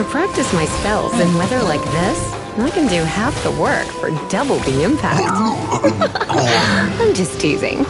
practice my spells in weather like this, I can do half the work for double the impact. I'm just teasing.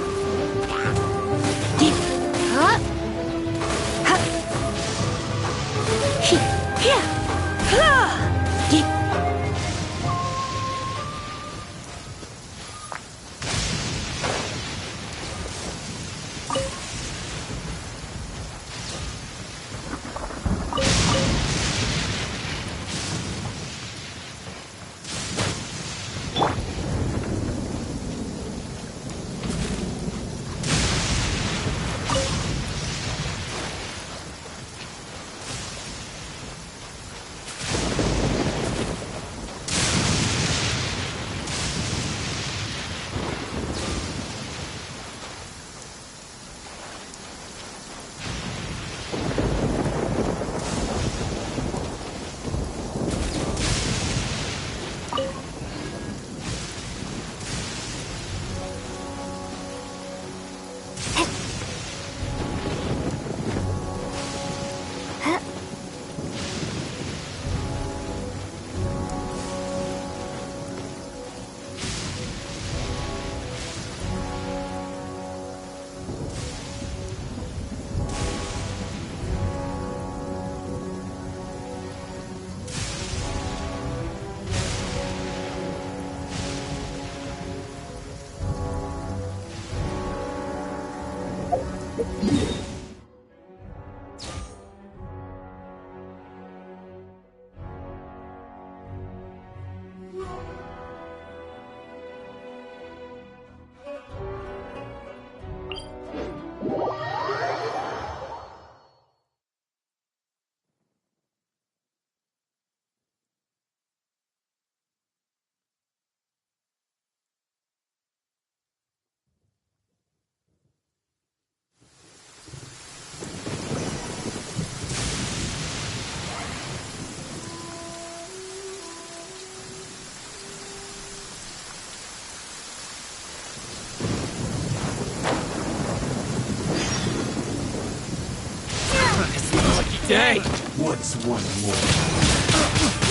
Dang! What's one more?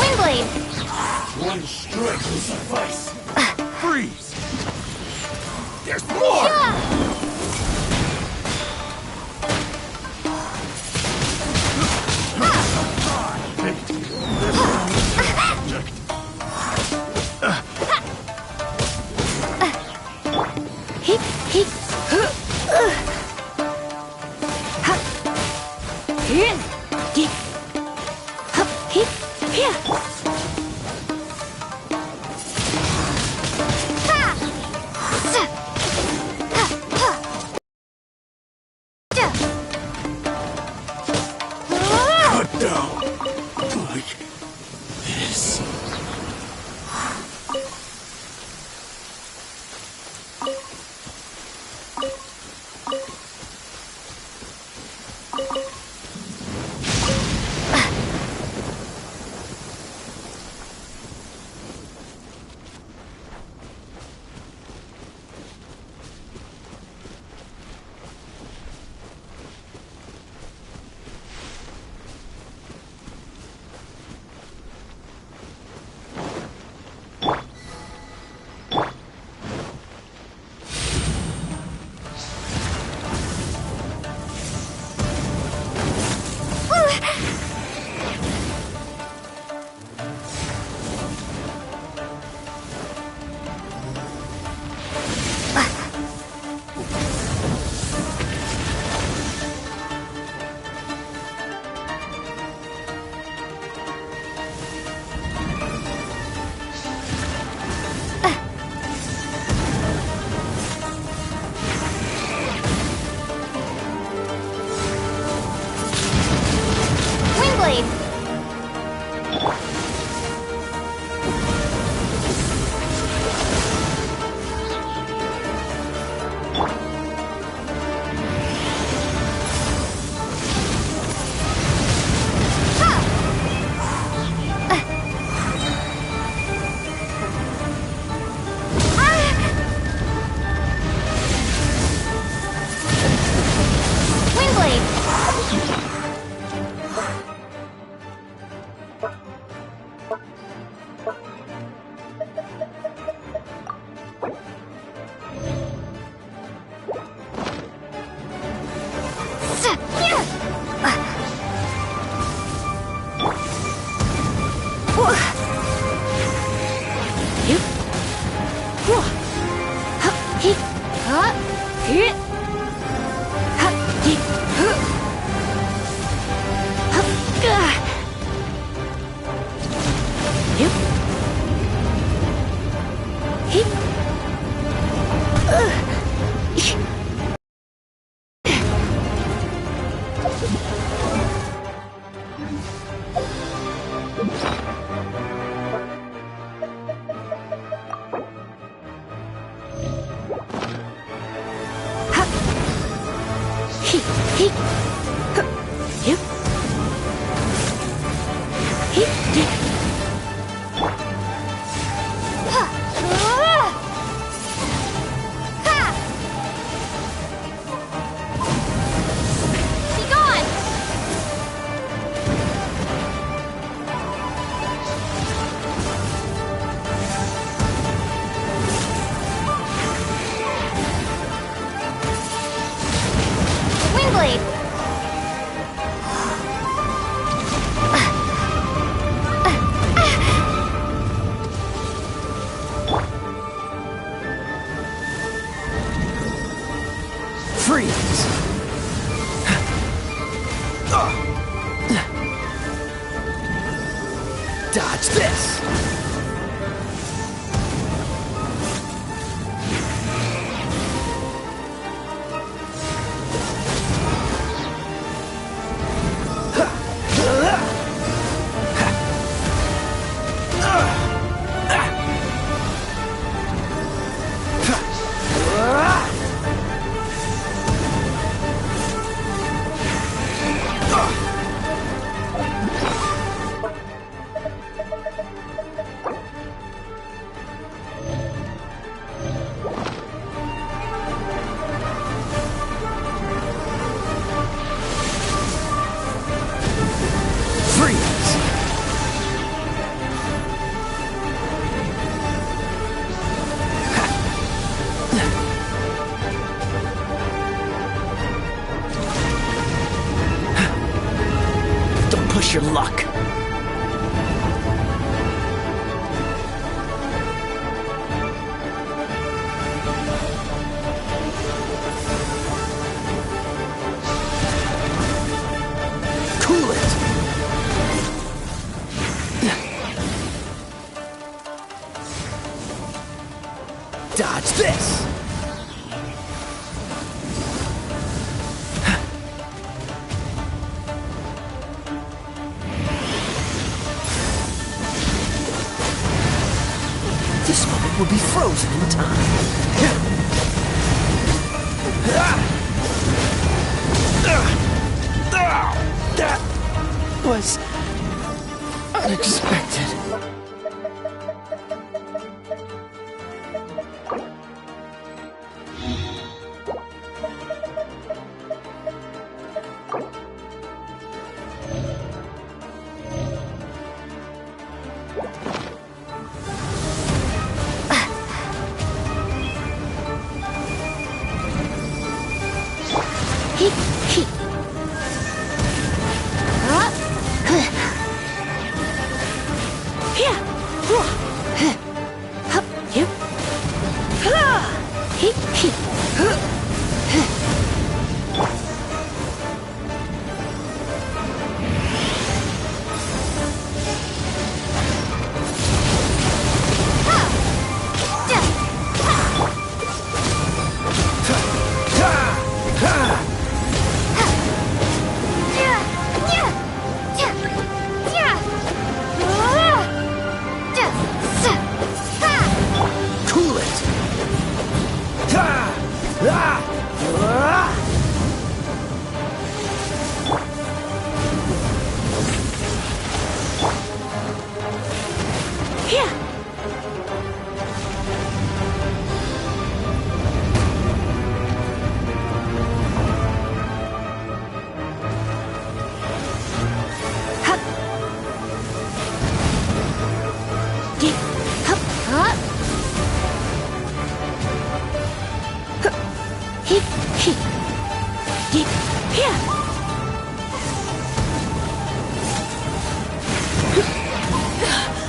Windblade! One strike will suffice. Freeze! There's more! Yep. Hit. Dodge this! Push your luck. Cool it. Dodge this. This moment will be frozen in time. That was unexpected.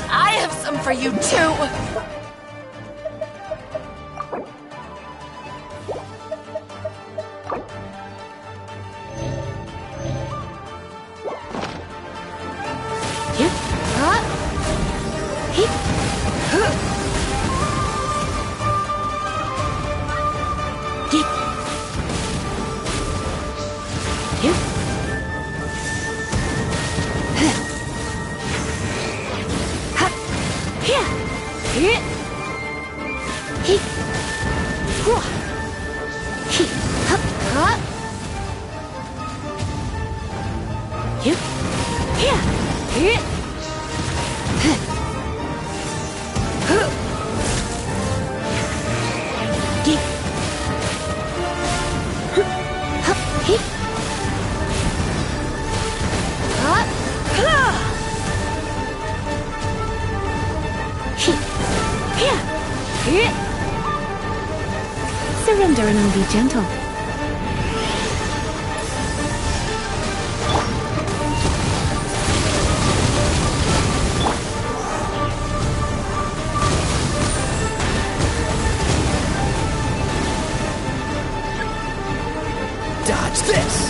I have some for you too! Here. Here. Here. Here. Surrender and be gentle. Dodge this!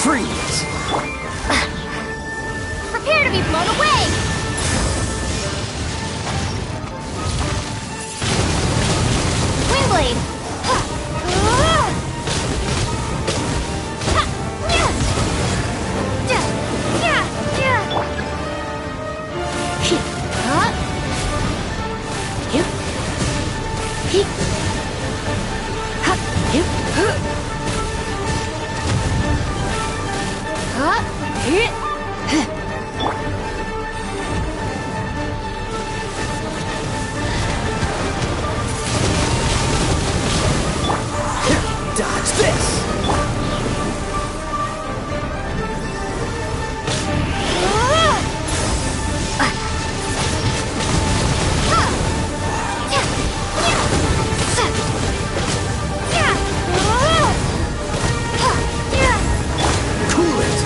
Freeze! Prepare to be blown away! Windblade! Dodge this! Cool it!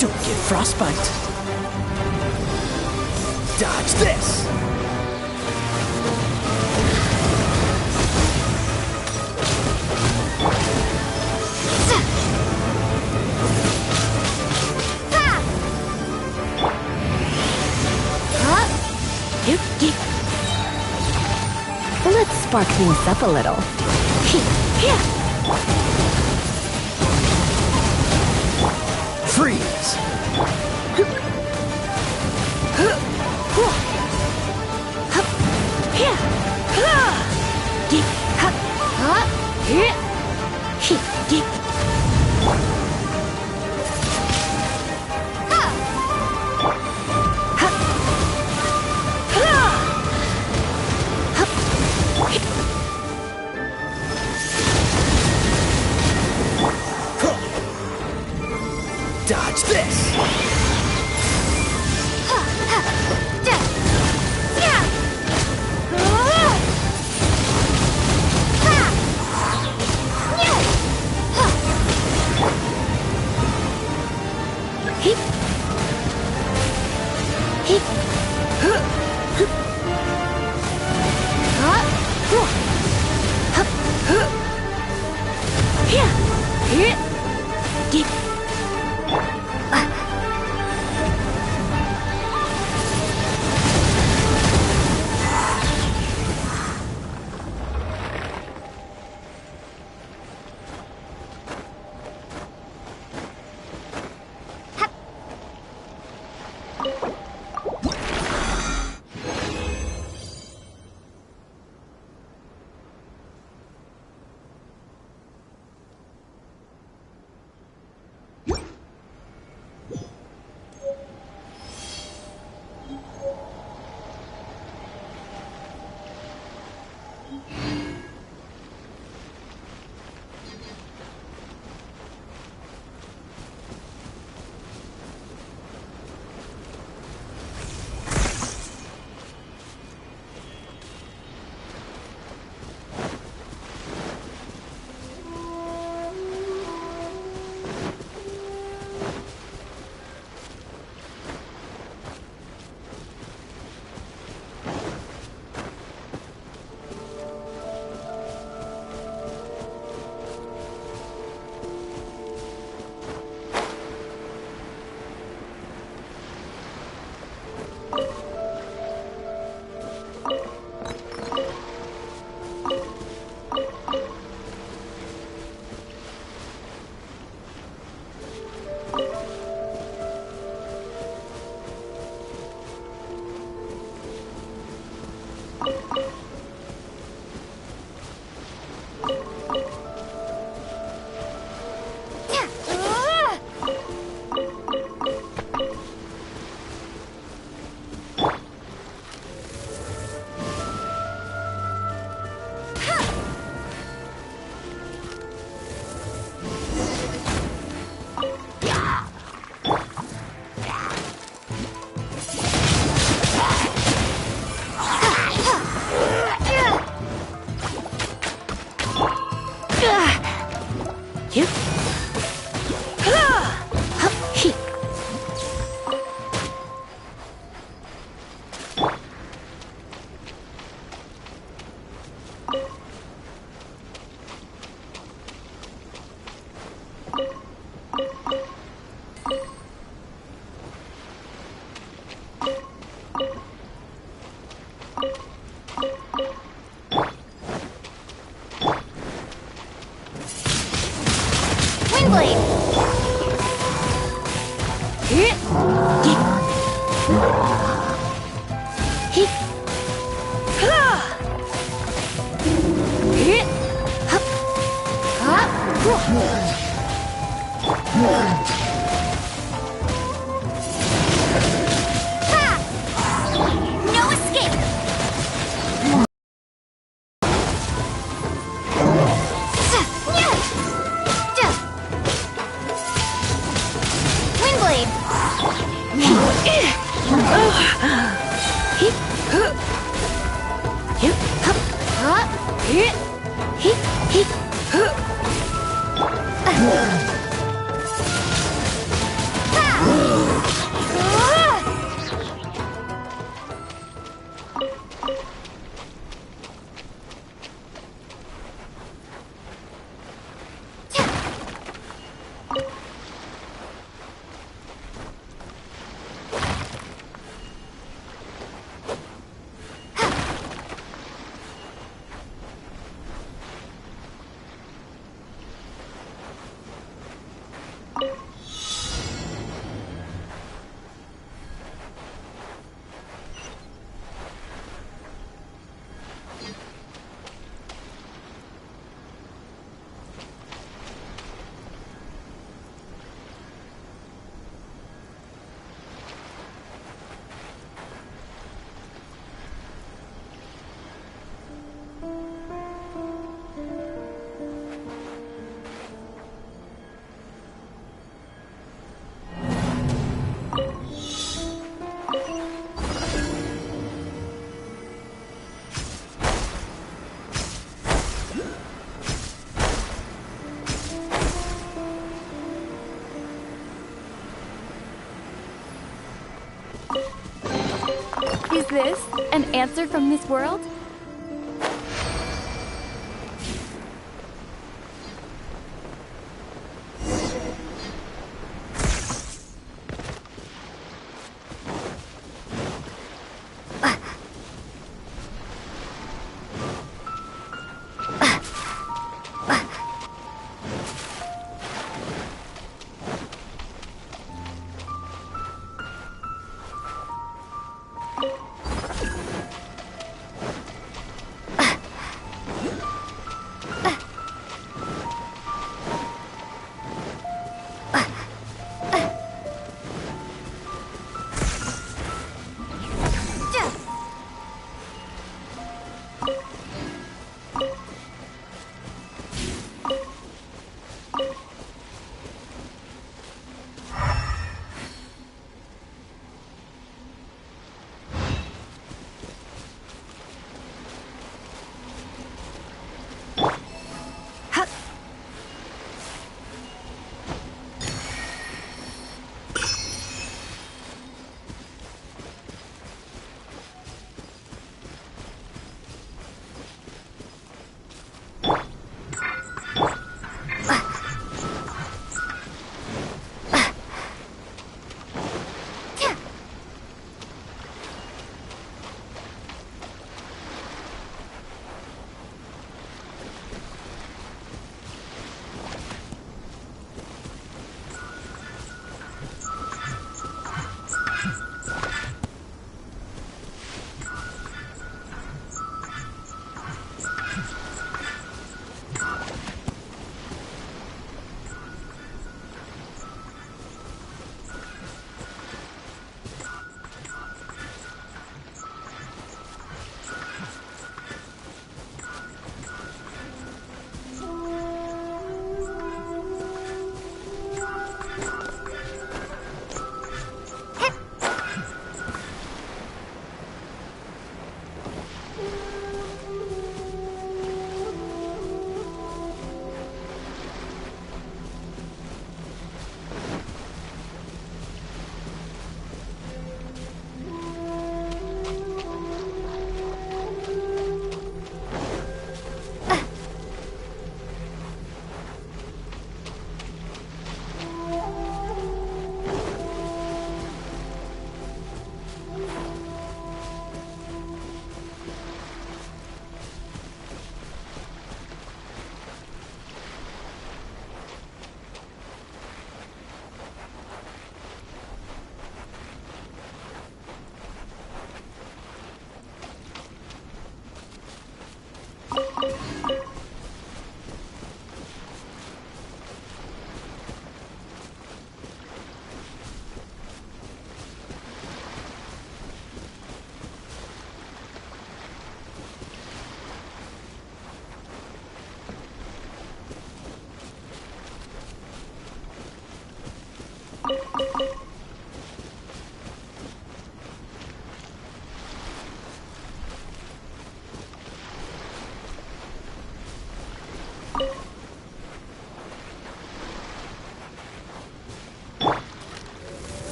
Don't get frostbite. Dodge this. Let's spark things up a little. Freeze. Dodge this. Windblade! No escape! Windblade! Is this an answer from this world?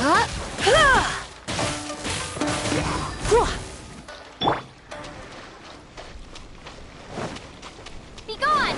Be gone!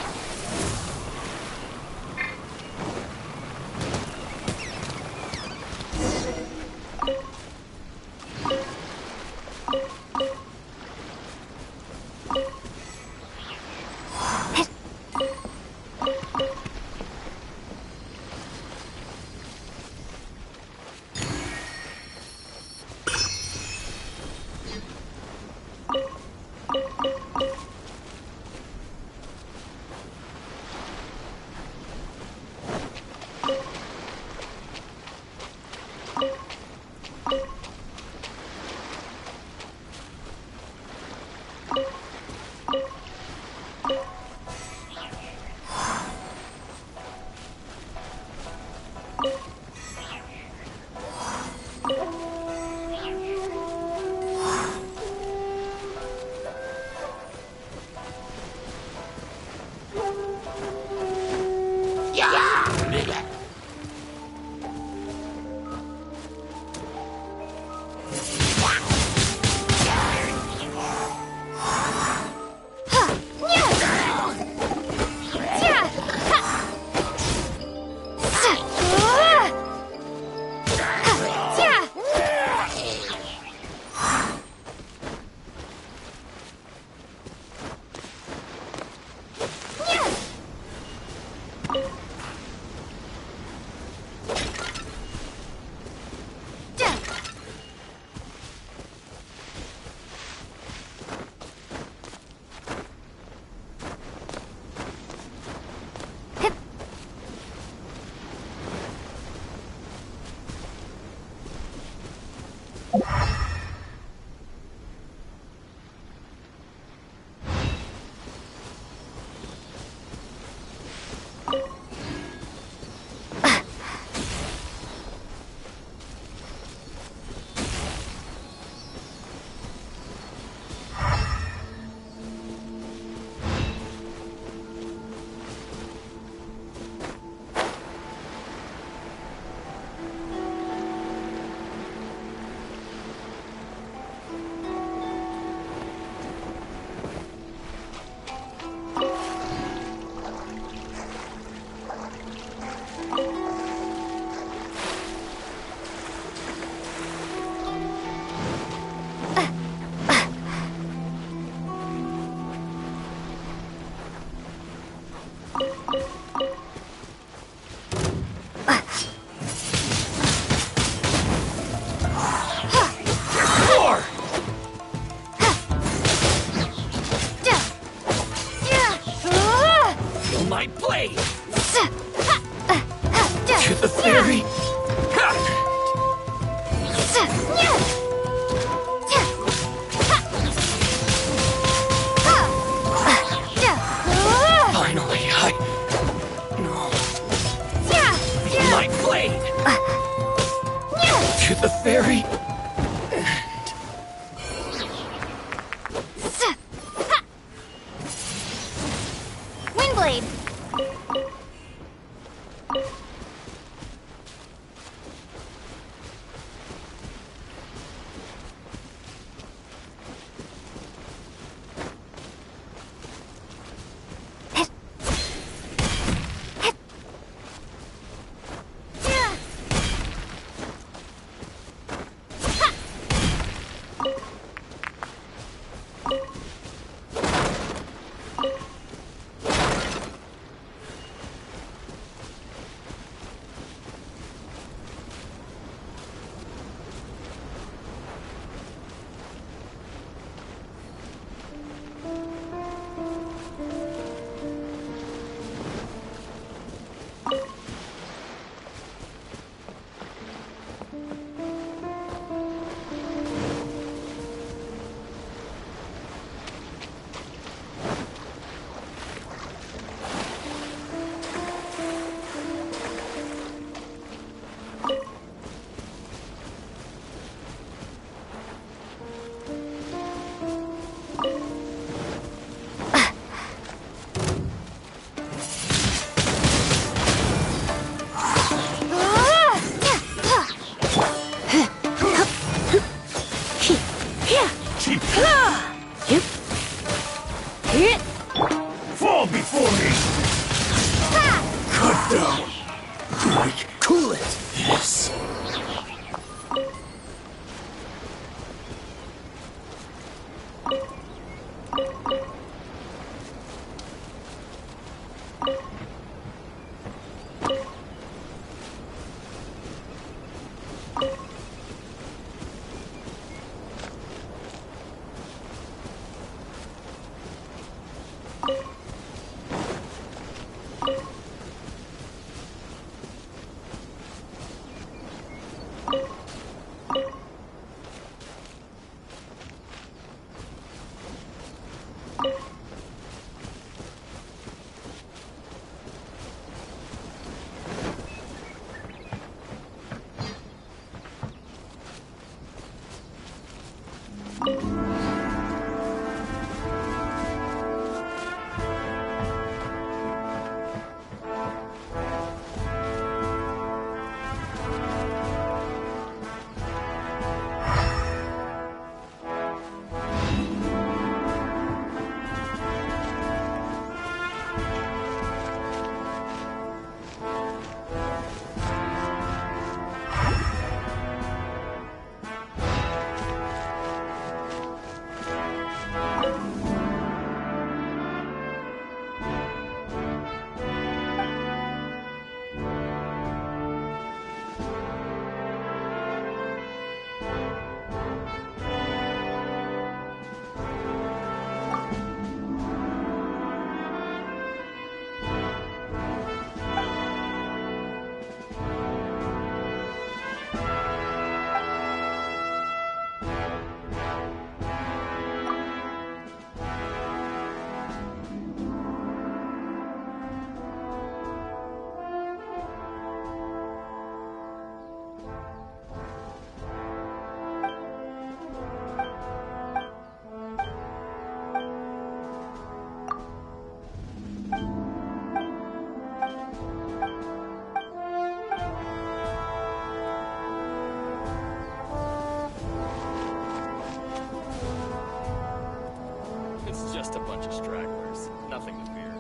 It's just a bunch of stragglers. Nothing to fear.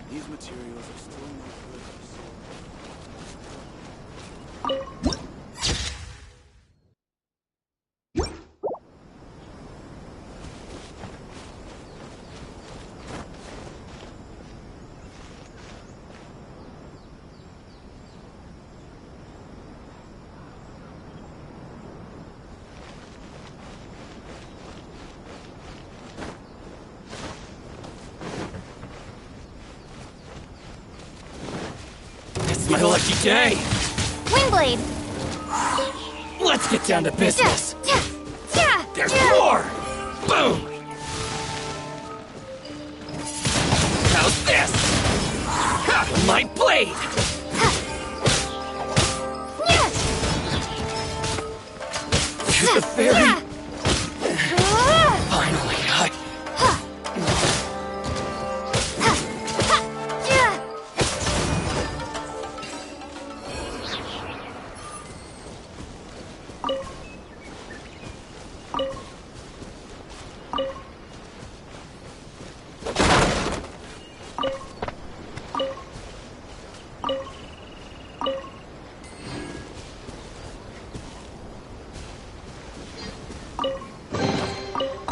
These materials are still not good. My lucky day! Wingblade! Let's get down to business! There's more! Boom! How's this? Ha! My blade! The fairy! Finally,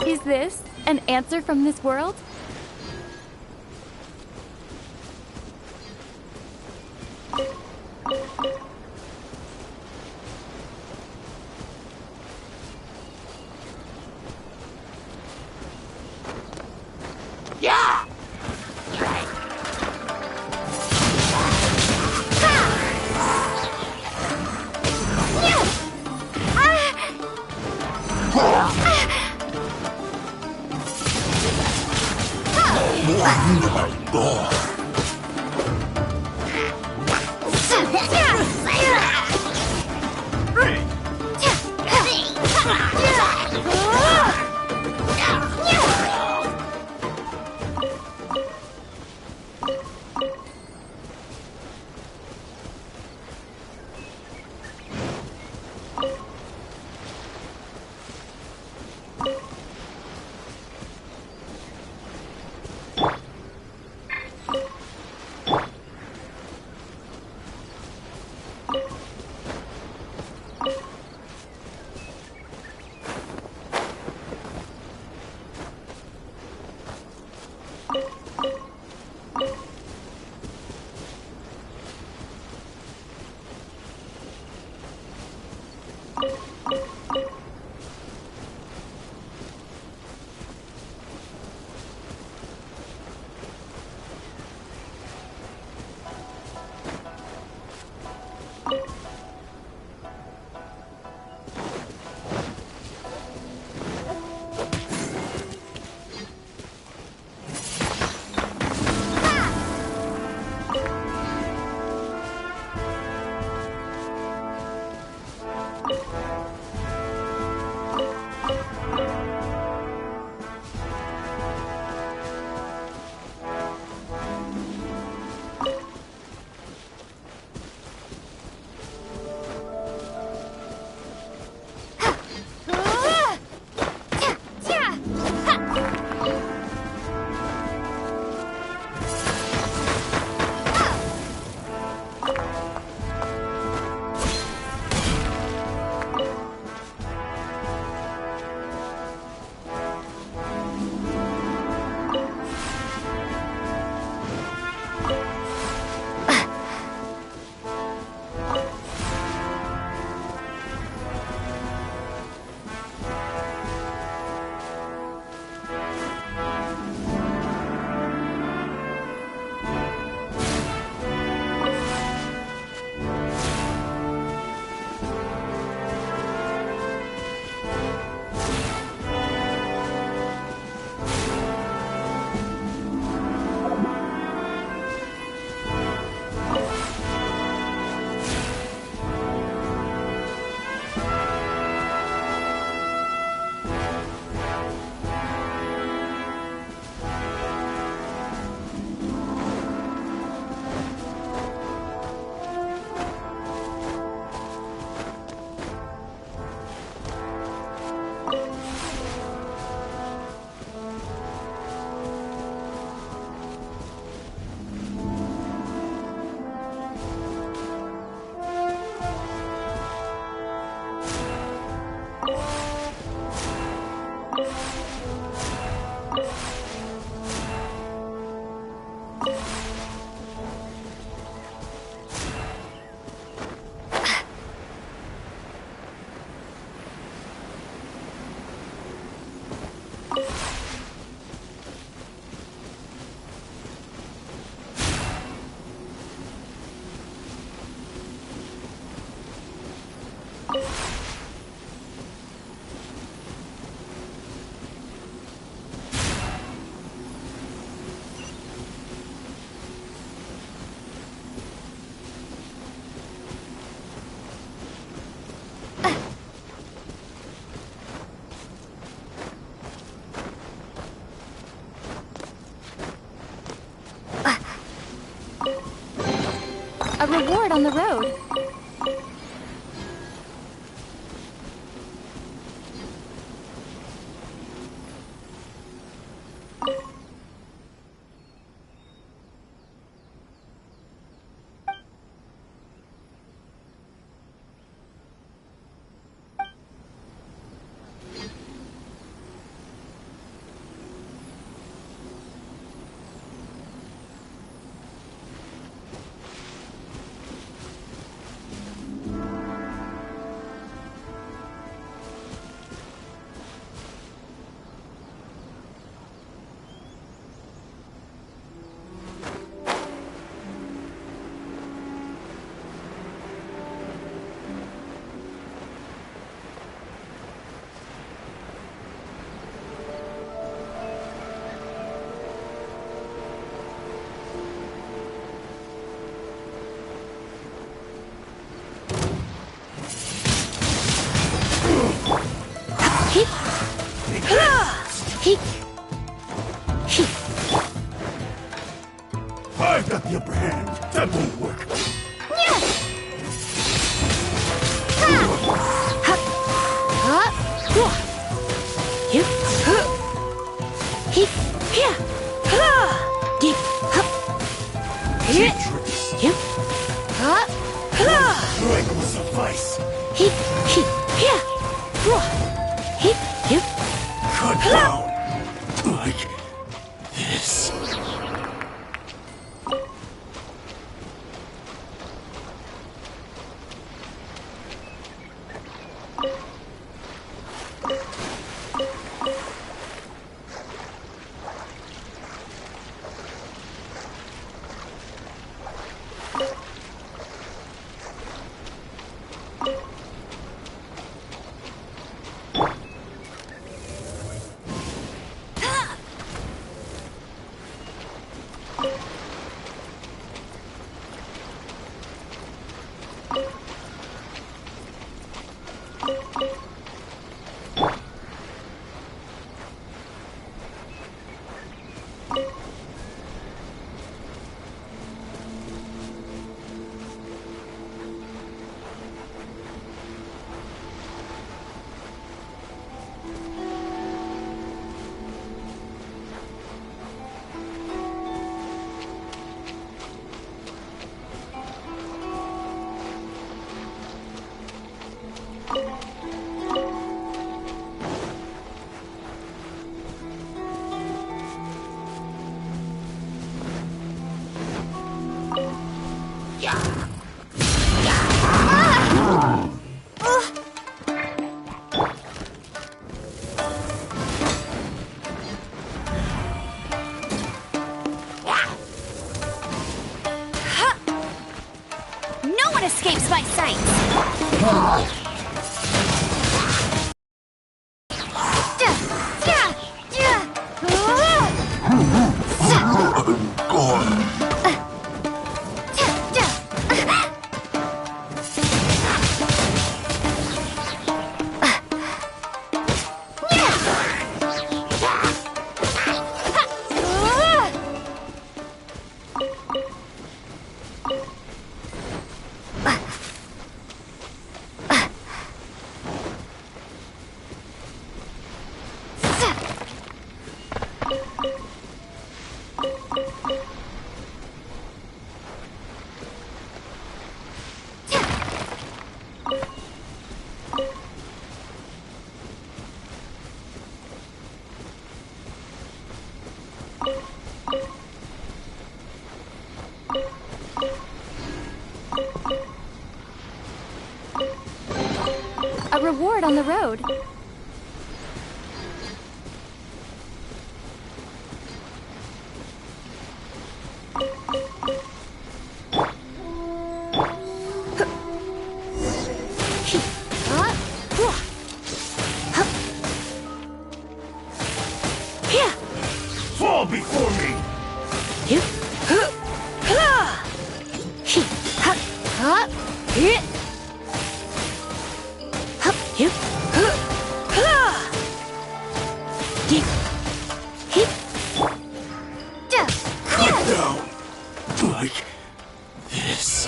Is this an answer from this world? A reward on the road. I've got the upper hand. That won't work. Strike will suffice. Cut down. Like this. No one escapes my sight! A reward on the road. Fall before me! Cut down! Like this.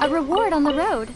A reward on the road.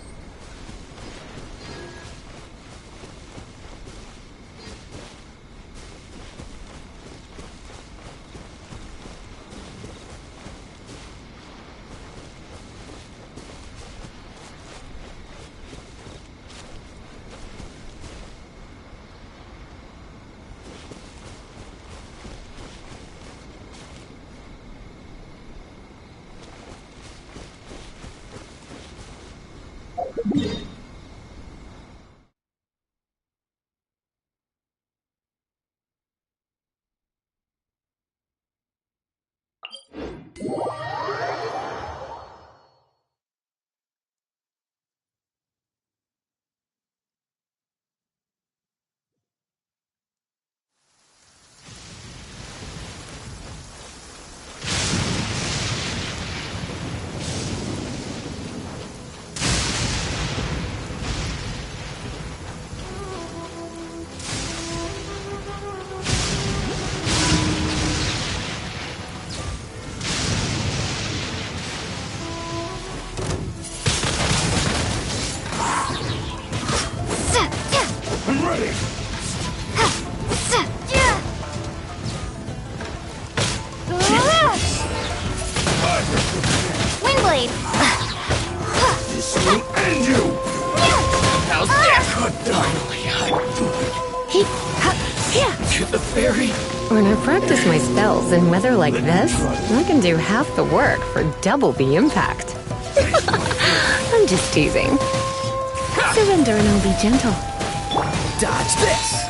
I'm ready. Windblade! This will end you. How's that? Yeah. To the ferry? When I practice my spells in weather like this, I can do half the work for double the impact. I'm just teasing. Surrender and I'll be gentle. Dodge this!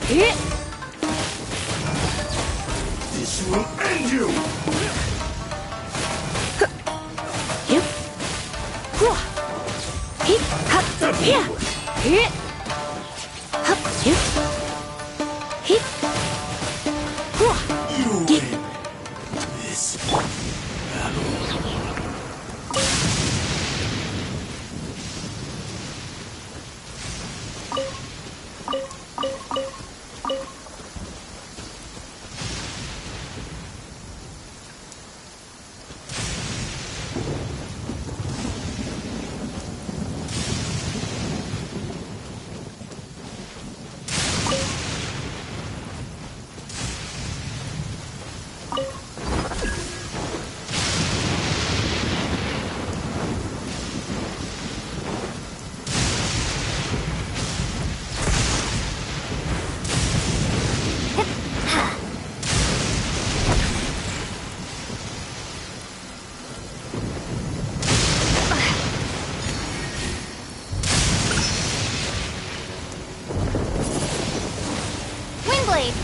This will end you! You win this battle. Windblade!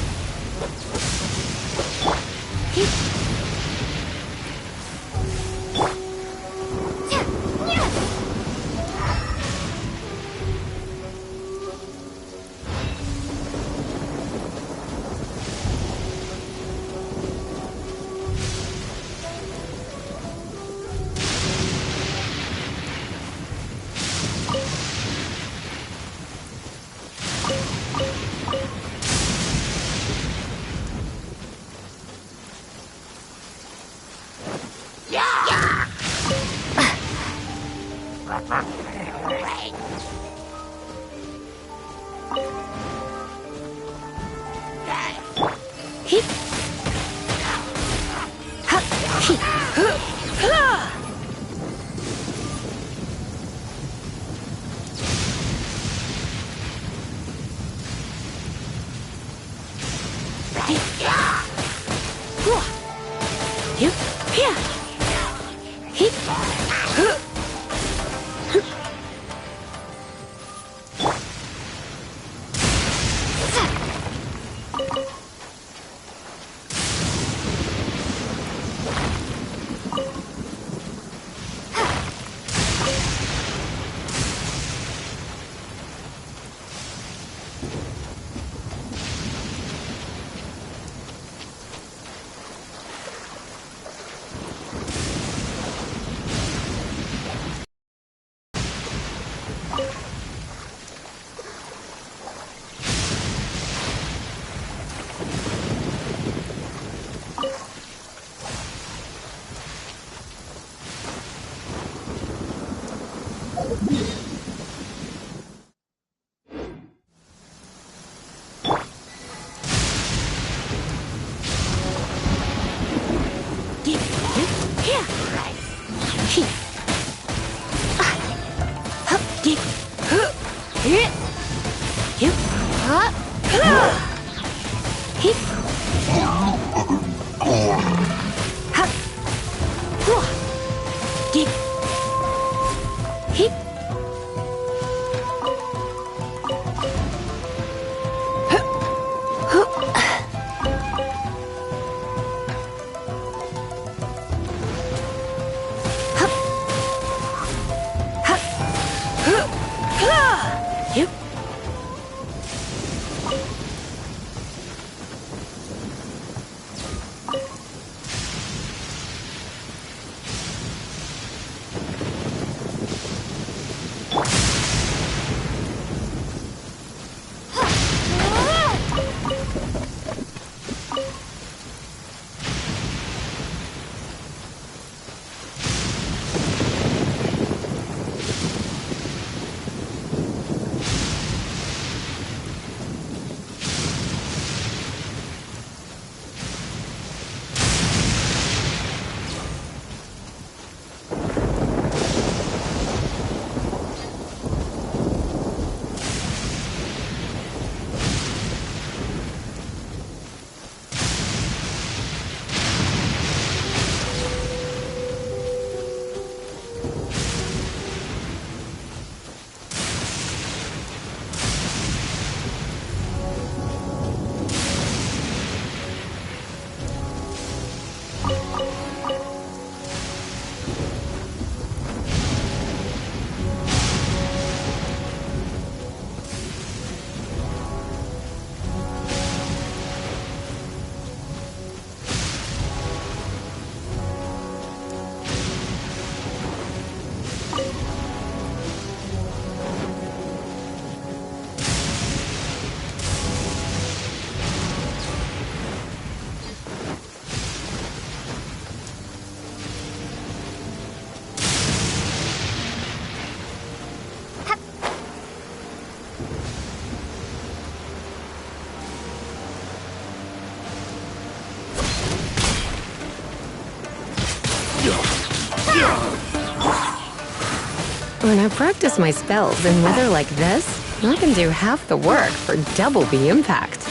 When I practice my spells in weather like this, I can do half the work for double the impact.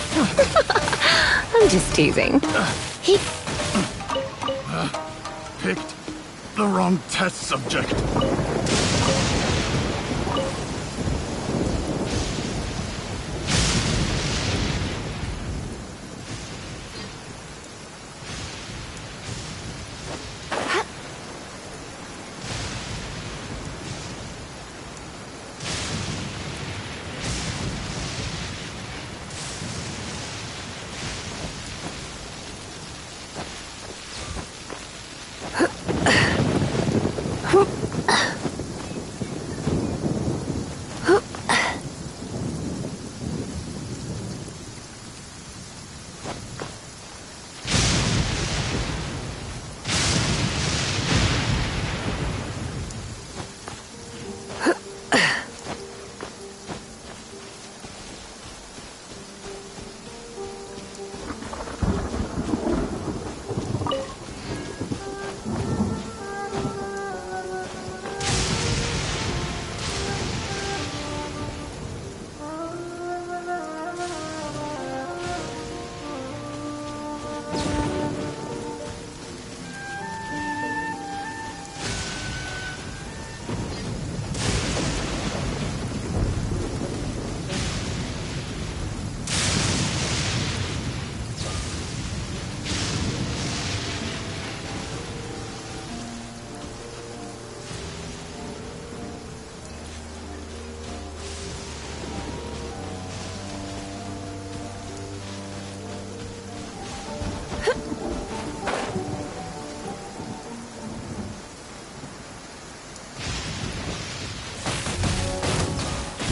I'm just teasing. Picked the wrong test subject.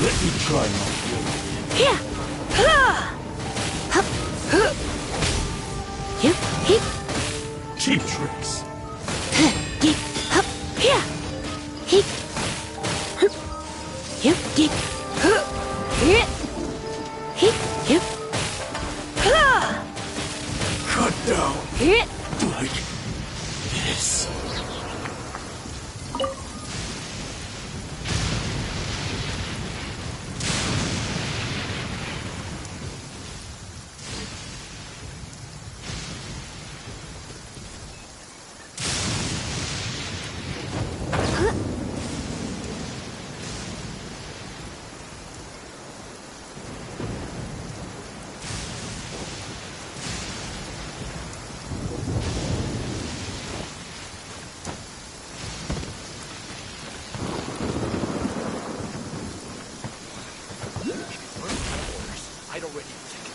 Let me try my Here! cheap tricks. Cut down like this. I'd already taken.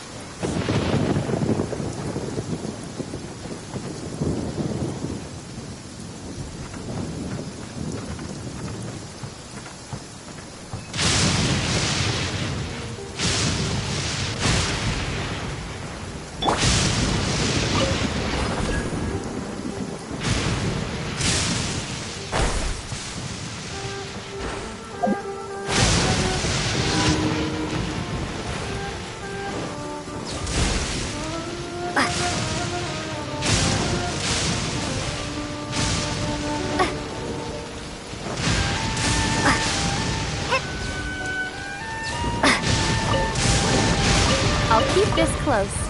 I'll keep this close.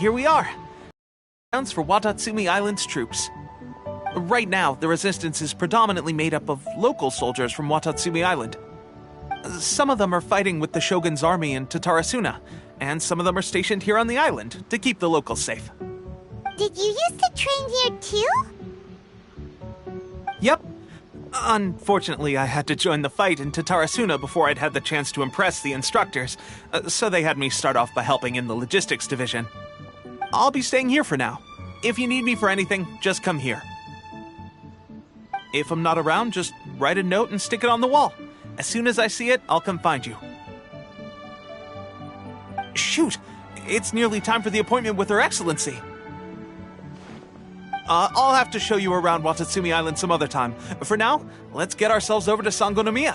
here we are. Grounds for Watatsumi Island's troops. Right now, the resistance is predominantly made up of local soldiers from Watatsumi Island. Some of them are fighting with the Shogun's army in Tatarasuna, and some of them are stationed here on the island to keep the locals safe. Did you used to train here too? Yep. Unfortunately, I had to join the fight in Tatarasuna before I'd had the chance to impress the instructors, so they had me start off by helping in the logistics division. I'll be staying here for now. If you need me for anything, just come here. If I'm not around, just write a note and stick it on the wall. As soon as I see it, I'll come find you. Shoot! It's nearly time for the appointment with Her Excellency. I'll have to show you around Watatsumi Island some other time. For now, let's get ourselves over to Sangonomiya.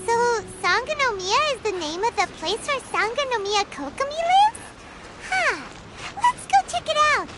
So, Sangonomiya is the name of the place where Sangonomiya Kokomi lives? Huh. Let's go check it out.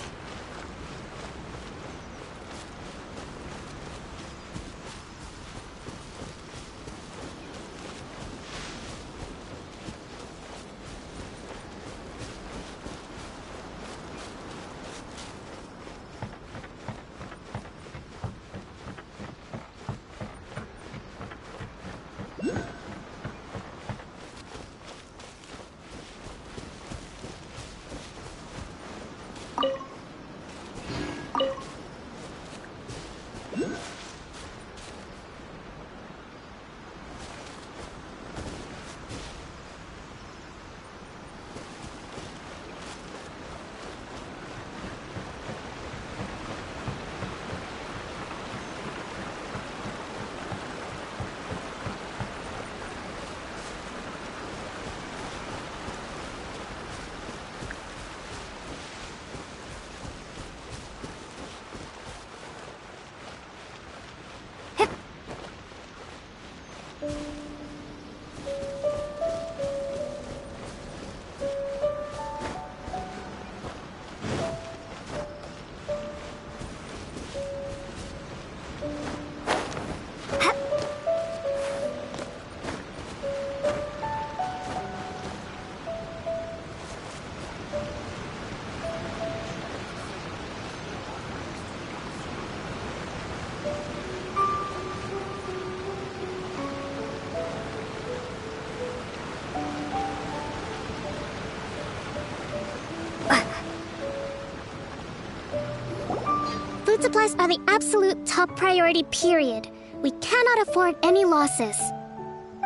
Food supplies are the absolute top priority, period. We cannot afford any losses.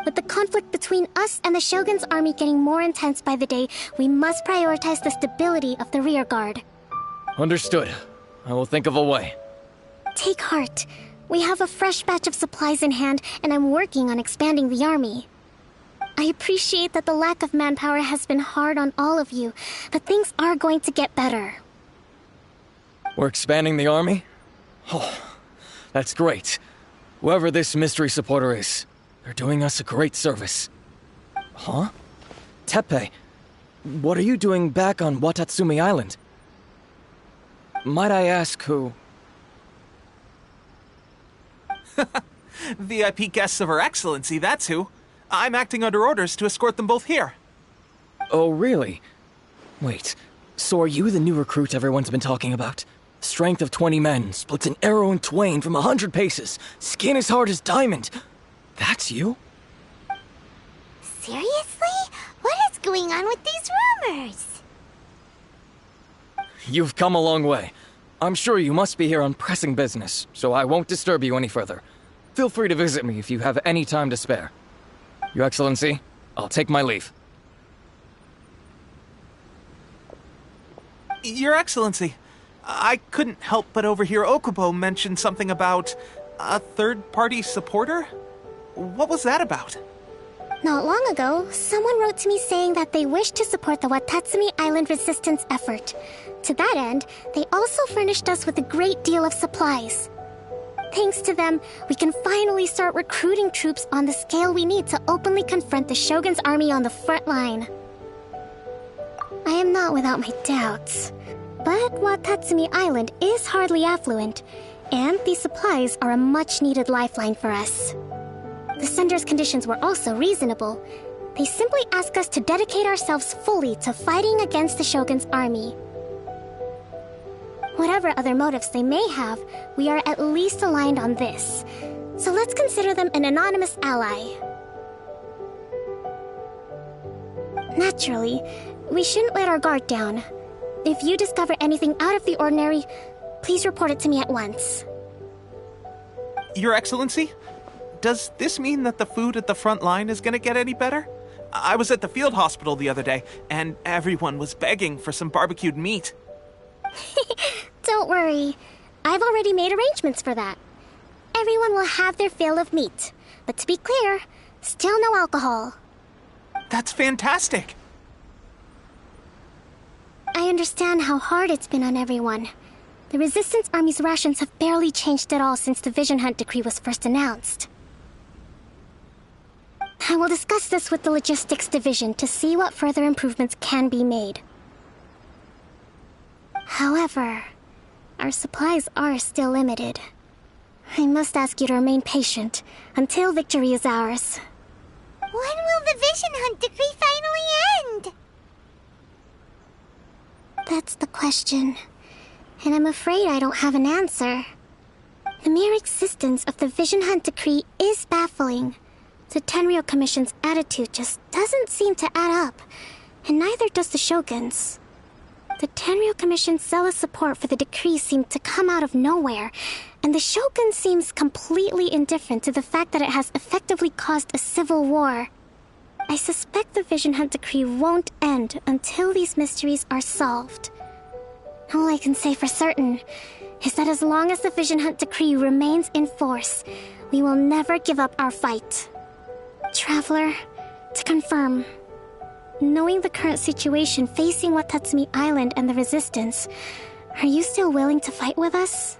With the conflict between us and the Shogun's army getting more intense by the day, we must prioritize the stability of the rear guard. Understood. I will think of a way. Take heart. We have a fresh batch of supplies in hand, and I'm working on expanding the army. I appreciate that the lack of manpower has been hard on all of you, but things are going to get better. We're expanding the army? Oh, that's great. Whoever this mystery supporter is, they're doing us a great service. Huh? Teppei, what are you doing back on Watatsumi Island? Might I ask who? VIP guests of Her Excellency, that's who. I'm acting under orders to escort them both here. Oh, really? Wait, so are you the new recruit everyone's been talking about? Strength of 20 men, splits an arrow in twain from 100 paces, skin as hard as diamond. That's you? Seriously? What is going on with these rumors? You've come a long way. I'm sure you must be here on pressing business, so I won't disturb you any further. Feel free to visit me if you have any time to spare. Your Excellency, I'll take my leave. Your Excellency, I couldn't help but overhear Okubo mention something about a third-party supporter? What was that about? Not long ago, someone wrote to me saying that they wish to support the Watatsumi Island resistance effort. To that end, they also furnished us with a great deal of supplies. Thanks to them, we can finally start recruiting troops on the scale we need to openly confront the Shogun's army on the front line. I am not without my doubts. But Watatsumi Island is hardly affluent, and these supplies are a much-needed lifeline for us. The sender's conditions were also reasonable. They simply ask us to dedicate ourselves fully to fighting against the Shogun's army. Whatever other motives they may have, we are at least aligned on this. So let's consider them an anonymous ally. Naturally, we shouldn't let our guard down. If you discover anything out of the ordinary, please report it to me at once. Your Excellency? Does this mean that the food at the front line is gonna get any better? I was at the field hospital the other day, and everyone was begging for some barbecued meat. Don't worry. I've already made arrangements for that. Everyone will have their fill of meat. But to be clear, still no alcohol. That's fantastic! I understand how hard it's been on everyone. The Resistance Army's rations have barely changed at all since the Vision Hunt decree was first announced. I will discuss this with the Logistics Division to see what further improvements can be made. However, our supplies are still limited. I must ask you to remain patient until victory is ours. When will the Vision Hunt decree finally end? That's the question, and I'm afraid I don't have an answer. The mere existence of the Vision Hunt decree is baffling. The Tenryou Commission's attitude just doesn't seem to add up, and neither does the Shogun's. The Tenryou Commission's zealous support for the decree seemed to come out of nowhere, and the Shogun seems completely indifferent to the fact that it has effectively caused a civil war. I suspect the Vision Hunt decree won't end until these mysteries are solved. All I can say for certain is that as long as the Vision Hunt decree remains in force, we will never give up our fight. Traveler, to confirm, knowing the current situation facing Watatsumi Island and the Resistance, are you still willing to fight with us?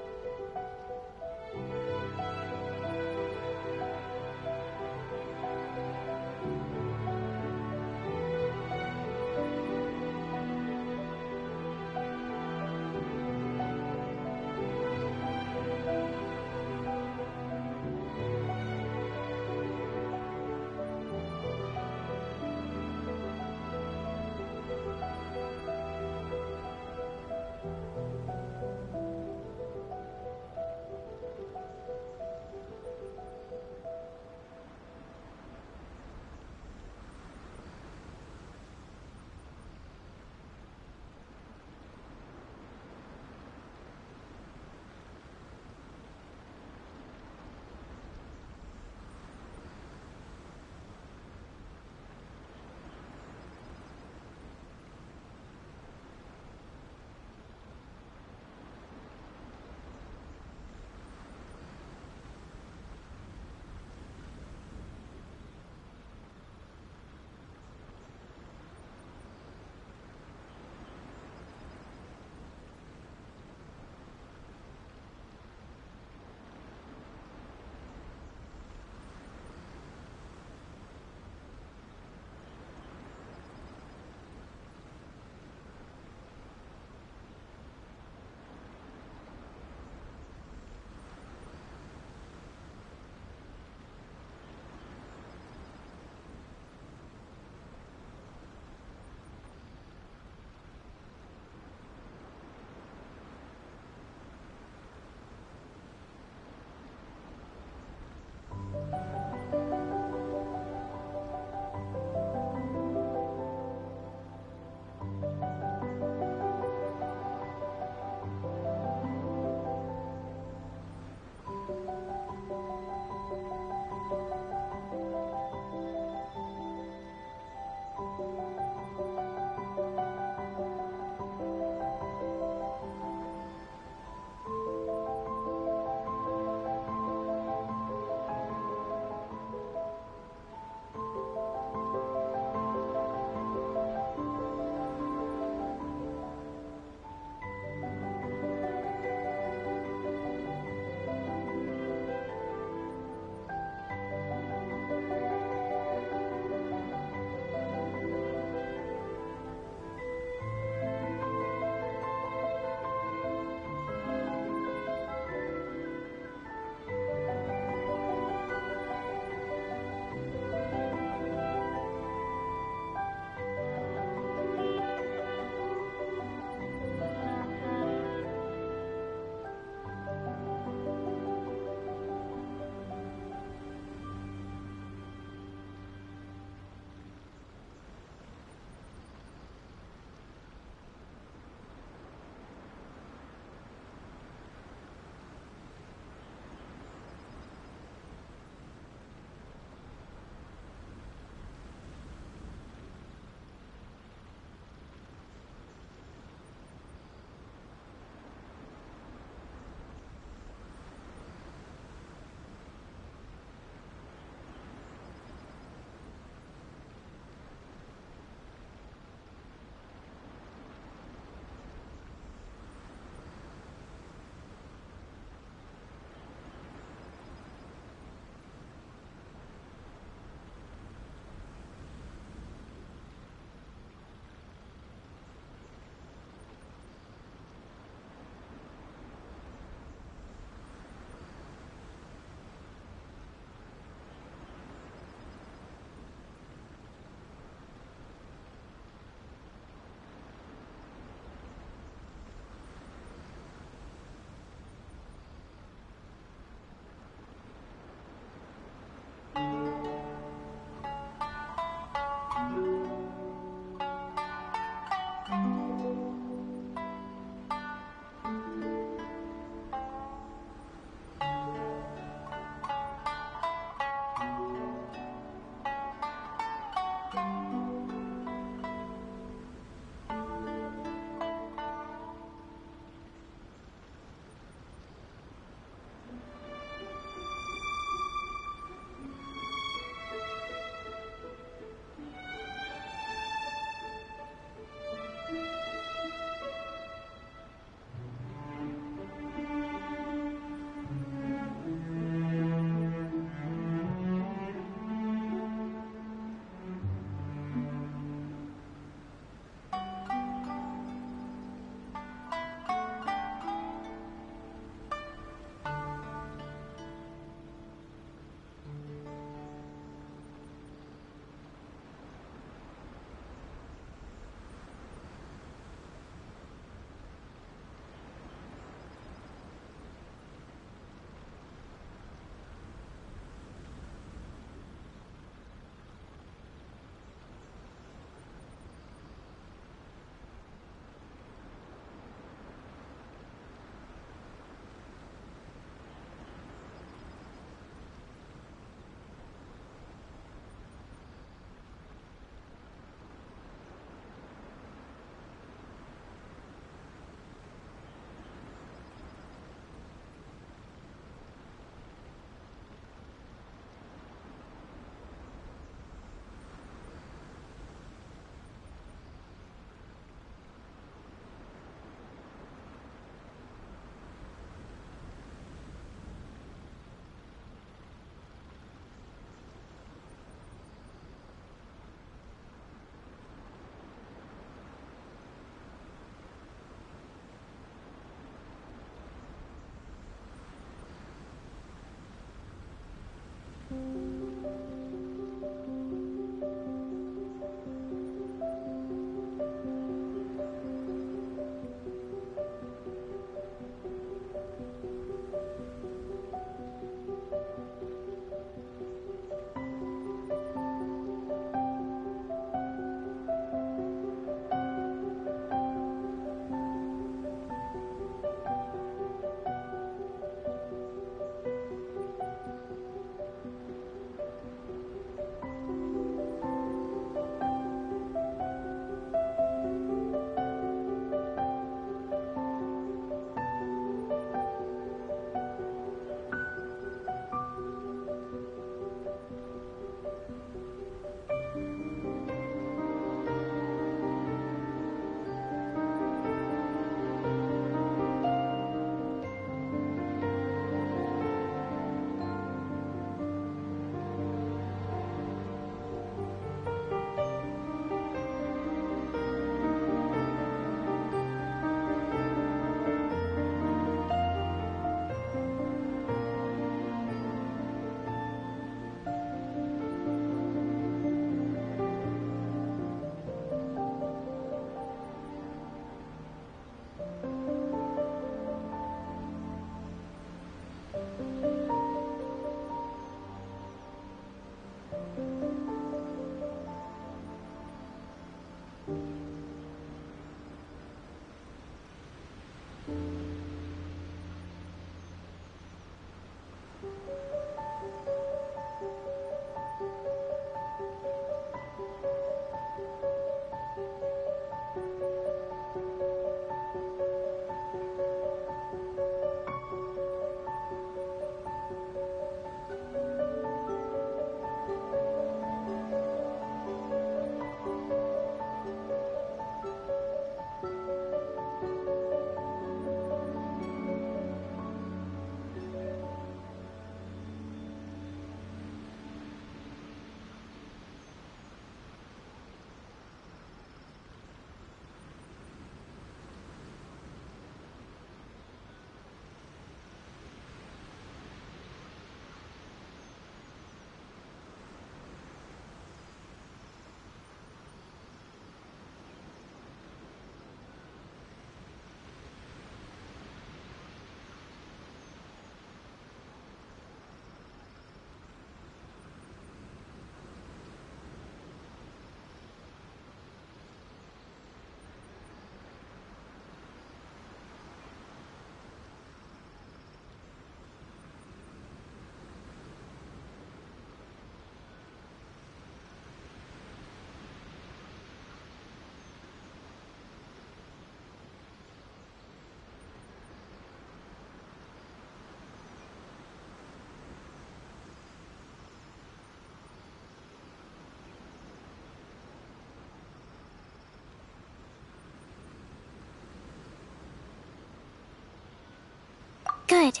Good.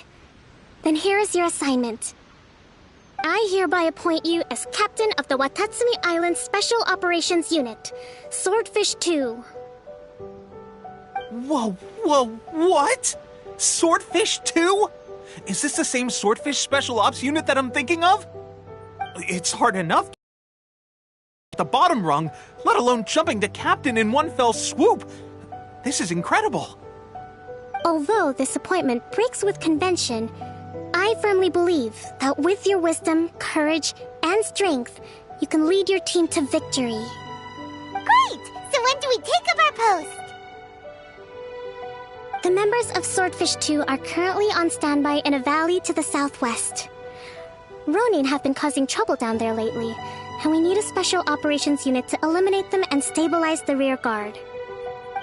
Then here is your assignment. I hereby appoint you as captain of the Watatsumi Island Special Operations Unit, Swordfish 2. Whoa, what? Swordfish 2? Is this the same Swordfish Special Ops unit that I'm thinking of? It's hard enough at the bottom rung, let alone jumping to captain in one fell swoop. This is incredible. Although this appointment breaks with convention, I firmly believe that with your wisdom, courage, and strength, you can lead your team to victory. Great! So when do we take up our post? The members of Swordfish 2 are currently on standby in a valley to the southwest. Ronin have been causing trouble down there lately, and we need a special operations unit to eliminate them and stabilize the rear guard.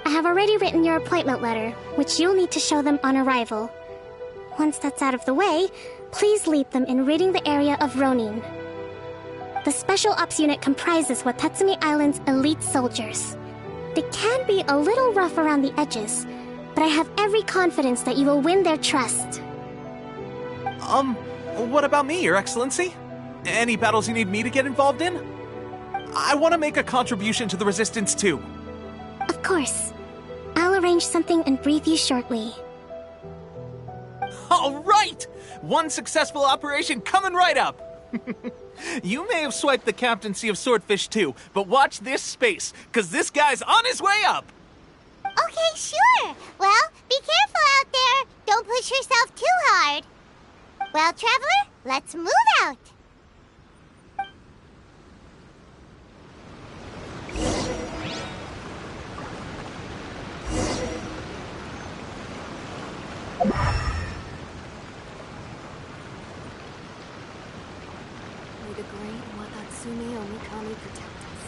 I have already written your appointment letter, which you'll need to show them on arrival. Once that's out of the way, please lead them in ridding the area of Ronin. The Special Ops unit comprises Watatsumi Island's elite soldiers. They can be a little rough around the edges, but I have every confidence that you will win their trust. What about me, Your Excellency? Any battles you need me to get involved in? I want to make a contribution to the Resistance too. Of course. I'll arrange something and brief you shortly. All right! One successful operation coming right up! You may have swiped the captaincy of Swordfish 2, but watch this space, because this guy's on his way up! Okay, sure. Well, be careful out there. Don't push yourself too hard. Well, Traveler, let's move out. May the great Watatsumi Omikami protect us.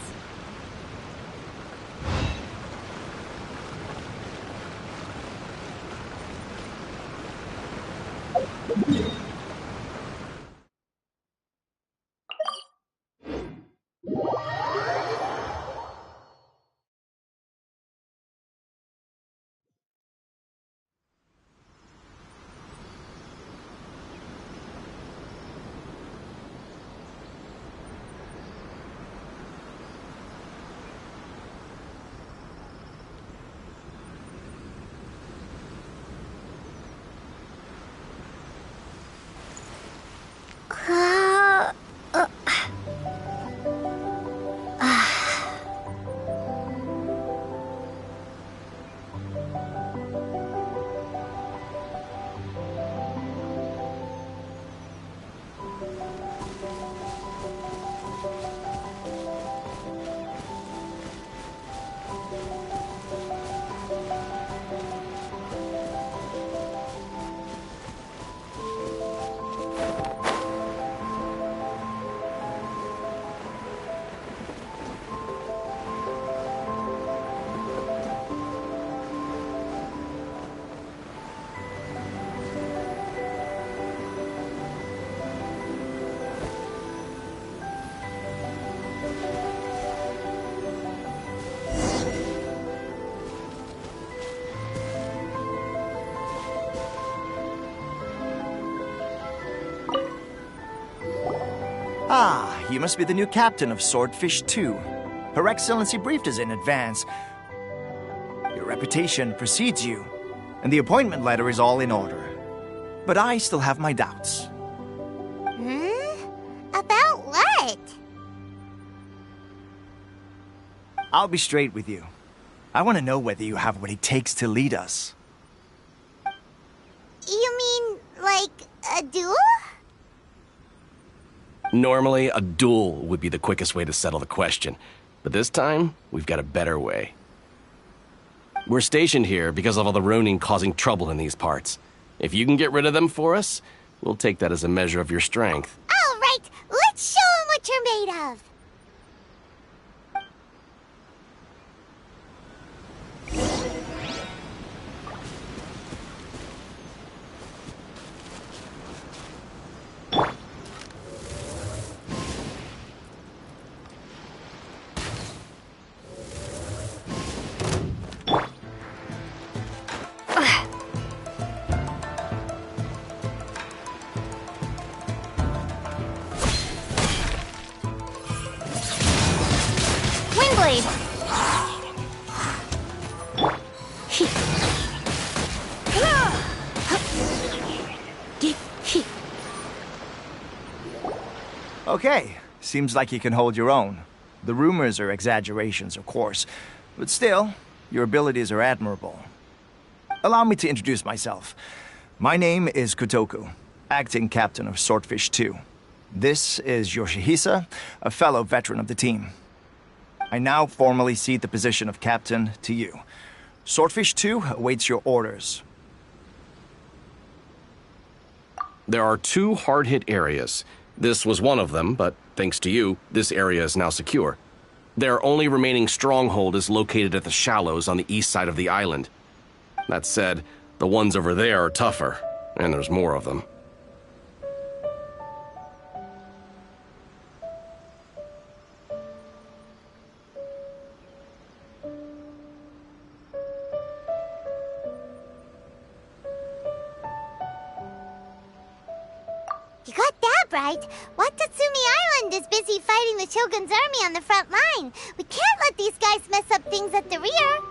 Ah, you must be the new captain of Swordfish 2. Her Excellency briefed us in advance. Your reputation precedes you, and the appointment letter is all in order. But I still have my doubts. About what? I'll be straight with you. I want to know whether you have what it takes to lead us. You mean, like, a duel? Normally, a duel would be the quickest way to settle the question. But this time, we've got a better way. We're stationed here because of all the Ronin causing trouble in these parts. If you can get rid of them for us, we'll take that as a measure of your strength. All right, let's show 'em what you're made of. Windblade! Okay, seems like you can hold your own. The rumors are exaggerations, of course, but still, your abilities are admirable. Allow me to introduce myself. My name is Kotoku, acting captain of Swordfish 2. This is Yoshihisa, a fellow veteran of the team. I now formally cede the position of captain to you. Swordfish 2 awaits your orders. There are 2 hard-hit areas. This was one of them, but thanks to you, this area is now secure. Their only remaining stronghold is located at the shallows on the east side of the island. That said, the ones over there are tougher, and there's more of them. You got that right. Watatsumi Island is busy fighting the Shogun's army on the front line. We can't let these guys mess up things at the rear.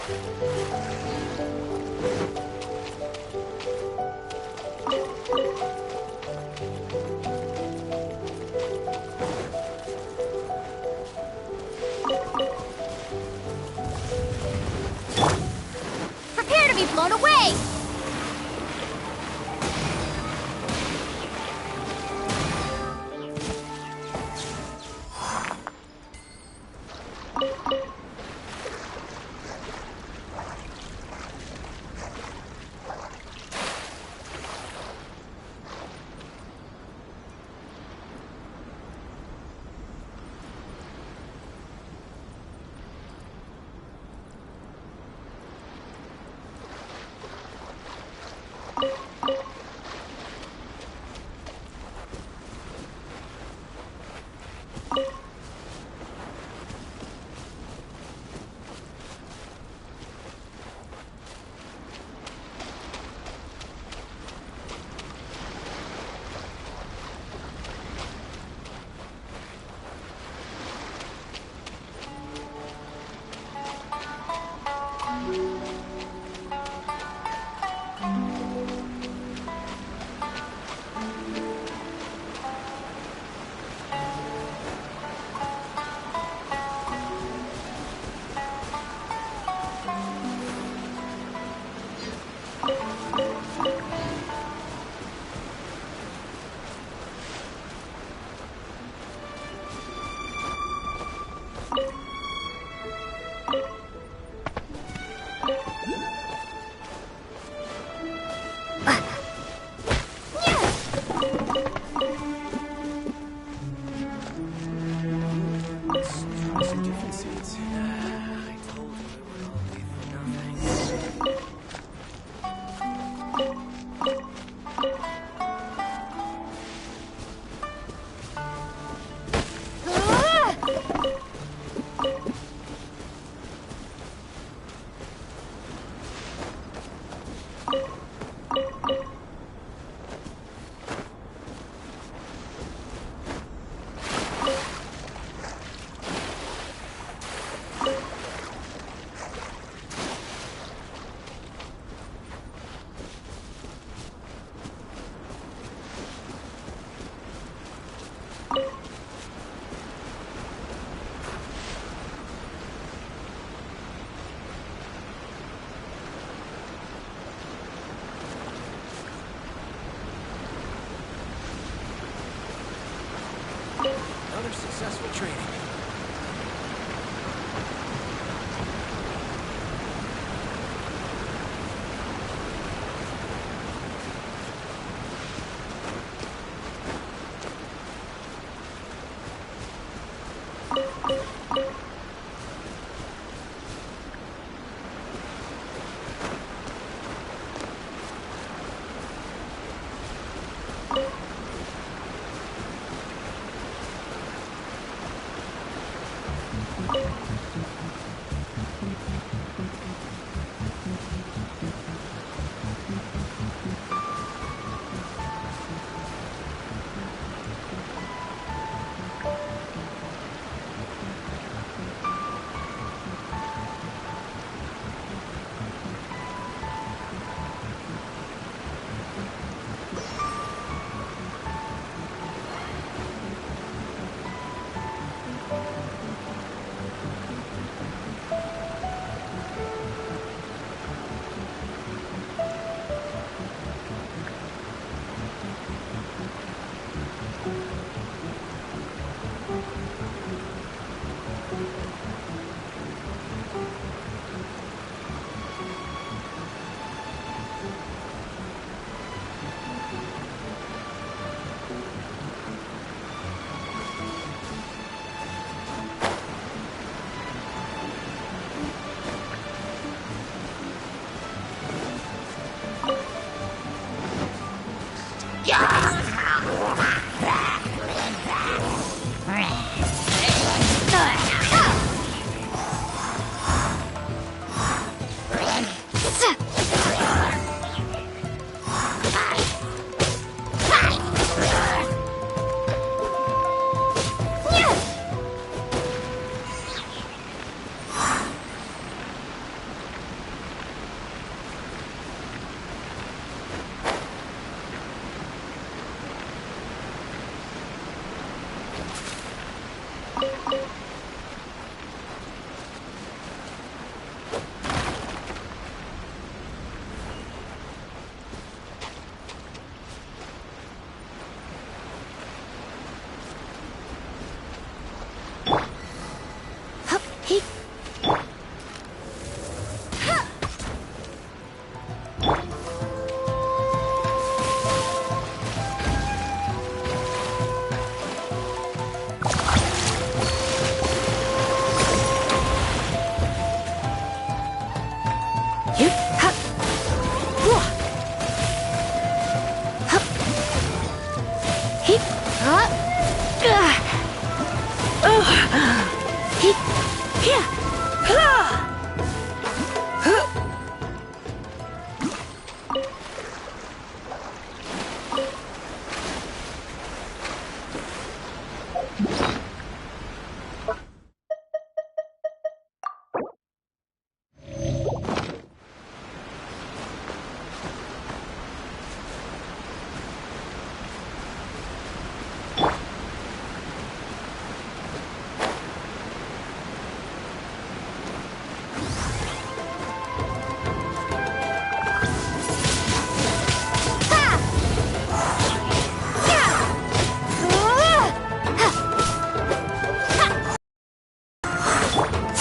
Prepare to be blown away! Another successful training.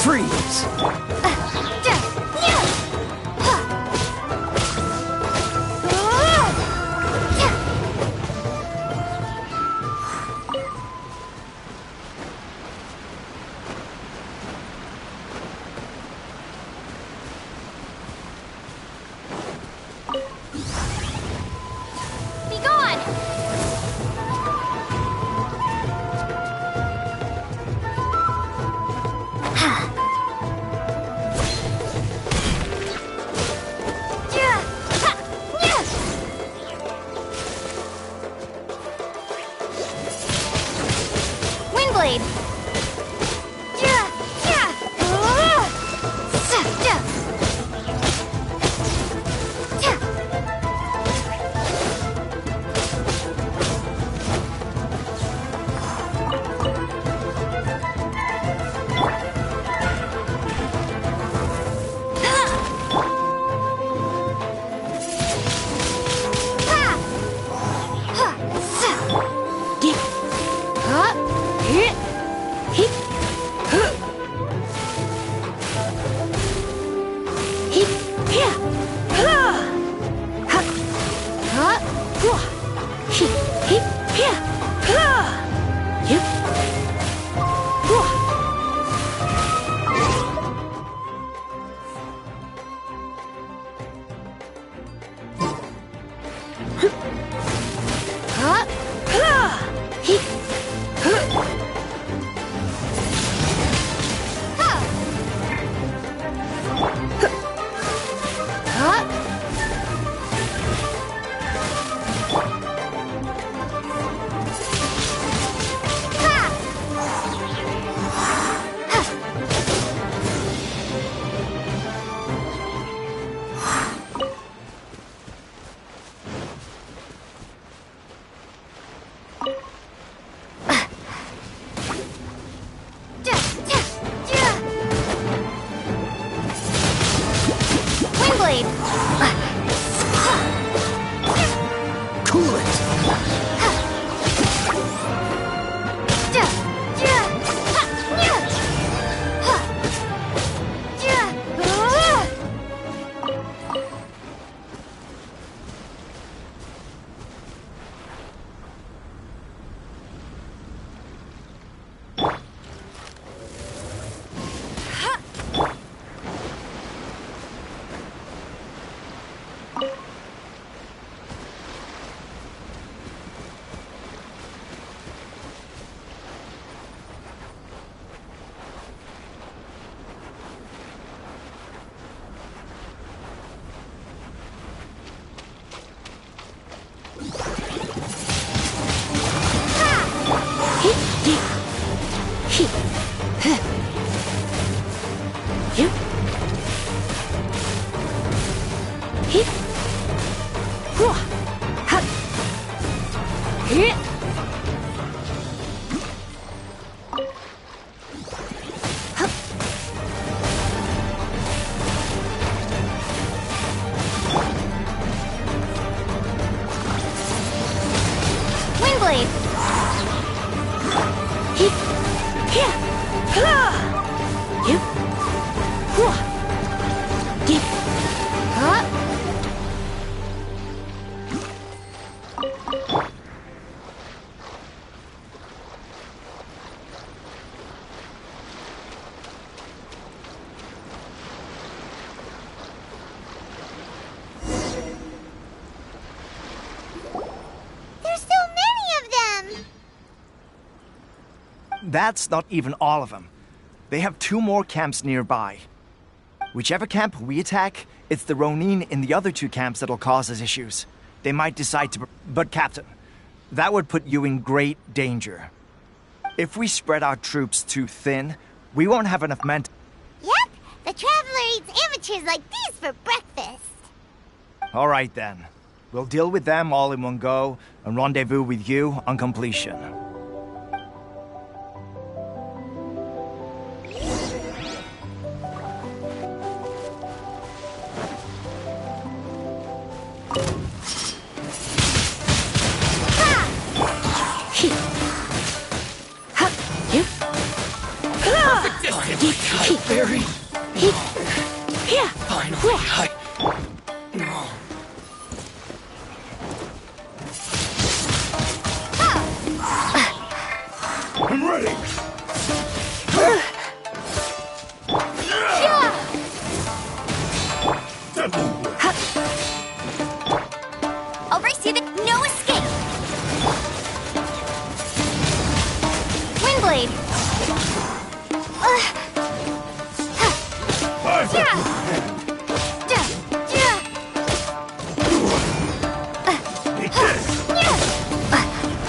Freeze! Be gone! Windblade! That's not even all of them. They have 2 more camps nearby. Whichever camp we attack, it's the Ronin in the other 2 camps that'll cause us issues. They might decide to... But Captain, that would put you in great danger. If we spread our troops too thin, we won't have enough men to... Yep, the Traveler eats amateurs like these for breakfast. All right then. We'll deal with them all in one go and rendezvous with you on completion. Barry. Yeah. Finally, I'm ready. Oversee the no escape. Windblade.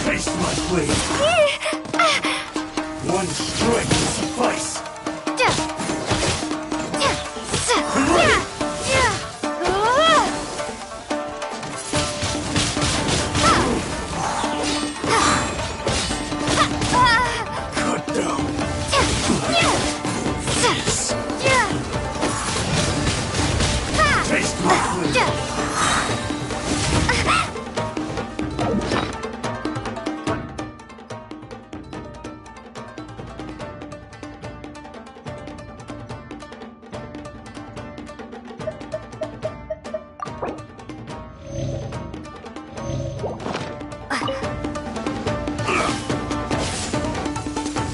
Taste my blade. One strike will suffice. I'm ready. Cut down. Taste my blade.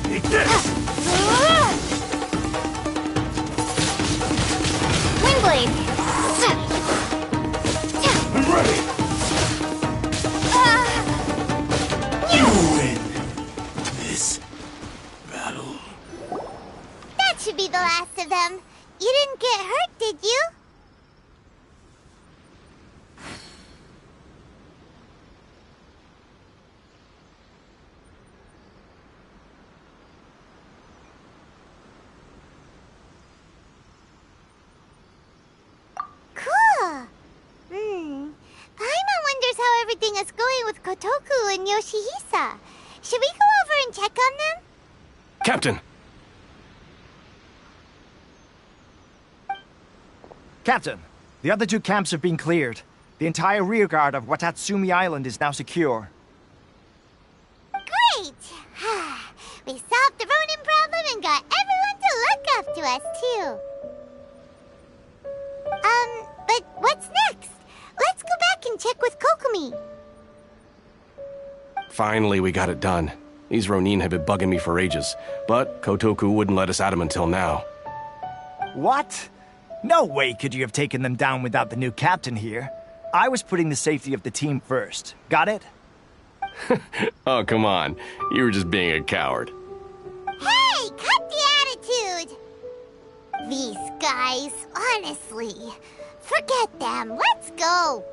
Take this. Windblade. I'm ready. You win this battle. That should be the last of them. You didn't get hurt, did you? Cool. Paimon wonders how everything is going with Kotoku and Yoshihisa. Should we go over and check on them? Captain! Captain, the other 2 camps have been cleared. The entire rearguard of Watatsumi Island is now secure. Great! We solved the Ronin problem and got everyone to look up to us, too. But what's next? Let's go back and check with Kokumi. Finally, we got it done. These Ronin have been bugging me for ages, but Kotoku wouldn't let us at them until now. What? No way could you have taken them down without the new captain here. I was putting the safety of the team first. Got it? Oh, come on. You were just being a coward. Hey, cut the attitude! These guys, honestly. Forget them. Let's go.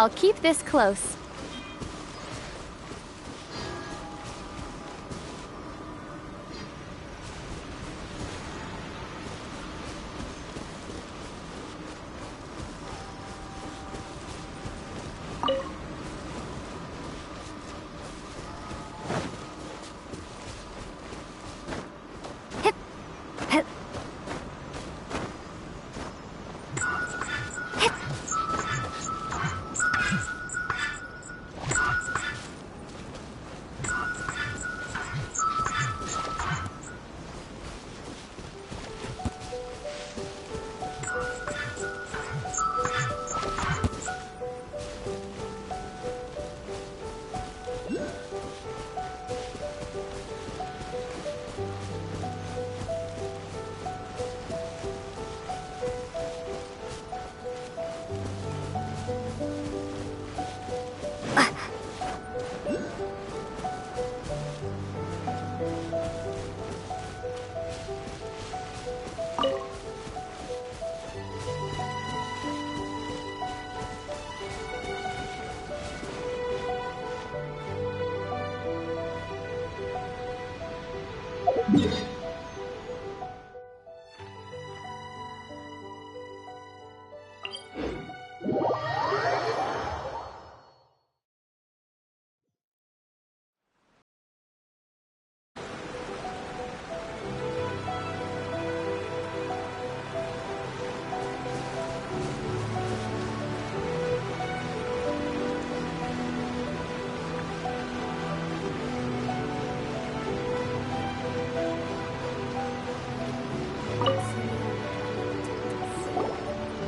I'll keep this close.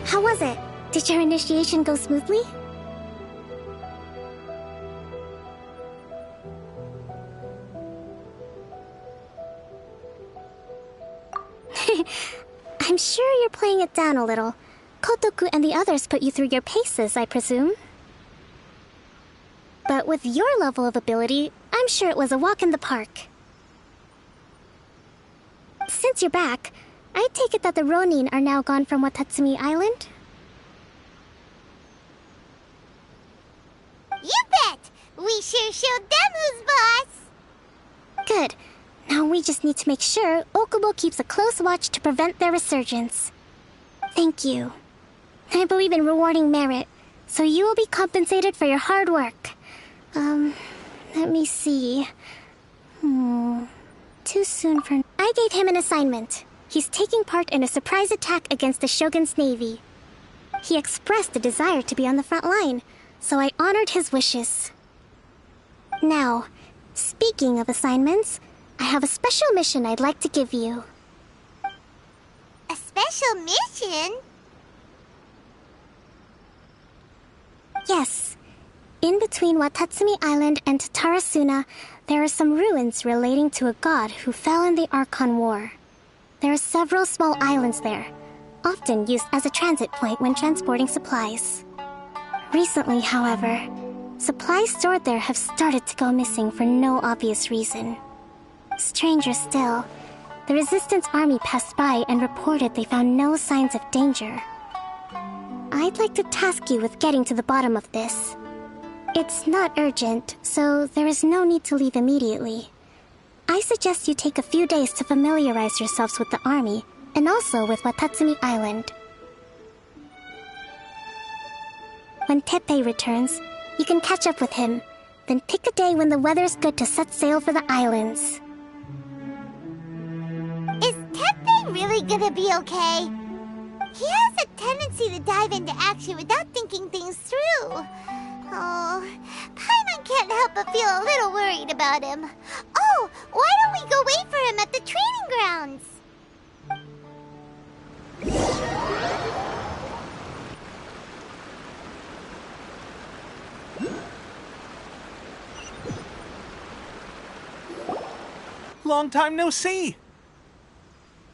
How was it? Did your initiation go smoothly? I'm sure you're playing it down a little. Kotoku and the others put you through your paces, I presume. But with your level of ability, I'm sure it was a walk in the park. Since you're back, I take it that the Ronin are now gone from Watatsumi Island? You bet! We sure showed them who's boss! Good. Now we just need to make sure Okubo keeps a close watch to prevent their resurgence. Thank you. I believe in rewarding merit, so you will be compensated for your hard work. Let me see. Too soon for... I gave him an assignment. He's taking part in a surprise attack against the Shogun's navy. He expressed a desire to be on the front line, so I honored his wishes. Now, speaking of assignments, I have a special mission I'd like to give you. A special mission? Yes. In between Watatsumi Island and Tatarasuna, there are some ruins relating to a god who fell in the Archon War. There are several small islands there, often used as a transit point when transporting supplies. Recently, however, supplies stored there have started to go missing for no obvious reason. Stranger still, the Resistance army passed by and reported they found no signs of danger, I'd like to task you with getting to the bottom of this. It's not urgent, so there is no need to leave immediately. I suggest you take a few days to familiarize yourselves with the army, and also with Watatsumi Island. When Teppei returns, you can catch up with him, then pick a day when the weather's good to set sail for the islands. Is Teppei really gonna be okay? He has a tendency to dive into action without thinking things through. Oh, Paimon can't help but feel a little worried about him. Oh, why don't we go wait for him at the training grounds? Long time no see!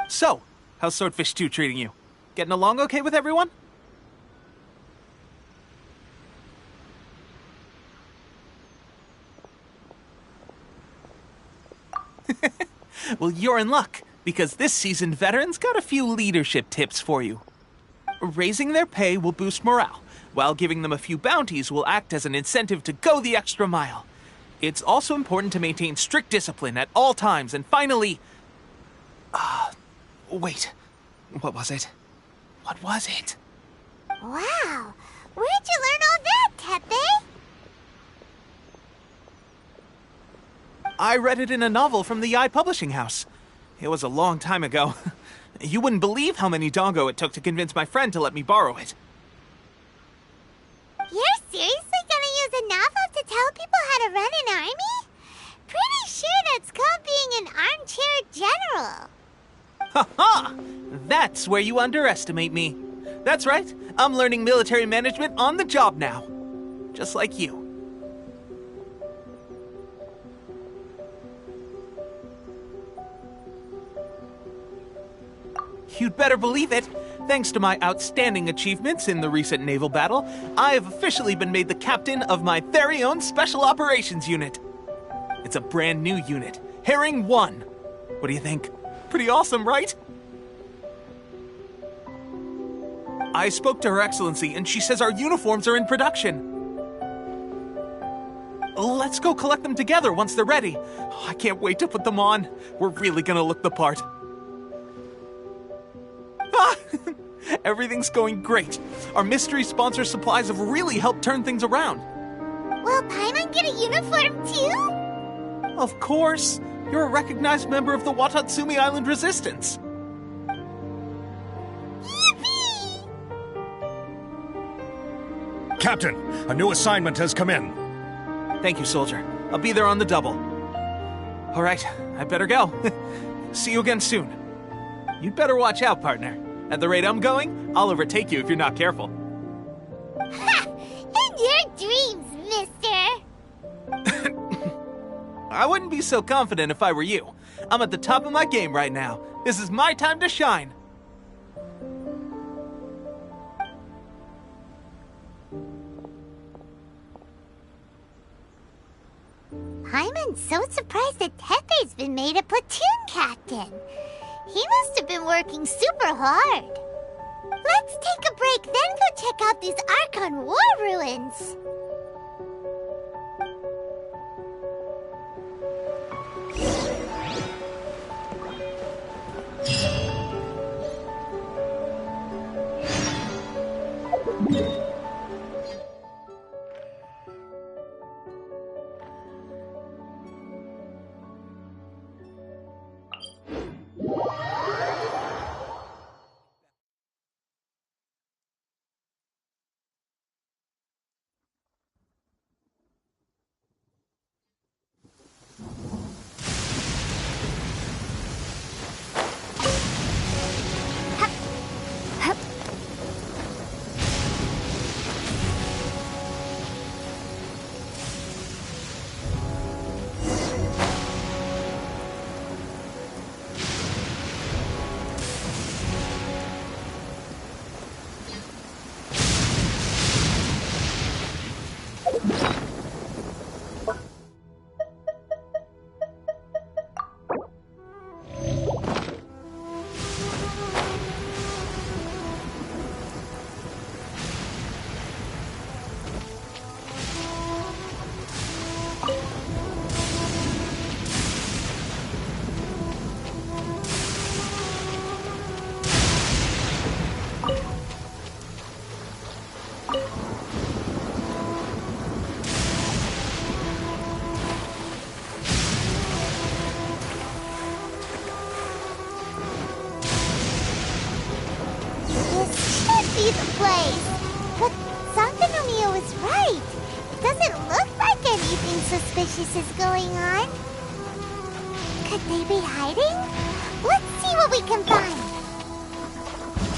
So, how's Swordfish 2 treating you? Getting along okay with everyone? Well, you're in luck, because this seasoned veteran's got a few leadership tips for you. Raising their pay will boost morale, while giving them a few bounties will act as an incentive to go the extra mile. It's also important to maintain strict discipline at all times, and finally... wait. What was it? What was it? Wow! Where'd you learn all that, Teppei? I read it in a novel from the Yae Publishing House. It was a long time ago. You wouldn't believe how many dongo it took to convince my friend to let me borrow it. You're seriously gonna use a novel to tell people how to run an army? Pretty sure that's called being an armchair general. Ha ha! That's where you underestimate me. That's right, I'm learning military management on the job now. Just like you. You'd better believe it. Thanks to my outstanding achievements in the recent naval battle, I have officially been made the captain of my very own Special Operations Unit. It's a brand new unit, Herring 1. What do you think? Pretty awesome, right? I spoke to Her Excellency, and she says our uniforms are in production. Let's go collect them together once they're ready. I can't wait to put them on. We're really gonna look the part. Everything's going great. Our mystery sponsor supplies have really helped turn things around. Will Paimon get a uniform too? Of course. You're a recognized member of the Watatsumi Island Resistance. Yippee! Captain, a new assignment has come in. Thank you, soldier. I'll be there on the double. All right, I better go. See you again soon. You'd better watch out, partner. At the rate I'm going, I'll overtake you if you're not careful. Ha! In your dreams, mister! I wouldn't be so confident if I were you. I'm at the top of my game right now. This is my time to shine. Paimon's so surprised that Teppei's been made a platoon captain. He must have been working super hard. Let's take a break, then go check out these Archon War ruins. see the place. But Santanomio is right. It doesn't look like anything suspicious is going on. Could they be hiding? Let's see what we can find.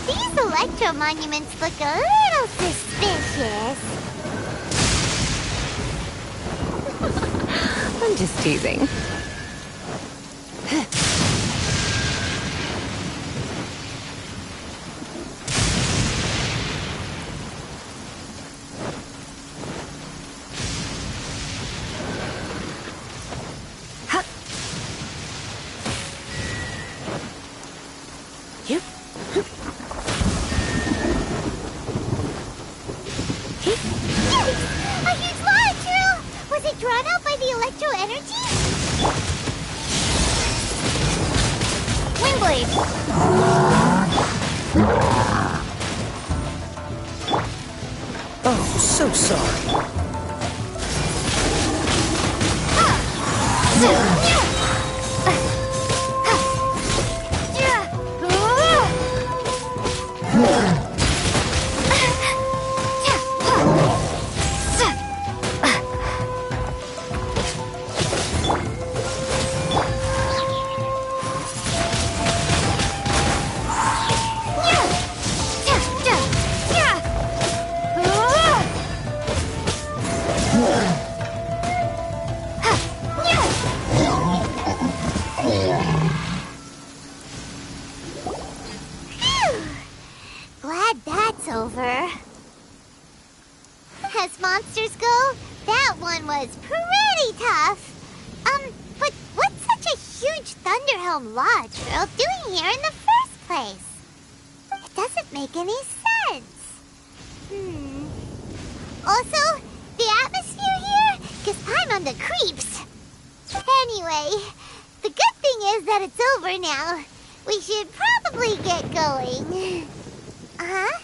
These electro monuments look a little suspicious. I'm just teasing. A huge molecule! Was it drawn out by the electro energy? Wingblade! Oh, so sorry. Glad that's over. As monsters go, that one was pretty tough. But what's such a huge Thunderhelm Lodge girl doing here in the first place? It doesn't make any sense. Also, the atmosphere here gives Paimon the creeps. Anyway, the good thing is that it's over now. We should probably get going. Huh?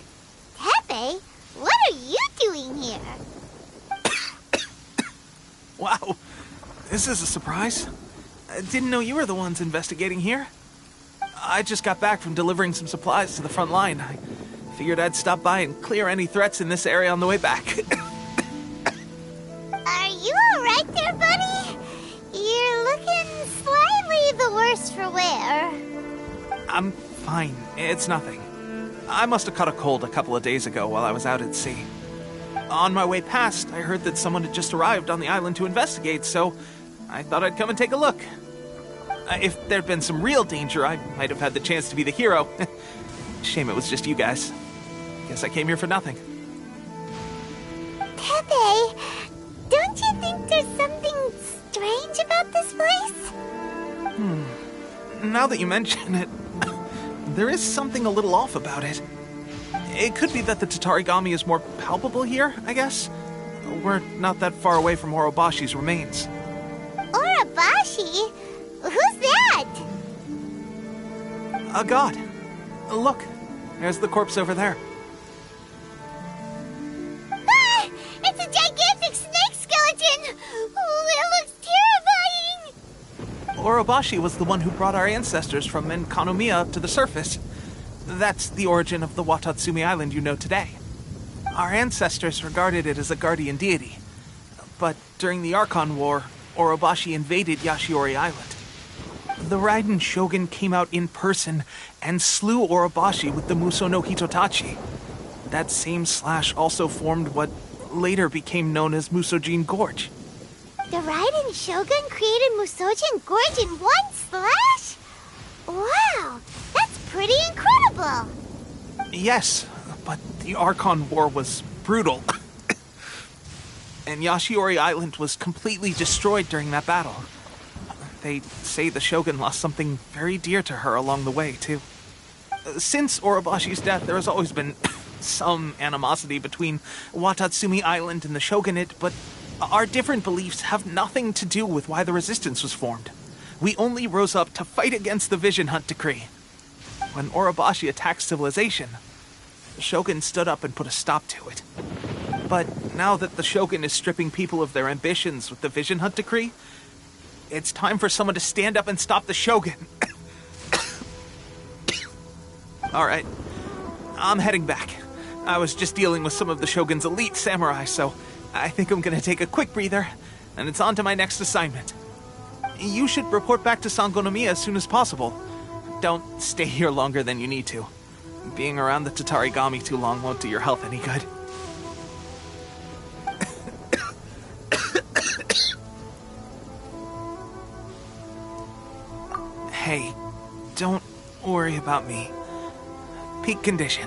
Tepe, what are you doing here? Wow, this is a surprise. I didn't know you were the ones investigating here. I just got back from delivering some supplies to the front line. I figured I'd stop by and clear any threats in this area on the way back. Are you alright there, buddy? You're looking slightly the worse for wear. I'm fine. It's nothing. I must have caught a cold a couple of days ago while I was out at sea. On my way past, I heard that someone had just arrived on the island to investigate, so I thought I'd come and take a look. If there'd been some real danger, I might have had the chance to be the hero. Shame it was just you guys. Guess I came here for nothing. Tepe, don't you think there's something strange about this place? Now that you mention it, there is something a little off about it. It could be that the Tatarigami is more palpable here, I guess. We're not that far away from Orobashi's remains. Orobashi? Who's that? A god. Look, there's the corpse over there. Ah! It's a gigantic snake skeleton! Oh, it looks terrifying! Orobashi was the one who brought our ancestors from Enkanomiya up to the surface. That's the origin of the Watatsumi Island you know today. Our ancestors regarded it as a guardian deity. But during the Archon War, Orobashi invaded Yashiori Island. The Raiden Shogun came out in person and slew Orobashi with the Muso no Hitotachi. That same slash also formed what later became known as Musojin Gorge. The Raiden Shogun created Musojin Gorge in one slash? Wow, that's pretty incredible! Yes, but the Archon War was brutal. And Yashiori Island was completely destroyed during that battle. They say the Shogun lost something very dear to her along the way, too. Since Orobashi's death, there has always been some animosity between Watatsumi Island and the Shogunate, but our different beliefs have nothing to do with why the resistance was formed. We only rose up to fight against the Vision Hunt Decree. When Orobashi attacked civilization, the Shogun stood up and put a stop to it. But now that the Shogun is stripping people of their ambitions with the Vision Hunt Decree, it's time for someone to stand up and stop the Shogun. All right, I'm heading back. I was just dealing with some of the Shogun's elite samurai, so I think I'm gonna take a quick breather, and it's on to my next assignment. You should report back to Sangonomiya as soon as possible. Don't stay here longer than you need to. Being around the Tatarigami too long won't do your health any good. Hey, don't worry about me. Peak condition.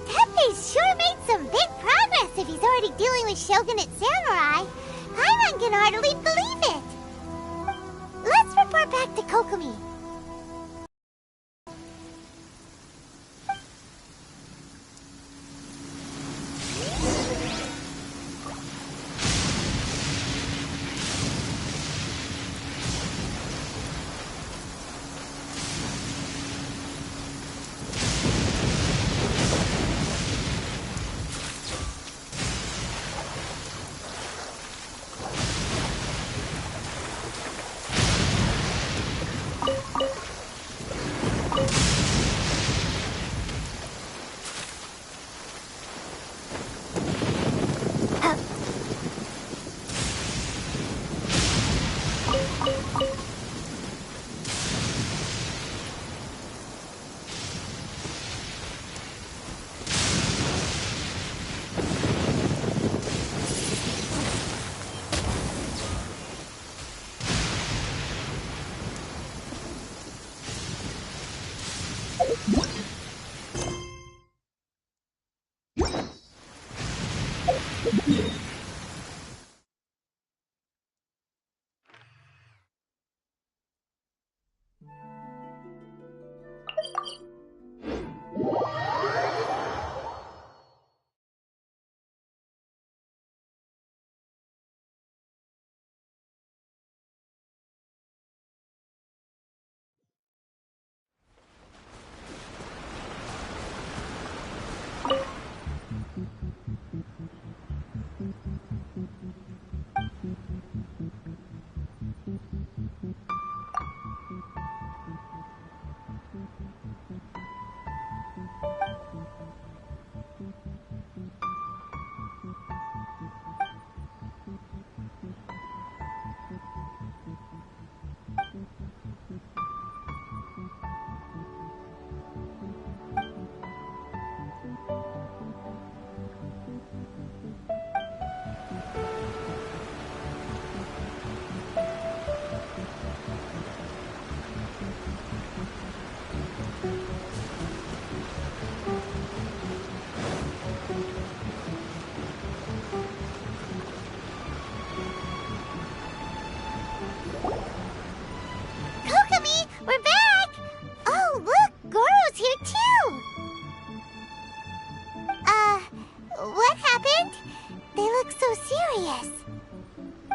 Teppei's sure made some big progress if he's already dealing with Shogunate samurai. Paimon can hardly believe it. Let's report back to Kokomi.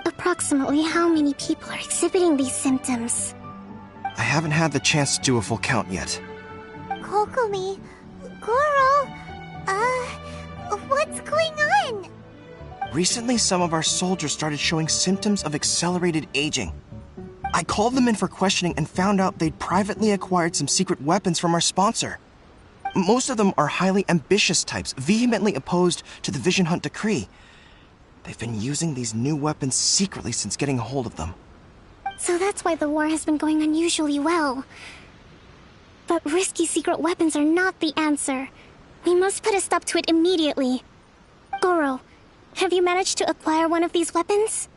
Approximately how many people are exhibiting these symptoms? I haven't had the chance to do a full count yet. Kokomi, Goro, what's going on? Recently, some of our soldiers started showing symptoms of accelerated aging. I called them in for questioning and found out they'd privately acquired some secret weapons from our sponsor. Most of them are highly ambitious types, vehemently opposed to the Vision Hunt decree. They've been using these new weapons secretly since getting a hold of them. So that's why the war has been going unusually well. But risky secret weapons are not the answer. We must put a stop to it immediately. Goro, have you managed to acquire one of these weapons?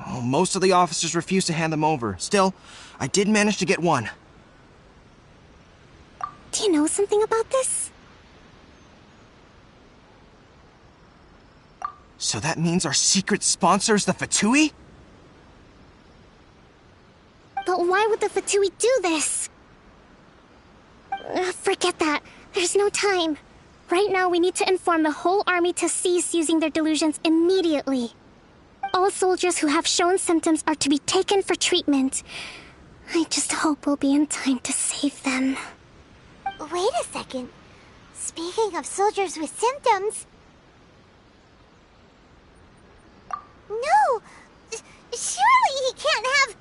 Well, most of the officers refuse to hand them over. Still, I did manage to get one. Do you know something about this? So that means our secret sponsor is the Fatui? But why would the Fatui do this? Forget that. There's no time. Right now we need to inform the whole army to cease using their delusions immediately. All soldiers who have shown symptoms are to be taken for treatment. I just hope we'll be in time to save them. Wait a second. Speaking of soldiers with symptoms... No! Surely he can't have...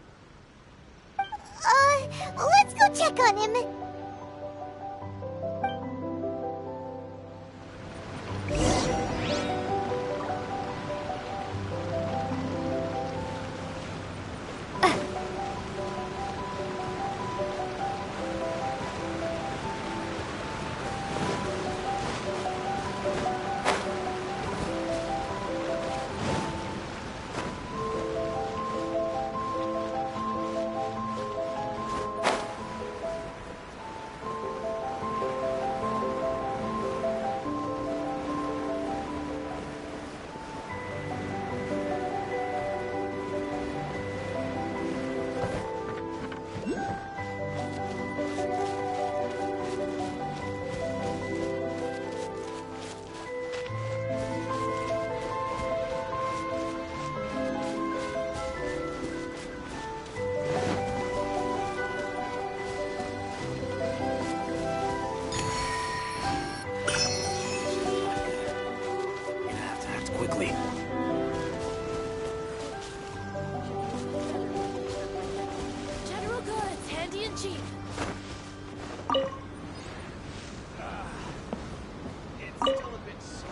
quickly. General goods, handy and cheap. It's still a bit sore.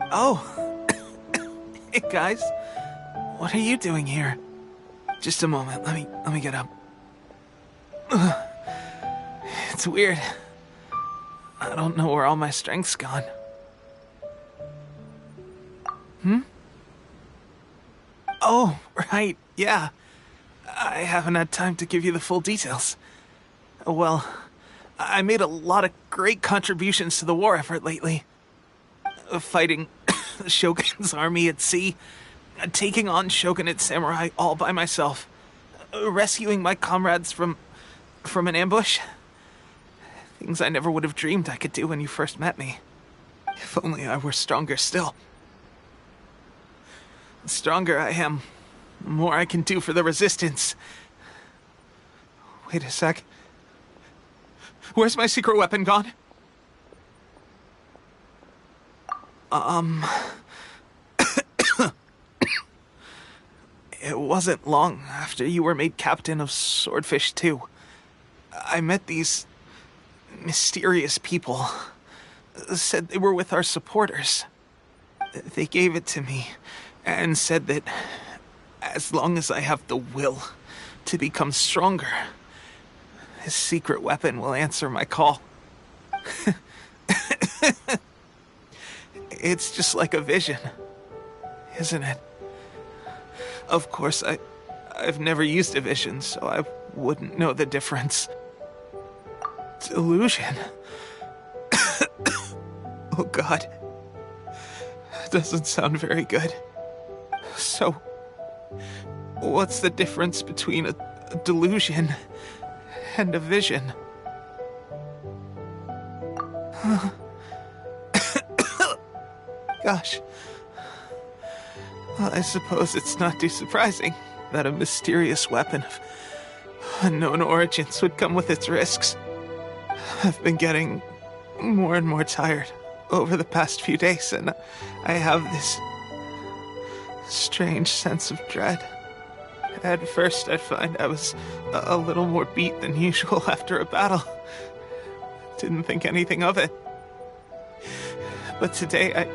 Oh. Hey, guys. What are you doing here? Just a moment. Let me get up. It's weird. I don't know where all my strength's gone. Oh, right. Yeah. I haven't had time to give you the full details. Well, I made a lot of great contributions to the war effort lately. Fighting the Shogun's army at sea, taking on Shogunate samurai all by myself, rescuing my comrades from an ambush. Things I never would have dreamed I could do when you first met me. If only I were stronger still. The stronger I am, the more I can do for the Resistance. Wait a sec. Where's my secret weapon gone? It wasn't long after you were made captain of Swordfish 2. I met these mysterious people. Said they were with our supporters. They gave it to me and said that as long as I have the will to become stronger, his secret weapon will answer my call. It's just like a vision, isn't it? Of course, I've never used a vision, so I wouldn't know the difference. Delusion. Oh God. Doesn't sound very good. So, what's the difference between a delusion and a vision? Gosh. Well, I suppose it's not too surprising that a mysterious weapon of unknown origins would come with its risks. I've been getting more and more tired over the past few days, and I have this strange sense of dread. At first, I'd find I was a little more beat than usual after a battle. Didn't think anything of it. But today, I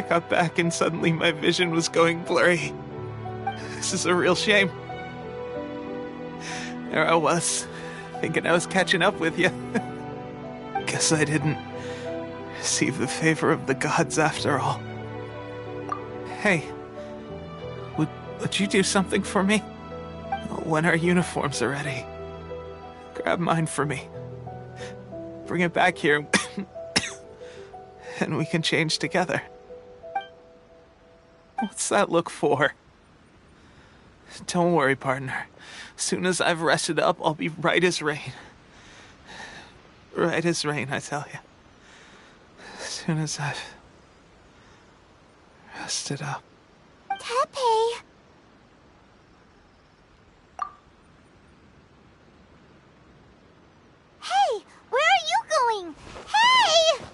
got back and suddenly my vision was going blurry. This is a real shame. There I was, thinking I was catching up with you. Guess I didn't receive the favor of the gods after all. Hey, would you do something for me? When our uniforms are ready, grab mine for me. Bring it back here, and we can change together. What's that look for? Don't worry, partner. Soon as I've rested up, I'll be right as rain. Right as rain, I tell you. Soon as I've rested up. Tepe! Hey! Where are you going? Hey!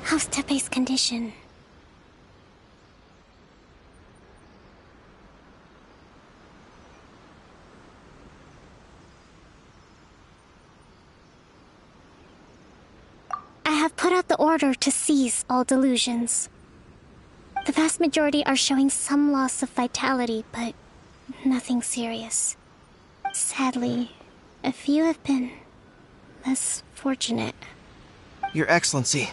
How's Tepe's condition? I have put out the order to seize all delusions. The vast majority are showing some loss of vitality, but nothing serious. Sadly, a few have been less fortunate. Your Excellency,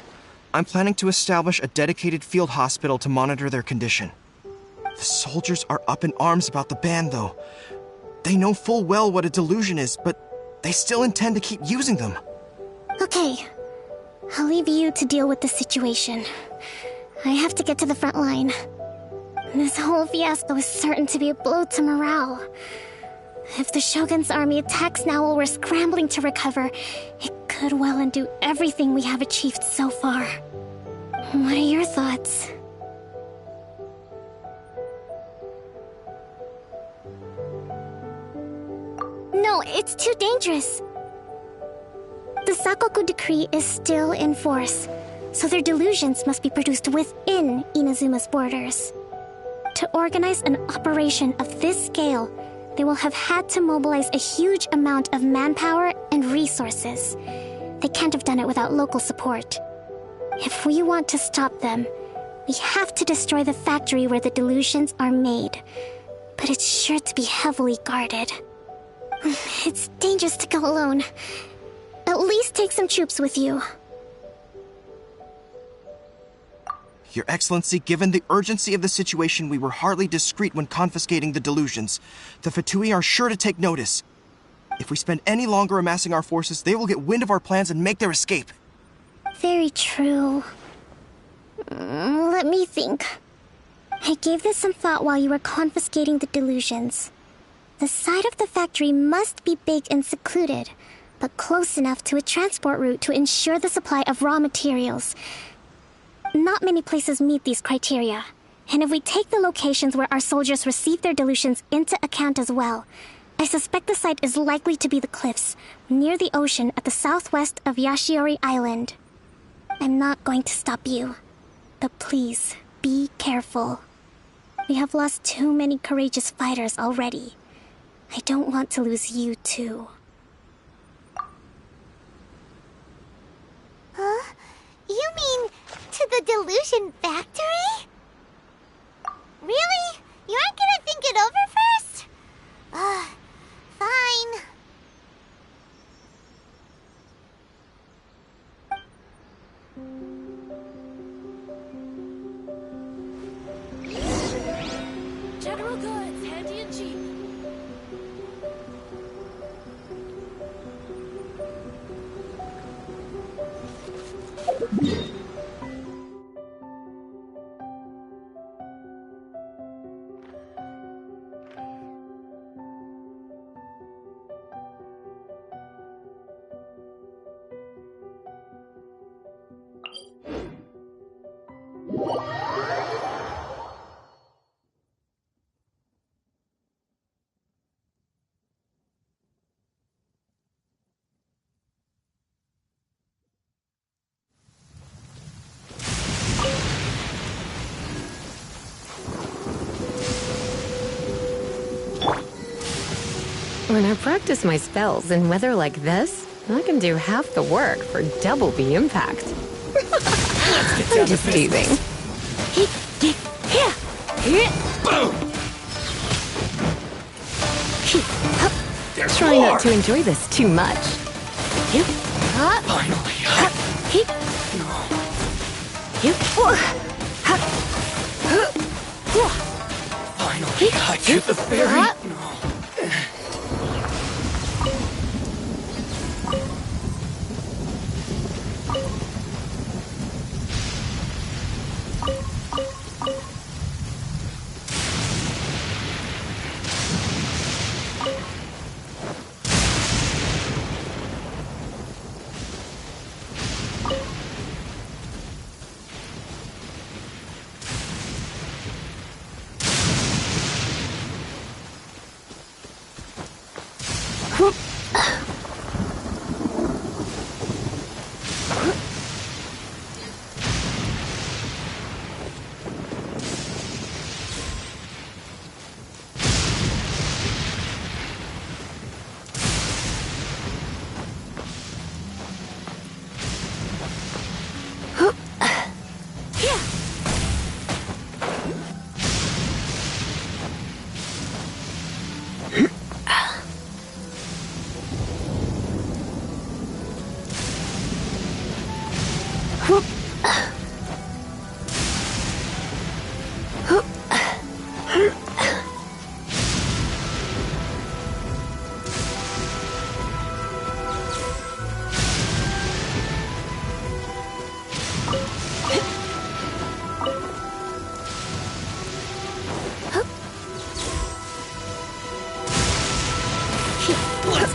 I'm planning to establish a dedicated field hospital to monitor their condition. The soldiers are up in arms about the ban, though. They know full well what a delusion is, but they still intend to keep using them. Okay, I'll leave you to deal with the situation. I have to get to the front line. This whole fiasco is certain to be a blow to morale. If the Shogun's army attacks now while we're scrambling to recover, it could well undo everything we have achieved so far. What are your thoughts? No, it's too dangerous. The Sakoku decree is still in force, so their delusions must be produced within Inazuma's borders. To organize an operation of this scale, they will have had to mobilize a huge amount of manpower and resources. They can't have done it without local support. If we want to stop them, we have to destroy the factory where the delusions are made. But it's sure to be heavily guarded. It's dangerous to go alone. At least take some troops with you. Your Excellency, given the urgency of the situation, we were hardly discreet when confiscating the delusions. The Fatui are sure to take notice. If we spend any longer amassing our forces, they will get wind of our plans and make their escape. Very true. Let me think. I gave this some thought while you were confiscating the delusions. The side of the factory must be big and secluded, but close enough to a transport route to ensure the supply of raw materials. Not many places meet these criteria, and if we take the locations where our soldiers receive their delusions into account as well, I suspect the site is likely to be the cliffs, near the ocean at the southwest of Yashiori Island. I'm not going to stop you, but please, be careful. We have lost too many courageous fighters already. I don't want to lose you too. Huh? You mean to the delusion factory? Really? You aren't gonna think it over first? Fine. General goods, handy and cheap. When I practice my spells in weather like this, I can do half the work for double the impact. I'm just teasing. Try not to enjoy this too much. Finally. Finally, I get the fairy.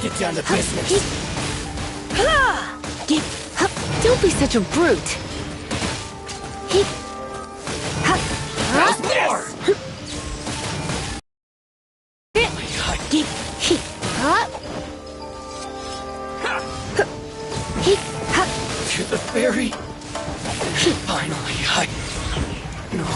Get down to business. Don't be such a brute. How's more? To the fairy. Finally, no.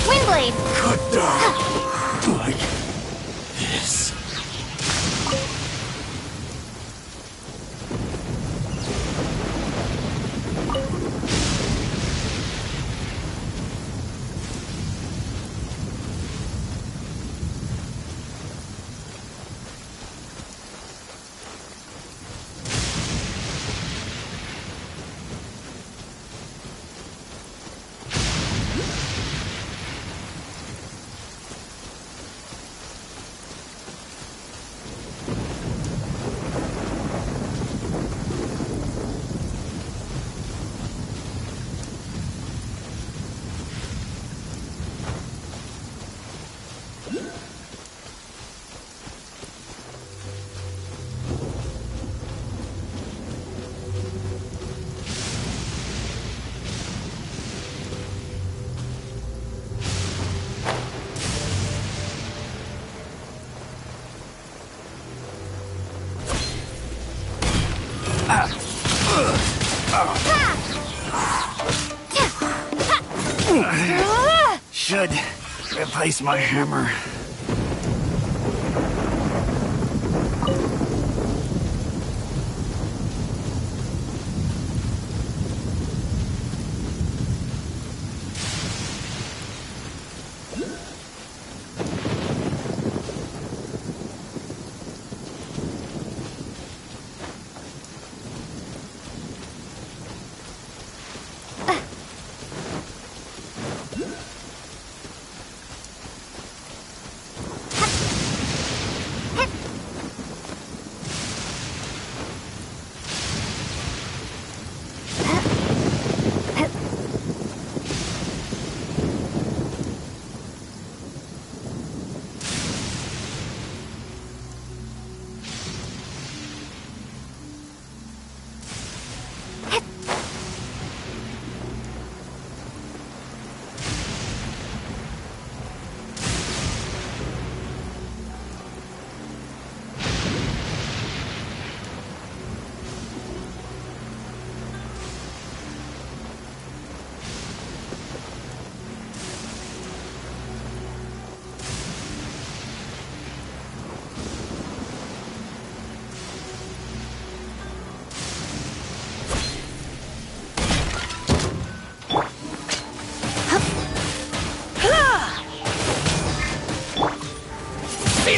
Windblade! Cut down like this. Should replace my hammer.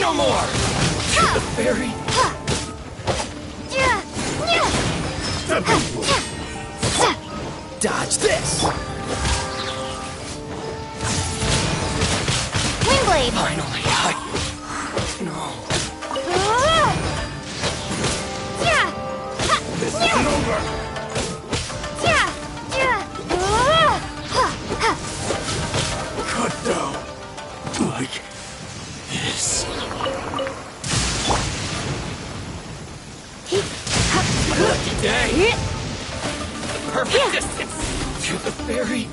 No more! Shoot the fairy! Dodge this! Windblade! Finally, This isn't over! Cut down! Like this. Lucky day! The perfect distance to the fairy!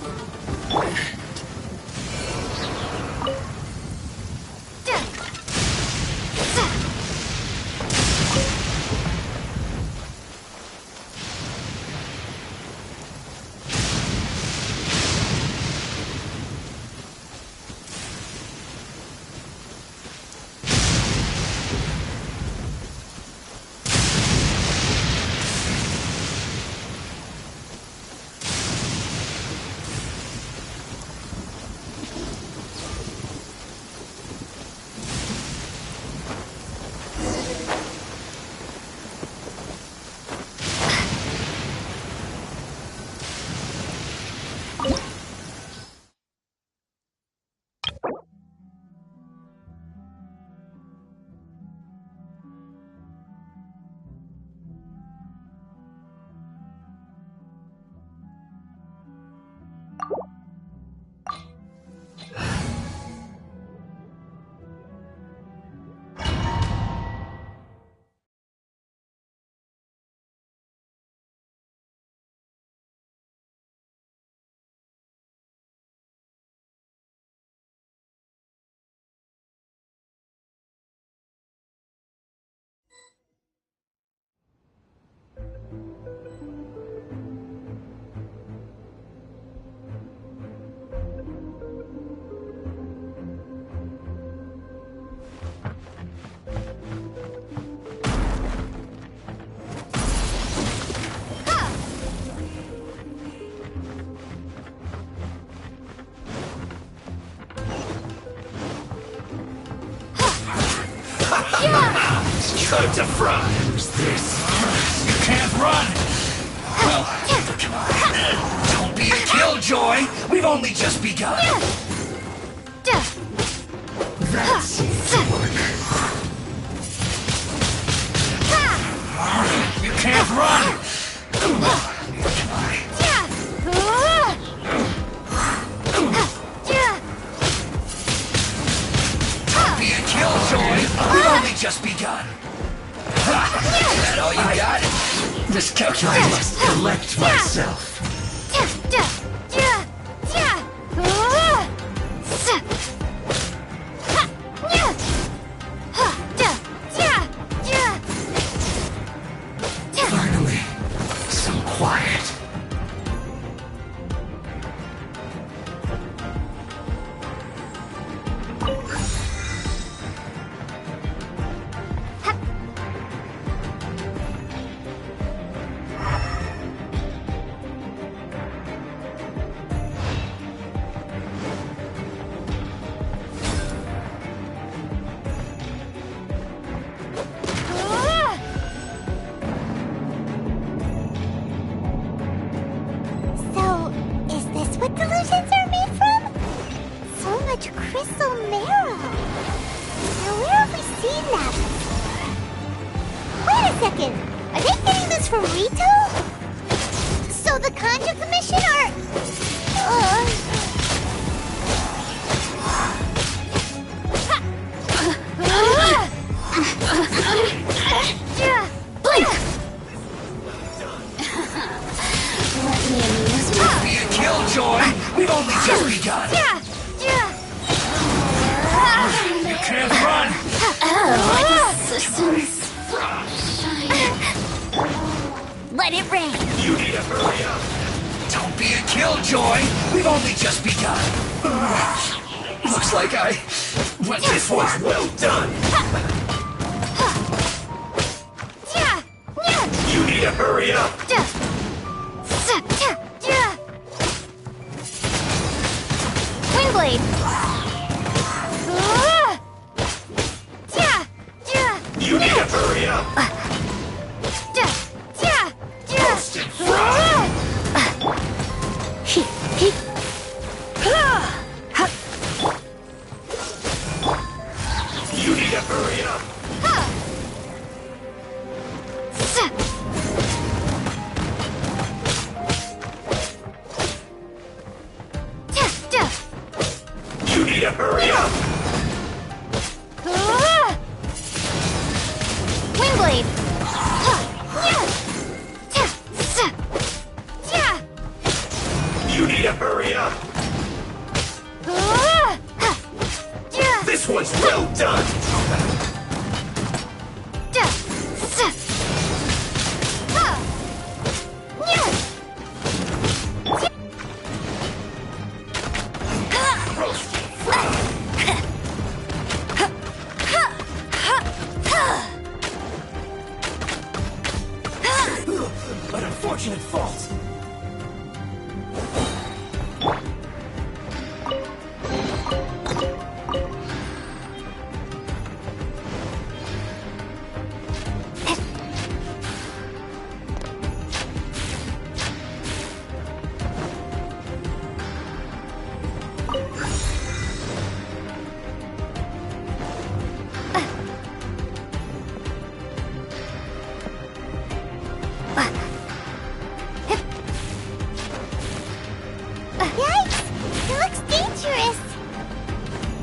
Time to fry! Who's this? You can't run! Well, don't be a killjoy! We've only just begun! That seems to work. You can't run! Come on, don't be a killjoy! We've only just begun! Is that all you got? This calculator must collect myself. Finally. Burrito? So the Conjure Commission are... Blink! Let me amuse you. Don't be a killjoy! We've only just begun! You can't run! Oh, assistance. Let it rain. You need to hurry up! Don't be a killjoy! We've only just begun! Looks like I went this was well done! You need to hurry up! Windblade. You need to hurry up! Roast and fry! You need to hurry up! You need to hurry up! Windblade. You need to hurry up! This one's well done! Roast and fry! An unfortunate fault! Yikes! It looks dangerous.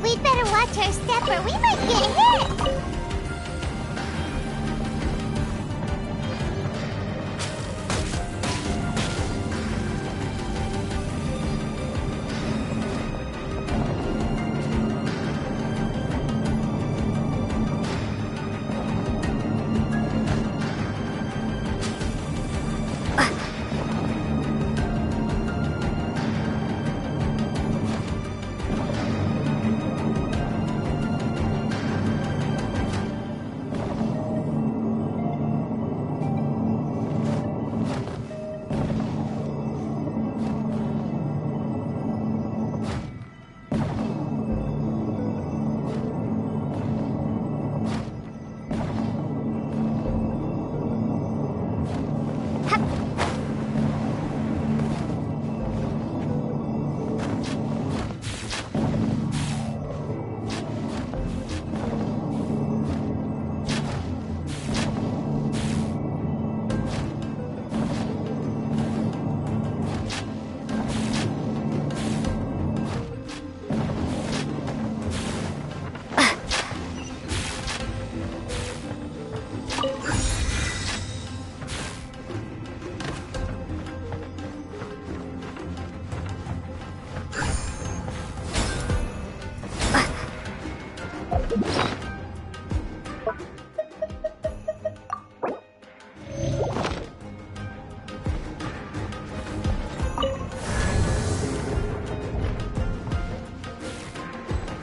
We'd better watch our step or we might get hit.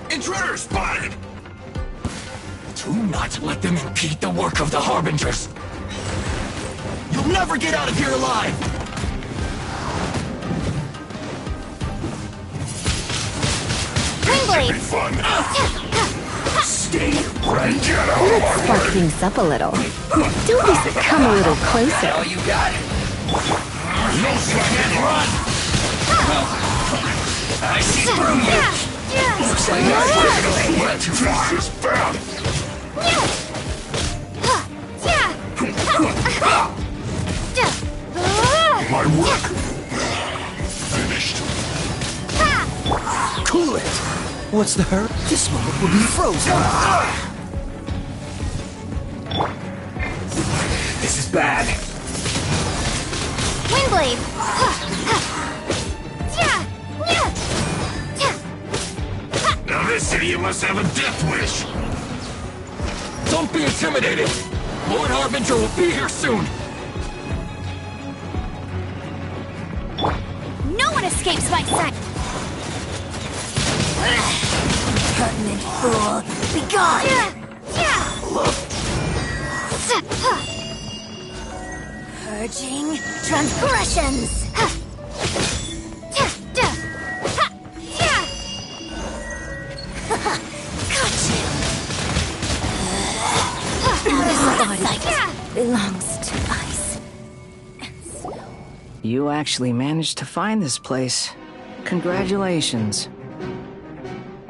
Intruder spotted! Do not let them impede the work of the Harbingers! You'll never get out of here alive! Windblade! Fun! Stay right down! Let's spark things up a little. Don't we come a little closer? Oh, you got it! You can't run! I see through you! Looks like I went too far! Is found! work. Finished. Cool it! What's the hurry? This moment will be frozen. This is bad. Windblade! Now this idiot must have a death wish. Don't be intimidated! Lord Harbinger will be here soon! No one escapes my sight! Pertinent fool! Be gone! Purging transgressions! Belongs to ice. You actually managed to find this place. Congratulations.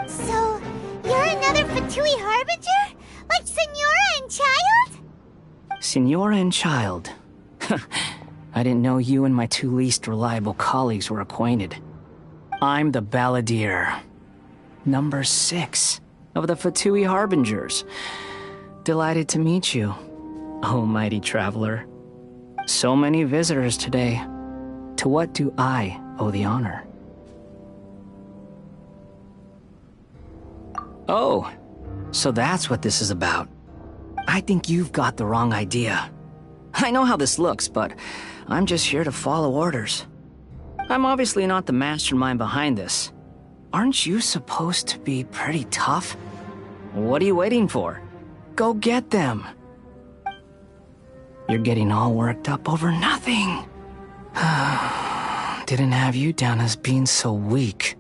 So, you're another Fatui Harbinger? Like Senora and Child? Senora and Child. I didn't know you and my two least reliable colleagues were acquainted. I'm the Balladeer. Number 6 of the Fatui Harbingers. Delighted to meet you, oh mighty traveler. So many visitors today. To what do I owe the honor? Oh, so that's what this is about. I think you've got the wrong idea. I know how this looks, but I'm just here to follow orders. I'm obviously not the mastermind behind this. Aren't you supposed to be pretty tough? What are you waiting for? Go get them. You're getting all worked up over nothing. Didn't have you down as being so weak.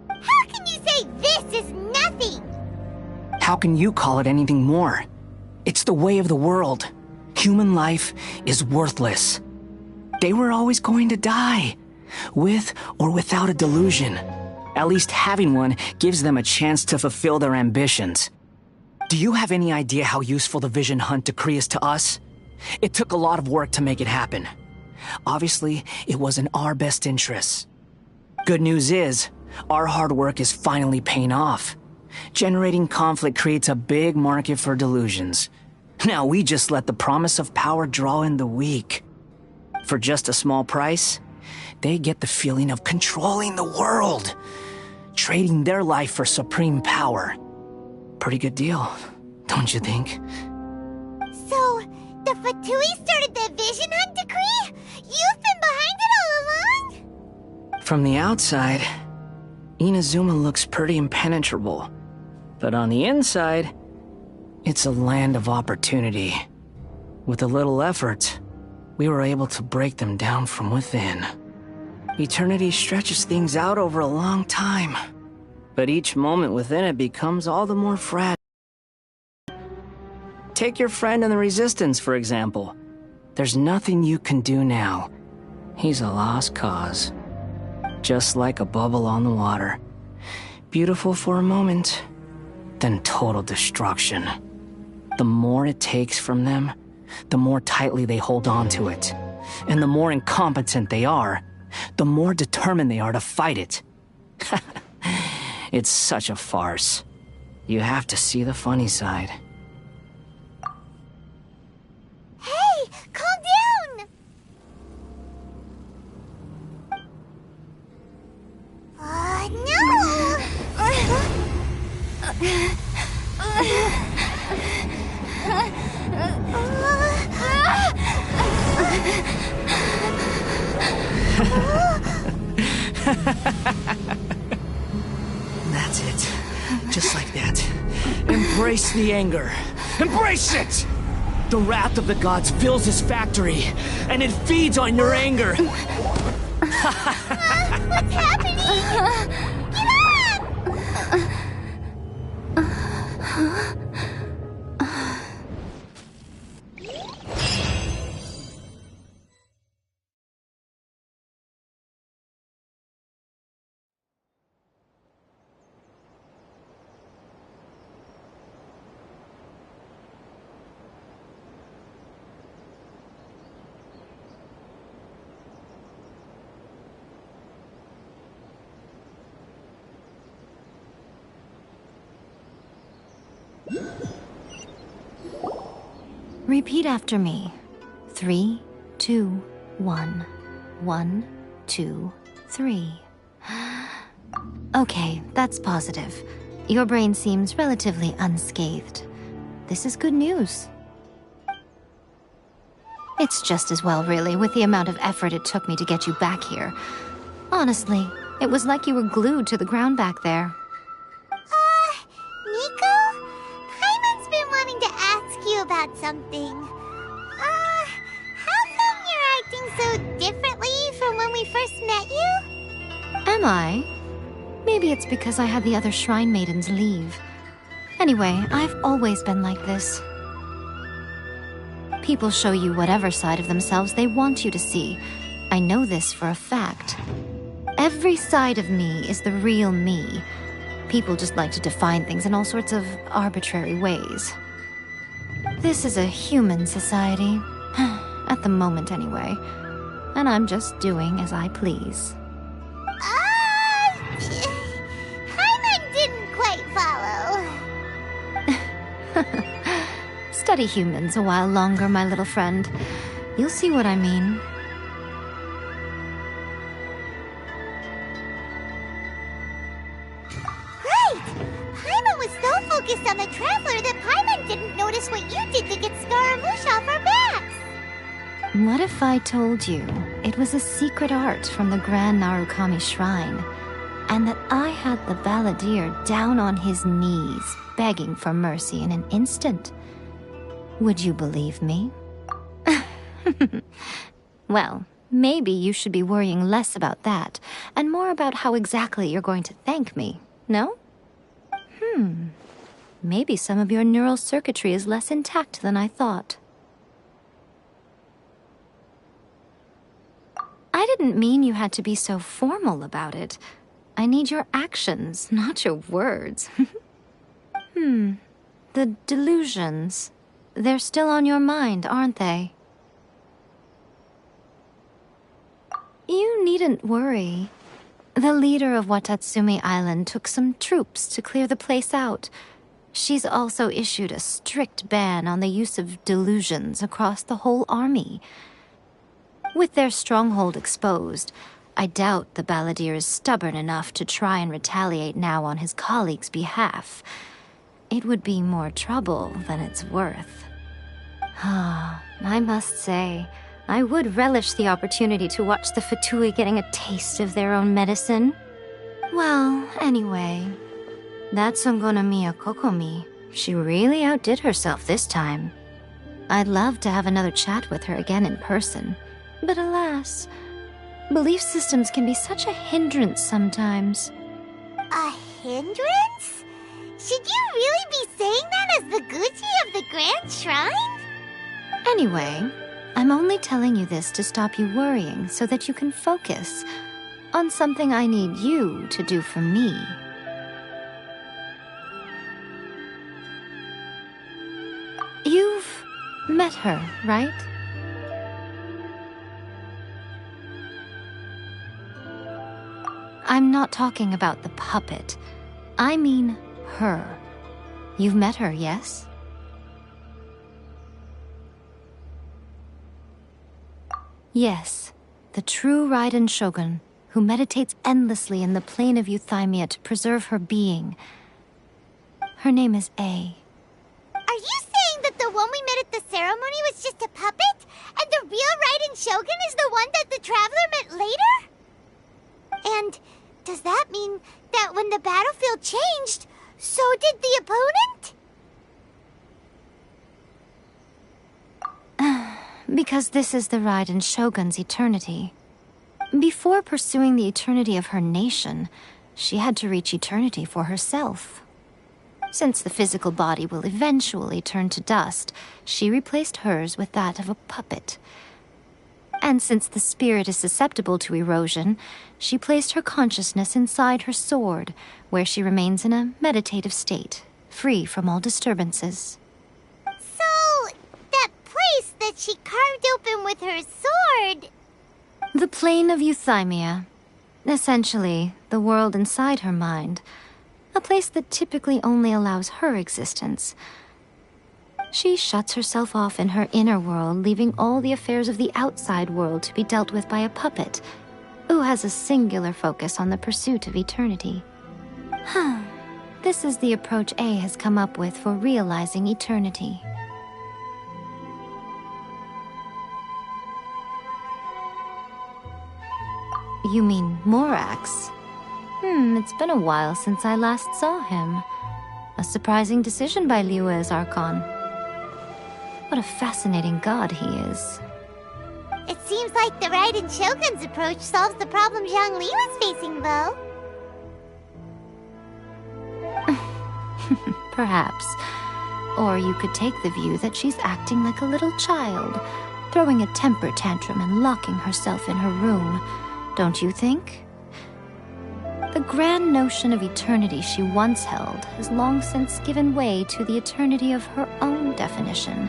How can you say this is nothing? How can you call it anything more? It's the way of the world. Human life is worthless. They were always going to die, with or without a delusion. At least having one gives them a chance to fulfill their ambitions. Do you have any idea how useful the Vision Hunt decree is to us? It took a lot of work to make it happen. Obviously, it was in our best interests. Good news is, our hard work is finally paying off. Generating conflict creates a big market for delusions. Now we just let the promise of power draw in the weak. For just a small price, they get the feeling of controlling the world, trading their life for supreme power. Pretty good deal, don't you think? So, the Fatui started the Vision Hunt decree? You've been behind it all along? From the outside, Inazuma looks pretty impenetrable. But on the inside, it's a land of opportunity. With a little effort, we were able to break them down from within. Eternity stretches things out over a long time, but each moment within it becomes all the more fragile. Take your friend in the Resistance, for example. There's nothing you can do now. He's a lost cause. Just like a bubble on the water. Beautiful for a moment, then total destruction. The more it takes from them, the more tightly they hold on to it. And the more incompetent they are, the more determined they are to fight it. It's such a farce. You have to see the funny side. Hey, calm down! No! That's it. Just like that. Embrace the anger. Embrace it! The wrath of the gods fills this factory, and it feeds on your anger. What's happening? Repeat after me. 3, 2, 1. 1, 2, 3. Okay, that's positive. Your brain seems relatively unscathed. This is good news. It's just as well, really, with the amount of effort it took me to get you back here. Honestly, it was like you were glued to the ground back there. Nico? Paimon's been wanting to ask you about something. How come you're acting so differently from when we first met you? Am I? Maybe it's because I had the other Shrine Maidens leave. Anyway, I've always been like this. People show you whatever side of themselves they want you to see. I know this for a fact. Every side of me is the real me. People just like to define things in all sorts of arbitrary ways. This is a human society. At the moment, anyway. And I'm just doing as I please. Paimon didn't quite follow. Study humans a while longer, my little friend. You'll see what I mean. Right! Paimon was so focused on the Traveler that Paimon didn't notice what you did to get Scaramouche off our backs. What if I told you it was a secret art from the Grand Narukami Shrine, and that I had the Balladeer down on his knees, begging for mercy in an instant? Would you believe me? Well, maybe you should be worrying less about that, and more about how exactly you're going to thank me, no? Maybe some of your neural circuitry is less intact than I thought. I didn't mean you had to be so formal about it. I need your actions, not your words. The delusions. They're still on your mind, aren't they? You needn't worry. The leader of Watatsumi Island took some troops to clear the place out. She's also issued a strict ban on the use of delusions across the whole army. With their stronghold exposed, I doubt the Balladeer is stubborn enough to try and retaliate now on his colleague's behalf. It would be more trouble than it's worth. I must say, I would relish the opportunity to watch the Fatui getting a taste of their own medicine. Well, anyway, that Songonomiya Kokomi, she really outdid herself this time. I'd love to have another chat with her again in person. But alas, belief systems can be such a hindrance sometimes. A hindrance? Should you really be saying that as the Gucci of the Grand Shrine? Anyway, I'm only telling you this to stop you worrying so that you can focus on something I need you to do for me. You've met her, right? I'm not talking about the puppet. I mean her. You've met her, yes? Yes, the true Raiden Shogun, who meditates endlessly in the plane of Euthymia to preserve her being. Her name is A. Are you saying that the one we met at the ceremony was just a puppet? And the real Raiden Shogun is the one that the Traveler met later? And does that mean that when the battlefield changed, so did the opponent? Because this is the Raiden Shogun's eternity. Before pursuing the eternity of her nation, she had to reach eternity for herself. Since the physical body will eventually turn to dust, she replaced hers with that of a puppet. And since the spirit is susceptible to erosion, she placed her consciousness inside her sword, where she remains in a meditative state, free from all disturbances. So, that place that she carved open with her sword... The plane of Euthymia. Essentially, the world inside her mind. A place that typically only allows her existence. She shuts herself off in her inner world, leaving all the affairs of the outside world to be dealt with by a puppet, who has a singular focus on the pursuit of eternity. This is the approach A has come up with for realizing eternity. You mean Morax? It's been a while since I last saw him. A surprising decision by Liyue's Archon. What a fascinating god he is. It seems like the Raiden Shogun's approach solves the problem Zhang Li was facing, though. Perhaps. Or you could take the view that she's acting like a little child, throwing a temper tantrum and locking herself in her room. Don't you think? The grand notion of eternity she once held has long since given way to the eternity of her own definition.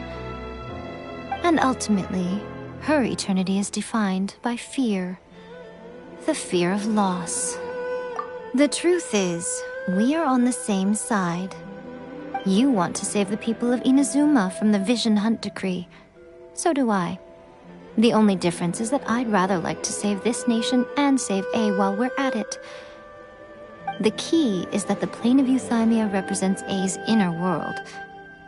And ultimately, her eternity is defined by fear. The fear of loss. The truth is, we are on the same side. You want to save the people of Inazuma from the Vision Hunt decree. So do I. The only difference is that I'd rather like to save this nation and save A while we're at it. The key is that the plane of Euthymia represents A's inner world.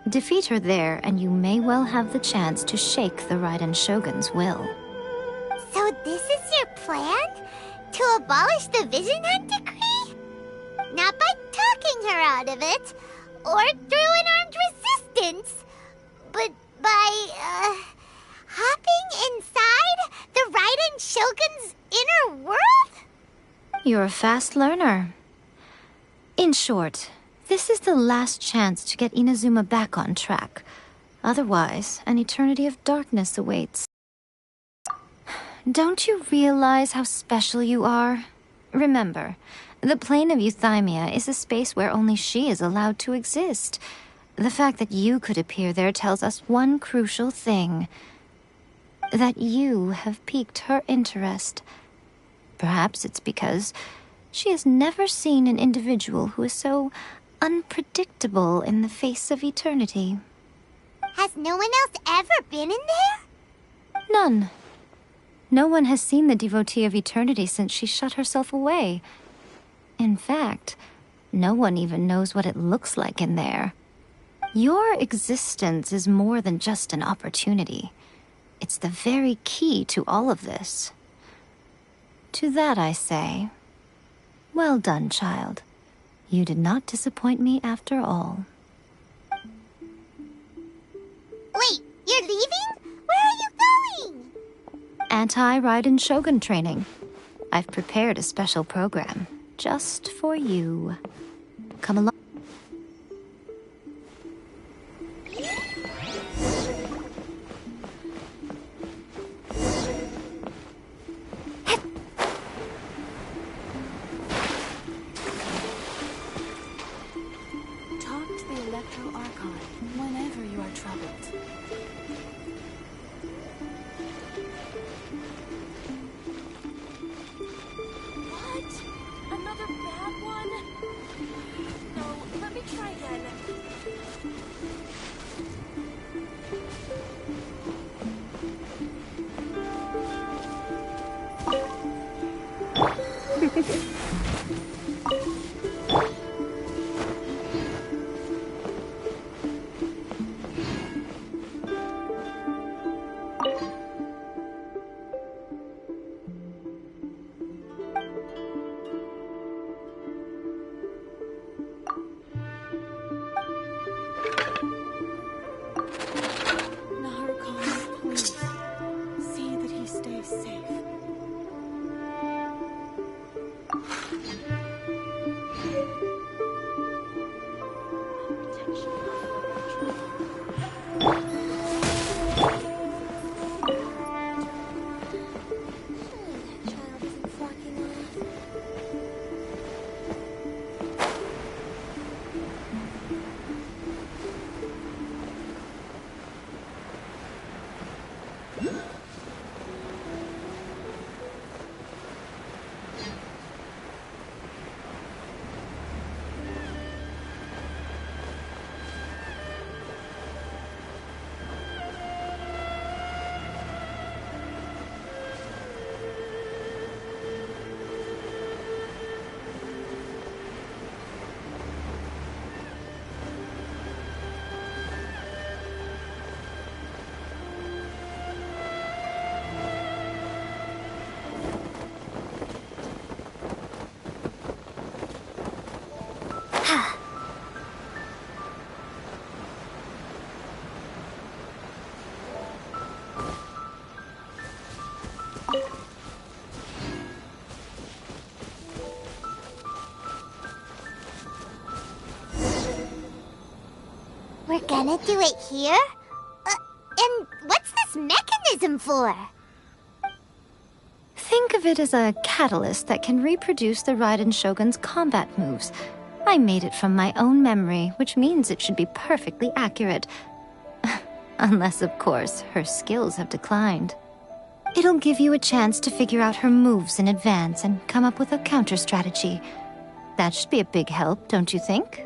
Defeat her there, and you may well have the chance to shake the Raiden Shogun's will. So this is your plan? To abolish the Vision Hunt decree? Not by talking her out of it, or through an armed resistance, but by, hopping inside the Raiden Shogun's inner world? You're a fast learner. In short, this is the last chance to get Inazuma back on track. Otherwise, an eternity of darkness awaits. Don't you realize how special you are? Remember, the plane of Euthymia is a space where only she is allowed to exist. The fact that you could appear there tells us one crucial thing. That you have piqued her interest. Perhaps it's because she has never seen an individual who is so unpredictable in the face of eternity. Has no one else ever been in there? None. No one has seen the devotee of eternity since she shut herself away. In fact, no one even knows what it looks like in there. Your existence is more than just an opportunity. It's the very key to all of this. To that I say, well done, child. You did not disappoint me after all. Wait, you're leaving? Where are you going? Anti-Raiden Shogun training. I've prepared a special program just for you. Come along. Talk to the Electro Archon whenever you are troubled. What? Another bad one? No, let me try again. Narcon, please. See that he stays safe. We're gonna do it here? And what's this mechanism for? Think of it as a catalyst that can reproduce the Raiden Shogun's combat moves. I made it from my own memory, which means it should be perfectly accurate. Unless, of course, her skills have declined. It'll give you a chance to figure out her moves in advance and come up with a counter strategy. That should be a big help, don't you think?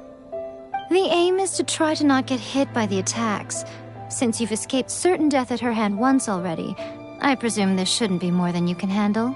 The aim is to try to not get hit by the attacks. Since you've escaped certain death at her hand once already, I presume this shouldn't be more than you can handle.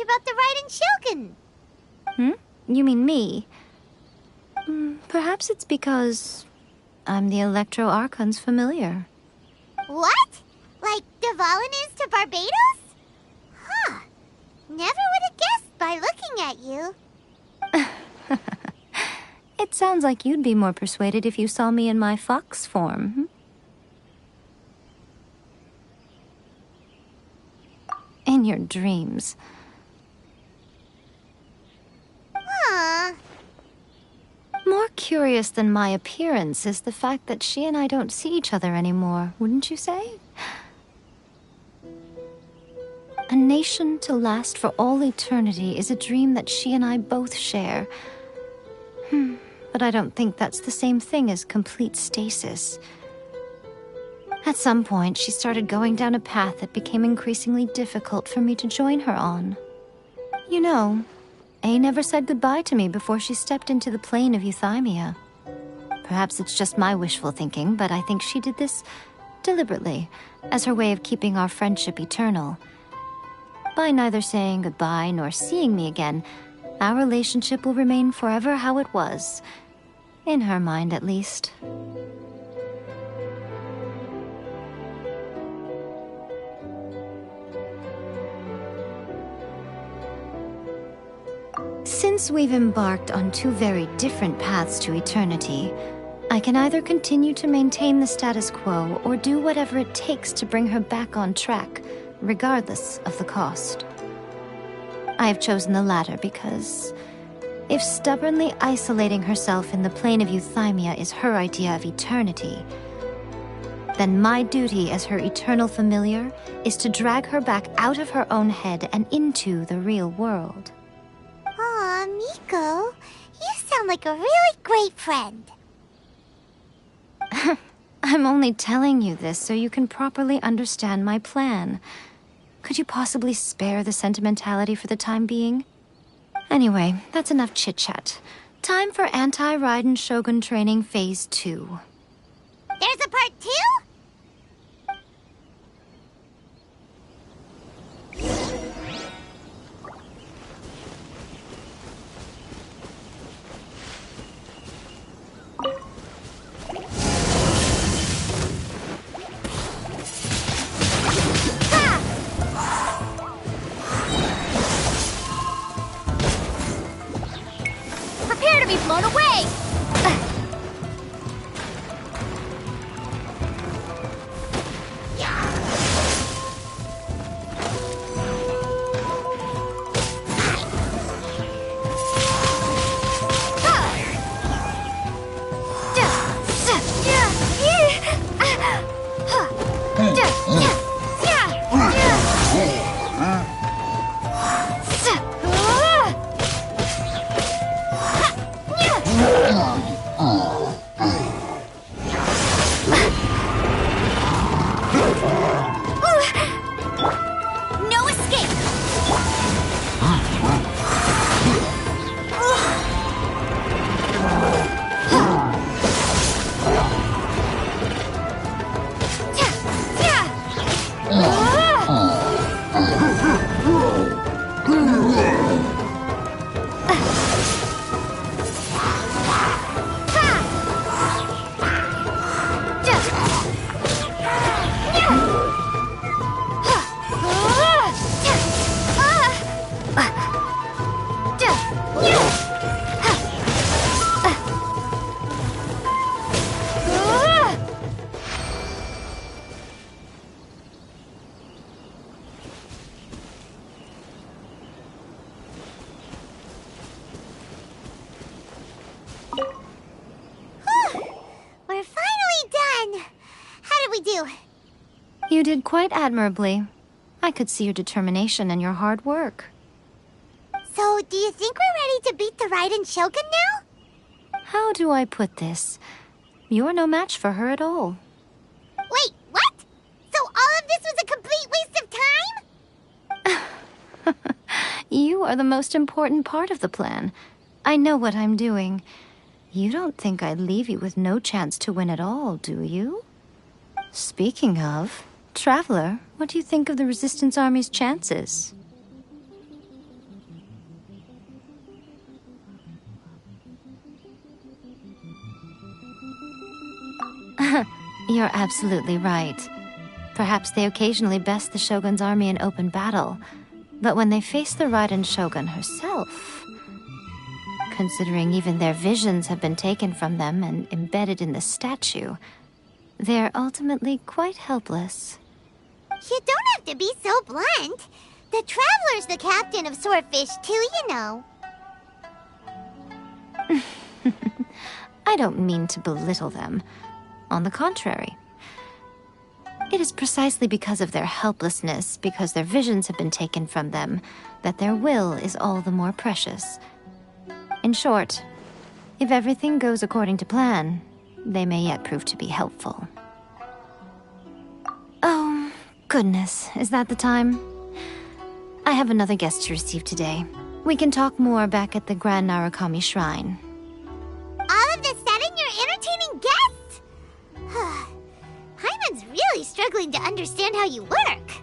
About the Raiden Shogun? You mean me? Perhaps it's because I'm the Electro Archon's familiar. What? Like Devalin is to Barbados? Huh. Never would have guessed by looking at you. It sounds like you'd be more persuaded if you saw me in my fox form. In your dreams. More curious than my appearance is the fact that she and I don't see each other anymore, wouldn't you say? A nation to last for all eternity is a dream that she and I both share. But I don't think that's the same thing as complete stasis. At some point, she started going down a path that became increasingly difficult for me to join her on. You know, A never said goodbye to me before she stepped into the plane of euthymia. Perhaps it's just my wishful thinking, but I think she did this deliberately, as her way of keeping our friendship eternal. By neither saying goodbye nor seeing me again, our relationship will remain forever how it was. In her mind, at least. Since we've embarked on two very different paths to eternity, I can either continue to maintain the status quo or do whatever it takes to bring her back on track, regardless of the cost. I have chosen the latter because if stubbornly isolating herself in the plane of euthymia is her idea of eternity, then my duty as her eternal familiar is to drag her back out of her own head and into the real world. Aw, Miko, you sound like a really great friend. I'm only telling you this so you can properly understand my plan. Could you possibly spare the sentimentality for the time being? Anyway, that's enough chit-chat. Time for Anti-Raiden Shogun Training Phase 2. There's a part 2? Prepare to be blown away! No escape! We're finally done. How did we do? You did quite admirably. I could see your determination and your hard work. So, do you think we're ready to beat the Raiden Shogun now? How do I put this? You're no match for her at all. Wait, what? So all of this was a complete waste of time? You are the most important part of the plan. I know what I'm doing. You don't think I'd leave you with no chance to win at all, do you? Speaking of, Traveler, what do you think of the Resistance Army's chances? You're absolutely right. Perhaps they occasionally best the Shogun's army in open battle, but when they face the Raiden Shogun herself, considering even their visions have been taken from them and embedded in the statue, they're ultimately quite helpless. You don't have to be so blunt. The Traveler's the captain of Swordfish too, you know. I don't mean to belittle them. On the contrary. It is precisely because of their helplessness, because their visions have been taken from them, that their will is all the more precious. In short, if everything goes according to plan, they may yet prove to be helpful. Oh, goodness, is that the time? I have another guest to receive today. We can talk more back at the Grand Narukami Shrine. All of a sudden, you're entertaining guests? Paimon's really struggling to understand how you work.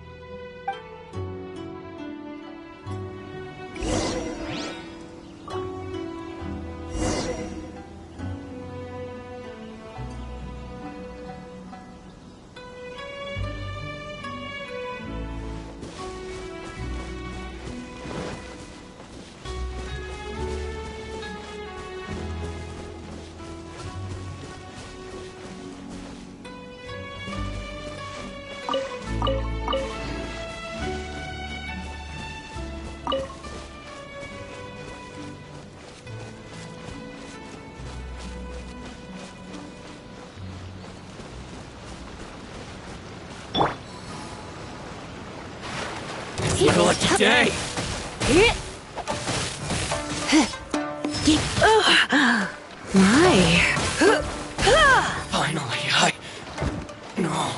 Feel like today. My. Finally, No.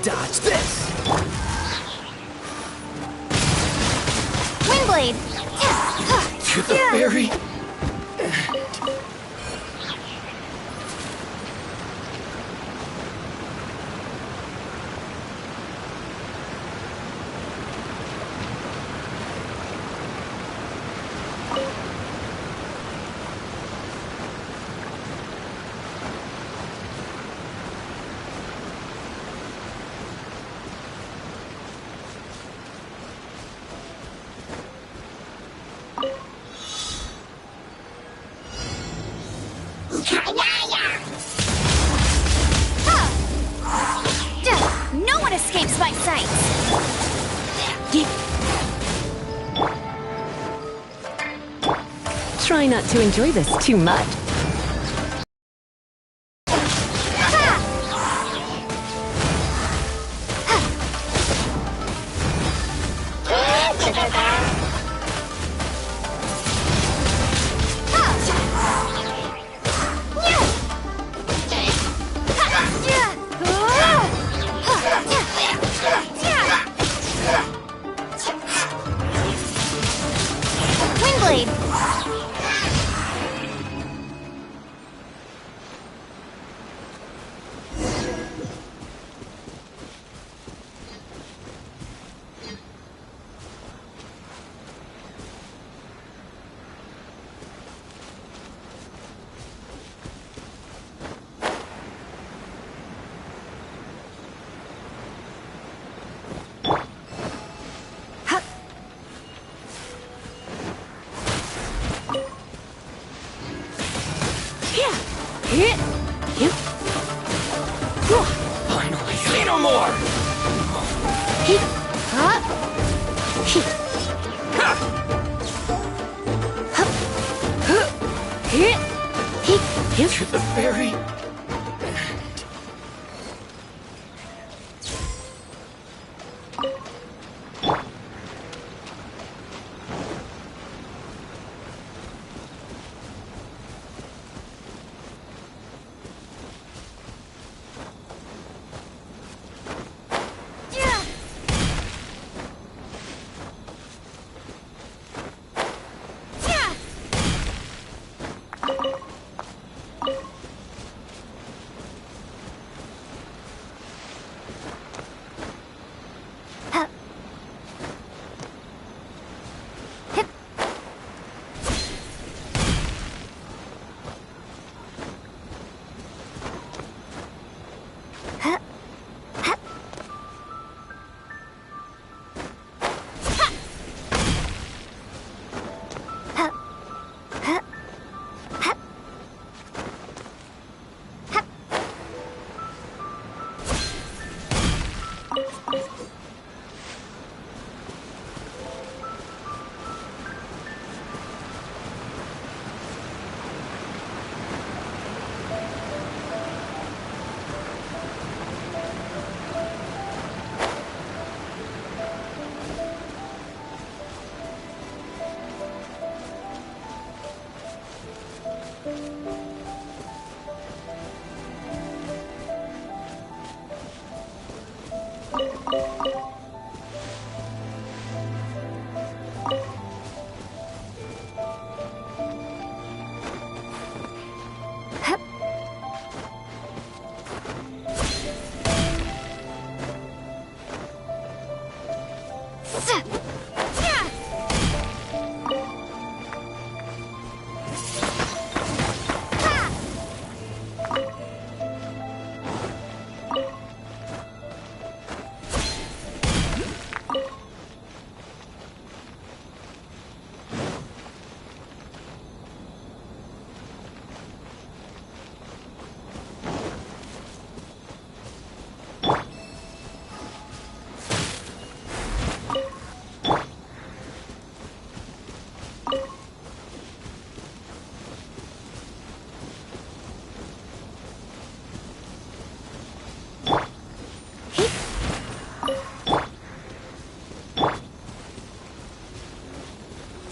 Dodge this! Windblade! To the very... No one escapes my sight! Try not to enjoy this too much. Windblade! Finally, say no more! To the very end.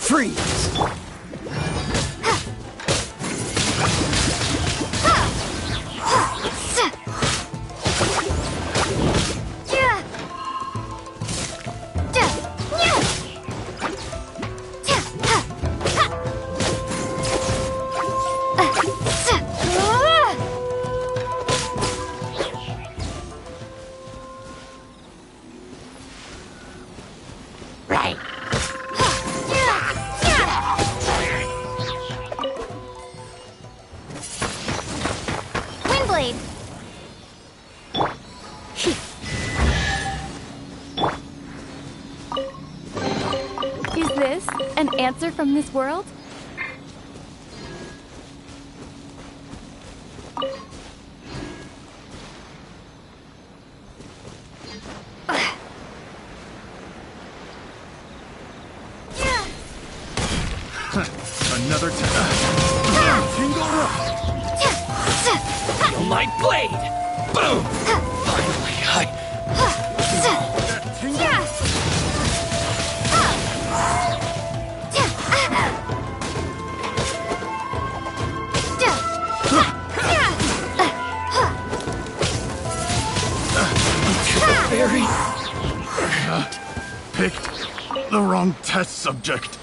Freeze! Right. Windblade. Is this an answer from this world? my blade! Boom! Finally, Barry picked the wrong test subject.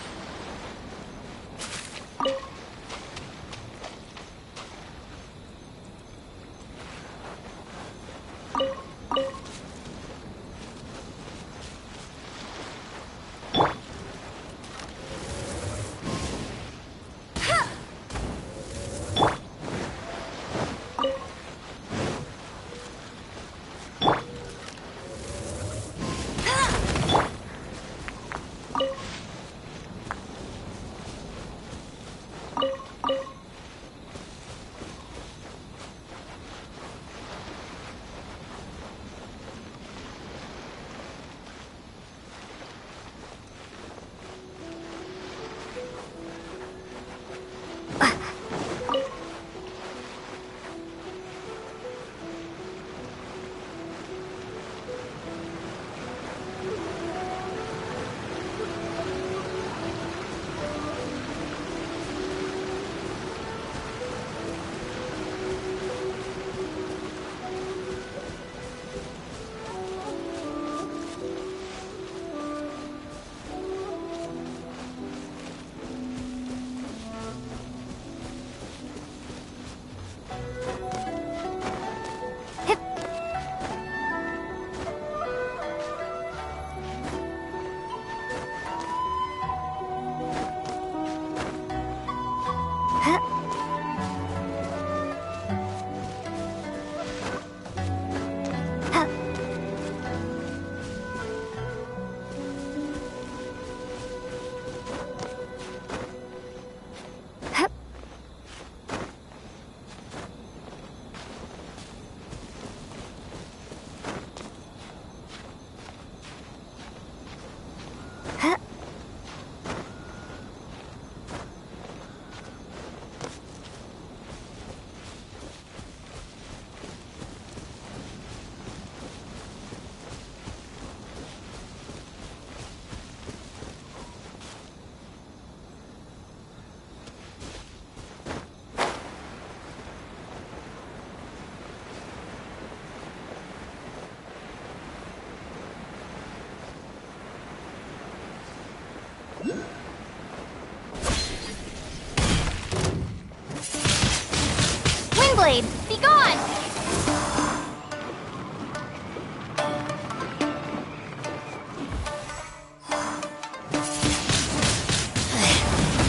Windblade, be gone!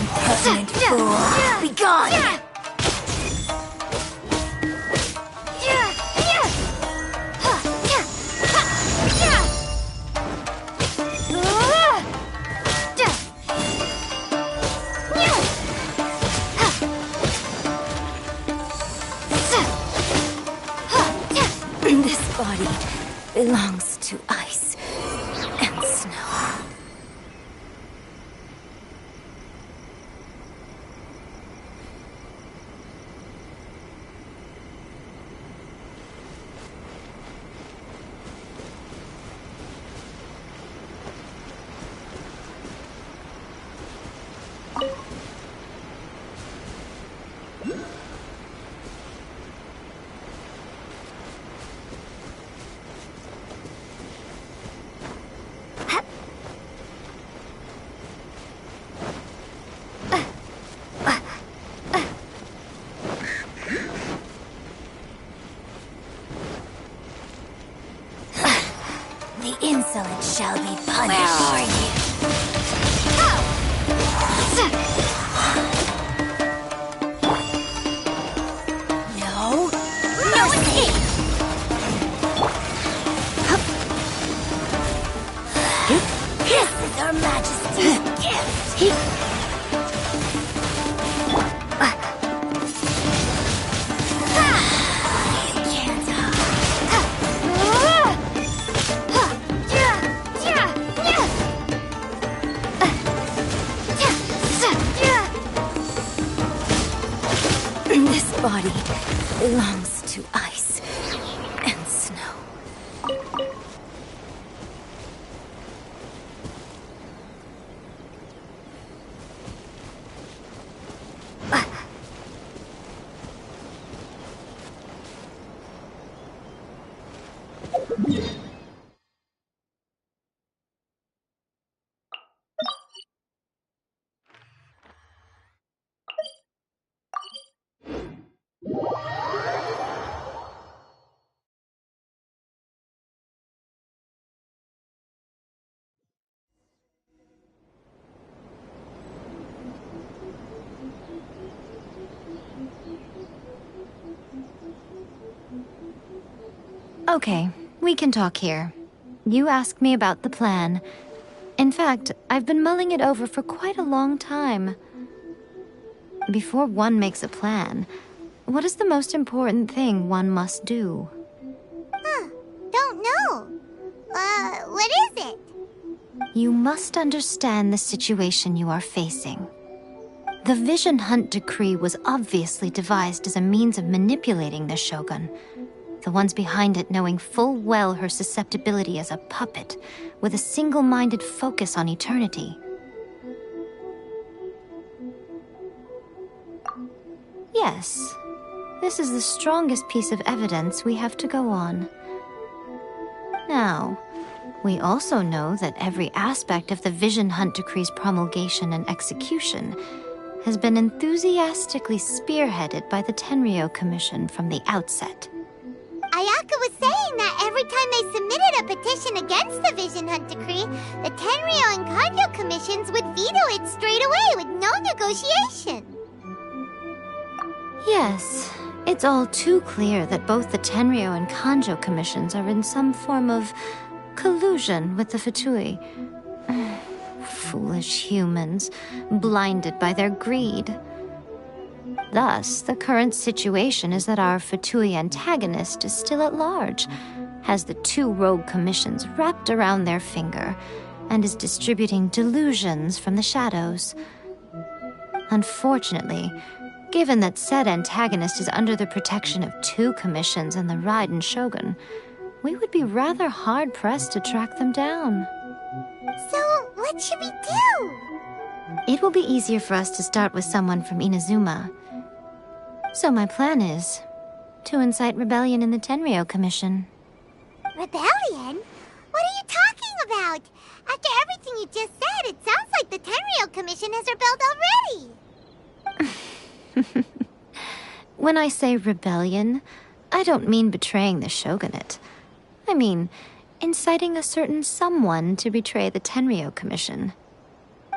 Impertinent fool! Be gone! This body belongs to ice and snow. The insolent shall be punished. Where are you? No. No escape! This is Her Majesty's gift! This body belongs to ice. Okay, we can talk here. You asked me about the plan. In fact, I've been mulling it over for quite a long time. Before one makes a plan, what is the most important thing one must do? Don't know. What is it? You must understand the situation you are facing. The Vision Hunt Decree was obviously devised as a means of manipulating the Shogun, the ones behind it knowing full well her susceptibility as a puppet, with a single-minded focus on eternity. Yes, this is the strongest piece of evidence we have to go on. Now, we also know that every aspect of the Vision Hunt Decree's promulgation and execution has been enthusiastically spearheaded by the Tenryou Commission from the outset. Ayaka was saying that every time they submitted a petition against the Vision Hunt Decree, the Tenryou and Kanjo commissions would veto it straight away with no negotiation. Yes, it's all too clear that both the Tenryou and Kanjo commissions are in some form of collusion with the Fatui. Foolish humans, blinded by their greed. Thus, the current situation is that our Fatui antagonist is still at large, has the two rogue commissions wrapped around their finger, and is distributing delusions from the shadows. Unfortunately, given that said antagonist is under the protection of two commissions and the Raiden Shogun, we would be rather hard-pressed to track them down. So, what should we do? It will be easier for us to start with someone from Inazuma. So my plan is to incite rebellion in the Tenryou Commission. Rebellion? What are you talking about? After everything you just said, it sounds like the Tenryou Commission has rebelled already. When I say rebellion, I don't mean betraying the shogunate. I mean inciting a certain someone to betray the Tenryou Commission.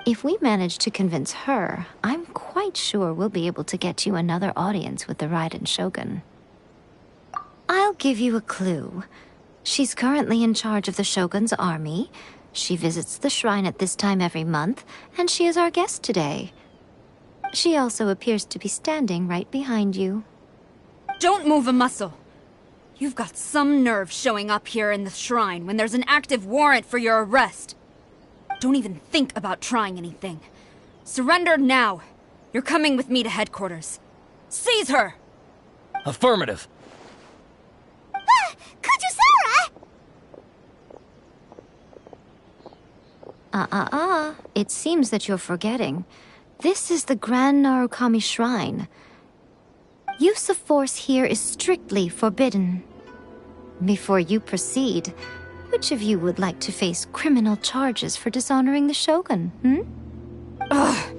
If we manage to convince her, I'm quite sure we'll be able to get you another audience with the Raiden Shogun. I'll give you a clue. She's currently in charge of the Shogun's army. She visits the shrine at this time every month, and she is our guest today. She also appears to be standing right behind you. Don't move a muscle. You've got some nerve showing up here in the shrine when there's an active warrant for your arrest. Don't even think about trying anything. Surrender now. You're coming with me to headquarters. Seize her! Affirmative. Kujusara! It seems that you're forgetting. This is the Grand Narukami Shrine. Use of force here is strictly forbidden. Before you proceed, which of you would like to face criminal charges for dishonoring the Shogun, Ugh!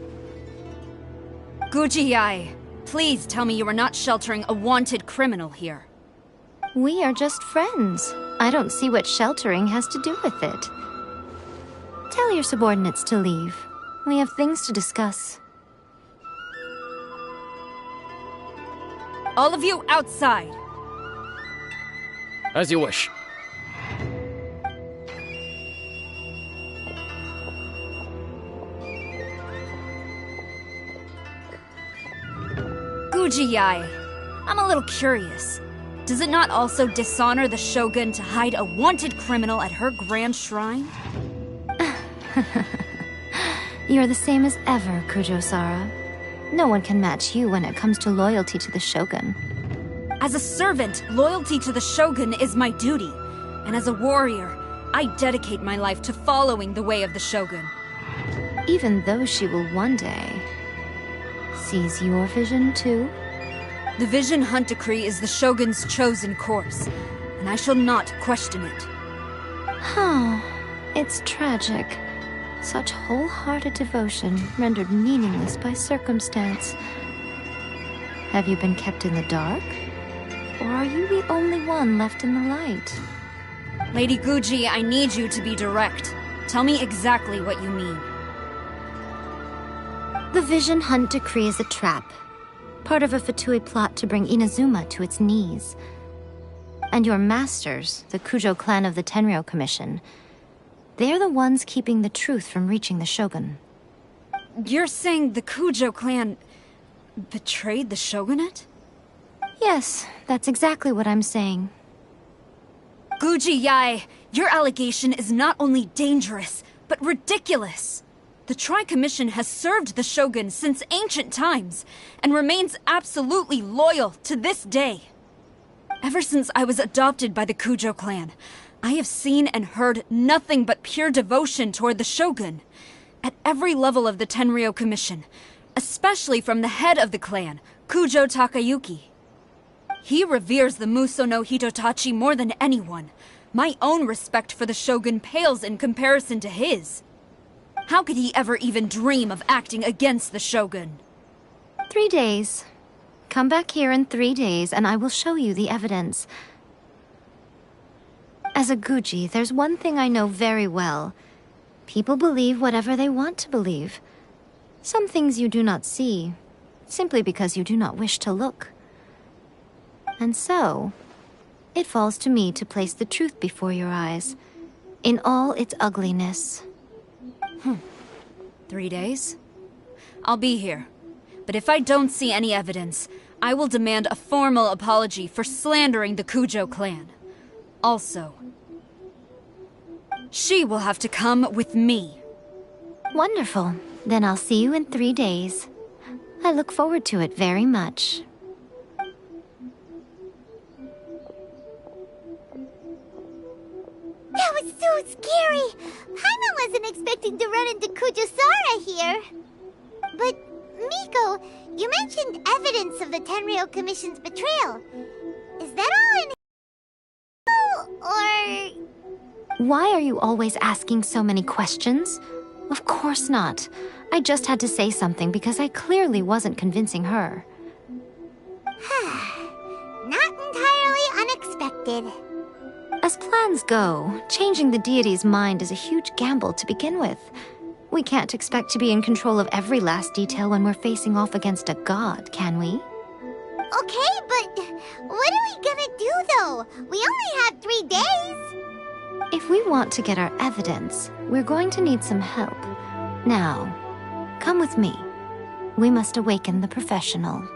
Guji-ai, please tell me you are not sheltering a wanted criminal here. We are just friends. I don't see what sheltering has to do with it. Tell your subordinates to leave. We have things to discuss. All of you outside! As you wish. Guji-ai, I'm a little curious. Does it not also dishonor the Shogun to hide a wanted criminal at her grand shrine? You're the same as ever, Kujosara. No one can match you when it comes to loyalty to the Shogun. As a servant, loyalty to the Shogun is my duty. And as a warrior, I dedicate my life to following the way of the Shogun. Even though she will one day seize your vision too? The Vision Hunt Decree is the Shogun's chosen course, and I shall not question it. Oh, it's tragic. Such wholehearted devotion rendered meaningless by circumstance. Have you been kept in the dark? Or are you the only one left in the light? Lady Guji, I need you to be direct. Tell me exactly what you mean. The Vision Hunt Decree is a trap. Part of a Fatui plot to bring Inazuma to its knees. And your masters, the Kujo clan of the Tenryou Commission, they're the ones keeping the truth from reaching the Shogun. You're saying the Kujo clan betrayed the shogunate? Yes, that's exactly what I'm saying. Guji Yae, your allegation is not only dangerous, but ridiculous. The Tri-Commission has served the Shogun since ancient times, and remains absolutely loyal to this day. Ever since I was adopted by the Kujo clan, I have seen and heard nothing but pure devotion toward the Shogun. At every level of the Tenryou Commission, especially from the head of the clan, Kujo Takayuki. He reveres the Muso no Hitotachi more than anyone. My own respect for the Shogun pales in comparison to his. How could he ever even dream of acting against the Shogun? 3 days. Come back here in 3 days and I will show you the evidence. As a Guji, there's one thing I know very well. People believe whatever they want to believe. Some things you do not see, simply because you do not wish to look. And so, it falls to me to place the truth before your eyes, in all its ugliness. 3 days? I'll be here. But if I don't see any evidence, I will demand a formal apology for slandering the Kujo clan. Also, she will have to come with me. Wonderful. Then I'll see you in 3 days. I look forward to it very much. That was so scary! Paimon wasn't expecting to run into Kujosara here. But, Miko, you mentioned evidence of the Tenryou Commission's betrayal. Is that all in or... Why are you always asking so many questions? Of course not. I just had to say something because I clearly wasn't convincing her. Not entirely unexpected. As plans go, changing the deity's mind is a huge gamble to begin with. We can't expect to be in control of every last detail when we're facing off against a god, can we? Okay, but what are we gonna do, though? We only have 3 days. If we want to get our evidence, we're going to need some help. Now, come with me. We must awaken the professional.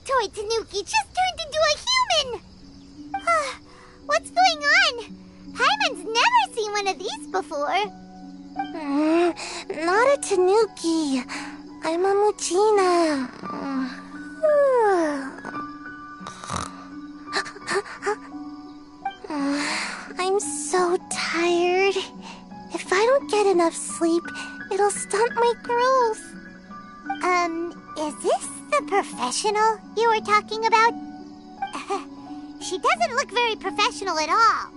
toy tanuki just turned into a human! What's going on? Paimon's never seen one of these before. Not a tanuki. I'm a muchina. I'm so tired. If I don't get enough sleep, it'll stunt my growth. Is this the professional you were talking about? She doesn't look very professional at all.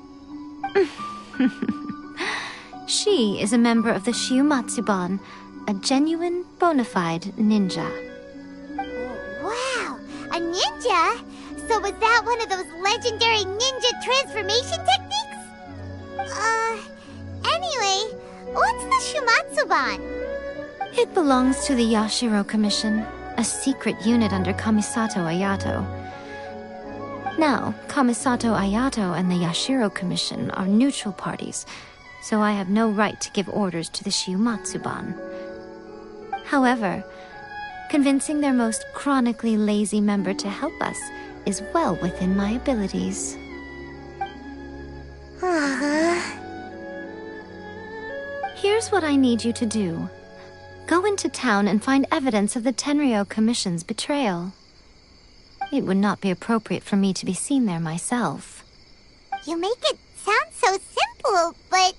She is a member of the Shiumatsuban, a genuine, bona fide ninja. Wow, a ninja? So was that one of those legendary ninja transformation techniques? Anyway, what's the Shiumatsuban? It belongs to the Yashiro Commission, a secret unit under Kamisato Ayato. Now, Kamisato Ayato and the Yashiro Commission are neutral parties, so I have no right to give orders to the Shiumatsuban. However, convincing their most chronically lazy member to help us is well within my abilities. Here's what I need you to do. Go into town and find evidence of the Tenryou Commission's betrayal. It would not be appropriate for me to be seen there myself. You make it sound so simple, but...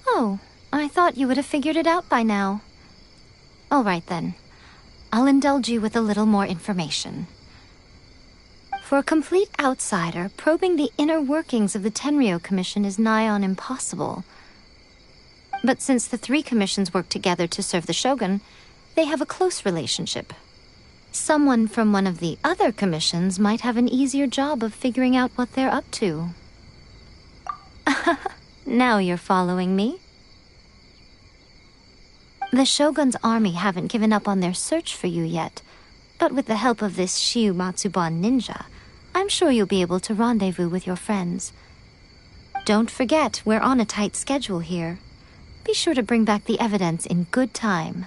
Oh, I thought you would have figured it out by now. All right then. I'll indulge you with a little more information. For a complete outsider, probing the inner workings of the Tenryou Commission is nigh on impossible. But since the three commissions work together to serve the Shogun, they have a close relationship. Someone from one of the other commissions might have an easier job of figuring out what they're up to. Now you're following me. The Shogun's army haven't given up on their search for you yet, but with the help of this Shiumatsuban ninja, I'm sure you'll be able to rendezvous with your friends. Don't forget, we're on a tight schedule here. Be sure to bring back the evidence in good time.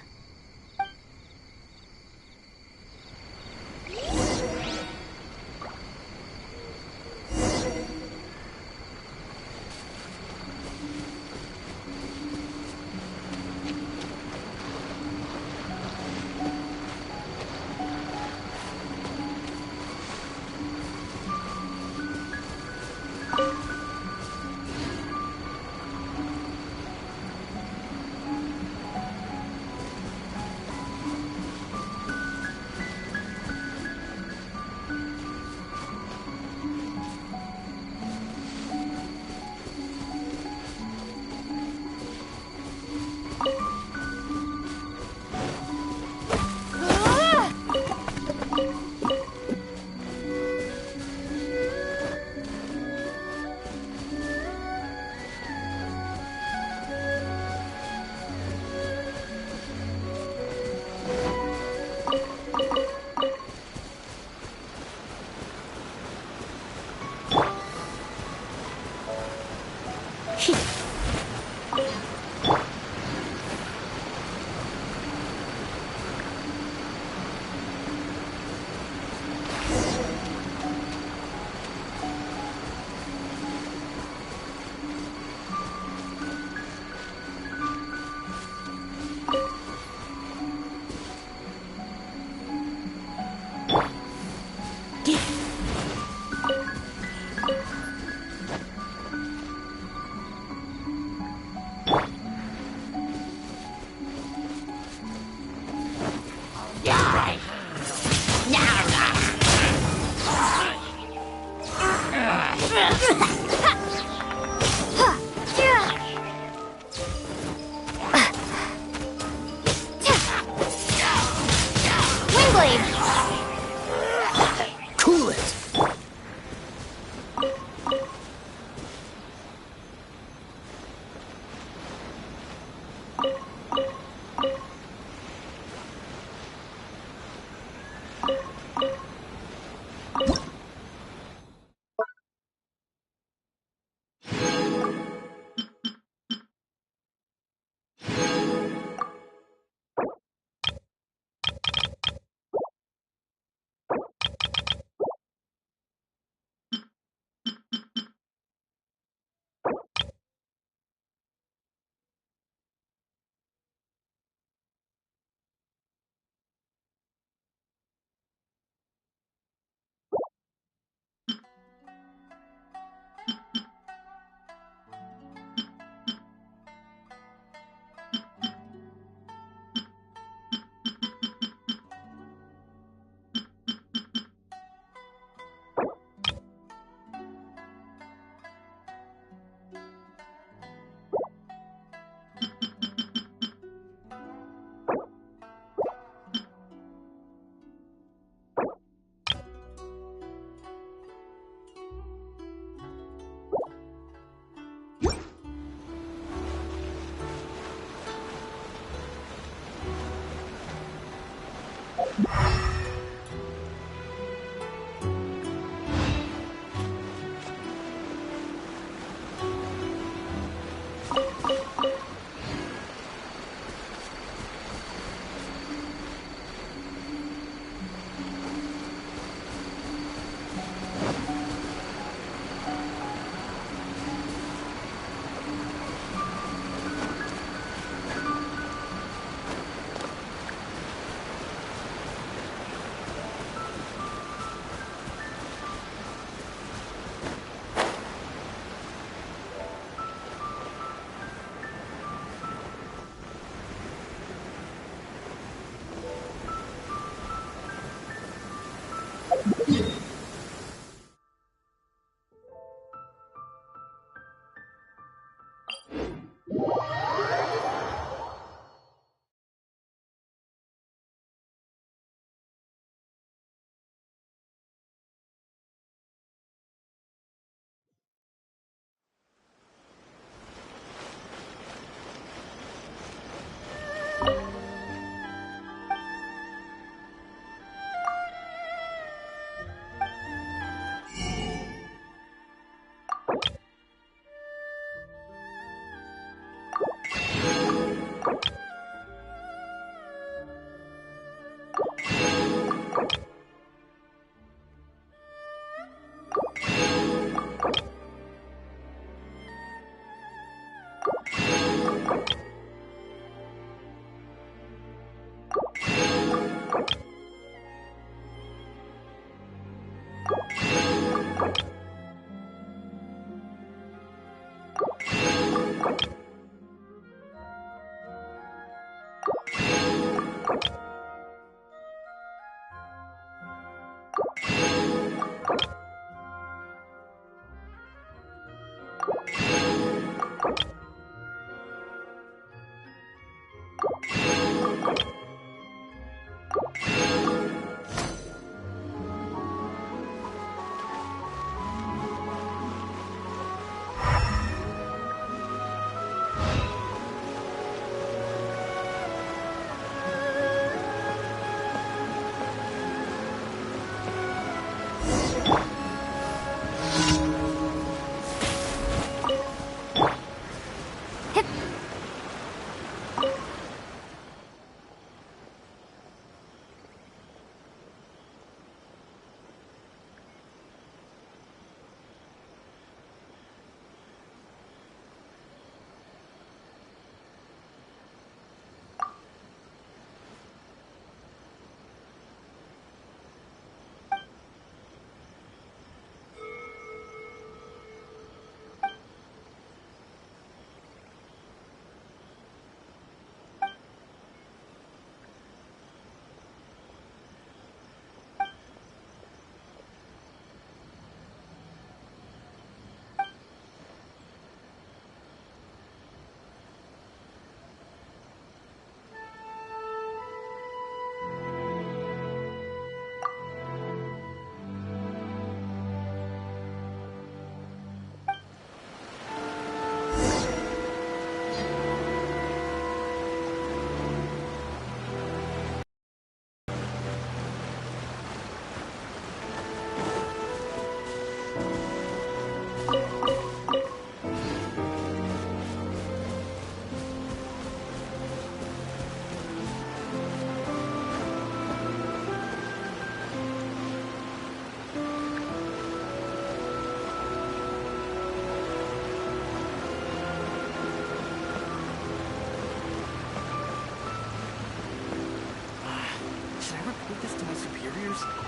answers.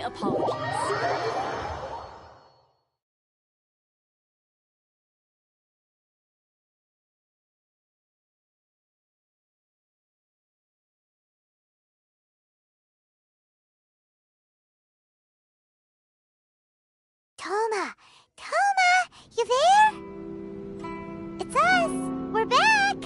apologies. Toma! Toma! You there? It's us! We're back!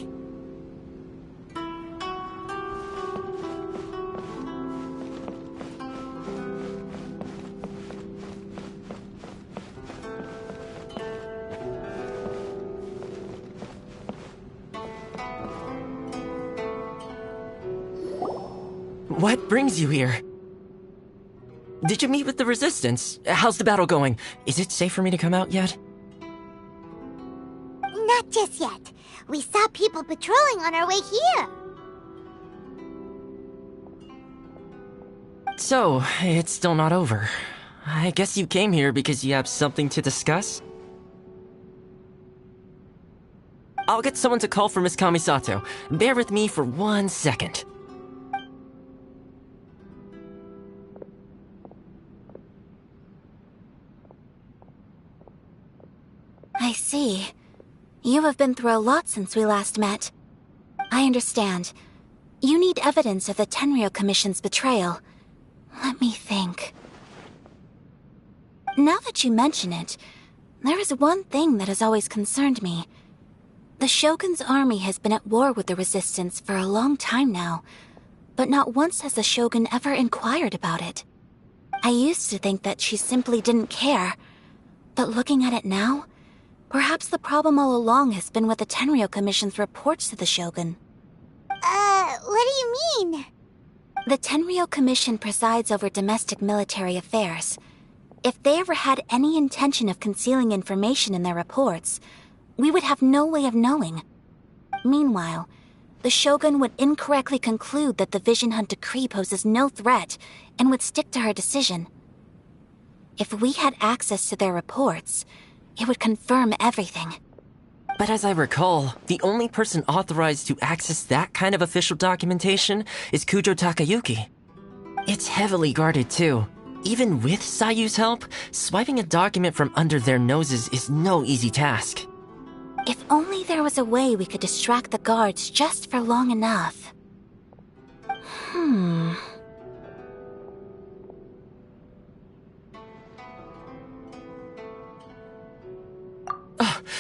What brings you here? Did you meet with the Resistance? How's the battle going? Is it safe for me to come out yet? Not just yet. We saw people patrolling on our way here. So, it's still not over. I guess you came here because you have something to discuss? I'll get someone to call for Miss Kamisato. Bear with me for 1 second. I see. You have been through a lot since we last met. I understand. You need evidence of the Tenryou Commission's betrayal. Let me think. Now that you mention it, there is one thing that has always concerned me. The Shogun's army has been at war with the Resistance for a long time now, but not once has the Shogun ever inquired about it. I used to think that she simply didn't care, but looking at it now, perhaps the problem all along has been with the Tenryou Commission's reports to the Shogun. What do you mean? The Tenryou Commission presides over domestic military affairs. If they ever had any intention of concealing information in their reports, we would have no way of knowing. Meanwhile, the Shogun would incorrectly conclude that the Vision Hunt decree poses no threat and would stick to her decision. If we had access to their reports, it would confirm everything. But as I recall, the only person authorized to access that kind of official documentation is Kujo Takayuki. It's heavily guarded too. Even with Sayu's help, swiping a document from under their noses is no easy task. If only there was a way we could distract the guards just for long enough.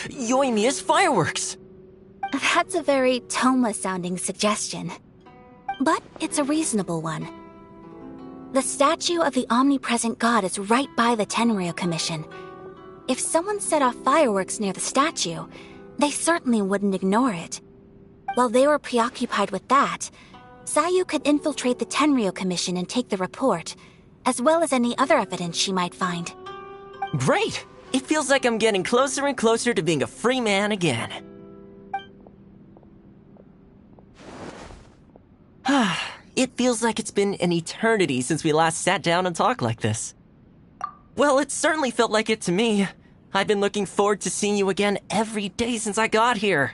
Yoimiya's fireworks! That's a very Toma-sounding suggestion. But it's a reasonable one. The statue of the omnipresent god is right by the Tenryou Commission. If someone set off fireworks near the statue, they certainly wouldn't ignore it. While they were preoccupied with that, Sayu could infiltrate the Tenryou Commission and take the report, as well as any other evidence she might find. Great! It feels like I'm getting closer and closer to being a free man again. It feels like it's been an eternity since we last sat down and talked like this. Well, it certainly felt like it to me. I've been looking forward to seeing you again every day since I got here.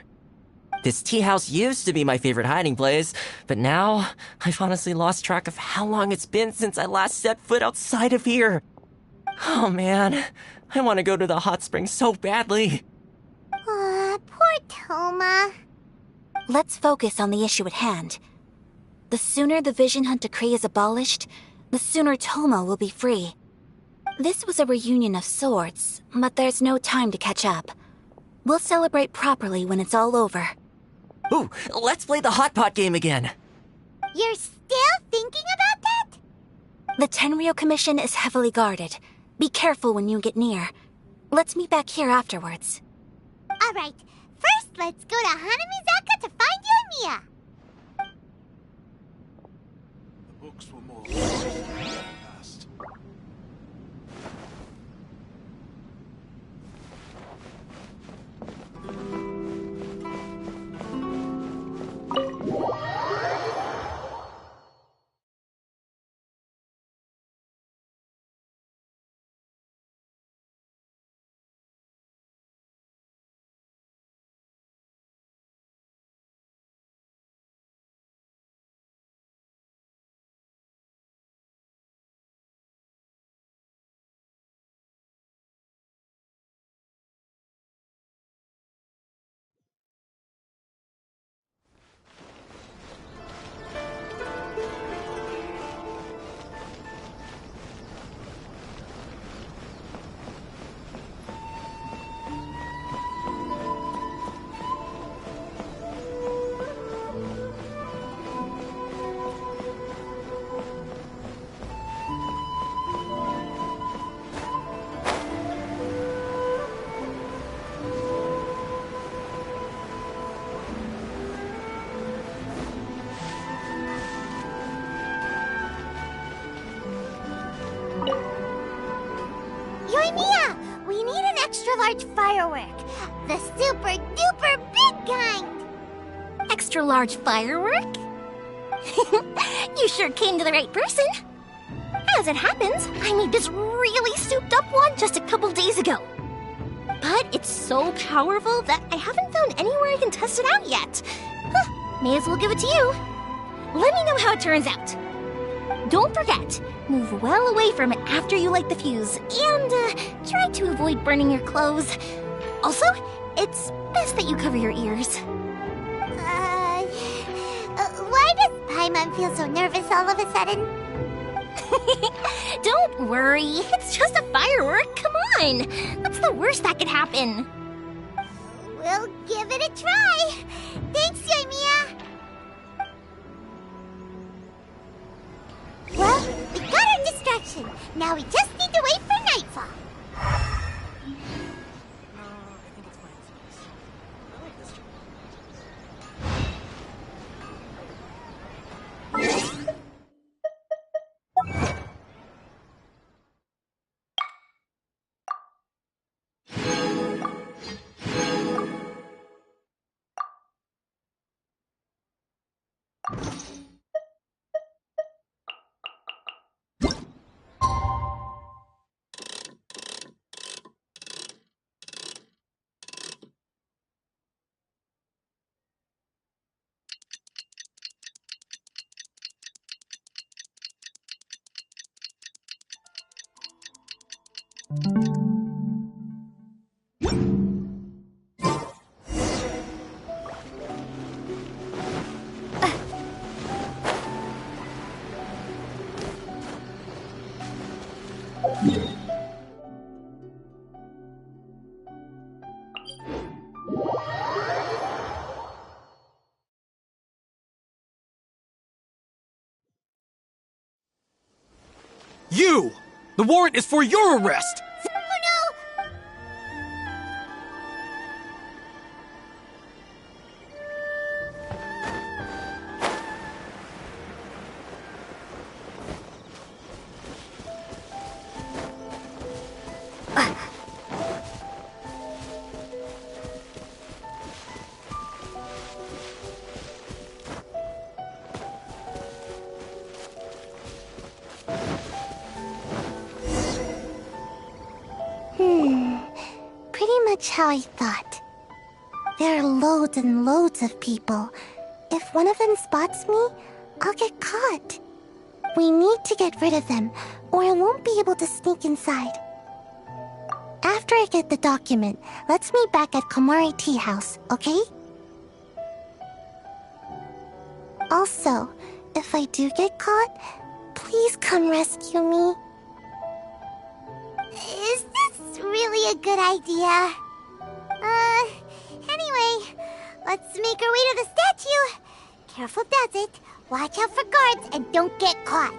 This tea house used to be my favorite hiding place, but now I've honestly lost track of how long it's been since I last set foot outside of here. Oh man, I want to go to the hot springs so badly. Poor Toma. Let's focus on the issue at hand. The sooner the Vision Hunt decree is abolished, the sooner Toma will be free. This was a reunion of sorts, but there's no time to catch up. We'll celebrate properly when it's all over. Ooh, let's play the hot pot game again. You're still thinking about that? The Tenryou Commission is heavily guarded. Be careful when you get near. Let's meet back here afterwards. Alright, first let's go to Hanamizaka to find Yoimiya. The books were more Yoimiya, we need an extra large firework. The super duper big kind. Extra large firework? You sure came to the right person. As it happens, I made this really souped up one just a couple days ago. But it's so powerful that I haven't found anywhere I can test it out yet. Huh, may as well give it to you. Let me know how it turns out. Don't forget, move well away from it after you light the fuse, and try to avoid burning your clothes. Also, it's best that you cover your ears. Why does Paimon feel so nervous all of a sudden? Don't worry, it's just a firework, come on! What's the worst that could happen? We'll give it a try. Thanks, Yoimiya. Well, we got our distraction. Now we just need to wait for nightfall. You! The warrant is for your arrest! Pretty much how I thought. There are loads and loads of people. If one of them spots me, I'll get caught. We need to get rid of them, or I won't be able to sneak inside. After I get the document, let's meet back at Komari Tea House, okay? Also, if I do get caught, please come rescue me. Is this really a good idea? Anyway, let's make our way to the statue. Careful does it. Watch out for guards and don't get caught.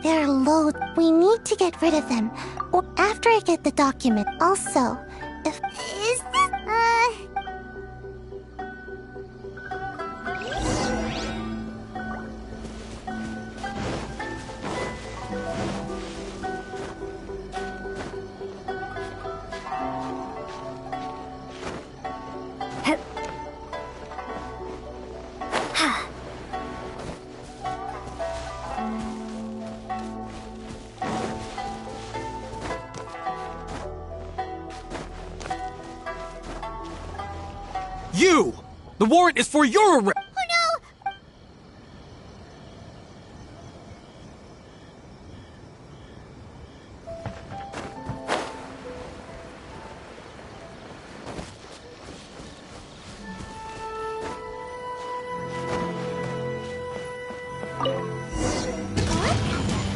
There are loads. We need to get rid of them, or after I get the document. Also, if... Is this... You! The warrant is for your arrest! Oh no!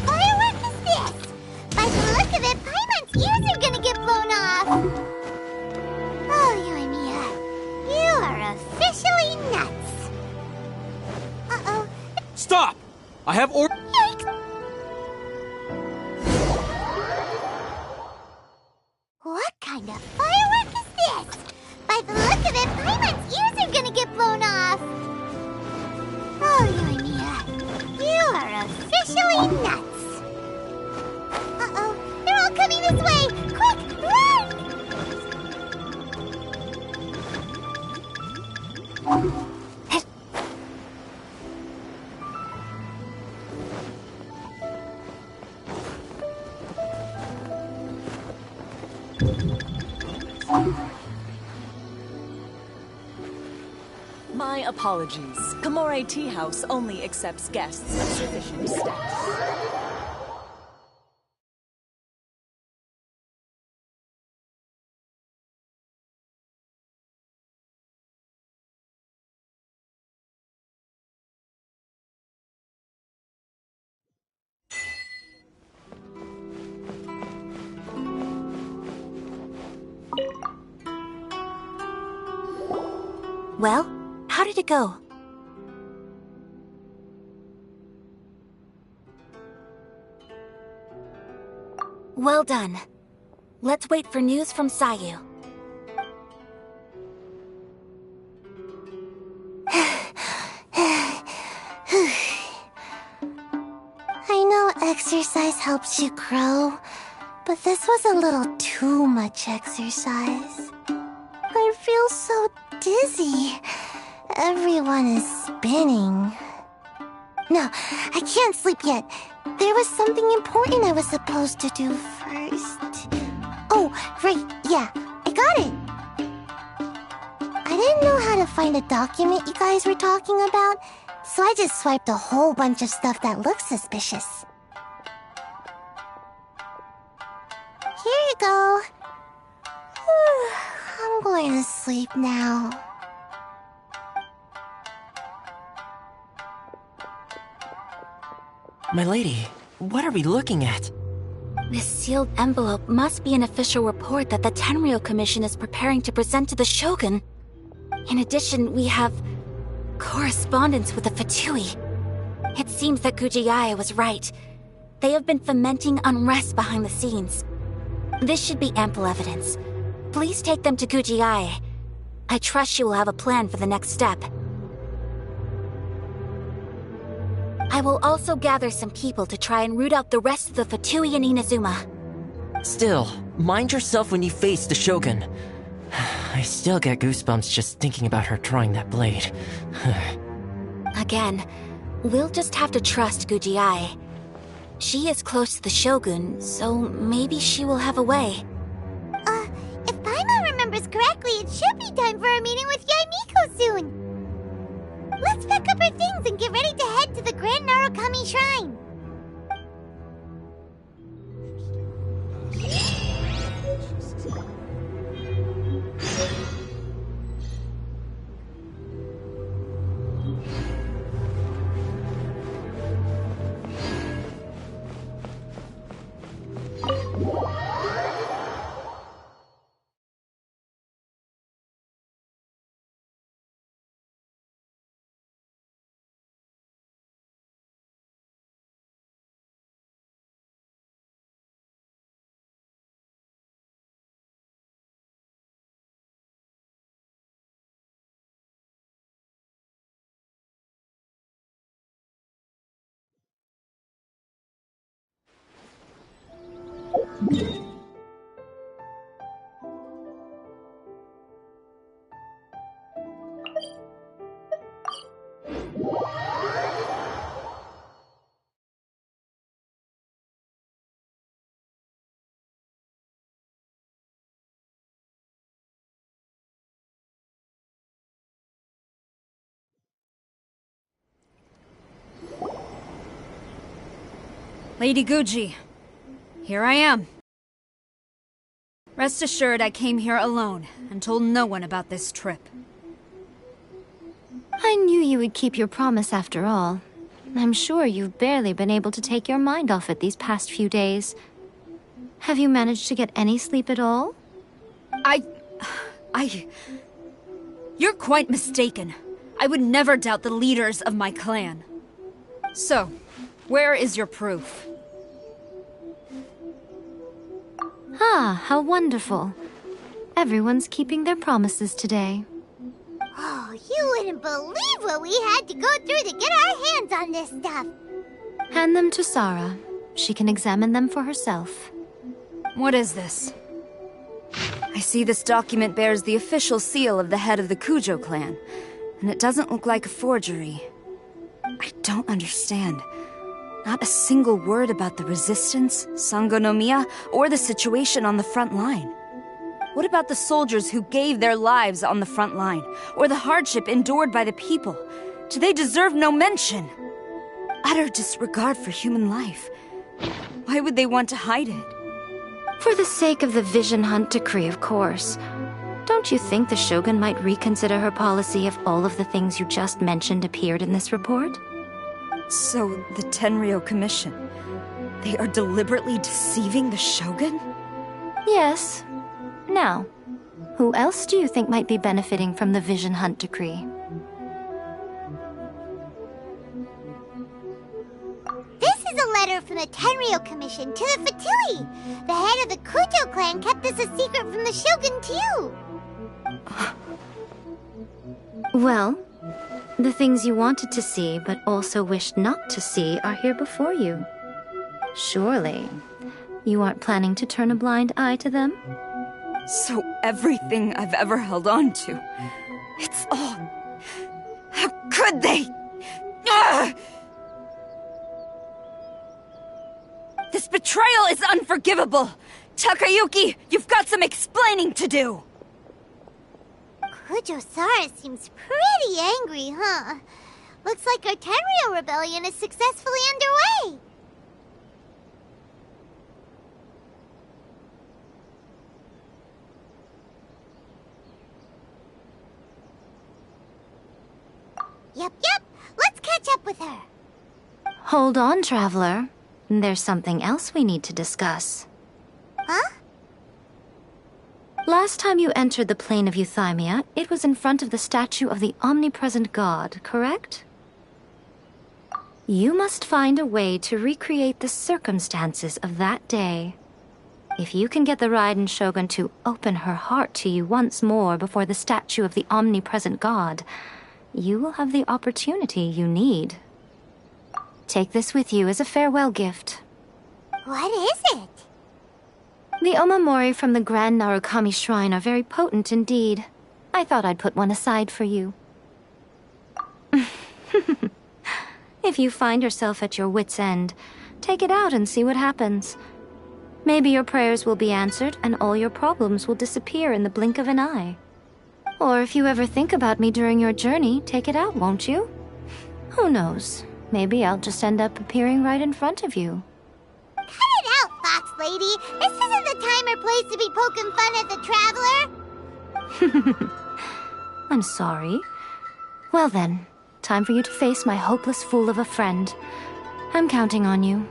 Firework is this? By the look of it, Paimon's ears are gonna get blown off! Oh, you and Mia, you are officially nuts! Uh-oh. Stop! I have or- Yikes! What kind of firework is this? By the look of it, Paimon's ears are gonna get blown off! Oh, you and Mia, you are officially nuts! Uh-oh, they're all coming this way! Quick, run! My apologies. Kamore Tea House only accepts guests of sufficient status. Well, how did it go? Well done. Let's wait for news from Sayu. I know exercise helps you grow, but this was a little too much exercise. I feel so dizzy. Everyone is spinning. No, I can't sleep yet. There was something important I was supposed to do first. Oh, right, yeah, I got it. I didn't know how to find a document you guys were talking about, so I just swiped a whole bunch of stuff that looks suspicious. Here you go. I'm going to sleep now. My lady, what are we looking at? This sealed envelope must be an official report that the Tenryou Commission is preparing to present to the Shogun. In addition, we have correspondence with the Fatui. It seems that Gujiai was right. They have been fomenting unrest behind the scenes. This should be ample evidence. Please take them to Gujiai. I trust she will have a plan for the next step. I will also gather some people to try and root out the rest of the Fatui in Inazuma. Still, mind yourself when you face the Shogun. I still get goosebumps just thinking about her drawing that blade. Again, we'll just have to trust Gujiai. She is close to the Shogun, so maybe she will have a way. If Paimon remembers correctly, it should be time for a meeting with Yaimiko soon. Let's pack up our things and get ready to head to the Grand Narukami Shrine. Lady Guji, here I am. Rest assured I came here alone and told no one about this trip. I knew you would keep your promise after all. I'm sure you've barely been able to take your mind off it these past few days. Have you managed to get any sleep at all? You're quite mistaken. I would never doubt the leaders of my clan. So, where is your proof? Ah, how wonderful. Everyone's keeping their promises today. Oh, you wouldn't believe what we had to go through to get our hands on this stuff. Hand them to Sarah. She can examine them for herself. What is this? I see this document bears the official seal of the head of the Kujo clan, and it doesn't look like a forgery. I don't understand. Not a single word about the resistance, Sangonomiya, or the situation on the front line. What about the soldiers who gave their lives on the front line, or the hardship endured by the people? Do they deserve no mention? Utter disregard for human life. Why would they want to hide it? For the sake of the Vision Hunt decree, of course. Don't you think the Shogun might reconsider her policy if all of the things you just mentioned appeared in this report? So, the Tenryou Commission, they are deliberately deceiving the Shogun? Yes. Now, who else do you think might be benefiting from the Vision Hunt decree? This is a letter from the Tenryou Commission to the Fatui. The head of the Kujo clan kept this a secret from the Shogun, too. Well, the things you wanted to see but also wished not to see are here before you. Surely, you aren't planning to turn a blind eye to them? So everything I've ever held on to, it's all... How could they? Ugh! This betrayal is unforgivable! Takayuki, you've got some explaining to do! Kujo-Sara seems pretty angry, huh? Looks like our Tenryou rebellion is successfully underway. Yep. Let's catch up with her. Hold on, Traveler. There's something else we need to discuss. Huh? Last time you entered the plane of Euthymia, it was in front of the statue of the omnipresent god, correct? You must find a way to recreate the circumstances of that day. If you can get the Raiden Shogun to open her heart to you once more before the statue of the omnipresent god, you will have the opportunity you need. Take this with you as a farewell gift. What is it? The omamori from the Grand Narukami Shrine are very potent indeed. I thought I'd put one aside for you. If you find yourself at your wit's end, take it out and see what happens. Maybe your prayers will be answered and all your problems will disappear in the blink of an eye. Or if you ever think about me during your journey, take it out, won't you? Who knows? Maybe I'll just end up appearing right in front of you. Cut it out, Fox Lady! This isn't the time or place to be poking fun at the Traveler! I'm sorry. Well then, time for you to face my hopeless fool of a friend. I'm counting on you.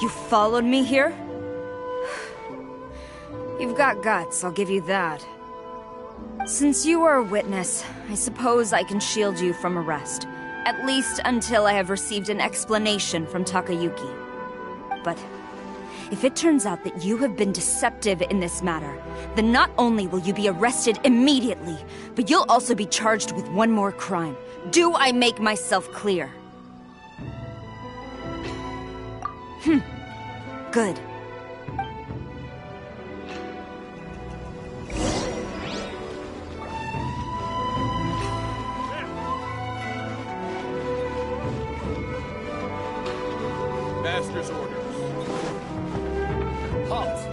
You followed me here? You've got guts, I'll give you that. Since you are a witness, I suppose I can shield you from arrest. At least until I have received an explanation from Takayuki. But if it turns out that you have been deceptive in this matter, then not only will you be arrested immediately, but you'll also be charged with one more crime. Do I make myself clear? Good. Master's orders. Halt!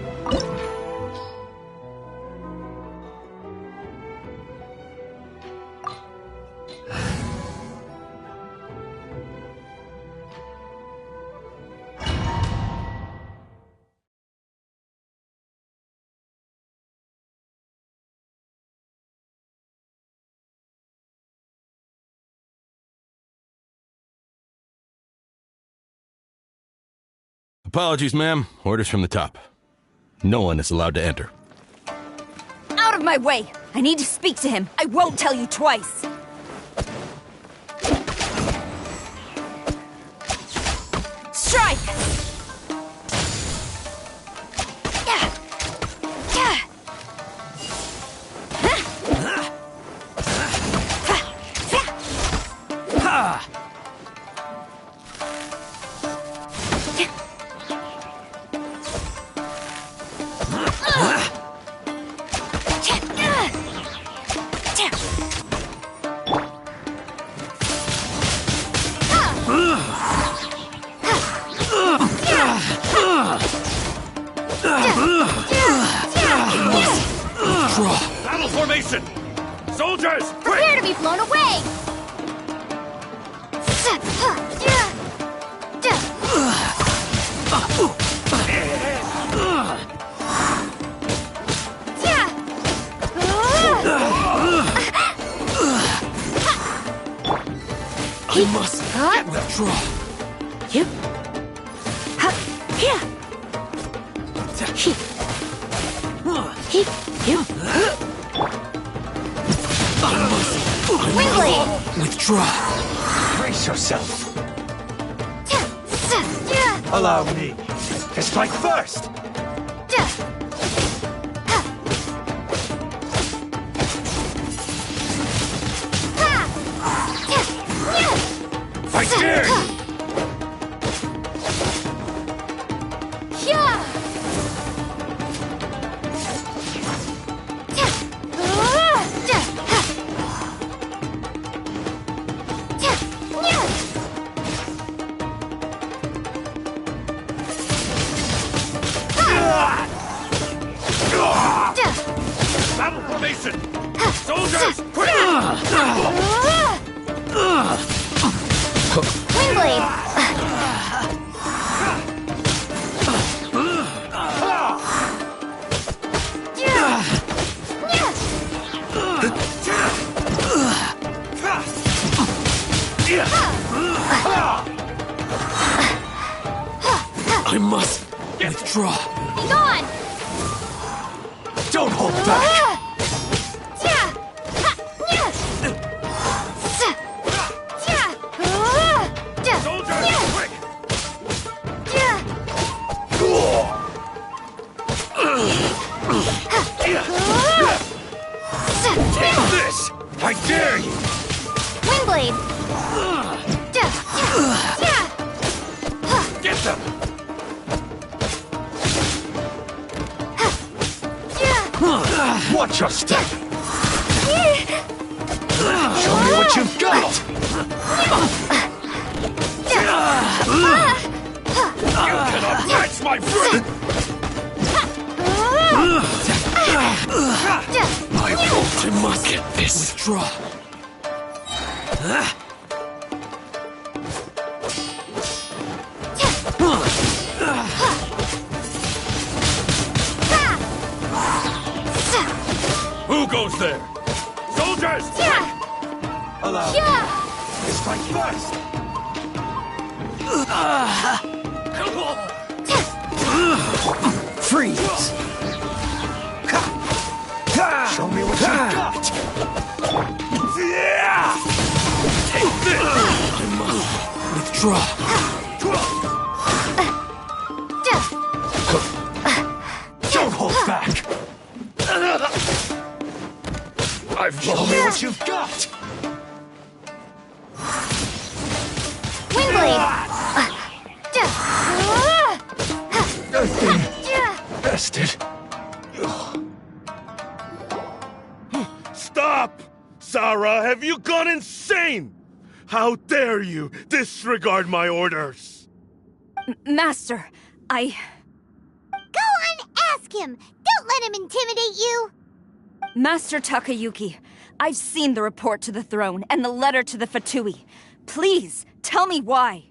Apologies, ma'am. Orders from the top. No one is allowed to enter. Out of my way! I need to speak to him. I won't tell you twice. Strike! Battle formation! Soldiers, quick! Prepare to be blown away! I must withdraw. Yep. Here. Withdraw. Brace yourself. Allow me to strike first. Fight scared! Listen! Soldiers, quick! Windblade! I must withdraw. Be gone! Don't hold back! Take this! I dare you! Windblade! Get them! Watch your step! Show me what you've got! You cannot match my fruit! I must get this. Withdraw. Who goes there? Soldiers! Allow me. Strike first! Freeze. Show me what you've got! Take this! I must withdraw. Don't hold back! Show me what you've got! Windblade! I've been bested. Stop! Sarah, have you gone insane? How dare you disregard my orders? Master, Go on, ask him! Don't let him intimidate you! Master Takayuki, I've seen the report to the throne and the letter to the Fatui. Please, tell me why.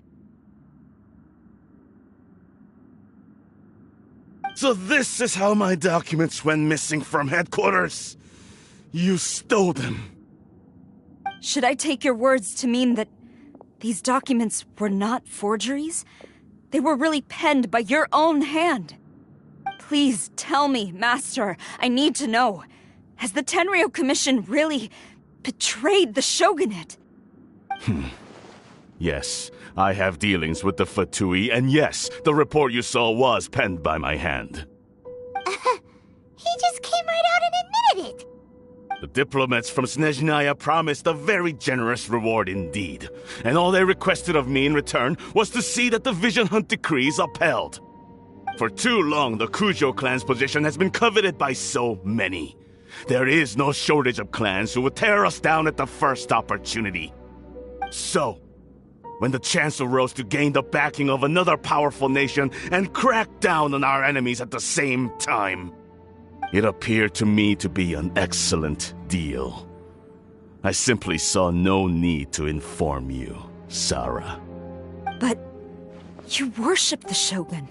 So this is how my documents went missing from headquarters? You stole them. Should I take your words to mean that these documents were not forgeries? They were really penned by your own hand. Please tell me, Master. I need to know. Has the Tenryou Commission really betrayed the shogunate? Yes, I have dealings with the Fatui, and yes, the report you saw was penned by my hand. He just came right out and admitted it! The diplomats from Snezhnaya promised a very generous reward indeed, and all they requested of me in return was to see that the Vision Hunt decrees upheld. For too long, the Kujo clan's position has been coveted by so many. There is no shortage of clans who would tear us down at the first opportunity. So, when the chance arose to gain the backing of another powerful nation and crack down on our enemies at the same time, it appeared to me to be an excellent deal. I simply saw no need to inform you, Sarah. But you worship the Shogun.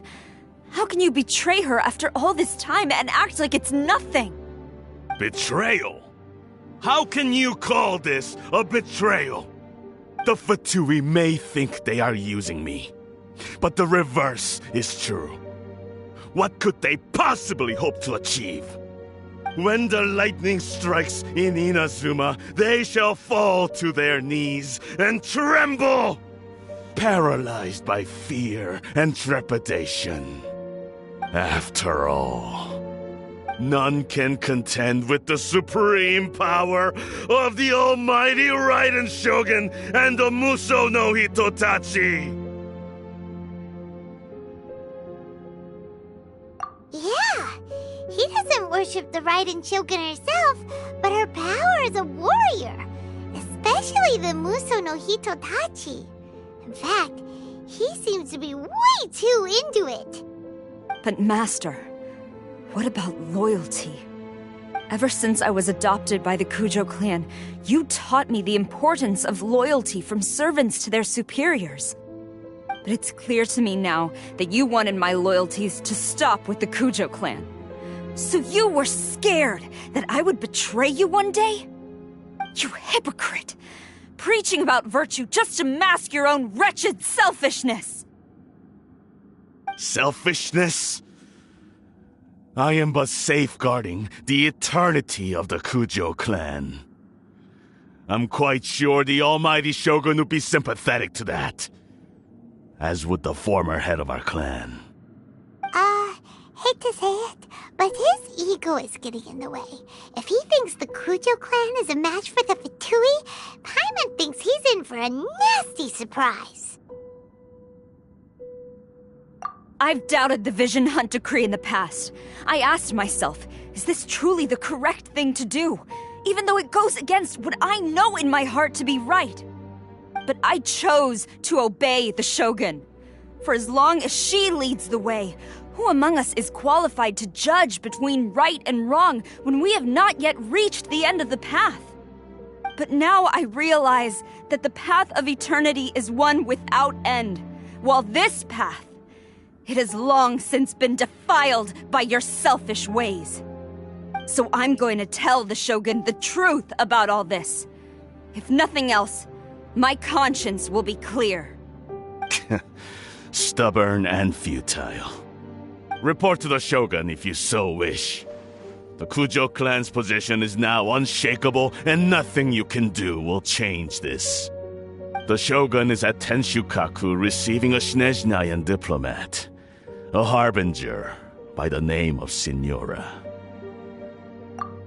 How can you betray her after all this time and act like it's nothing? Betrayal? How can you call this a betrayal? The Fatui may think they are using me, but the reverse is true. What could they possibly hope to achieve? When the lightning strikes in Inazuma, they shall fall to their knees and tremble, paralyzed by fear and trepidation. After all, none can contend with the supreme power of the almighty Raiden Shogun and the Muso no Hitotachi! Yeah, he doesn't worship the Raiden Shogun herself, but her power as a warrior, especially the Muso no Hitotachi. In fact, he seems to be way too into it. But Master, what about loyalty? Ever since I was adopted by the Kujo clan, you taught me the importance of loyalty from servants to their superiors. But it's clear to me now that you wanted my loyalties to stop with the Kujo clan. So you were scared that I would betray you one day? You hypocrite! Preaching about virtue just to mask your own wretched selfishness! Selfishness? I am but safeguarding the eternity of the Kujo clan. I'm quite sure the almighty Shogun would be sympathetic to that. As would the former head of our clan. Hate to say it, but his ego is getting in the way. If he thinks the Kujo clan is a match for the Fatui, Paimon thinks he's in for a nasty surprise. I've doubted the Vision Hunt decree in the past. I asked myself, is this truly the correct thing to do? Even though it goes against what I know in my heart to be right. But I chose to obey the Shogun. For as long as she leads the way, who among us is qualified to judge between right and wrong when we have not yet reached the end of the path? But now I realize that the path of eternity is one without end, while this path, it has long since been defiled by your selfish ways. So I'm going to tell the Shogun the truth about all this. If nothing else, my conscience will be clear. Stubborn and futile. Report to the Shogun if you so wish. The Kujo clan's position is now unshakable, and nothing you can do will change this. The Shogun is at Tenshukaku receiving a Snezhnayan diplomat, a harbinger by the name of Signora.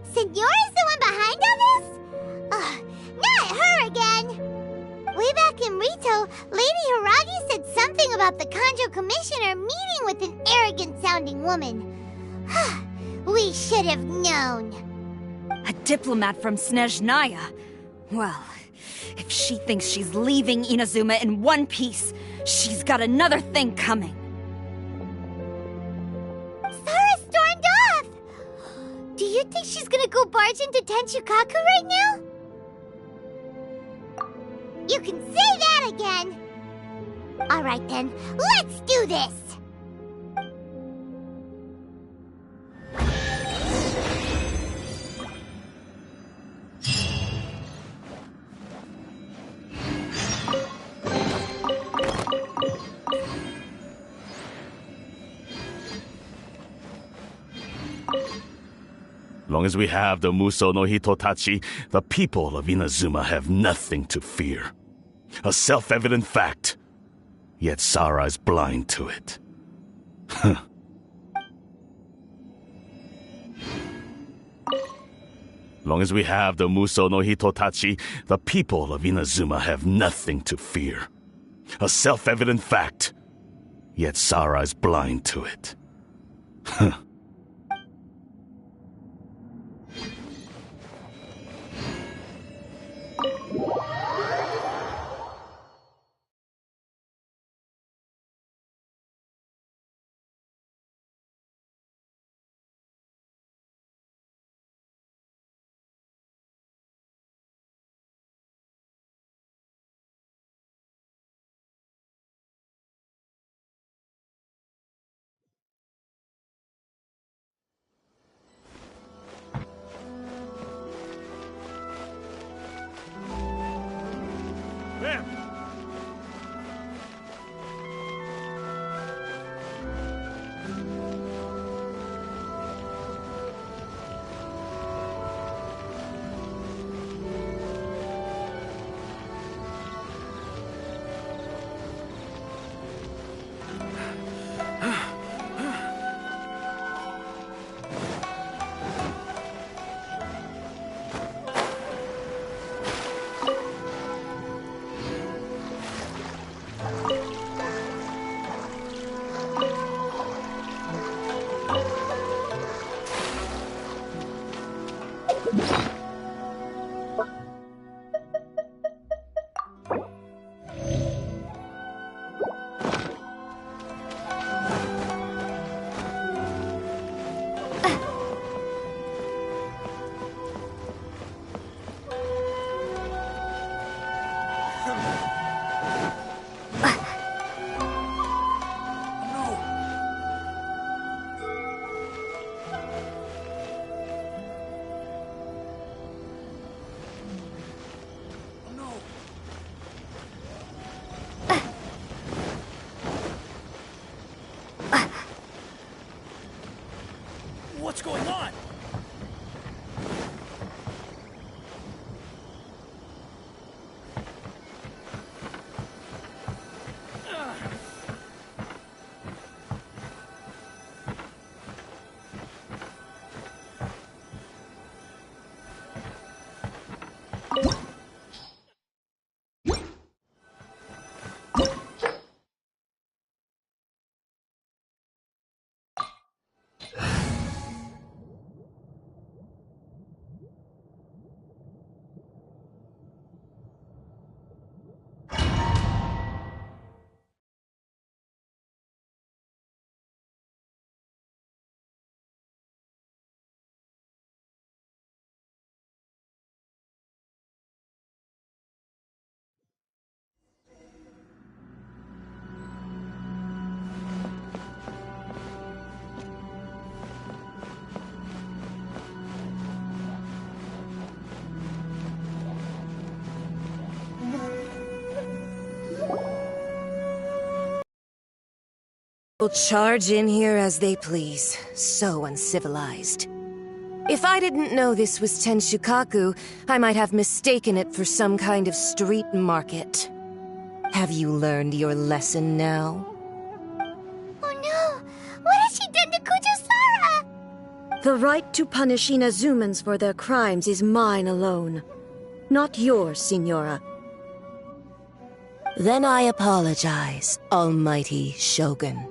Signora's the one behind all this? Not her again! Way back in Rito, Lady Hiragi said something about the Kanjo Commissioner meeting with an arrogant-sounding woman. We should have known. A diplomat from Snezhnaya? Well, if she thinks she's leaving Inazuma in one piece, she's got another thing coming. Sara stormed off! Do you think she's gonna go barge into Tenshukaku right now? You can say that again! Alright then, let's do this! Long as we have the Muso no Hitotachi, the people of Inazuma have nothing to fear. A self-evident fact. Yet Sara is blind to it. Long as we have the Muso no Hitotachi, the people of Inazuma have nothing to fear. A self-evident fact. Yet Sara is blind to it. What's going on? Will charge in here as they please. So uncivilized. If I didn't know this was Tenshukaku, I might have mistaken it for some kind of street market. Have you learned your lesson now? Oh no! What has she done to Kujusara? The right to punish Inazumans for their crimes is mine alone. Not yours, Signora. Then I apologize, Almighty Shogun.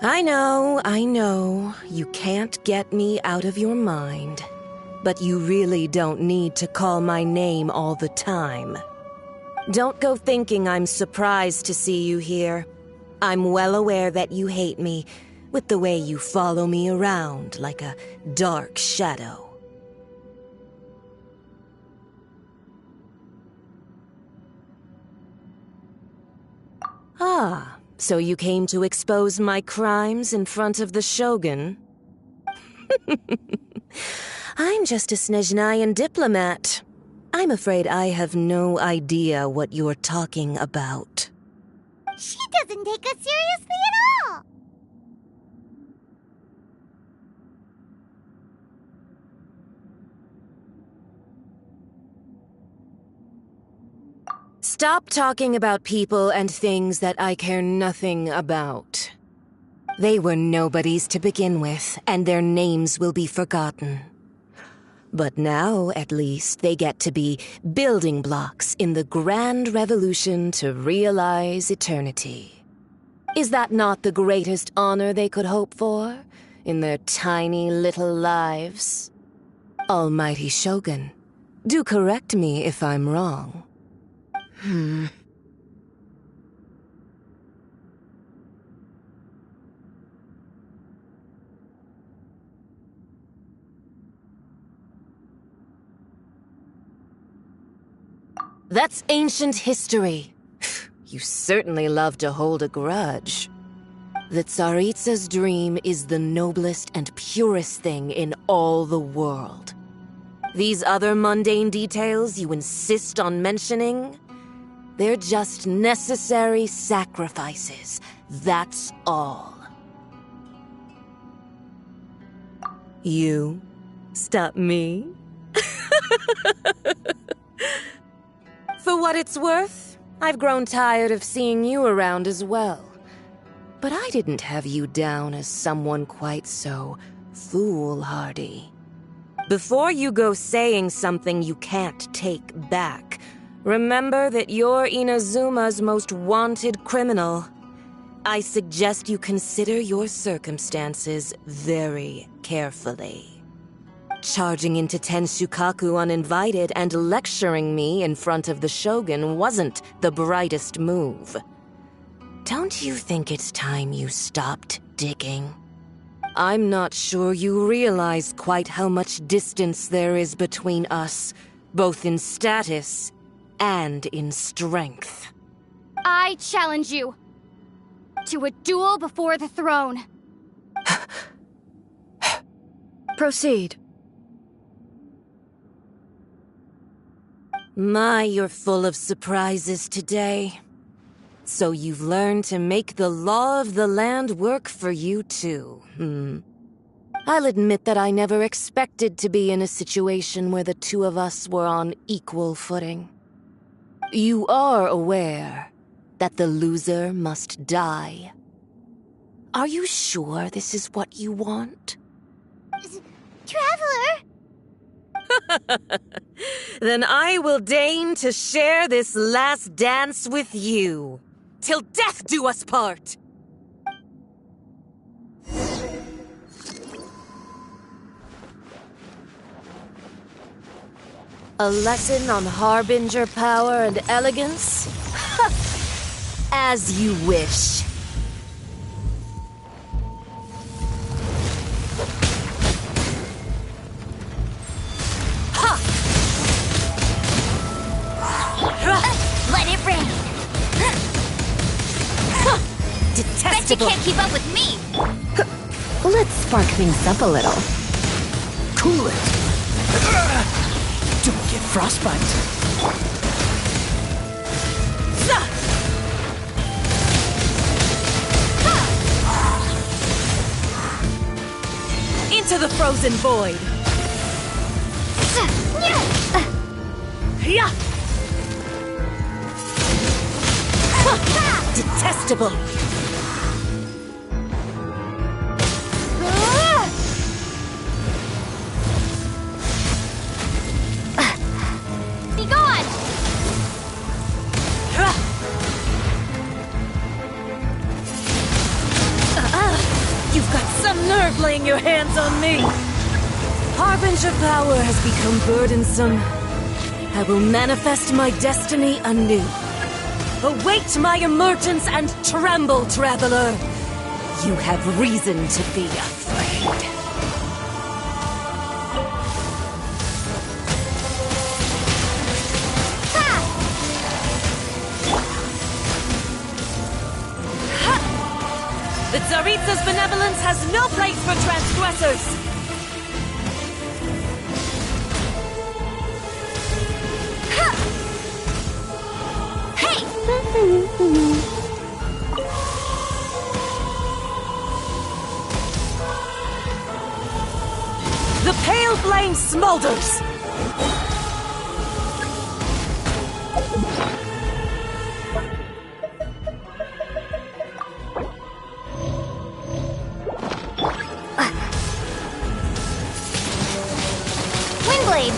I know, you can't get me out of your mind. But you really don't need to call my name all the time. Don't go thinking I'm surprised to see you here. I'm well aware that you hate me, with the way you follow me around like a dark shadow. Ah, so you came to expose my crimes in front of the Shogun? I'm just a Snezhnayan diplomat. I'm afraid I have no idea what you're talking about. She doesn't take us seriously at all! Stop talking about people and things that I care nothing about. They were nobodies to begin with, and their names will be forgotten. But now, at least, they get to be building blocks in the grand revolution to realize eternity. Is that not the greatest honor they could hope for in their tiny little lives? Almighty Shogun, do correct me if I'm wrong. That's ancient history. You certainly love to hold a grudge. The Tsaritsa's dream is the noblest and purest thing in all the world. These other mundane details you insist on mentioning, they're just necessary sacrifices. That's all. You stop me? For what it's worth, I've grown tired of seeing you around as well. But I didn't have you down as someone quite so foolhardy. Before you go saying something you can't take back, remember that you're Inazuma's most wanted criminal. I suggest you consider your circumstances very carefully. Charging into Tenshukaku uninvited and lecturing me in front of the Shogun wasn't the brightest move. Don't you think it's time you stopped digging? I'm not sure you realize quite how much distance there is between us, both in status and in strength. I challenge you to a duel before the throne. Proceed. My, you're full of surprises today. So you've learned to make the law of the land work for you too, I'll admit that I never expected to be in a situation where the two of us were on equal footing. You are aware that the loser must die. Are you sure this is what you want? Traveler! Then I will deign to share this last dance with you. Till death do us part! A lesson on Harbinger power and elegance? As you wish. Let it rain! Detestable! Bet you can't keep up with me! Let's spark things up a little. Cool it. Don't get frostbite. Into the frozen void! Yeah! Detestable! Be gone! You've got some nerve laying your hands on me! Harbinger power has become burdensome. I will manifest my destiny anew. Await my emergence and tremble, traveler! You have reason to be afraid. The Tsaritsa's benevolence has no place for transgressors! The pale flame smolders! Windblade!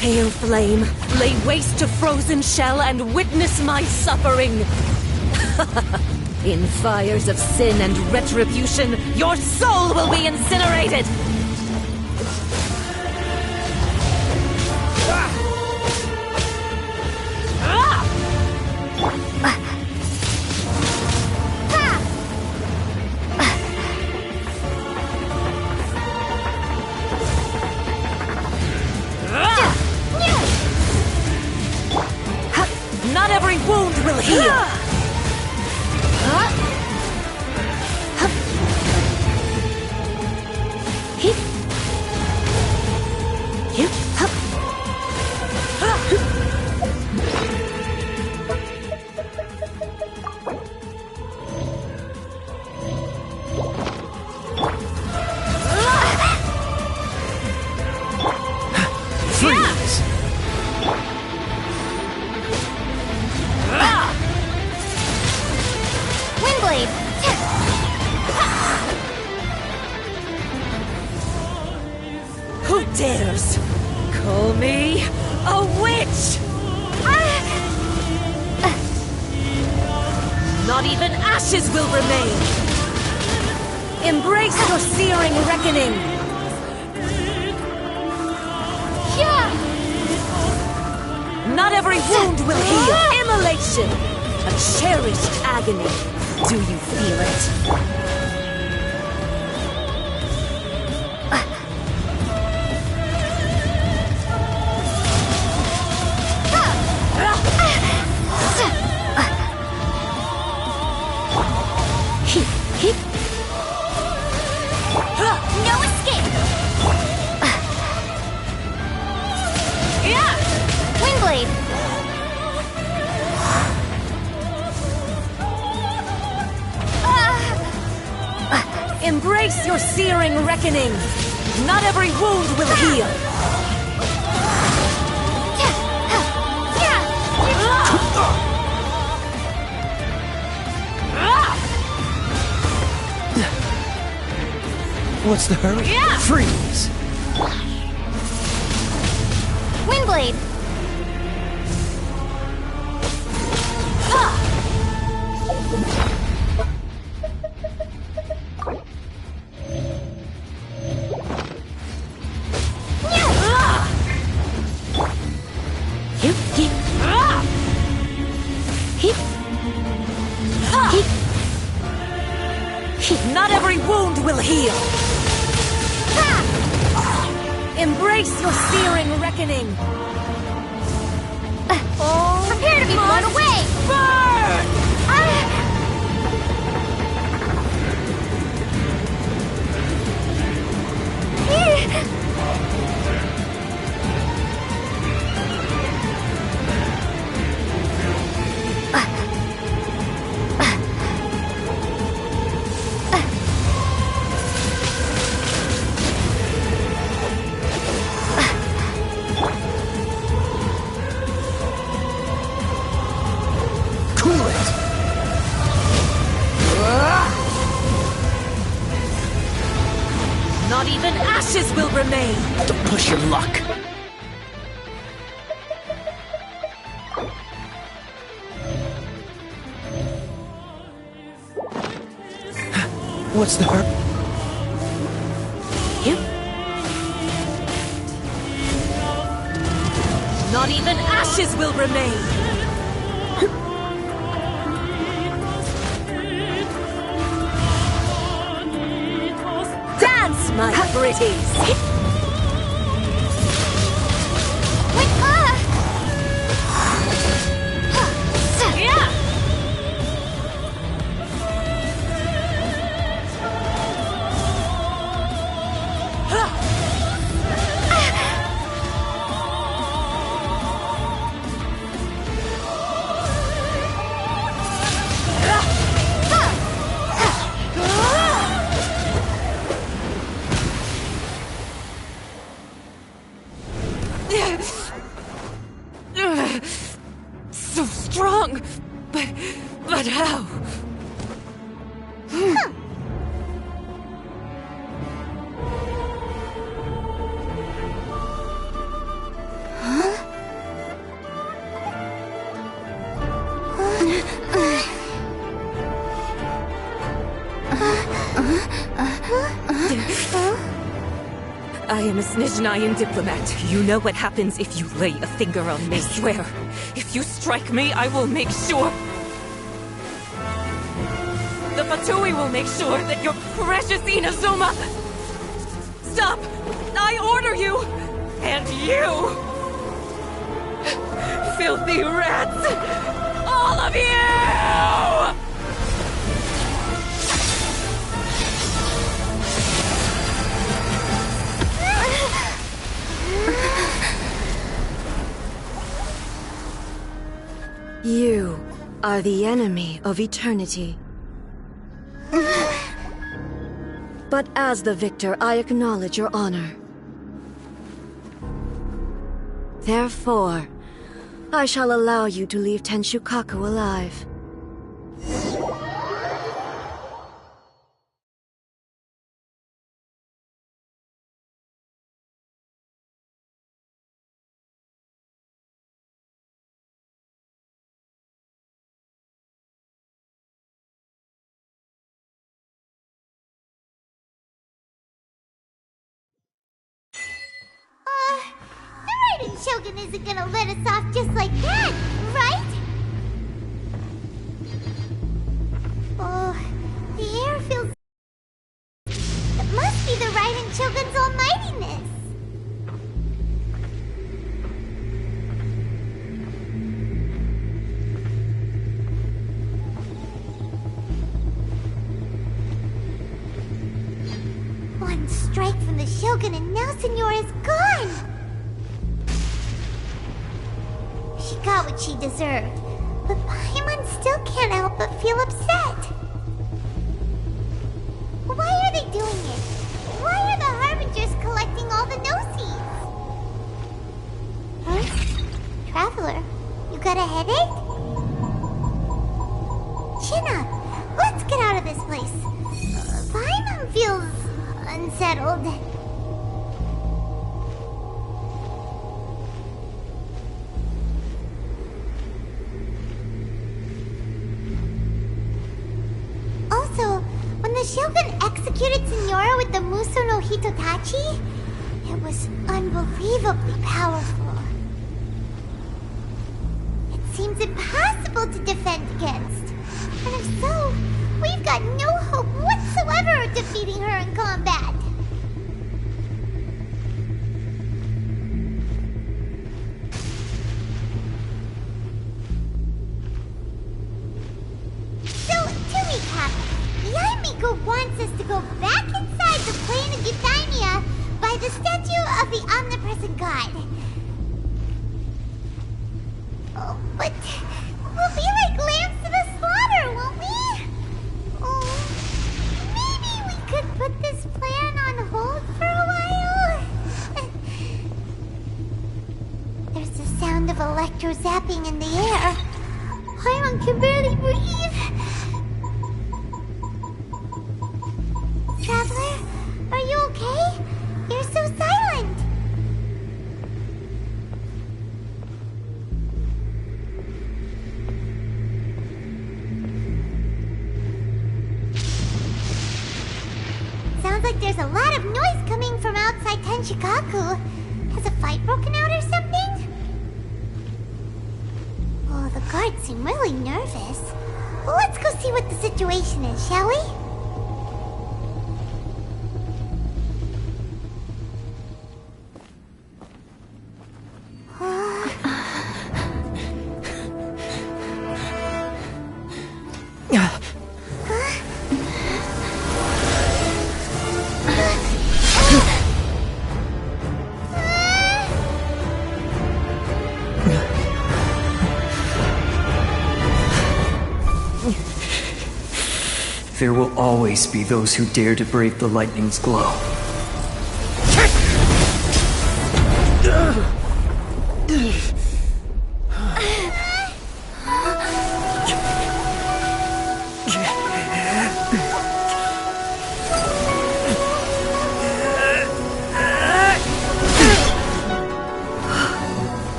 Pale flame, lay waste to frozen shell and witness my suffering! In fires of sin and retribution, your soul will be incinerated! Not every wound will heal! Not even ashes will remain! Embrace your searing reckoning! Not every wound will heal! Immolation! A cherished agony. Do you feel it? No escape! Windblade! Embrace your searing reckoning! Not every wound will heal! What's the hurry? Freeze! Windblade! Not every wound will heal! Embrace your searing reckoning! Prepare to be blown away! Burn! Not even ashes will remain! Don't push your luck. What's the hurt? Not even ashes will remain! Dance, my pretties! So strong, but how? I am a Snezhnayan diplomat. You know what happens if you lay a finger on me. I swear, if you strike me, I will make sure... The Fatui will make sure that your precious Inazuma... Stop! I order you! And you! Filthy rats! All of you! You are the enemy of eternity. But as the victor, I acknowledge your honor. Therefore, I shall allow you to leave Tenshukaku alive. Shogun isn't gonna let us off just like that, right? Oh, the air feels... It must be the Raiden Shogun's almightiness. One strike from the Shogun and now Senyora's gone! She got what she deserved, but Paimon still can't help but feel upset. Why are they doing it? Why are the Harbingers collecting all the no-seeds? Huh? Traveler, you got a headache? Chin up. Let's get out of this place. Paimon feels unsettled. Also, when the Shogun executed Senyora with the Muso no Hitotachi, it was unbelievably powerful. It seems impossible to defend against. And if so, we've got no hope whatsoever of defeating her in combat. So, to recap, Yaimiko wants us to go back inside the plane of Euthymia by the statue of the omnipresent god. Oh, but we'll be like lambs to the slaughter, won't we? Oh, maybe we could put this plan on hold for a while? There's the sound of electro zapping in the air. Paimon can barely breathe. Traveler, are you okay? You're so silent. Sounds like there's a lot of noise coming from outside Tenshikaku. Has a fight broken out or something? Oh, the guards seem really nervous. Let's go see what the situation is, shall we? There will always be those who dare to brave the lightning's glow.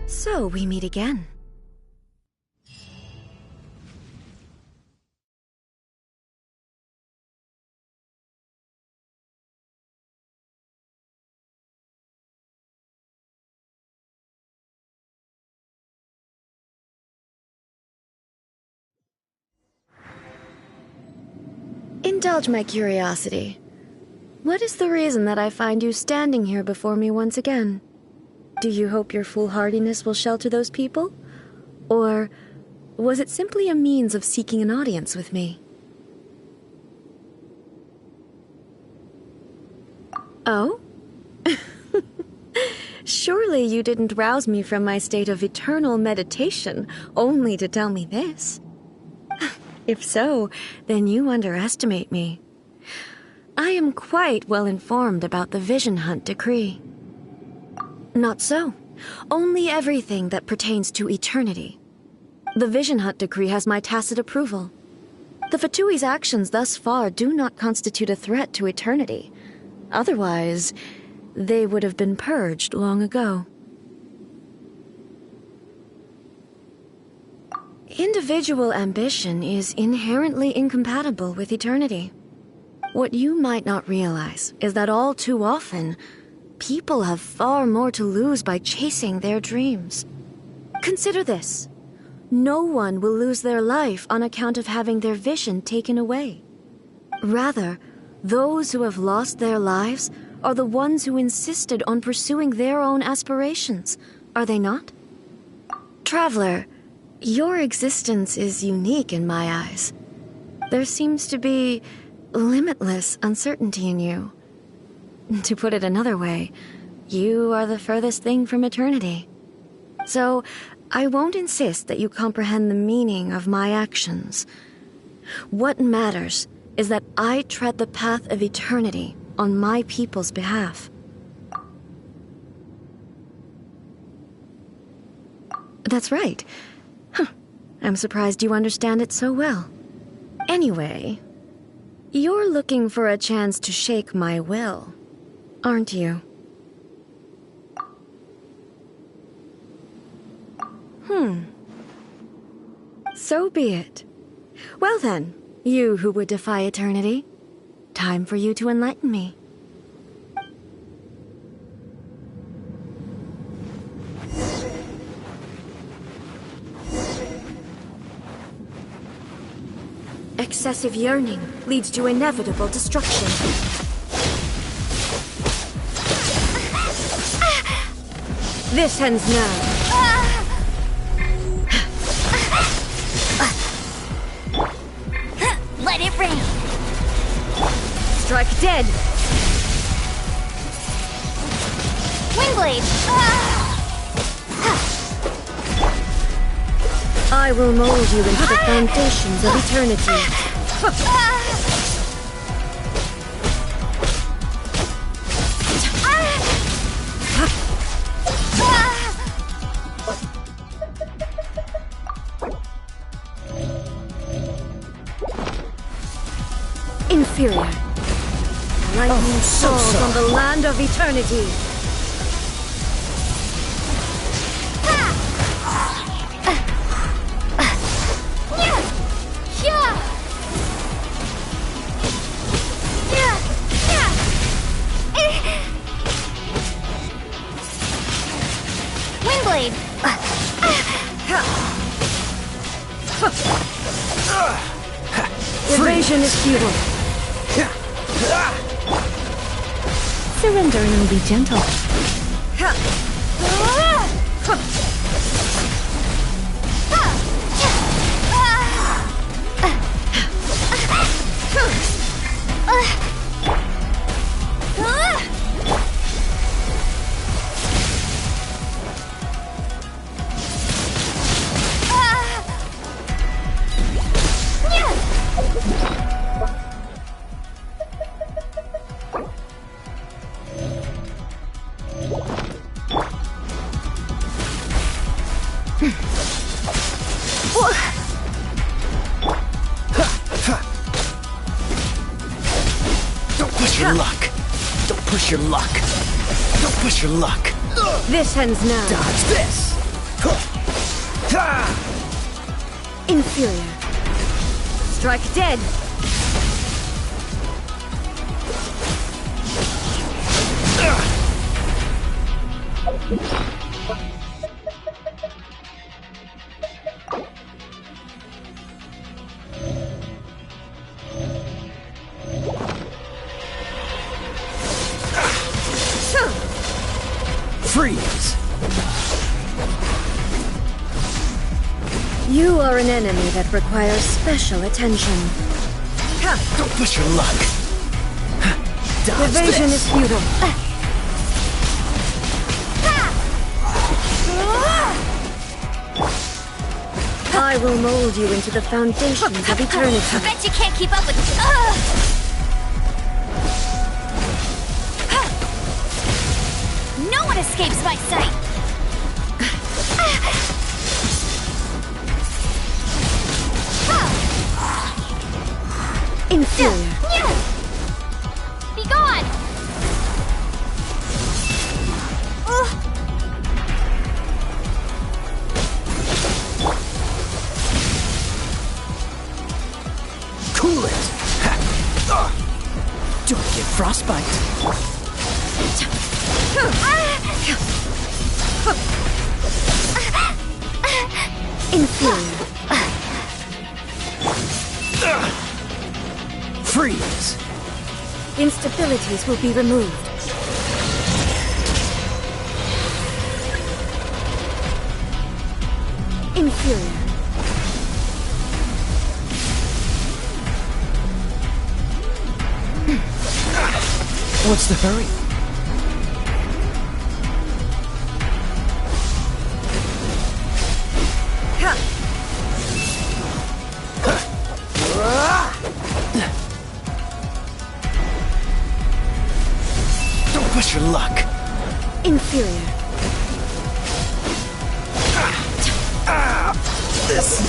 So we meet again. Indulge my curiosity. What is the reason that I find you standing here before me once again? Do you hope your foolhardiness will shelter those people? Or was it simply a means of seeking an audience with me? Oh? Surely you didn't rouse me from my state of eternal meditation only to tell me this. If so, then you underestimate me. I am quite well informed about the Vision Hunt decree. Not so. Only everything that pertains to eternity. The Vision Hunt decree has my tacit approval. The Fatui's actions thus far do not constitute a threat to eternity. Otherwise, they would have been purged long ago. Individual ambition is inherently incompatible with eternity. What you might not realize is that all too often, people have far more to lose by chasing their dreams. Consider this. No one will lose their life on account of having their vision taken away. Rather, those who have lost their lives are the ones who insisted on pursuing their own aspirations, are they not? Traveler, your existence is unique in my eyes. There seems to be limitless uncertainty in you. To put it another way, you are the furthest thing from eternity. So, I won't insist that you comprehend the meaning of my actions. What matters is that I tread the path of eternity on my people's behalf. That's right. I'm surprised you understand it so well. Anyway, you're looking for a chance to shake my will, aren't you? So be it. Well then, you who would defy eternity, time for you to enlighten me. Excessive yearning leads to inevitable destruction. This ends now. Let it rain. Strike dead. Windblade. I will mold you into the foundations of eternity. Inferior. Lightning falls on the land of eternity. Windblade. Evasion is futile. Surrendering will be gentle. Your luck. Don't push your luck. This ends now. Dodge this. Inferior. Strike dead. Freeze! You are an enemy that requires special attention. Don't push your luck. Dodge Evasion this. is futile. I will mold you into the foundations of eternity. Bet you can't keep up with. No one escapes my sight. Inferior. Be gone. Cool it! Don't get frostbite. Inferior. Freeze! Instabilities will be removed. Inferior. What's the hurry? Don't push your luck. Inferior. This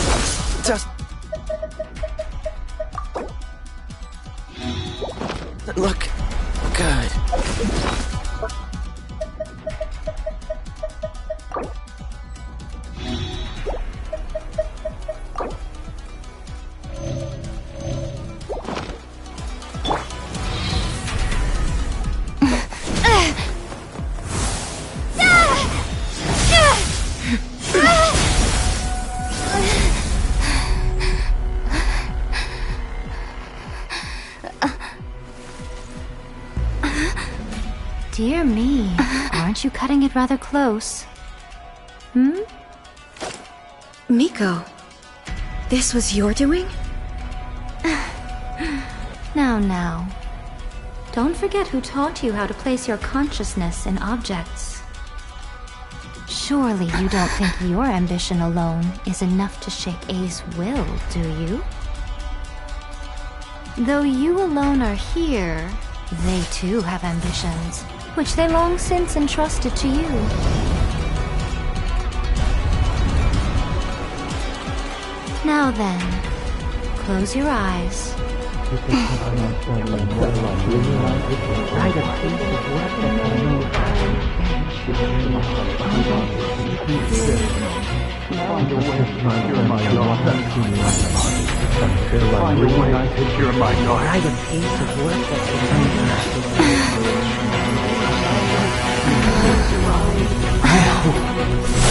just look good. Dear me, aren't you cutting it rather close? Miko, this was your doing? Now. Don't forget who taught you how to place your consciousness in objects. Surely you don't think your ambition alone is enough to shake A's will, do you? Though you alone are here, they too have ambitions, which they long since entrusted to you. Now then, close your eyes.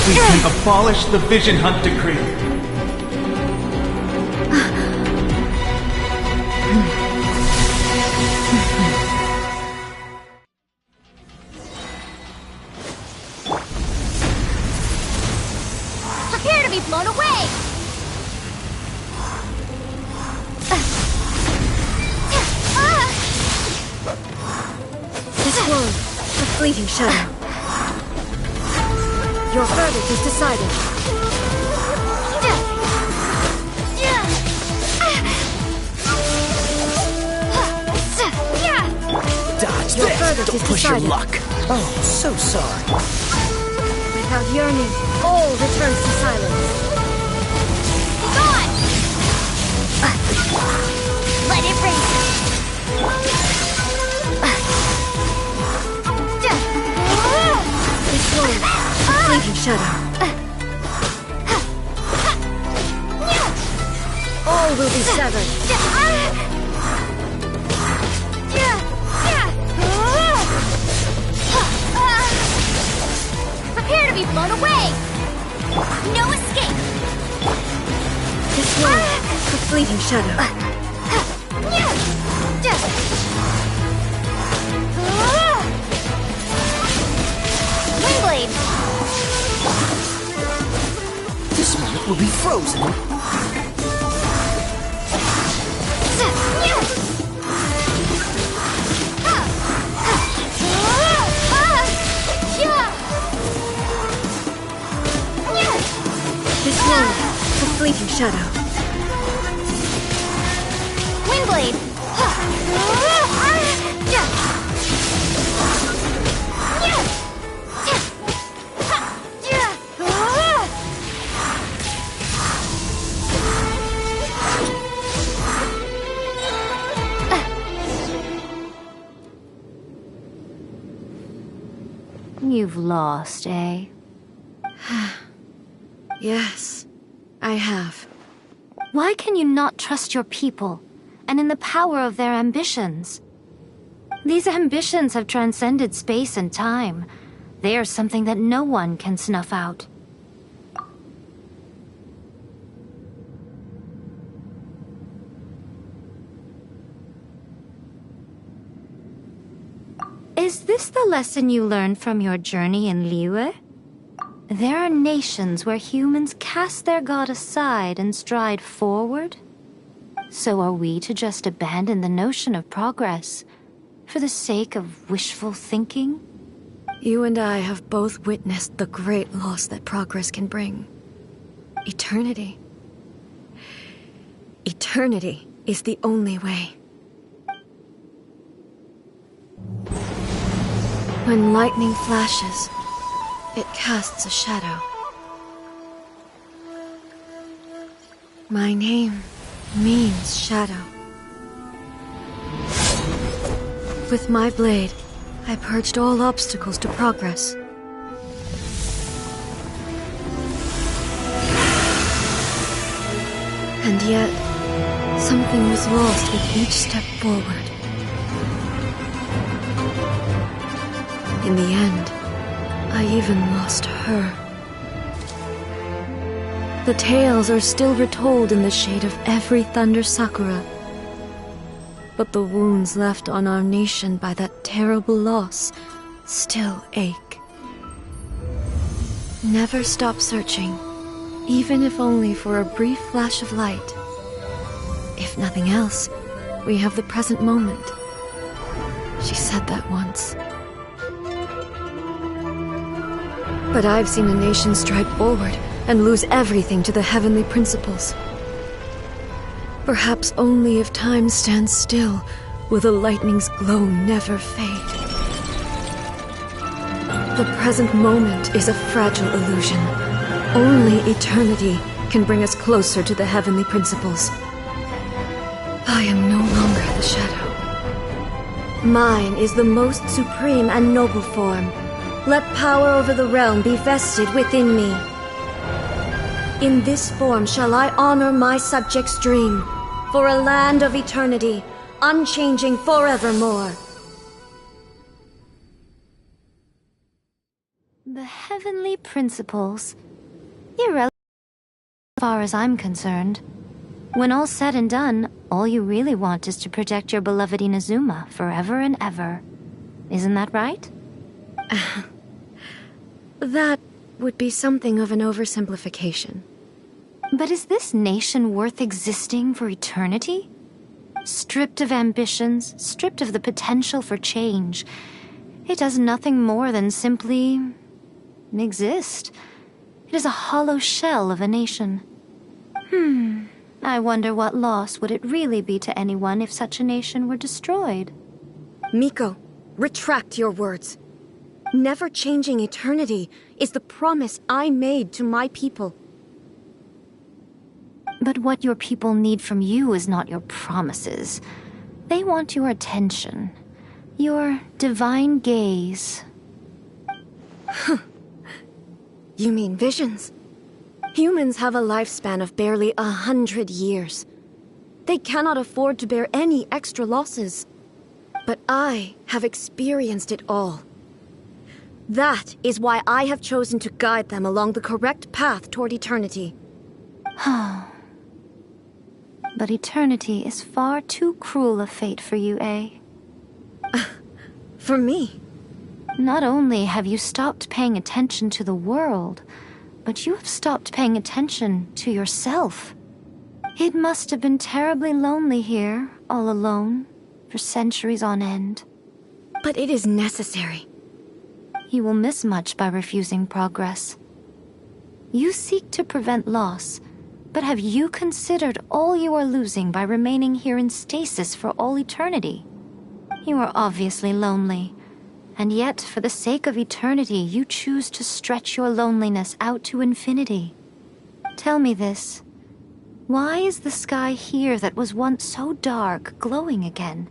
We can abolish the Vision Hunt Decree. Prepare to be blown away! This one, a fleeting shadow. Your verdict is decided. Dodge Your this! verdict Don't is push decided. your luck. Oh, so sorry. Without yearning, all returns to silence. Be gone! Let it rain! This one, a fleeting shadow. All will be severed. Prepare to be blown away! No escape! This one, a fleeting shadow. Windblade! This moment will be frozen. This one, a fleeting shadow. Windblade! You've lost, eh? Yes, I have. Why can you not trust your people, and in the power of their ambitions? These ambitions have transcended space and time. They are something that no one can snuff out. Is this the lesson you learned from your journey in Liyue? There are nations where humans cast their god aside and stride forward. So are we to just abandon the notion of progress for the sake of wishful thinking? You and I have both witnessed the great loss that progress can bring. Eternity. Eternity is the only way. When lightning flashes, it casts a shadow. My name means shadow. With my blade, I purged all obstacles to progress. And yet, something was lost with each step forward. In the end, I even lost her. The tales are still retold in the shade of every Thunder Sakura. But the wounds left on our nation by that terrible loss still ache. Never stop searching, even if only for a brief flash of light. If nothing else, we have the present moment. She said that once. But I've seen a nation stride forward and lose everything to the heavenly principles. Perhaps only if time stands still will the lightning's glow never fade. The present moment is a fragile illusion. Only eternity can bring us closer to the heavenly principles. I am no longer the shadow. Mine is the most supreme and noble form. Let power over the realm be vested within me. In this form shall I honor my subjects' dream, for a land of eternity, unchanging forevermore. The heavenly principles. Irrelevant as far as I'm concerned. When all's said and done, all you really want is to protect your beloved Inazuma forever and ever. Isn't that right? That would be something of an oversimplification. But is this nation worth existing for eternity? Stripped of ambitions, stripped of the potential for change, it does nothing more than simply exist. It is a hollow shell of a nation. I wonder what loss would it really be to anyone if such a nation were destroyed? Miko, retract your words. Never changing eternity is the promise I made to my people. But what your people need from you is not your promises. They want your attention. Your divine gaze. You mean visions? Humans have a lifespan of barely 100 years. They cannot afford to bear any extra losses. But I have experienced it all. That is why I have chosen to guide them along the correct path toward eternity. But eternity is far too cruel a fate for you, eh? For me? Not only have you stopped paying attention to the world, but you have stopped paying attention to yourself. It must have been terribly lonely here, all alone, for centuries on end. But it is necessary. You will miss much by refusing progress. You seek to prevent loss, But have you considered all you are losing by remaining here in stasis for all eternity? You are obviously lonely, and yet for the sake of eternity you choose to stretch your loneliness out to infinity. Tell me this. Why is the sky here that was once so dark glowing again?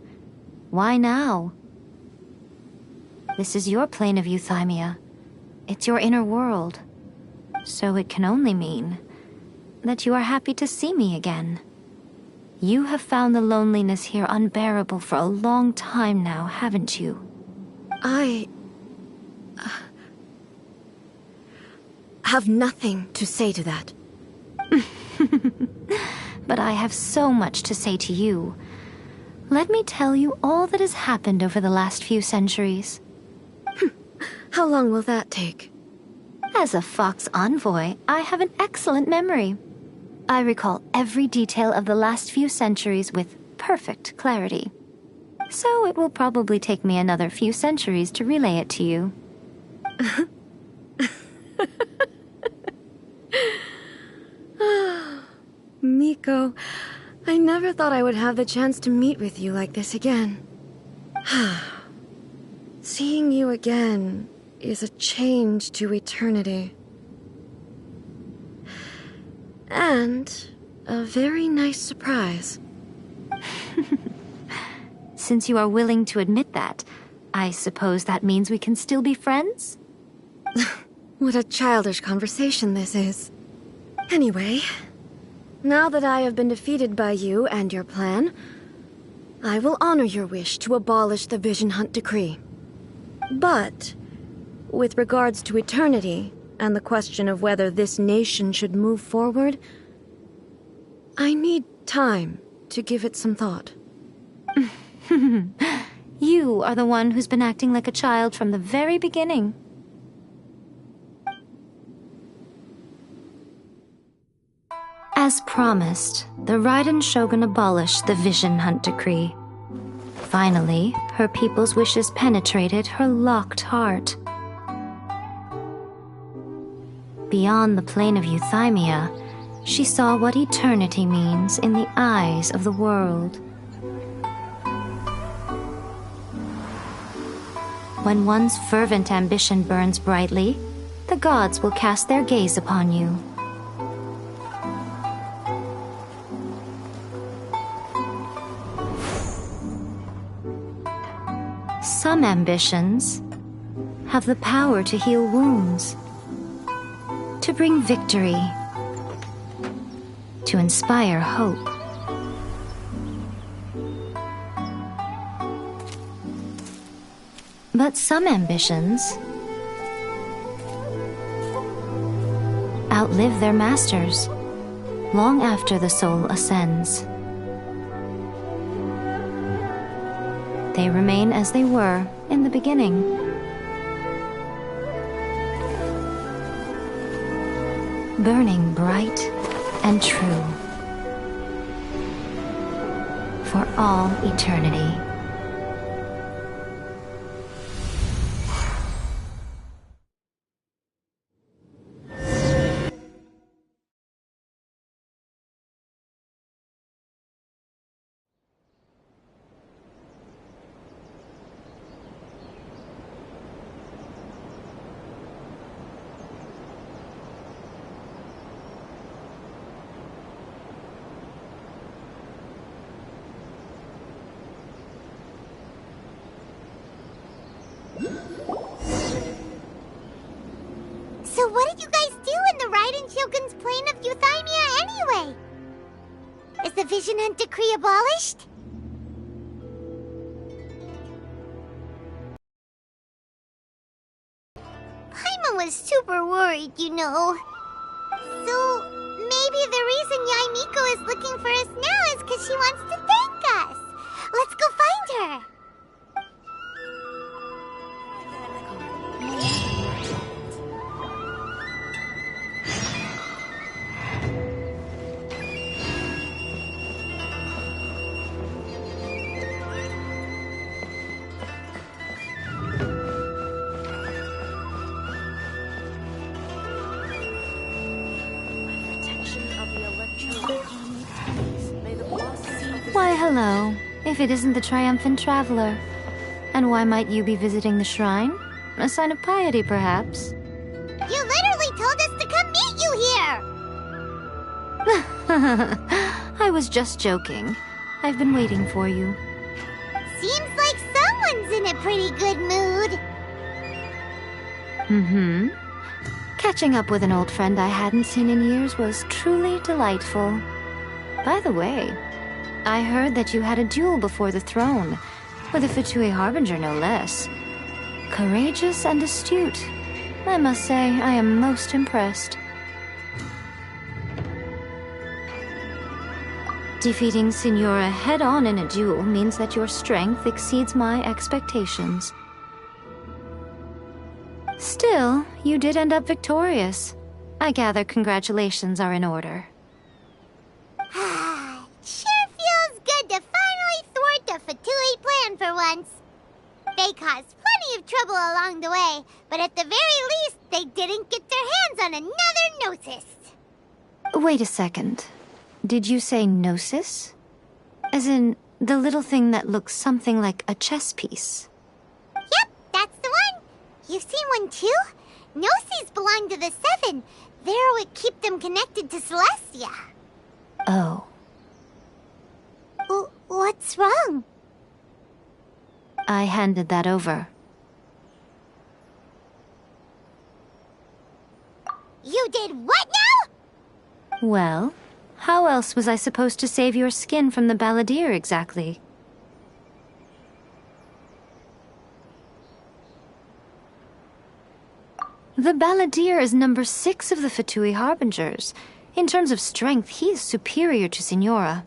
Why now? This is your plane of euthymia. It's your inner world. So it can only mean that you are happy to see me again. You have found the loneliness here unbearable for a long time now, haven't you? I have nothing to say to that. But I have so much to say to you. Let me tell you all that has happened over the last few centuries. How long will that take? As a Fox envoy, I have an excellent memory. I recall every detail of the last few centuries with perfect clarity. So it will probably take me another few centuries to relay it to you. Miko, I never thought I would have the chance to meet with you like this again. Seeing you again is a change to eternity. And a very nice surprise. Since you are willing to admit that, I suppose that means we can still be friends? What a childish conversation this is. Anyway, now that I have been defeated by you and your plan, I will honor your wish to abolish the Vision Hunt Decree. But, with regards to eternity, and the question of whether this nation should move forward, I need time to give it some thought. You are the one who's been acting like a child from the very beginning. As promised, the Raiden Shogun abolished the Vision Hunt Decree. Finally, her people's wishes penetrated her locked heart. Beyond the plane of euthymia, she saw what eternity means in the eyes of the world. When one's fervent ambition burns brightly, the gods will cast their gaze upon you. Some ambitions have the power to heal wounds, to bring victory, to inspire hope. But some ambitions outlive their masters long after the soul ascends. They remain as they were in the beginning. Burning bright and true for all eternity. So what did you guys do in the Raiden Shogun's plane of euthymia anyway? Is the Vision Hunt Decree abolished? Paimon was super worried, you know. So maybe the reason Yae Miko is looking for us now is because she wants to thank us. Let's go find her. hello. If it isn't the triumphant traveler. And why might you be visiting the shrine? A sign of piety, perhaps? You literally told us to come meet you here! I was just joking. I've been waiting for you. Seems like someone's in a pretty good mood. Mm-hmm. Catching up with an old friend I hadn't seen in years was truly delightful. By the way, I heard that you had a duel before the throne, with a Fatui Harbinger no less. Courageous and astute. I must say, I am most impressed. Defeating Signora head-on in a duel means that your strength exceeds my expectations. Still, you did end up victorious. I gather congratulations are in order. Sure feels good to finally thwart the Fatui plan for once. They caused plenty of trouble along the way, but at the very least, they didn't get their hands on another Gnosis. Wait a second. Did you say Gnosis? As in, the little thing that looks something like a chess piece? Yep, that's the one. You've seen one too? Gnosis belong to the Seven. They're what keep them connected to Celestia. Oh. What's wrong? I handed that over. You did what now? Well, how else was I supposed to save your skin from the balladeer exactly? The balladeer is number 6 of the Fatui Harbingers. In terms of strength, he is superior to Signora.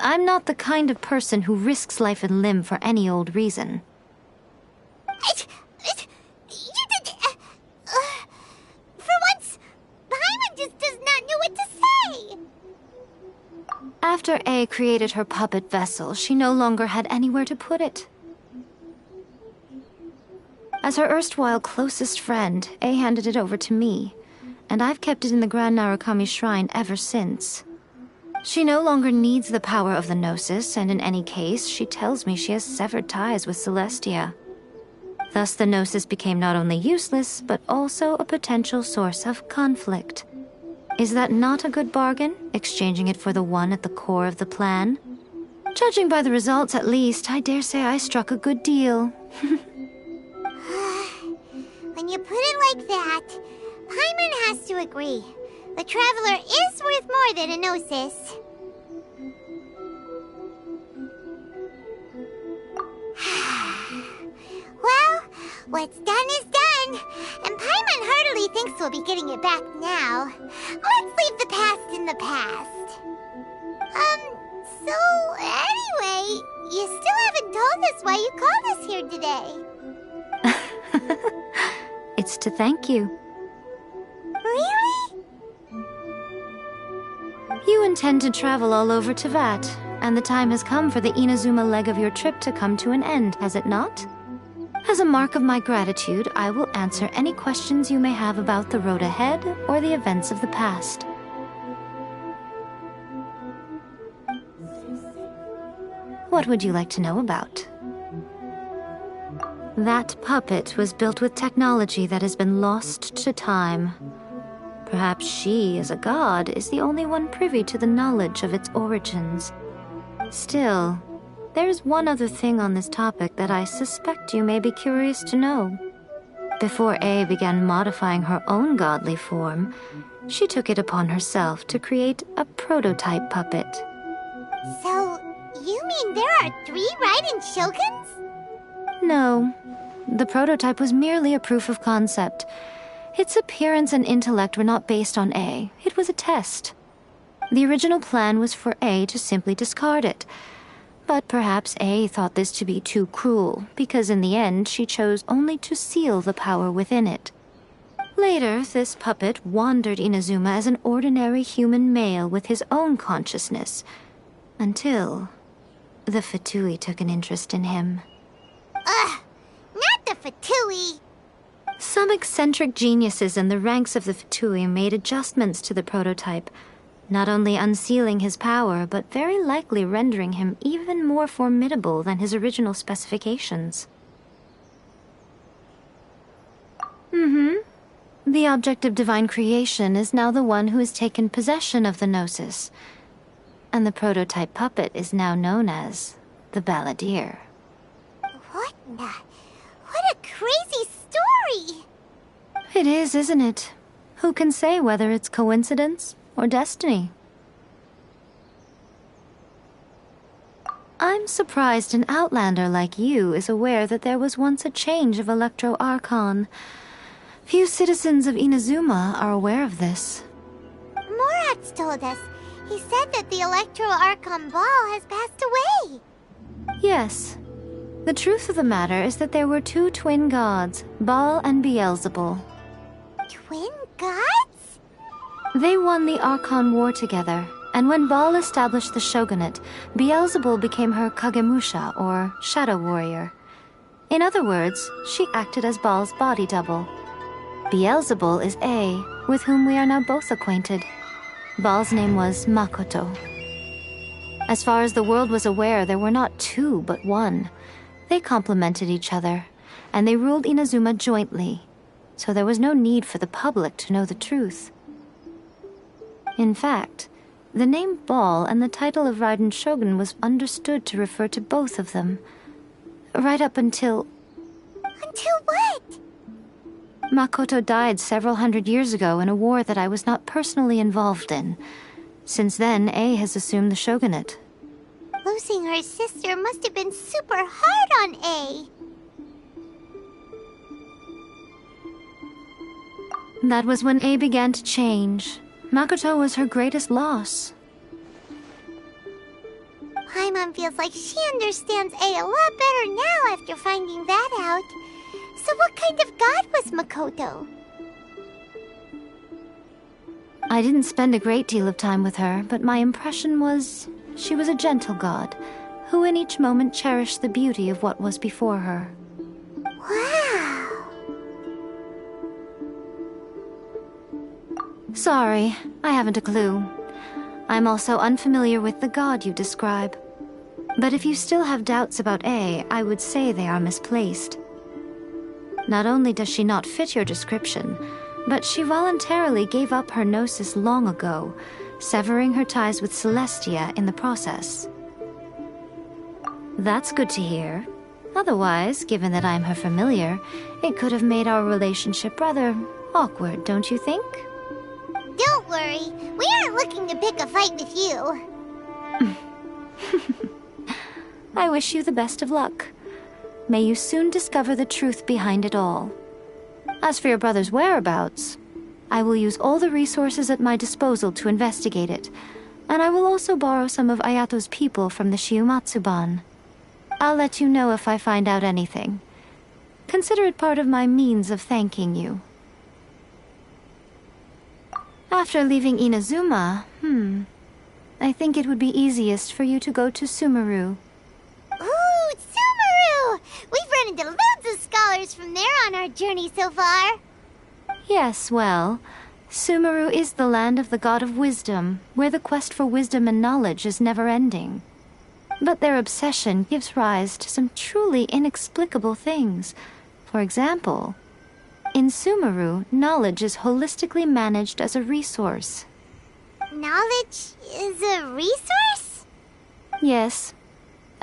I'm not the kind of person who risks life and limb for any old reason. You did... for once, Paimon just does not know what to say. After A created her puppet vessel, she no longer had anywhere to put it. As her erstwhile closest friend, A handed it over to me, and I've kept it in the Grand Narukami Shrine ever since. She no longer needs the power of the Gnosis, and in any case, she tells me she has severed ties with Celestia. Thus, the Gnosis became not only useless, but also a potential source of conflict. Is that not a good bargain, exchanging it for the one at the core of the plan? Judging by the results, at least, I dare say I struck a good deal. When you put it like that, Paimon has to agree. The Traveler is worth more than a Gnosis. Well, what's done is done, and Paimon heartily thinks we'll be getting it back now. Let's leave the past in the past. So anyway, you still haven't told us why you called us here today. It's to thank you. Really? You intend to travel all over Teyvat, and the time has come for the Inazuma leg of your trip to come to an end, has it not? As a mark of my gratitude, I will answer any questions you may have about the road ahead or the events of the past. What would you like to know about? That puppet was built with technology that has been lost to time. Perhaps she, as a god, is the only one privy to the knowledge of its origins. Still, there's one other thing on this topic that I suspect you may be curious to know. Before A began modifying her own godly form, she took it upon herself to create a prototype puppet. So, you mean there are 3 Raiden Shoguns? No. The prototype was merely a proof of concept. Its appearance and intellect were not based on A. It was a test. The original plan was for A to simply discard it. But perhaps A thought this to be too cruel, because in the end she chose only to seal the power within it. Later, this puppet wandered Inazuma as an ordinary human male with his own consciousness, until the Fatui took an interest in him. Not the Fatui! Some eccentric geniuses in the ranks of the Fatui made adjustments to the prototype, not only unsealing his power, but very likely rendering him even more formidable than his original specifications. The object of divine creation is now the one who has taken possession of the Gnosis, and the prototype puppet is now known as the Balladeer. What a crazy story! It is, isn't it? Who can say whether it's coincidence or destiny? I'm surprised an outlander like you is aware that there was once a change of Electro Archon. Few citizens of Inazuma are aware of this. Morat's told us. He said that the Electro Archon Ball has passed away. Yes. The truth of the matter is that there were two twin gods, Baal and Beelzebul. Twin gods? They won the Archon War together, and when Baal established the shogunate, Beelzebul became her Kagemusha, or shadow warrior. In other words, she acted as Baal's body double. Beelzebul is A, with whom we are now both acquainted. Baal's name was Makoto. As far as the world was aware, there were not two, but one. They complemented each other, and they ruled Inazuma jointly, so there was no need for the public to know the truth. In fact, the name Baal and the title of Raiden Shogun was understood to refer to both of them. Right up until... Until what? Makoto died several hundred years ago in a war that I was not personally involved in. Since then, A has assumed the shogunate. Losing her sister must have been super hard on A. That was when A began to change. Makoto was her greatest loss. Paimon feels like she understands A a lot better now after finding that out. So what kind of god was Makoto? I didn't spend a great deal of time with her, but my impression was she was a gentle god, who in each moment cherished the beauty of what was before her. Wow! Sorry, I haven't a clue. I'm also unfamiliar with the god you describe. But if you still have doubts about A, I would say they are misplaced. Not only does she not fit your description, but she voluntarily gave up her gnosis long ago, severing her ties with Celestia in the process. That's good to hear. Otherwise, given that I'm her familiar, it could have made our relationship rather awkward, don't you think? Don't worry, we aren't looking to pick a fight with you. I wish you the best of luck. May you soon discover the truth behind it all. As for your brother's whereabouts, I will use all the resources at my disposal to investigate it, and I will also borrow some of Ayato's people from the Shiumatsuban. I'll let you know if I find out anything. Consider it part of my means of thanking you. After leaving Inazuma, I think it would be easiest for you to go to Sumeru. Ooh, Sumeru! We've run into loads of scholars from there on our journey so far. Yes, well, Sumeru is the land of the god of wisdom, where the quest for wisdom and knowledge is never-ending. But their obsession gives rise to some truly inexplicable things. For example, in Sumeru, knowledge is holistically managed as a resource. Knowledge is a resource? Yes.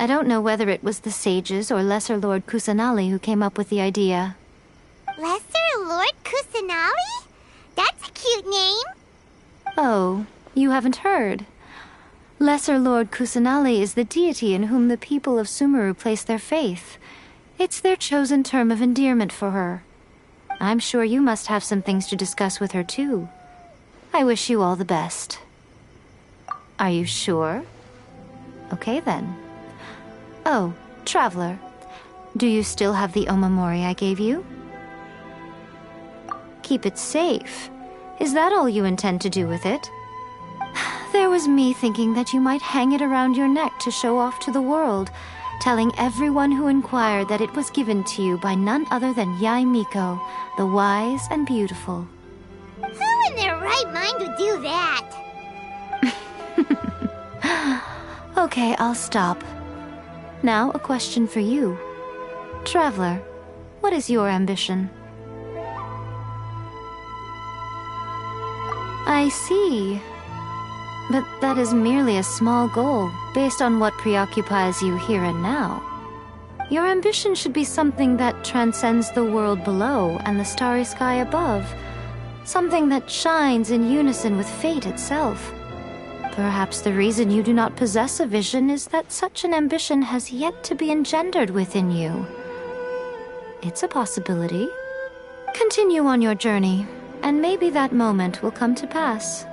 I don't know whether it was the sages or Lesser Lord Kusanali who came up with the idea. Lesser Lord Kusanali? That's a cute name. Oh, you haven't heard. Lesser Lord Kusanali is the deity in whom the people of Sumeru place their faith. It's their chosen term of endearment for her. I'm sure you must have some things to discuss with her too. I wish you all the best. Are you sure? Okay then. Oh, Traveler, do you still have the omamori I gave you? Keep it safe. Is that all you intend to do with it? There was me thinking that you might hang it around your neck to show off to the world, telling everyone who inquired that it was given to you by none other than Yae Miko, the wise and beautiful. Who in their right mind would do that? Okay, I'll stop. Now, a question for you. Traveler, what is your ambition? I see. But that is merely a small goal, based on what preoccupies you here and now. Your ambition should be something that transcends the world below and the starry sky above. Something that shines in unison with fate itself. Perhaps the reason you do not possess a vision is that such an ambition has yet to be engendered within you. It's a possibility. Continue on your journey, and maybe that moment will come to pass.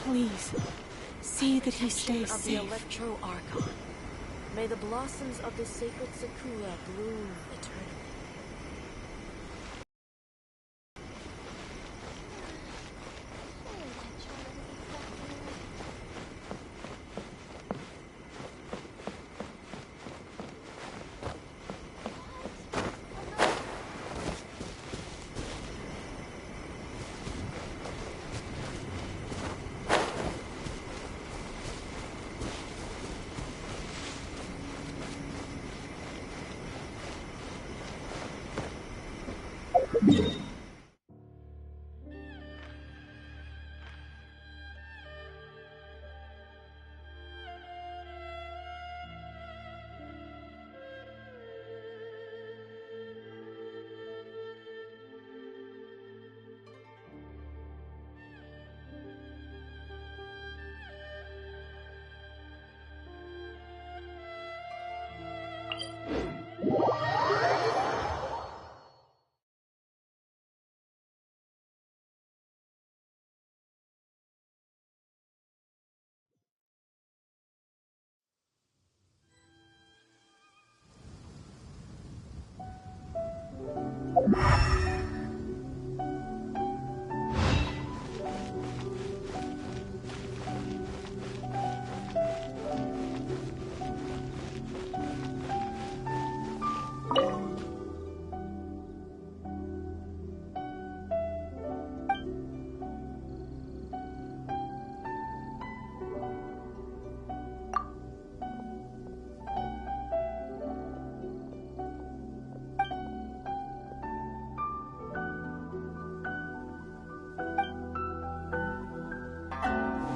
Please, see that he stays of the safe. Electro Archon. May the blossoms of the sacred Sakura bloom eternally.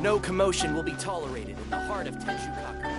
No commotion will be tolerated in the heart of Tenchukaku.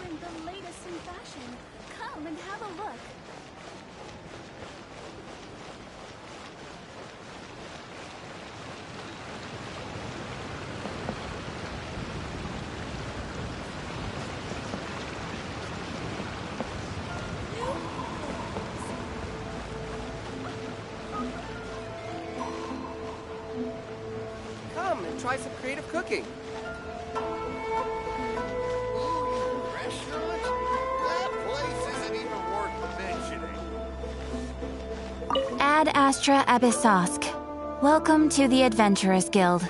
offering the latest in fashion. Come and have a look. Come and try some creative cooking. Restaurant? That place isn't even worth mentioning. Ad Astra Abyssosk. Welcome to the Adventurers Guild.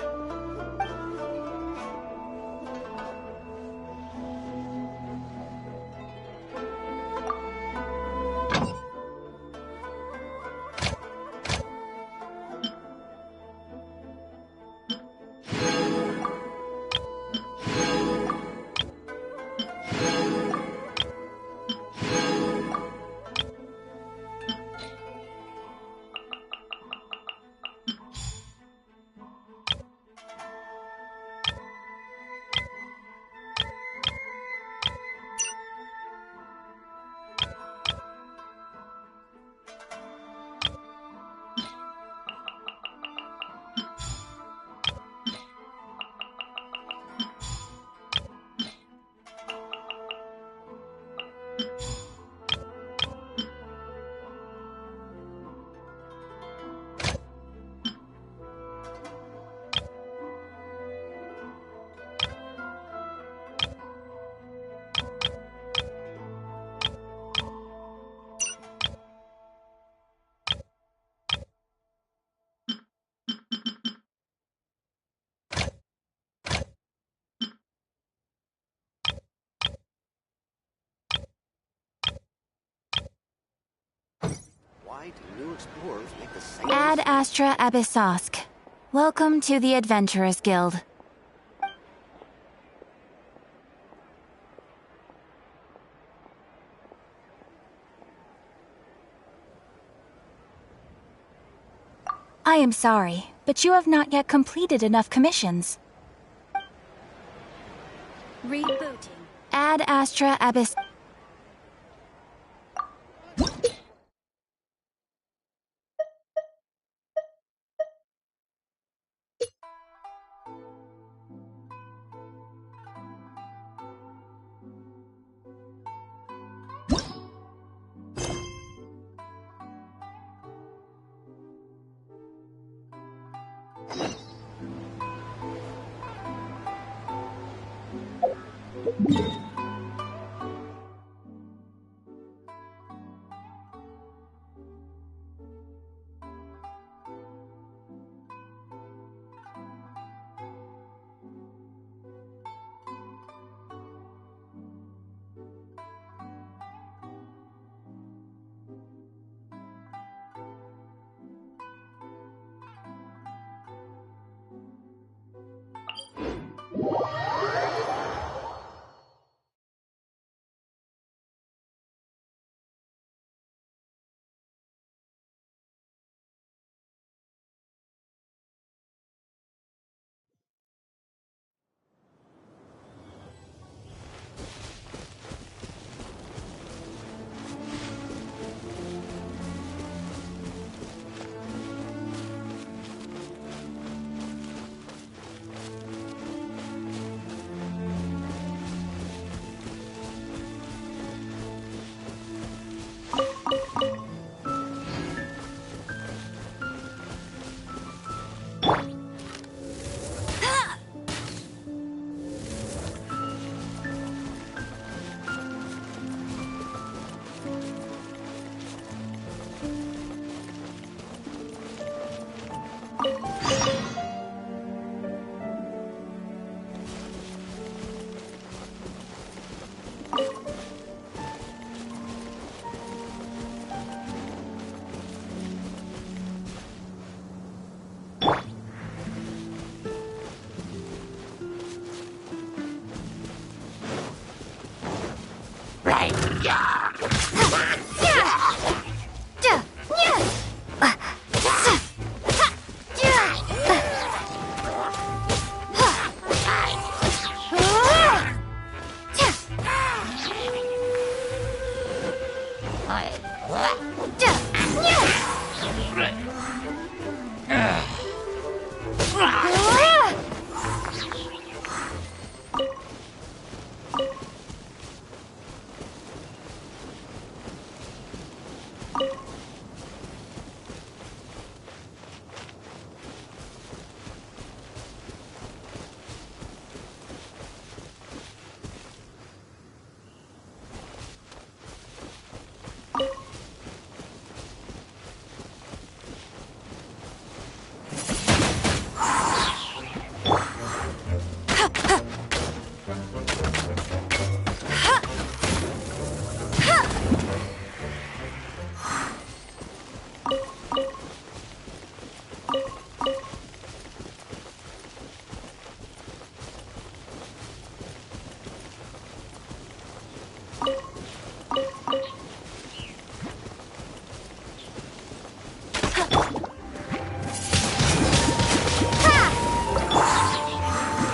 Why do new explorers make the same Ad Astra Abyssosk. Welcome to the Adventurers Guild. I am sorry, but you have not yet completed enough commissions. Rebooting. Ad Astra Abyss.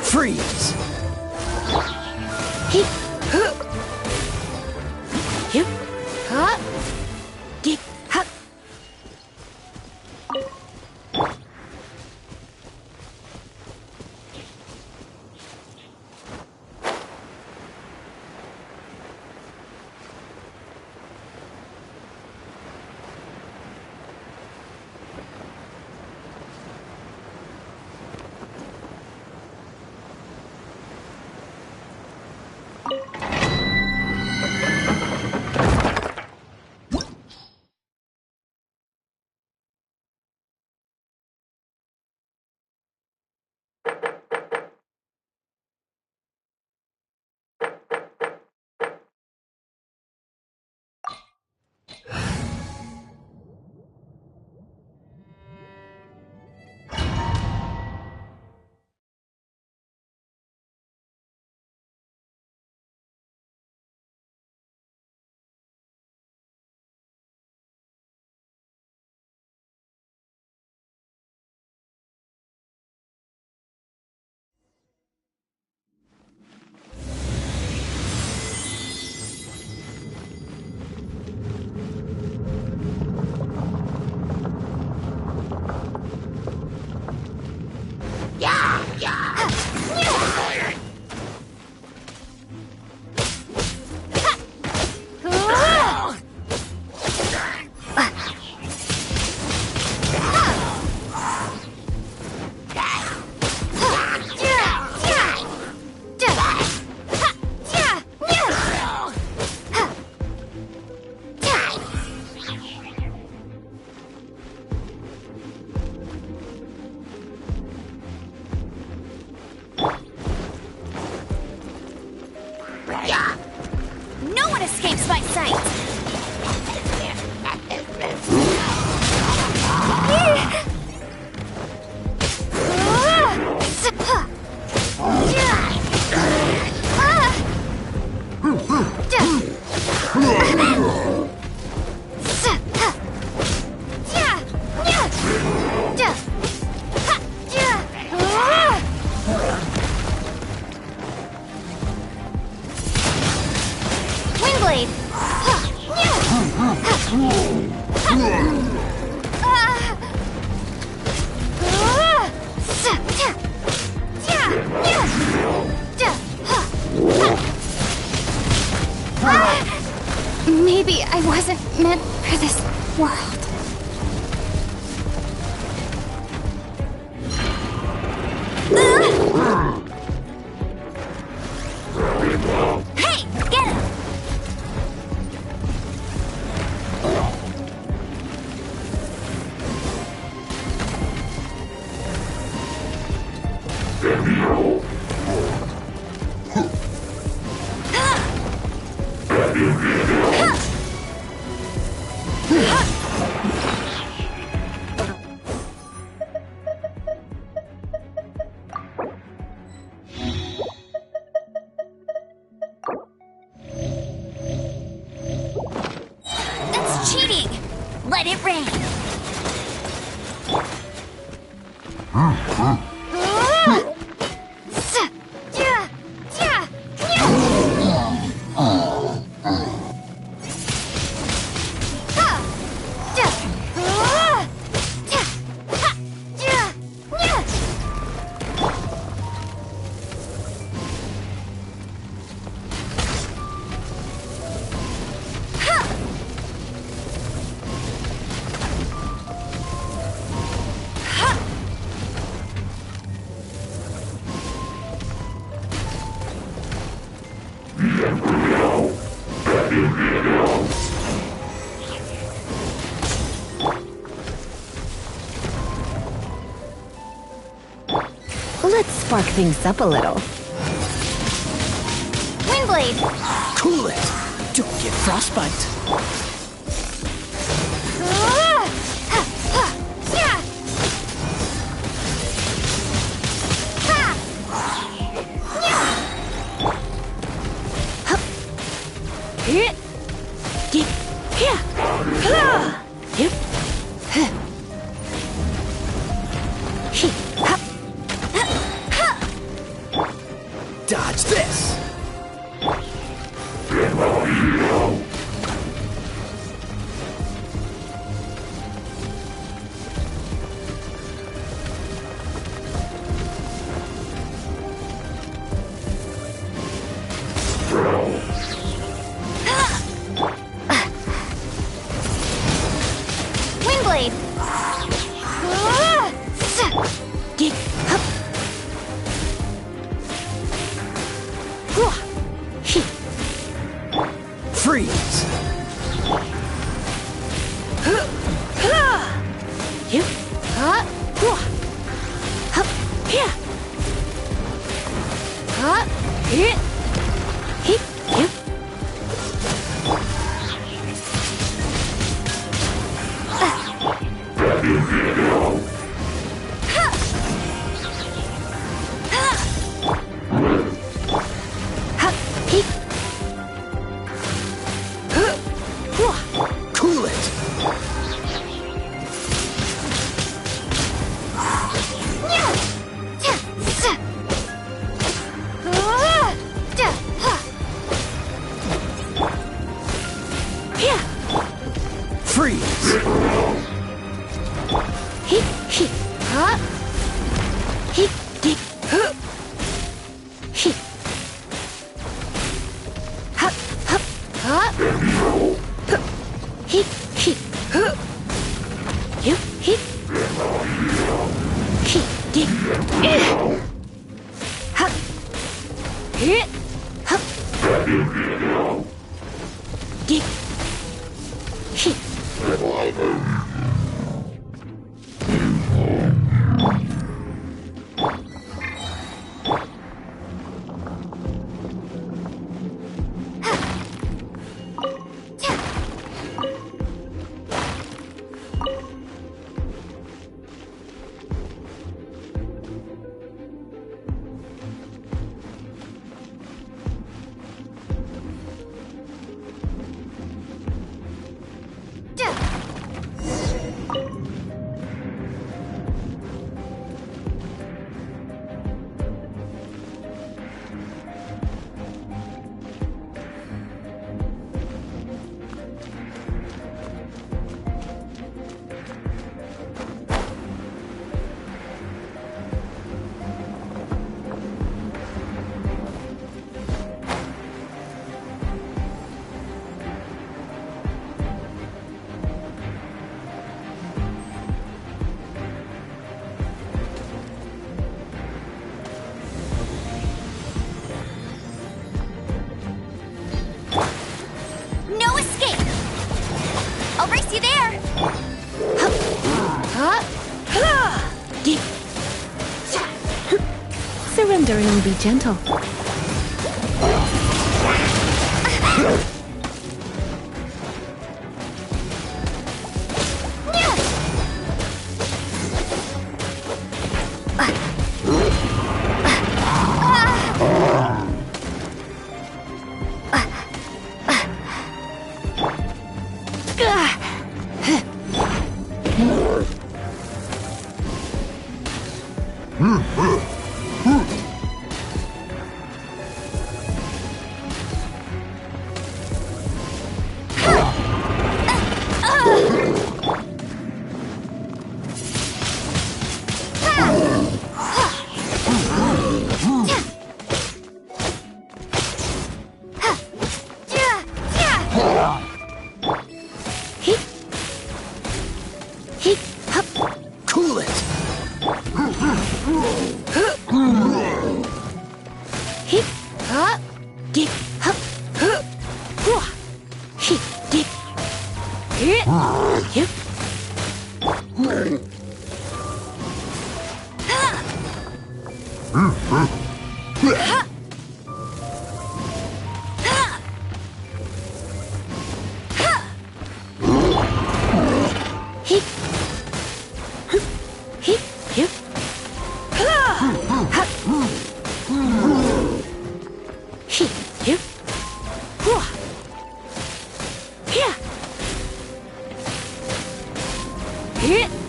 Freeze! No one escapes my sight! Windblade! Maybe I wasn't meant for this world. Hey, get him! That's cheating! Let it rain! Let's spark things up a little. Windblade! Cool it! Don't get frostbite. Dodge this! Windblade! Freeze! Cool it! Freeze! No escape! I'll race you there! Surrender and be gentle. Cool it!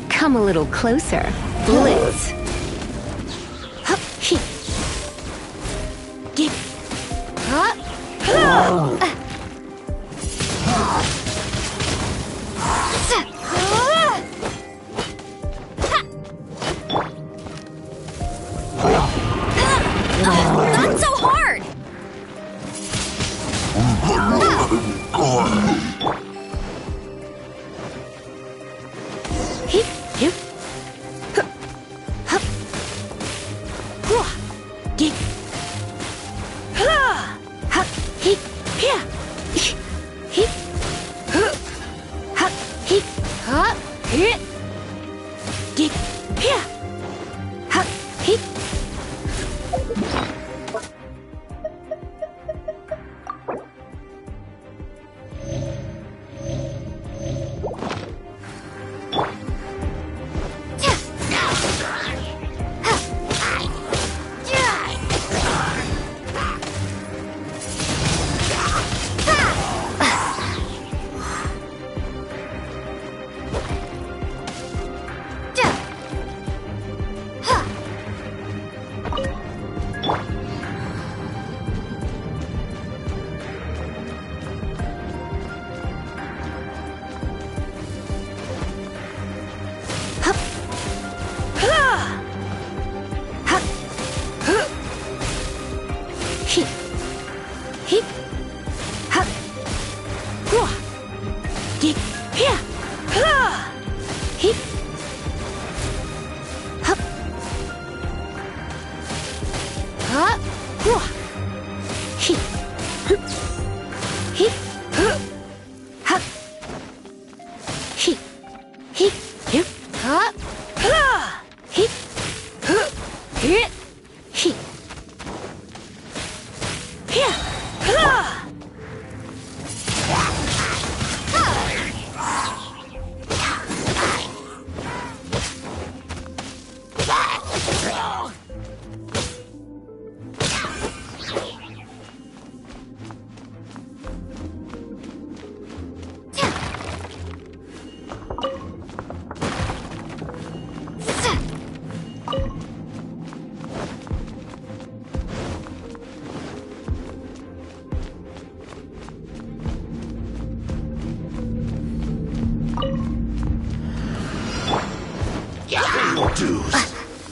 Come a little closer. Blitz. Not so hard!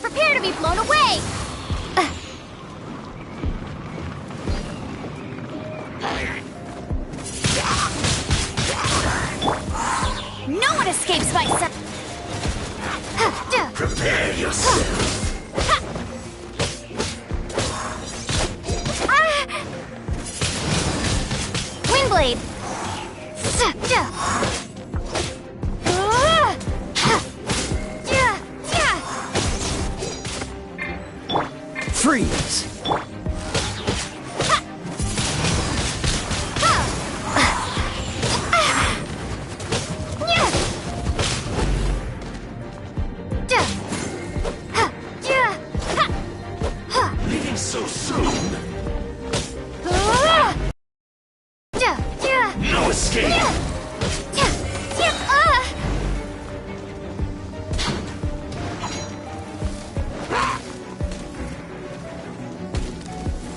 Prepare to be blown away! No one escapes my Prepare yourself. Windblade! Freeze! Leaving so soon. No escape.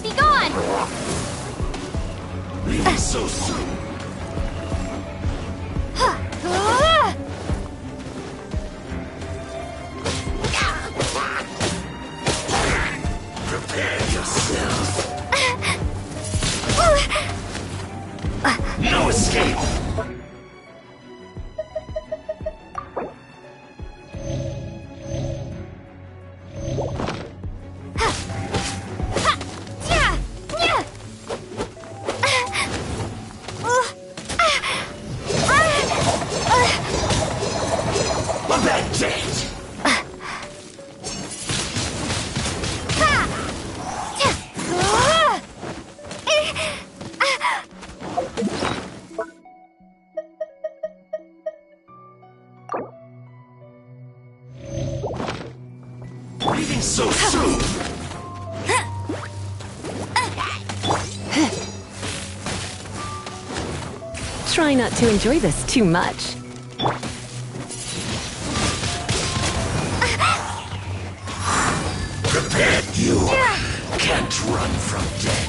Be gone! Leaving so soon. Prepare yourself. No escape. leaving so soon! Try not to enjoy this too much. Prepare you! Can't run from death.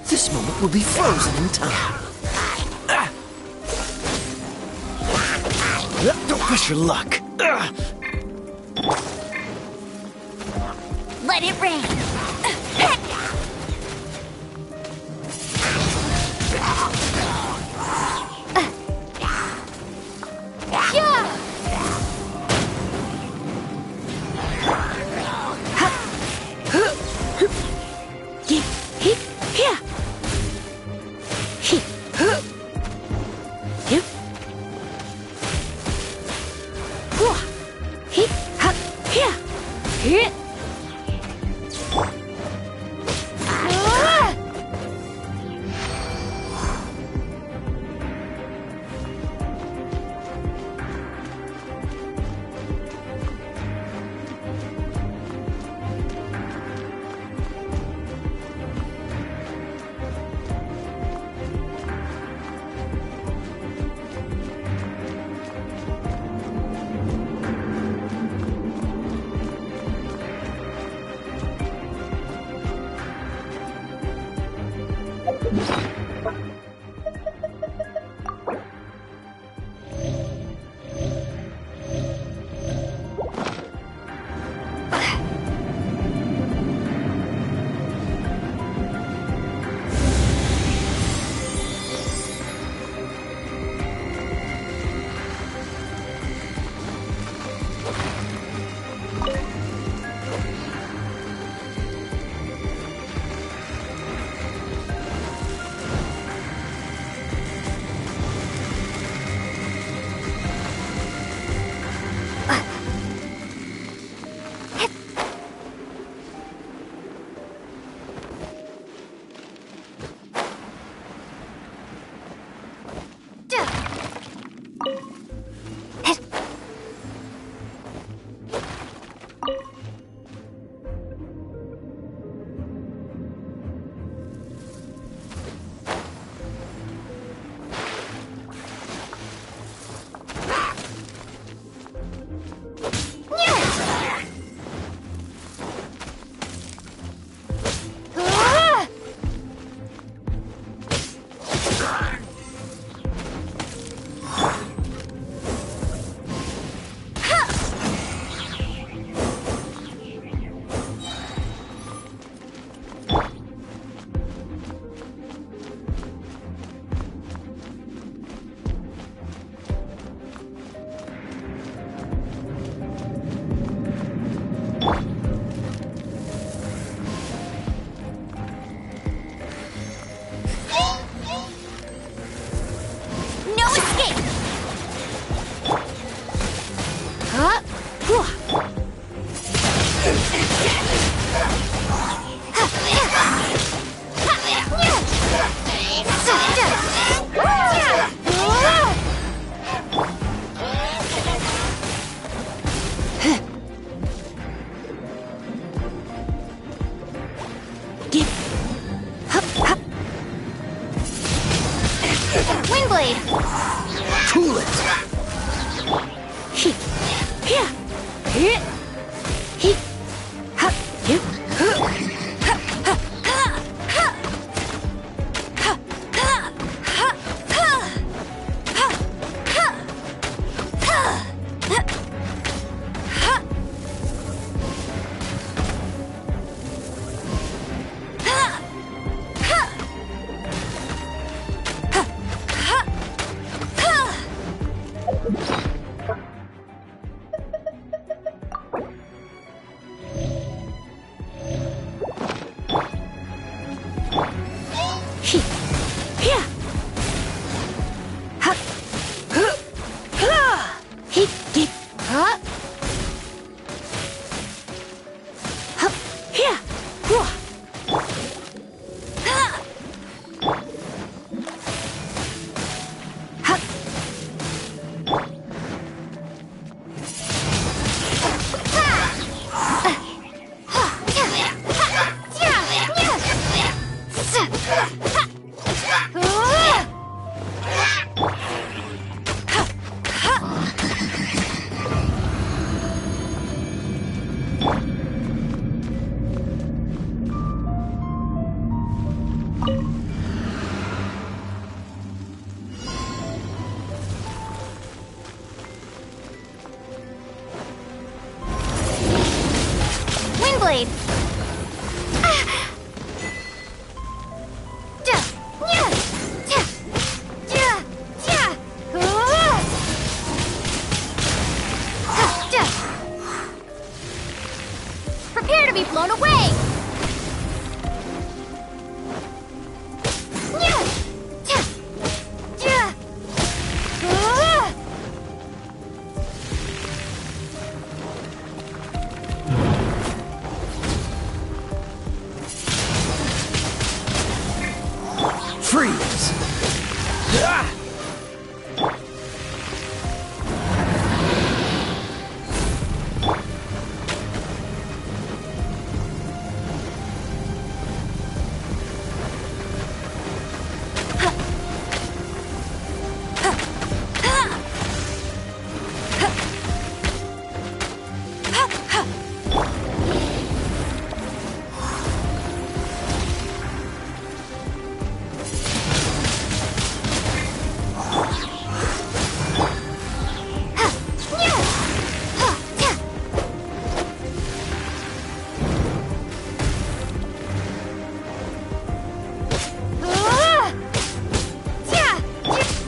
This moment will be frozen in time. Don't push your luck. Let it rain. Windblade! Prepare to be blown away! Freeze!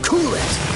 Cool it!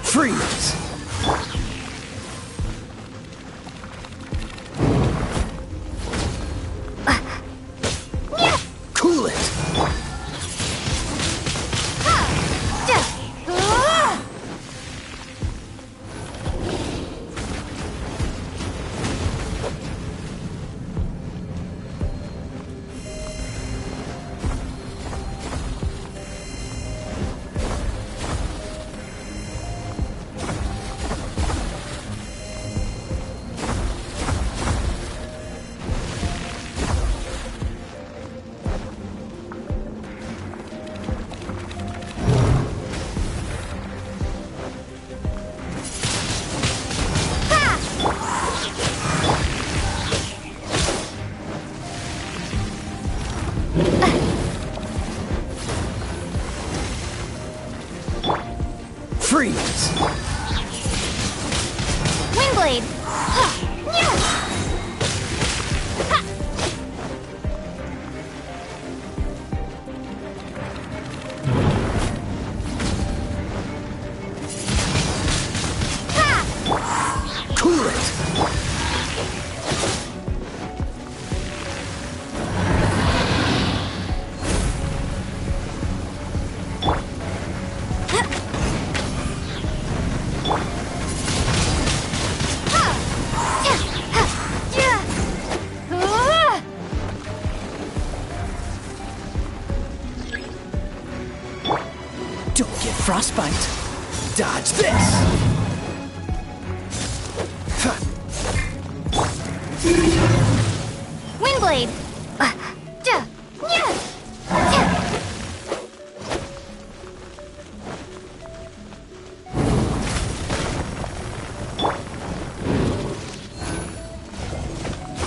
Freeze! Cool it! Freeze! Windblade! Cool it! Frostbite. Dodge this! Windblade!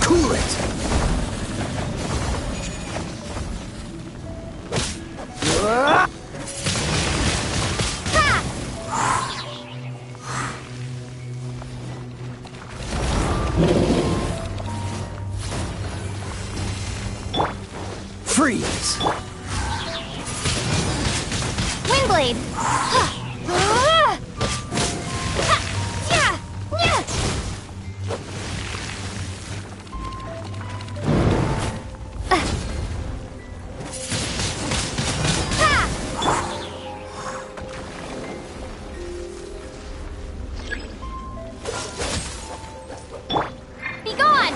Cool it! Freeze! Windblade! Be gone!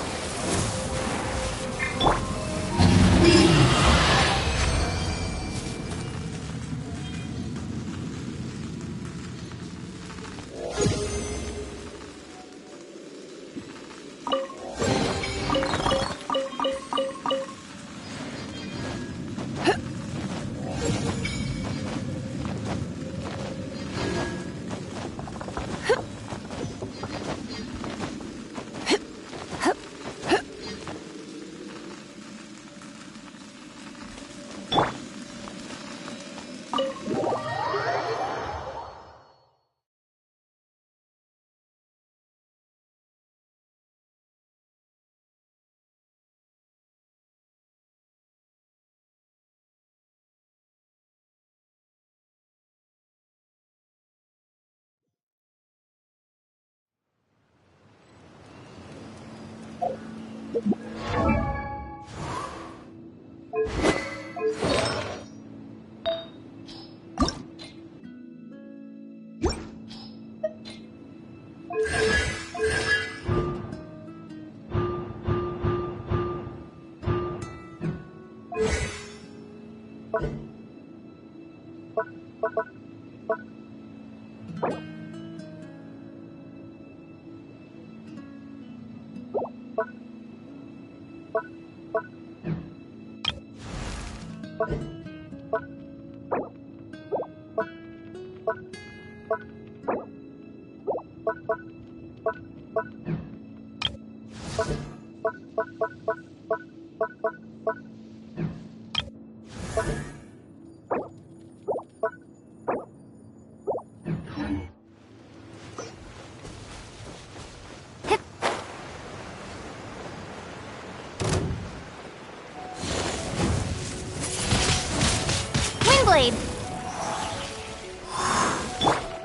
Windblade!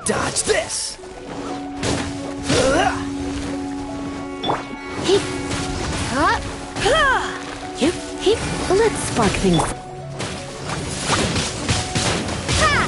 Dodge this! Let's spark things. Ha!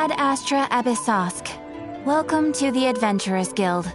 Ad Astra Abyssosk. Welcome to the Adventurers Guild.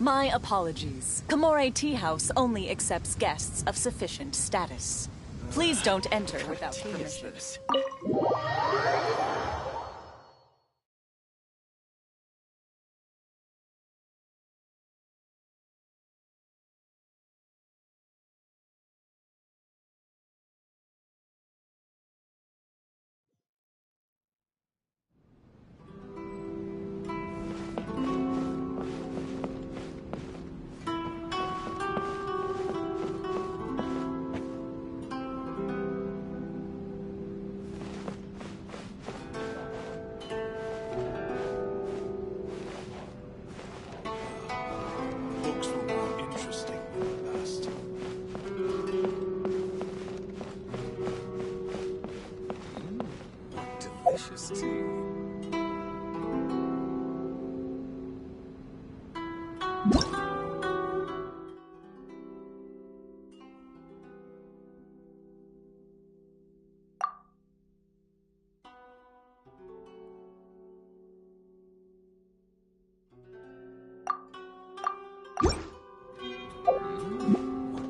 My apologies. Komore Tea House only accepts guests of sufficient status. Please don't enter without permission. Books were more interesting than the past. What delicious tea. What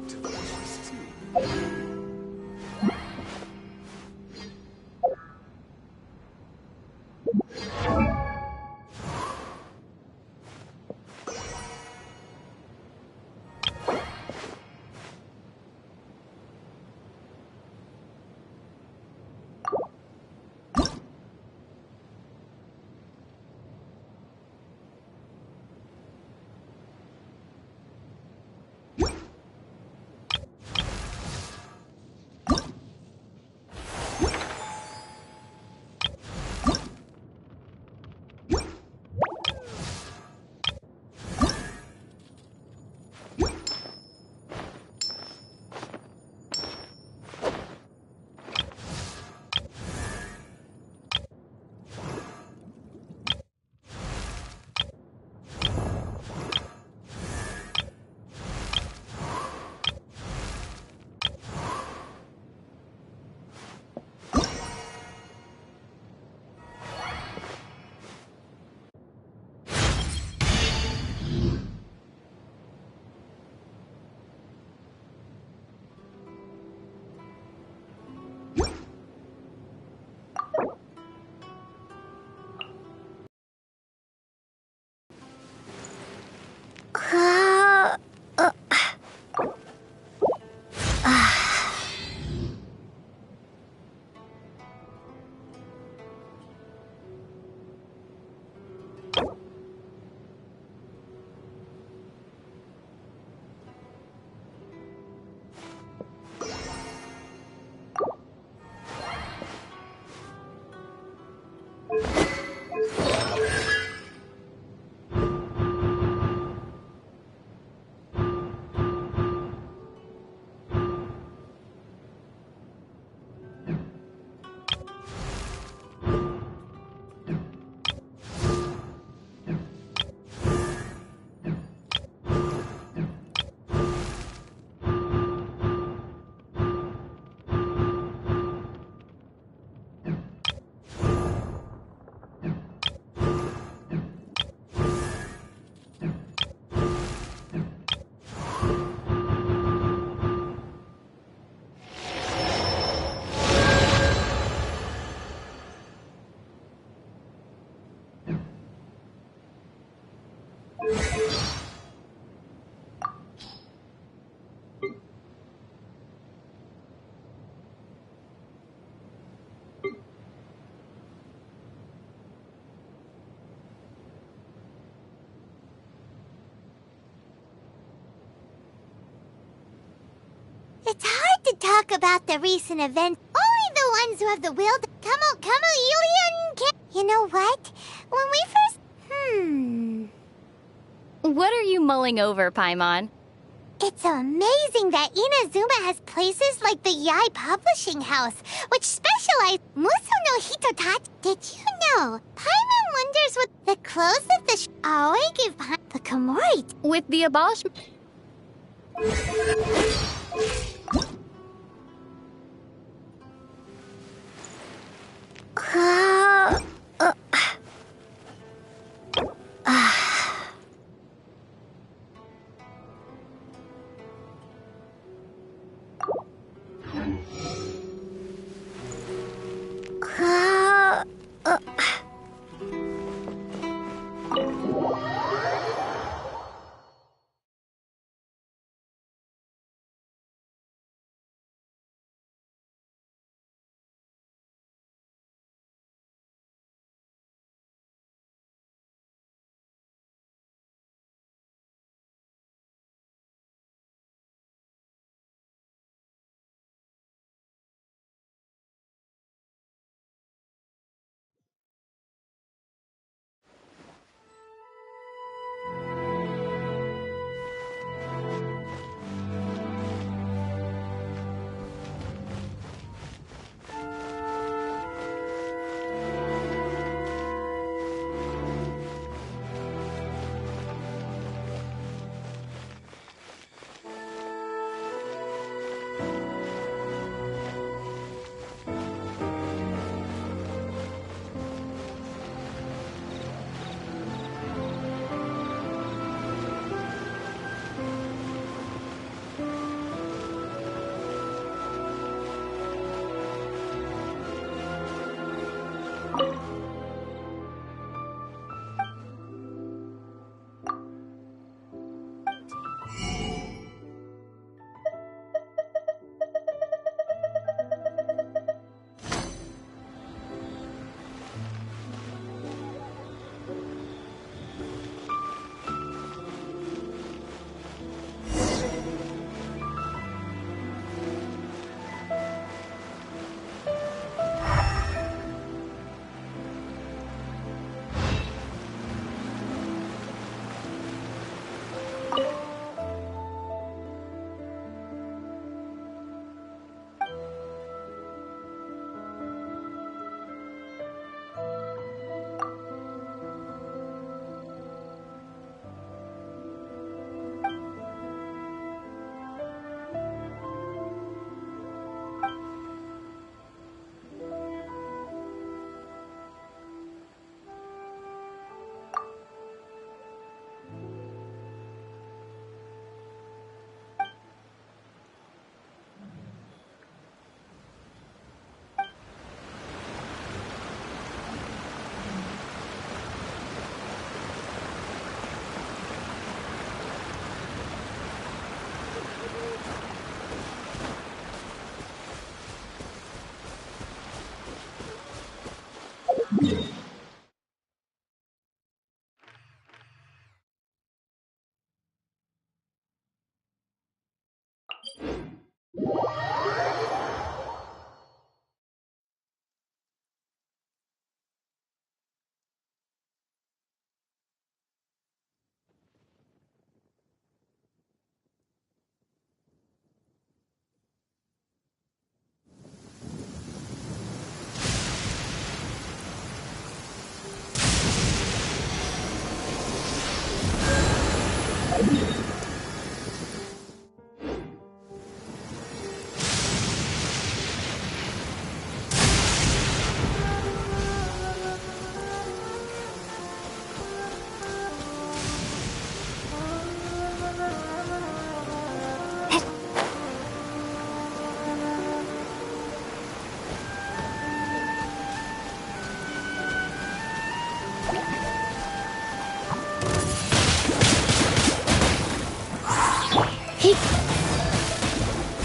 delicious tea. It's hard to talk about the recent events. Only the ones who have the will to chameleon can. You know what? When we first... What are you mulling over, Paimon? It's amazing that Inazuma has places like the Yai Publishing House, which specialize Muso no Hitotachi. Did you know? Paimon wonders what the clothes of the always give the Komori. With the abolishment...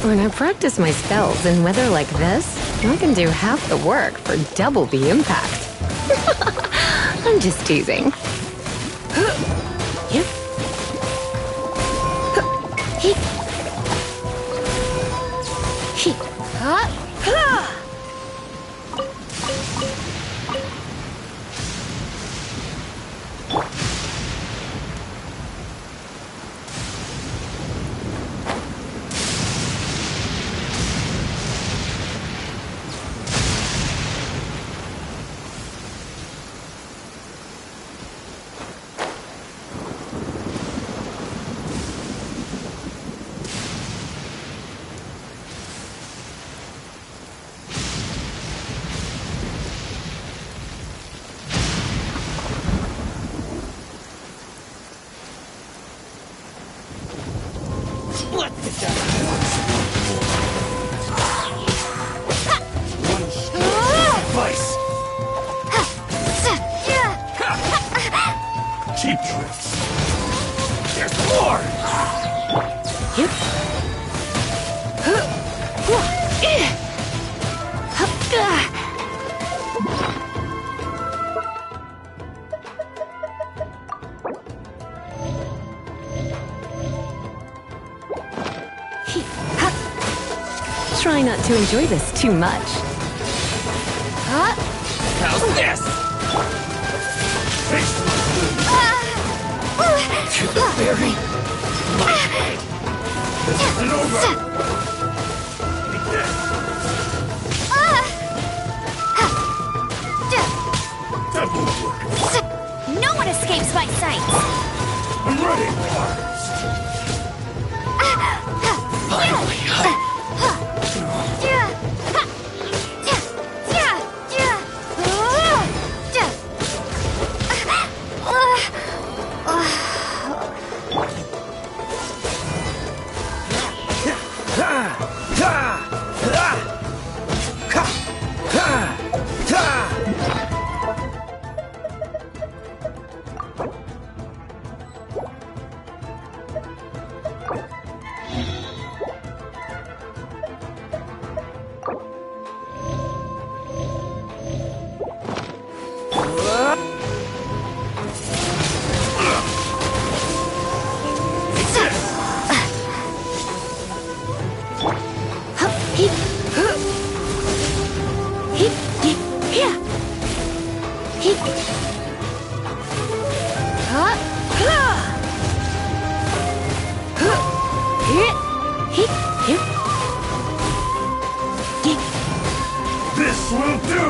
When I practice my spells in weather like this, I can do half the work for double the impact. I'm just teasing. Yep. Cheap tricks. There's more! Try not to enjoy this too much. How's this? To the very light. This isn't over. Take this. Double work. No one escapes my sight! I'm ready. Finally, This will do!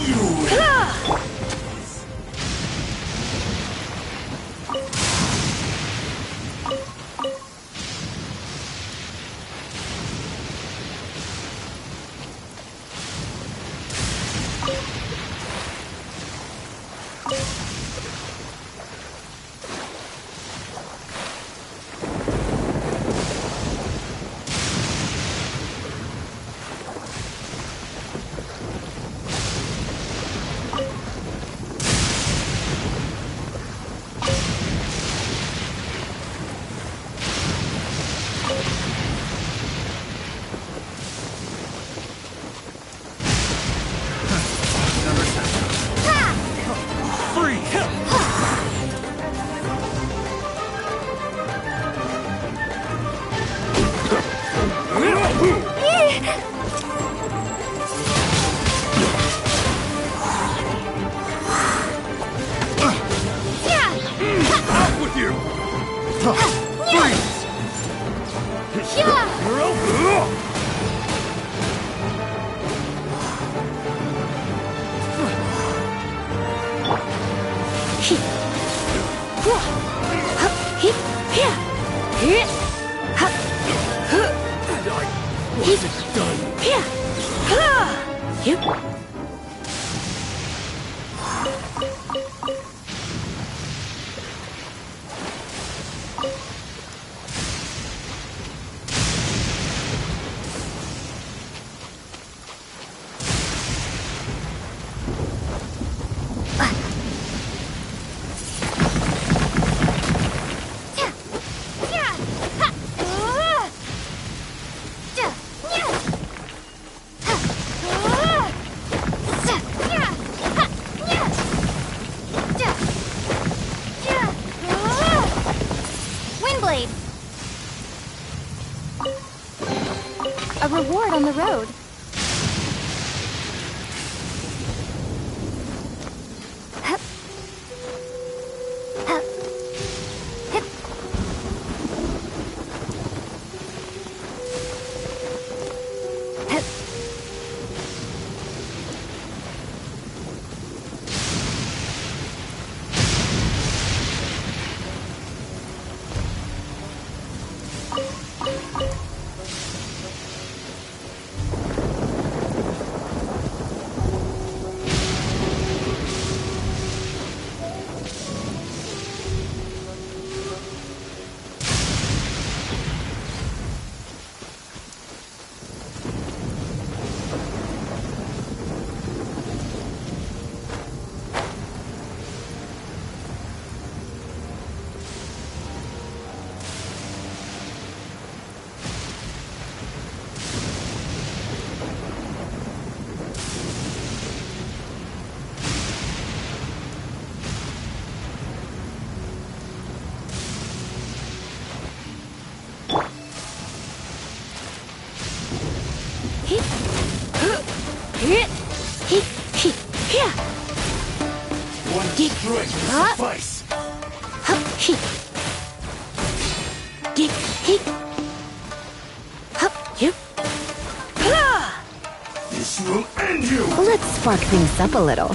You with you! Freeze! Windblade! A reward on the road. One strike will suffice. This will end you. Let's spark things up a little.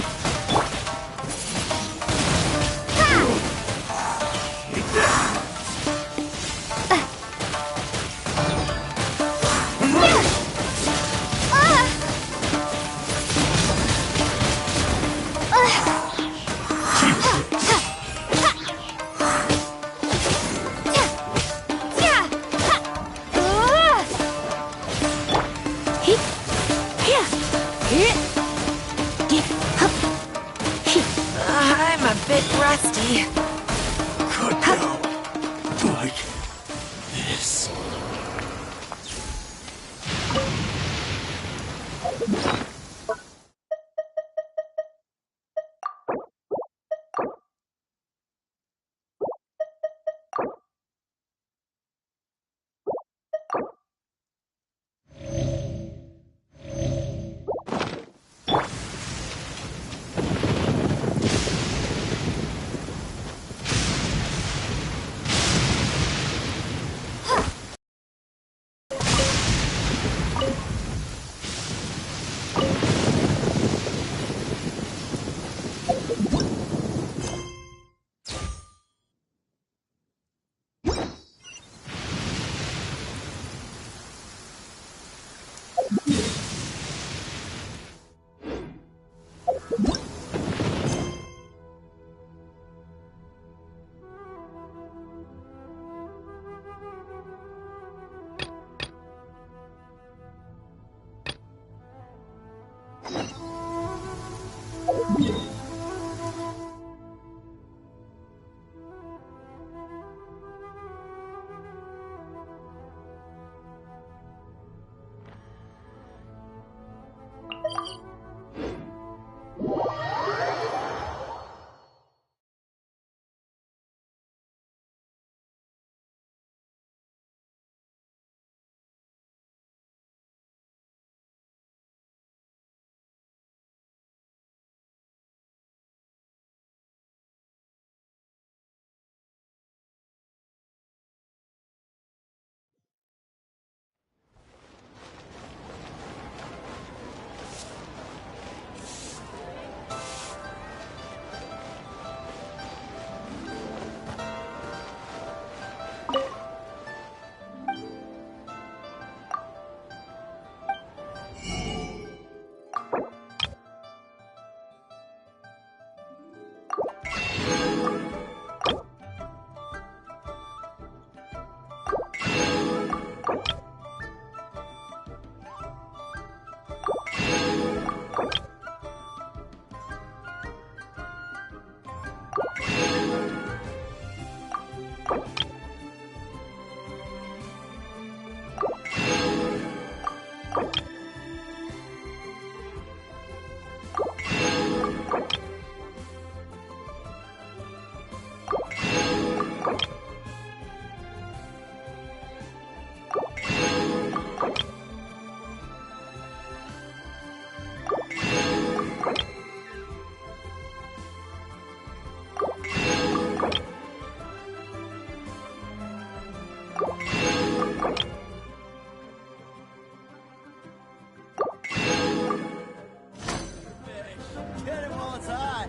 Get it while it's hot.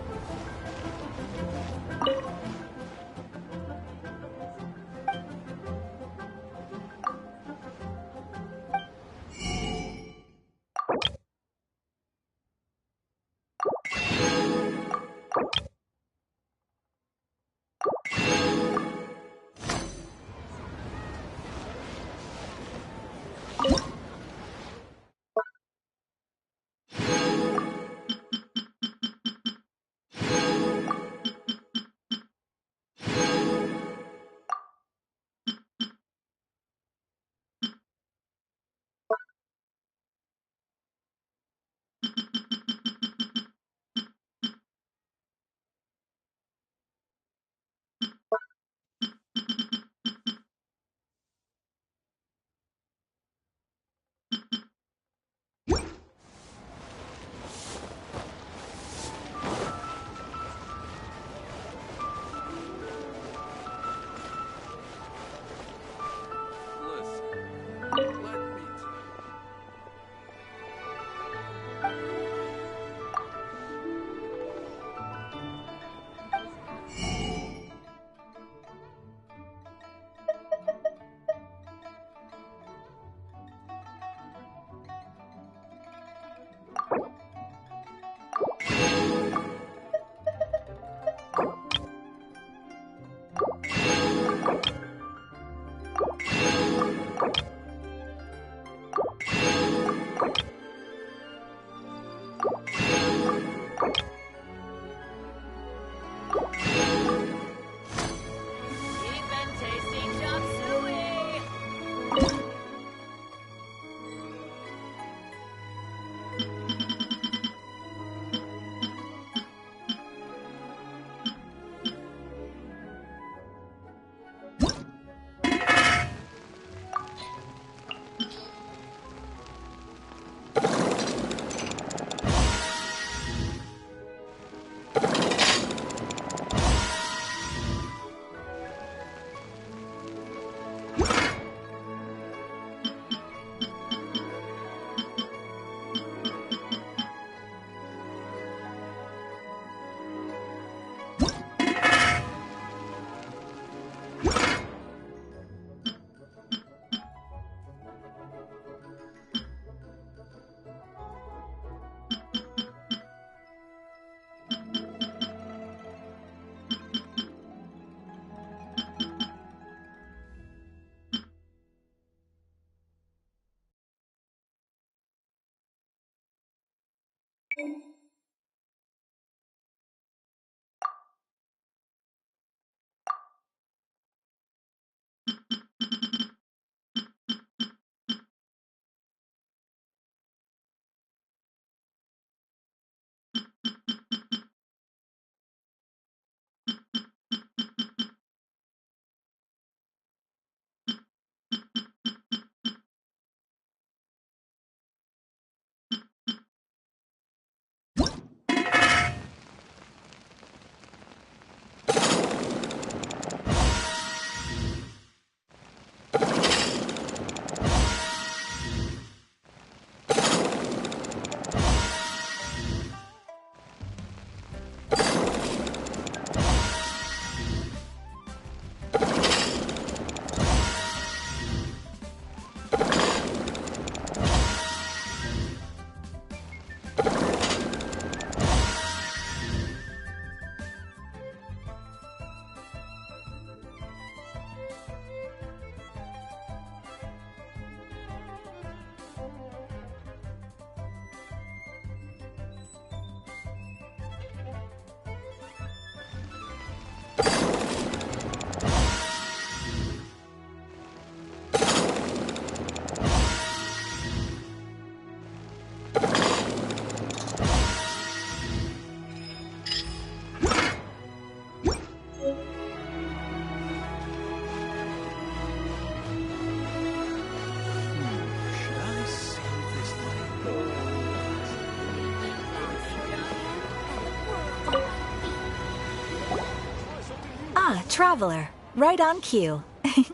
traveler. Right on cue. Hey,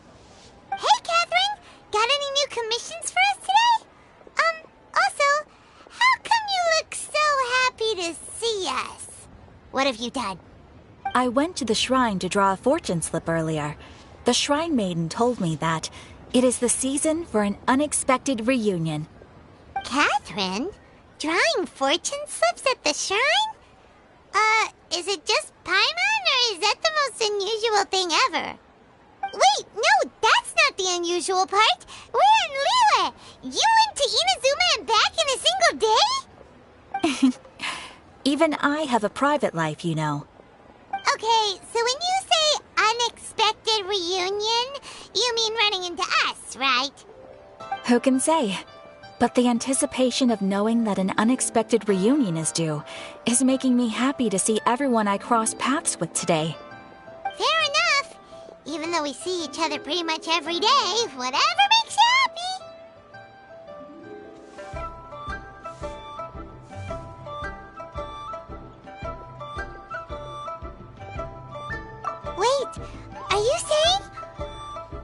Catherine! Got any new commissions for us today? Also, how come you look so happy to see us? What have you done? I went to the shrine to draw a fortune slip earlier. The shrine maiden told me that it is the season for an unexpected reunion. Catherine? Drawing fortune slips at the shrine? Is it just Paimon, or is that the most unusual thing ever? Wait, no, that's not the unusual part. We're in Liyue. You went to Inazuma and back in a single day? Even I have a private life, you know. Okay, so when you say unexpected reunion, you mean running into us, right? Who can say? But the anticipation of knowing that an unexpected reunion is due is making me happy to see everyone I cross paths with today. Fair enough. Even though we see each other pretty much every day, whatever makes you happy. Wait, are you saying?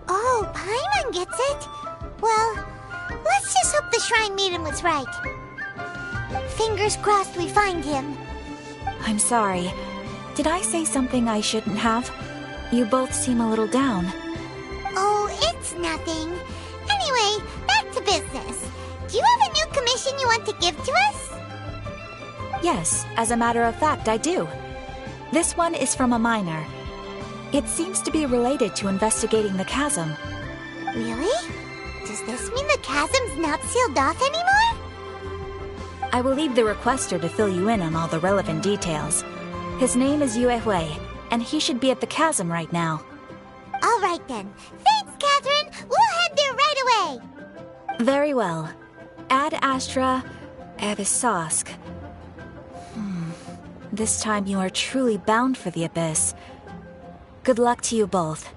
Oh, Paimon gets it. Well, let's just hope the Shrine Maiden was right. Fingers crossed we find him. I'm sorry. Did I say something I shouldn't have? You both seem a little down. Oh, it's nothing. Anyway, back to business. Do you have a new commission you want to give to us? Yes, as a matter of fact, I do. This one is from a miner. It seems to be related to investigating the chasm. Really? Does this mean the chasm's not sealed off anymore? I will leave the requester to fill you in on all the relevant details. His name is Yue, and he should be at the chasm right now. All right then. Thanks, Catherine. We'll head there right away. Very well. Ad Astra Abyssosk. This time you are truly bound for the abyss. Good luck to you both.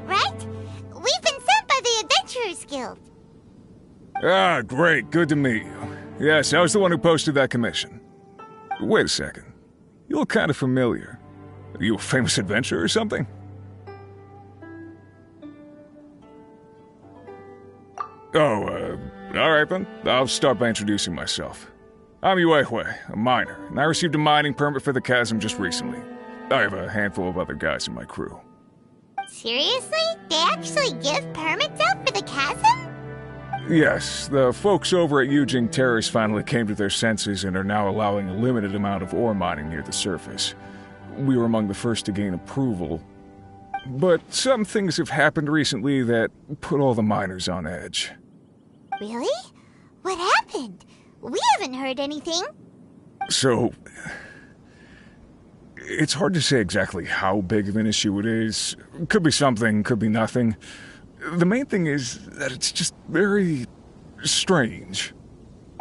Right? We've been sent by the Adventurers Guild. Ah, great. Good to meet you. Yes, I was the one who posted that commission. Wait a second. You look kind of familiar. Are you a famous adventurer or something? Oh, alright then. I'll start by introducing myself. I'm Yue, a miner, and I received a mining permit for the chasm just recently. I have a handful of other guys in my crew. Seriously? They actually give permits out for the chasm? Yes, the folks over at Yujing Terrace finally came to their senses and are now allowing a limited amount of ore mining near the surface. We were among the first to gain approval. But some things have happened recently that put all the miners on edge. Really? What happened? We haven't heard anything. So, it's hard to say exactly how big of an issue it is. Could be something, could be nothing. The main thing is that it's just very strange.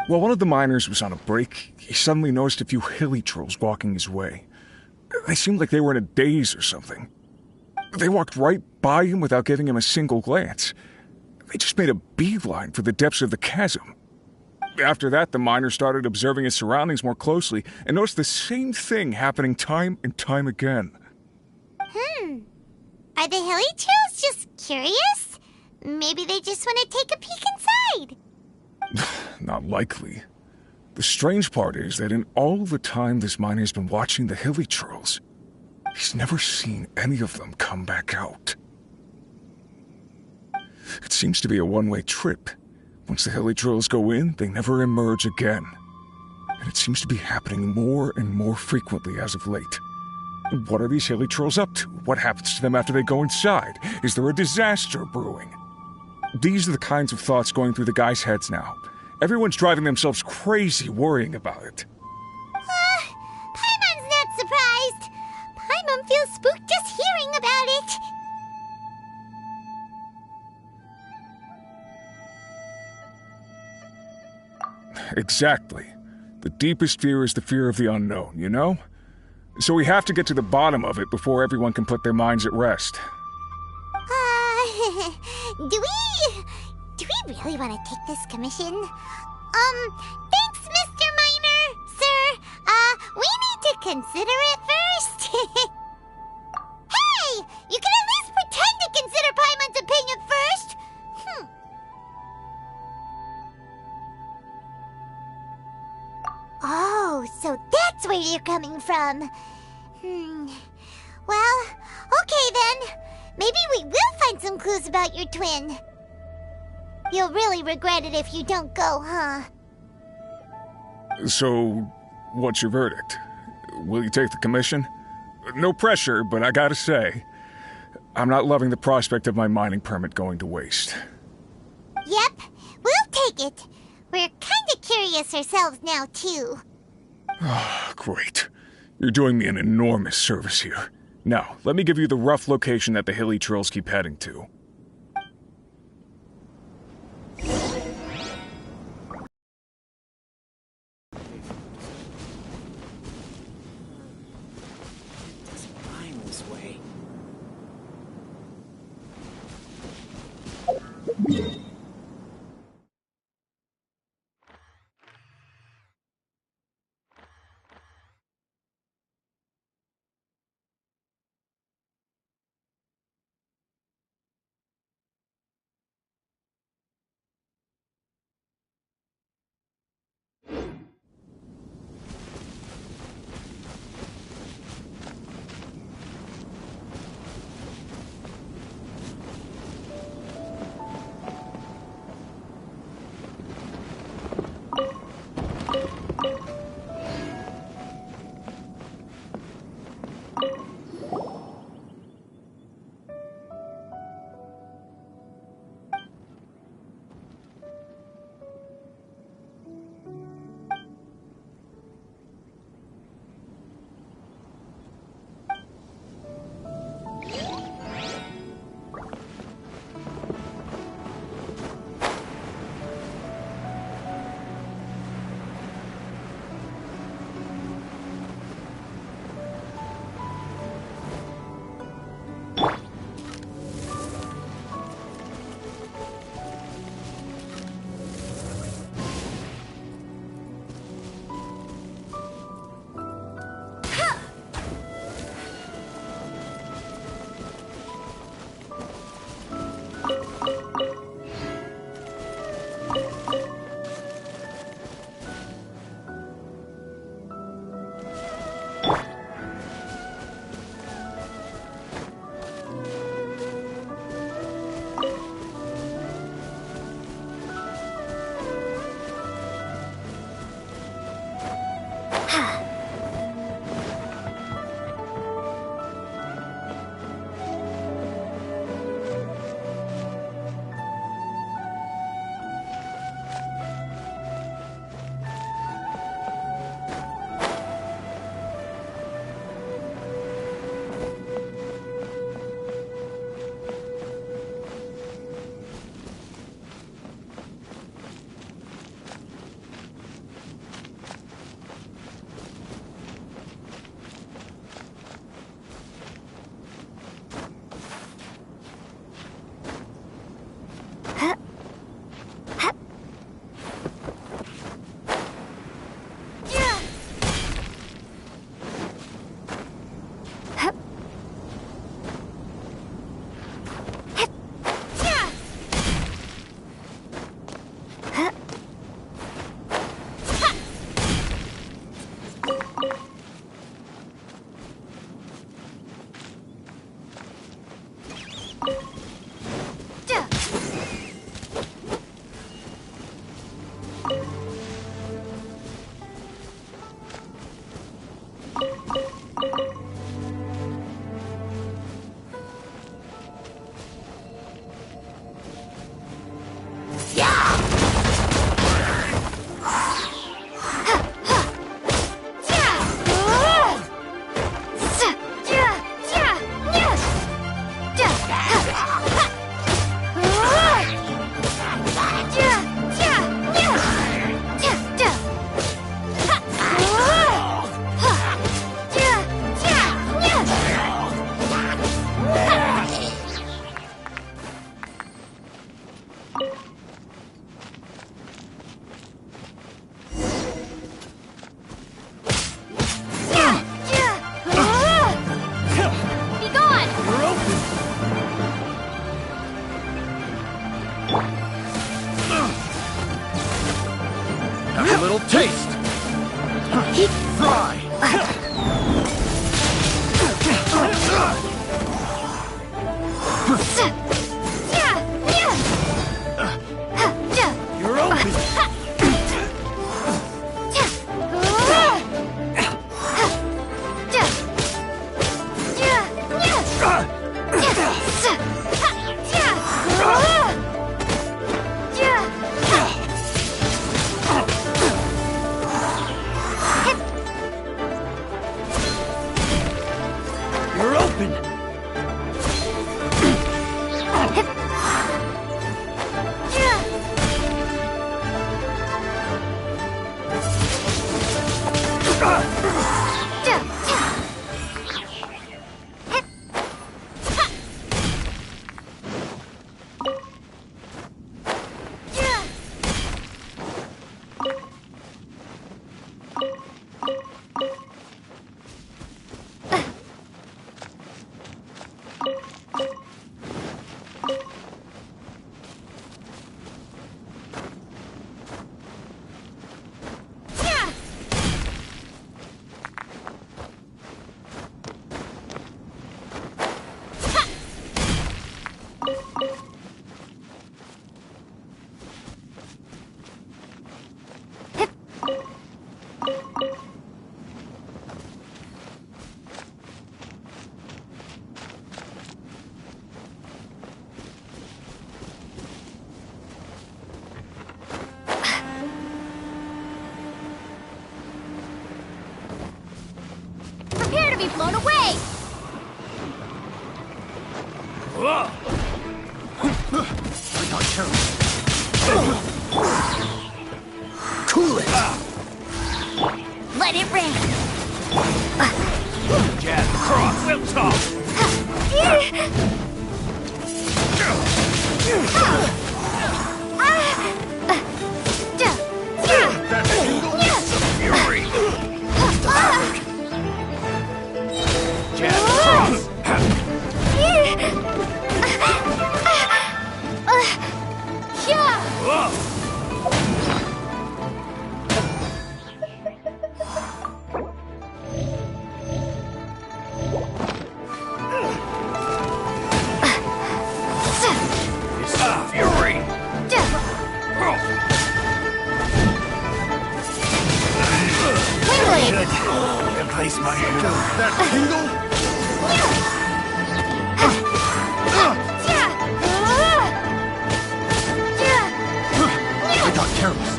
While one of the miners was on a break, he suddenly noticed a few hilly trolls walking his way. They seemed like they were in a daze or something. They walked right by him without giving him a single glance. They just made a beeline for the depths of the chasm. After that, the miner started observing his surroundings more closely and noticed the same thing happening time and time again. Are the hilly trolls just curious? Maybe they just want to take a peek inside. Not likely. The strange part is that in all the time this miner's been watching the hilly trolls, he's never seen any of them come back out. It seems to be a one-way trip. Once the hilly trolls go in, they never emerge again. and it seems to be happening more and more frequently as of late. What are these hilly trolls up to? What happens to them after they go inside? Is there a disaster brewing? These are the kinds of thoughts going through the guys' heads now. Everyone's driving themselves crazy worrying about it. Paimon's not surprised. Paimon feels spooked just hearing about it. Exactly. The deepest fear is the fear of the unknown, you know? So we have to get to the bottom of it before everyone can put their minds at rest. Do we really want to take this commission? Thanks, Mr. Miner, sir. We need to consider it first. Hey! You can at least pretend to consider Paimon's opinion first. Oh, so that's where you're coming from. Well, okay then. Maybe we will find some clues about your twin. You'll really regret it if you don't go, huh? So, what's your verdict? Will you take the commission? No pressure, but I gotta say, I'm not loving the prospect of my mining permit going to waste. Yep, we'll take it. We're kinda curious ourselves now, too. Great. You're doing me an enormous service here. Now, let me give you the rough location that the hilly trolls keep heading to. happen? Prepare to be blown away! Cool it! Let it rain! Jab, cross, we'll talk! Fury! Jab, cross! Fury! Replace my That tingle? I got careless.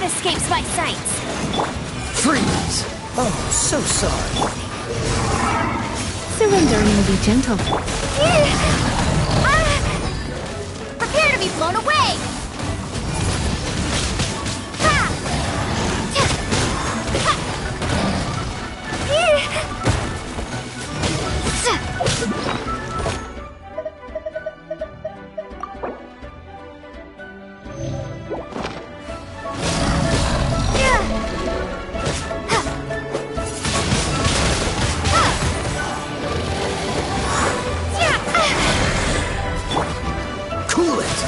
Escapes my sights! Freeze! Oh, so sorry. Surrendering will be gentle. Prepare to be blown away! Cool it!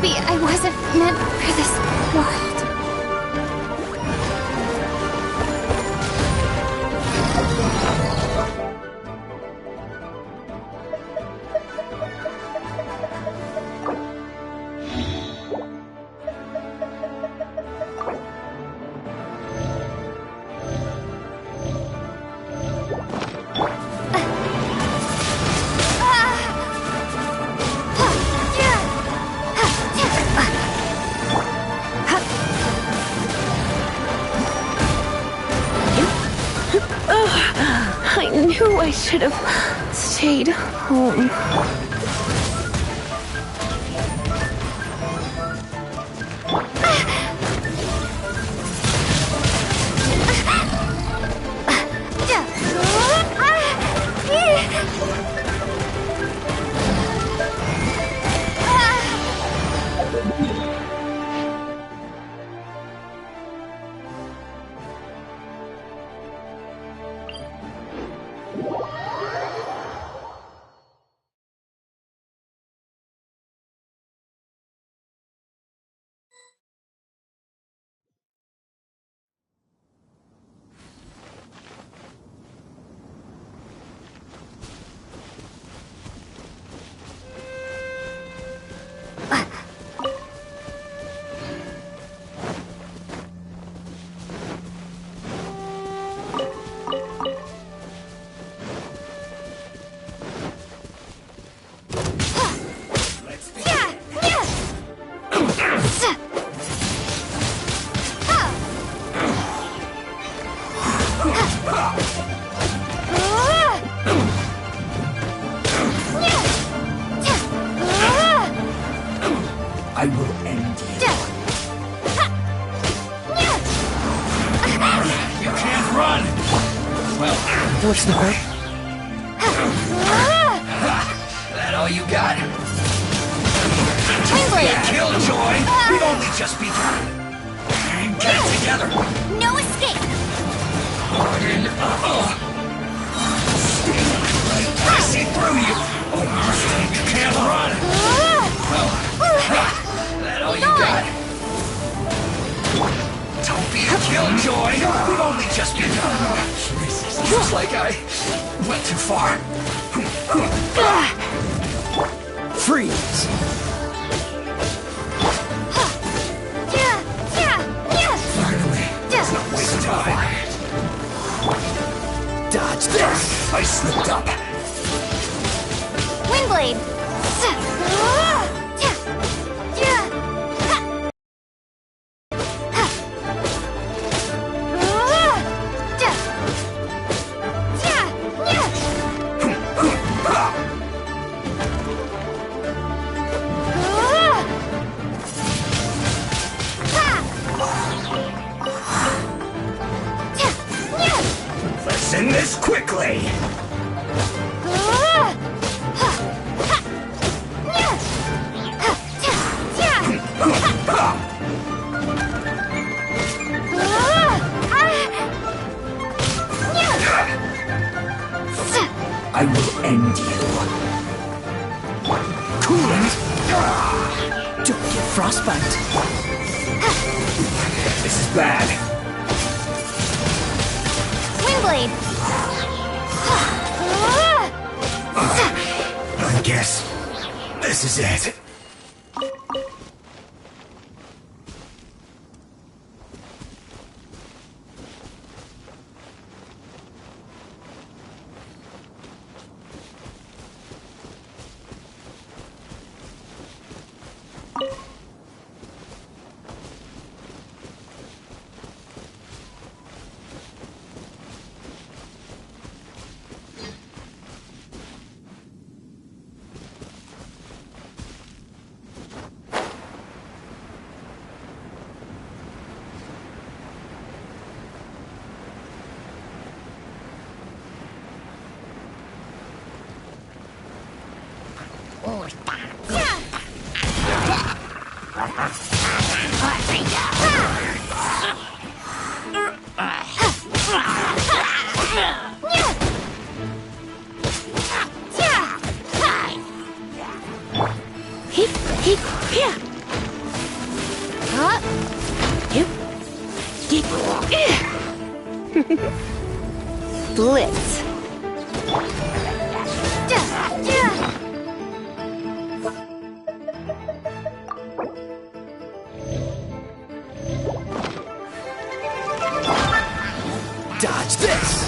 Maybe I wasn't meant for this world. I knew I should have stayed home. I will end you. You can't run! Well, what's the hurt? That all you got? Windblade! Killjoy! We've only just begun! Get it together! No escape! I see through you! You can't run! That all you got? Don't be a killjoy! We've only just begun! Looks like I went too far. Freeze! Finally, let's not waste time. Dodge this! I slipped up. Windblade! Let's end this quickly! I will end you. Coolant? Don't get frostbite. This is bad. Windblade! I guess this is it. Blitz. Dodge this!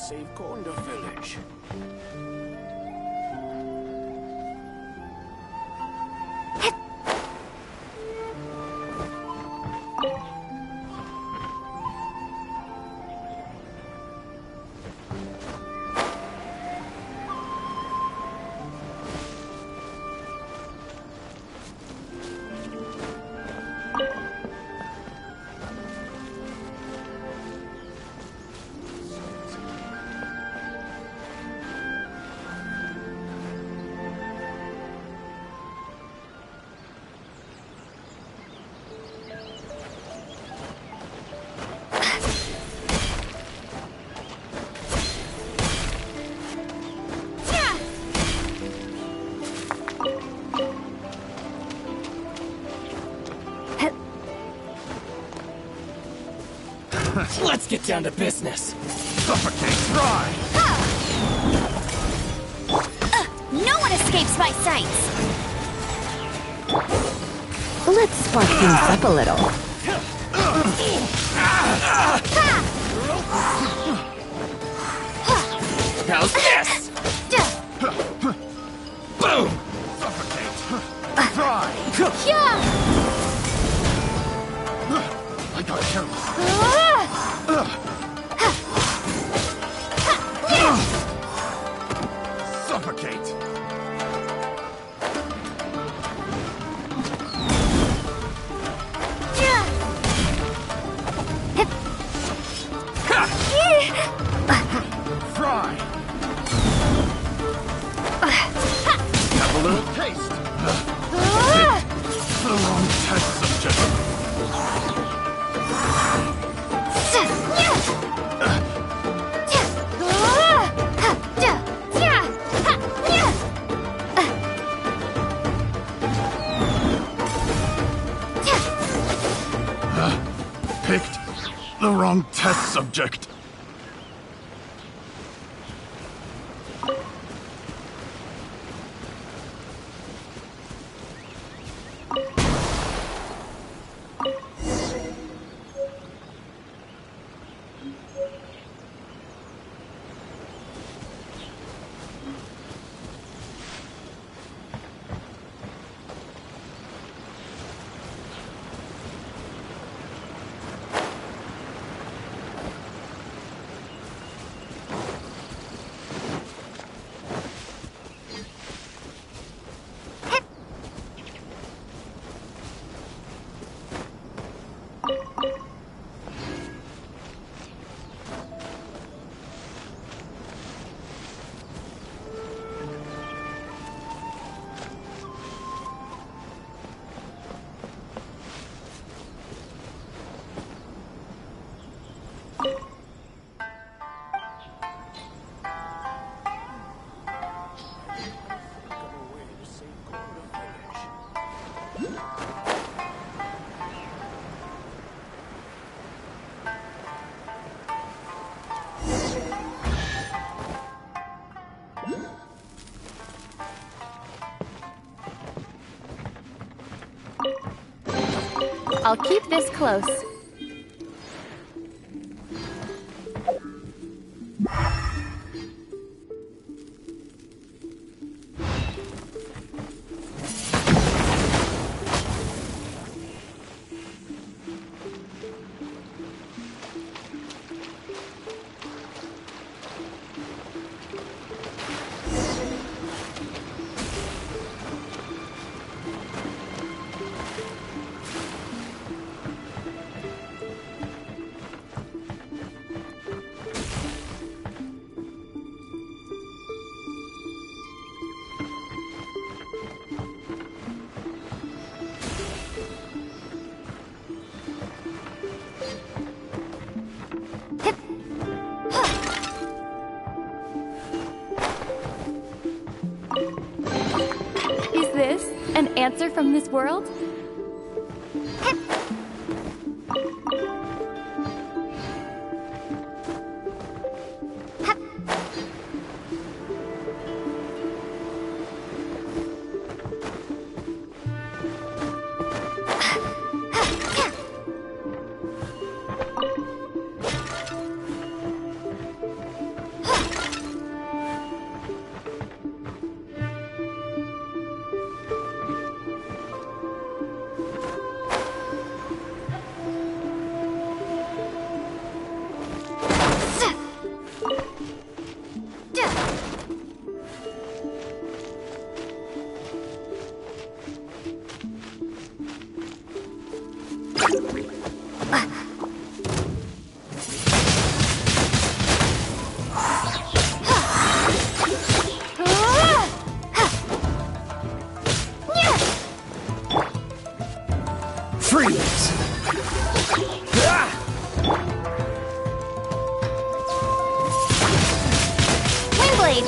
Save Corner Village. Let's get down to business. Suffocate, try! No one escapes my sights! Let's spark things up a little. How's this? Boom! Suffocate! Try! I got careless. Suffocate! Fry! Have a little taste. The wrong test subject. Picked the wrong test subject. I'll keep this close. Is this an answer from this world? Freeze! Windblade!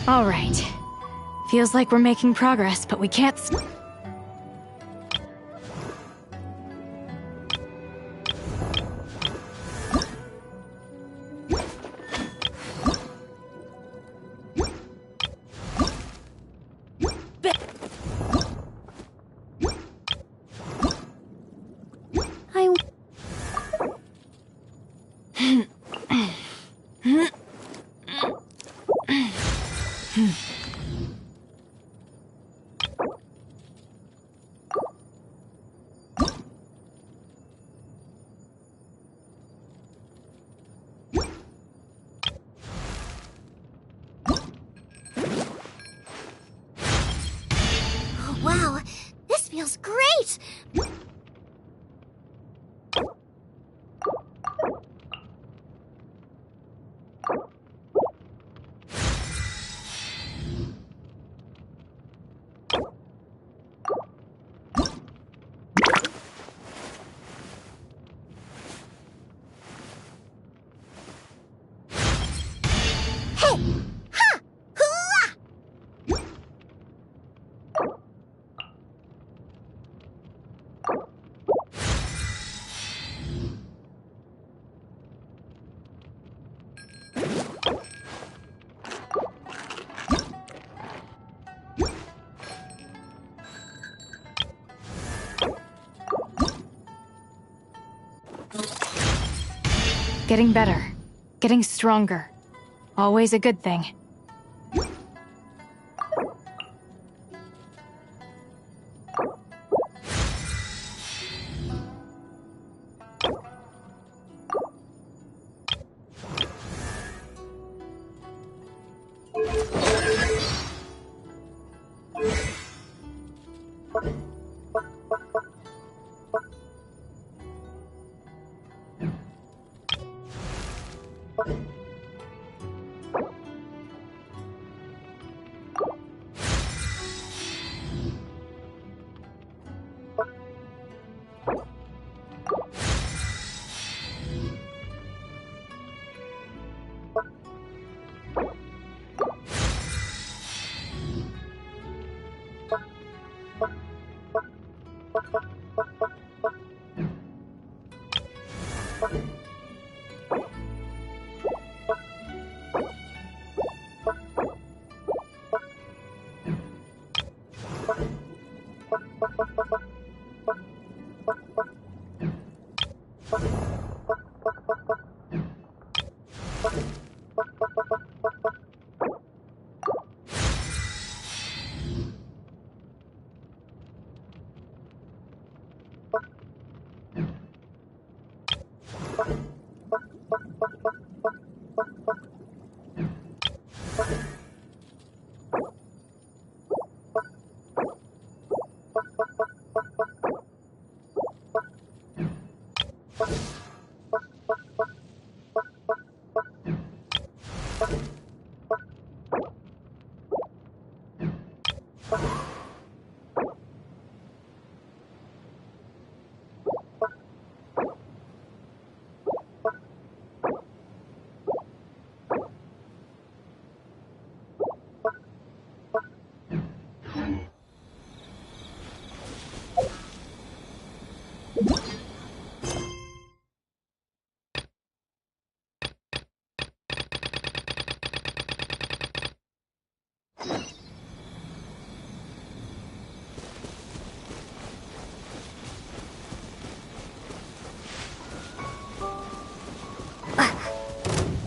All right. Feels like we're making progress, but we can't. Wow, this feels great! Getting better. Getting stronger. Always a good thing.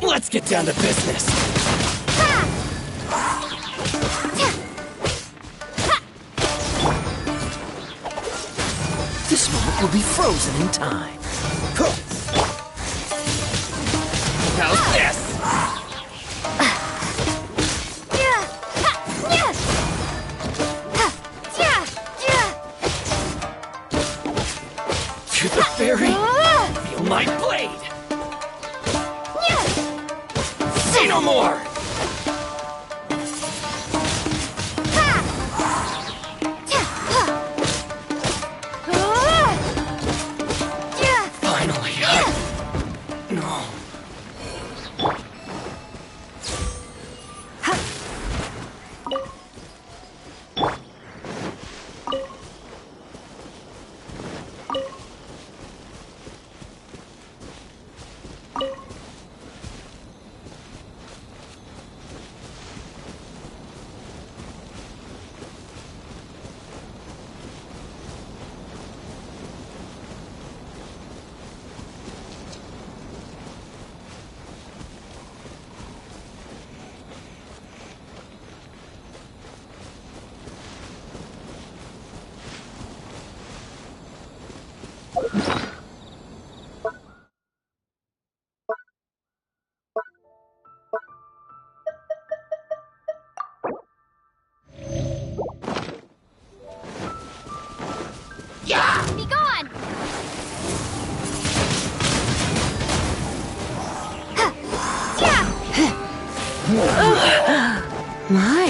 Let's get down to business. This moment will be frozen in time. How's this? To the very feel my blade. Say no more! Finally, No. My.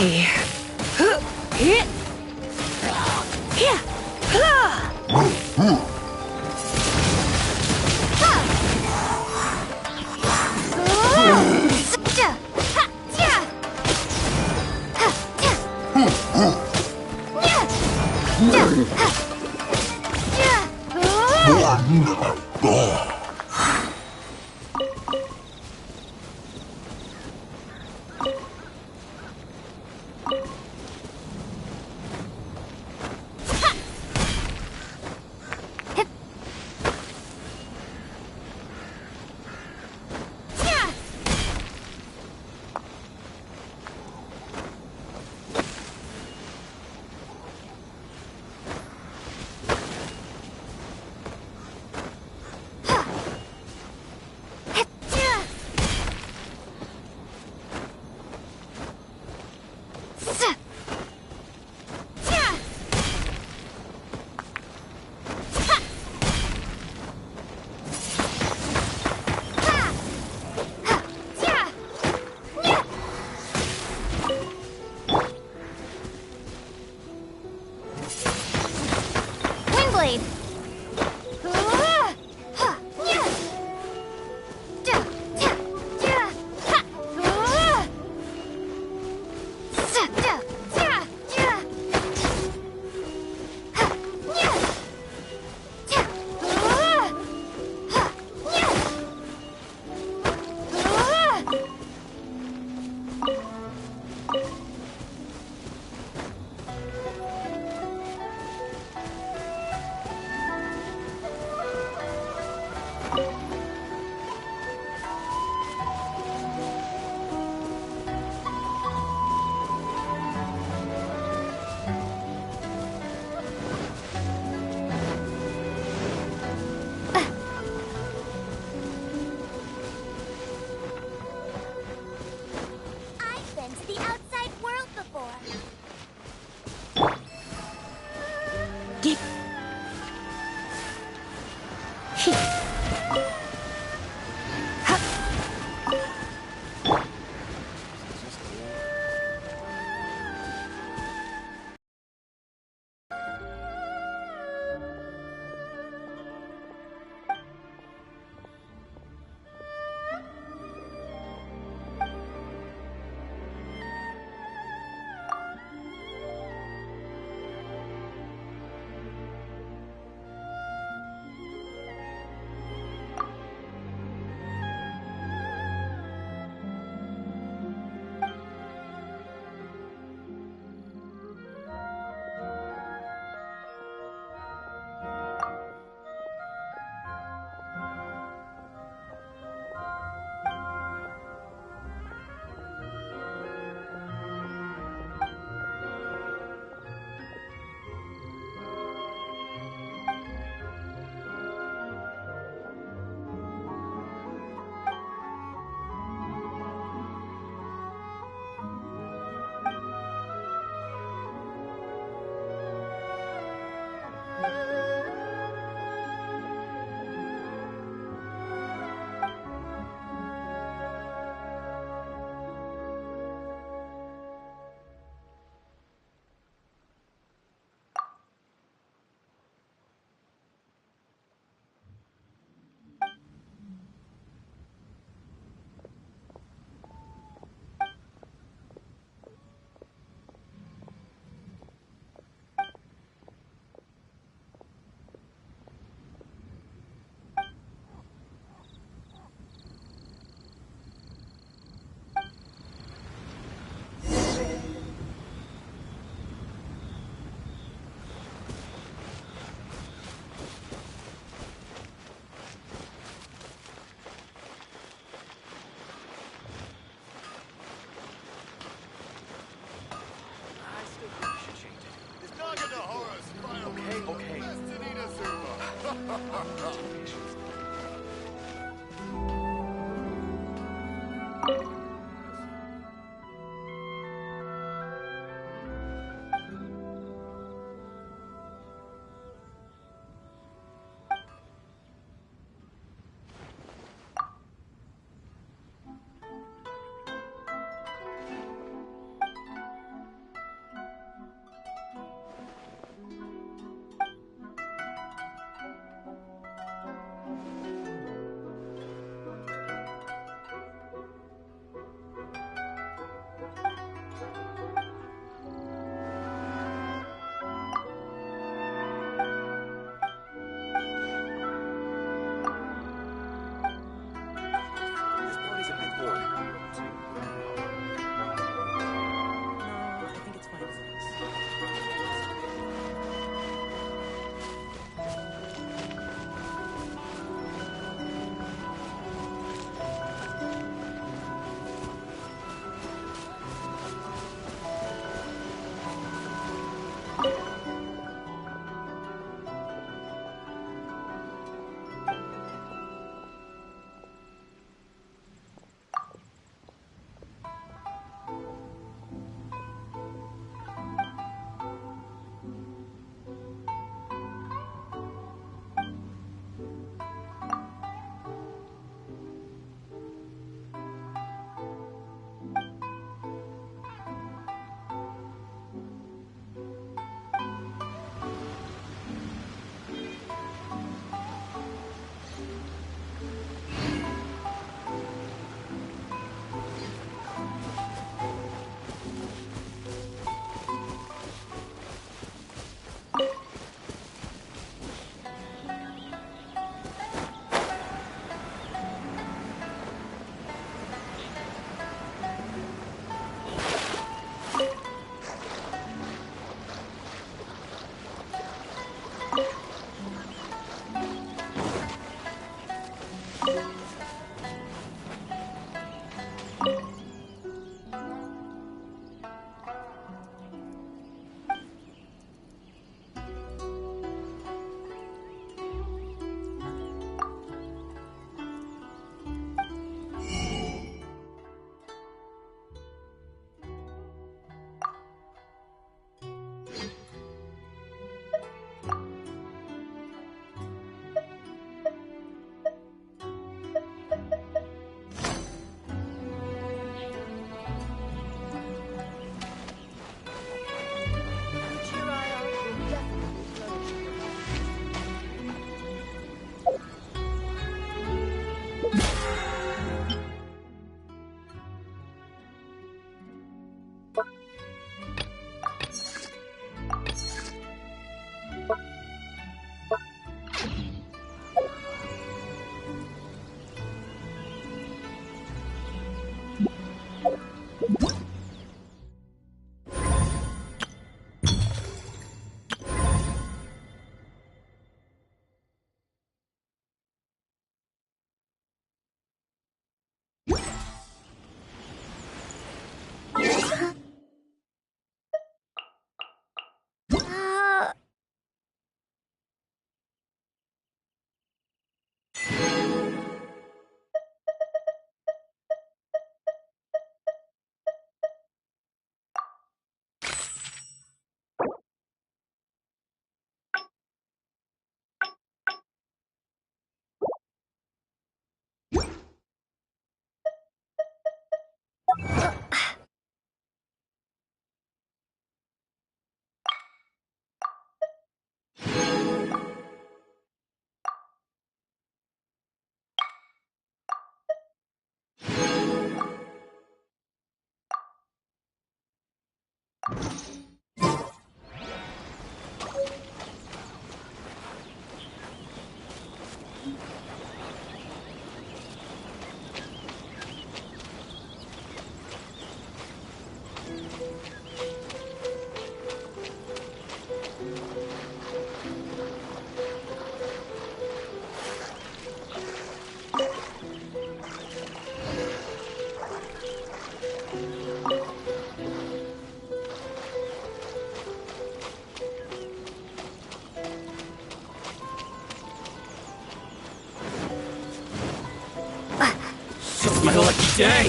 Today's my lucky day.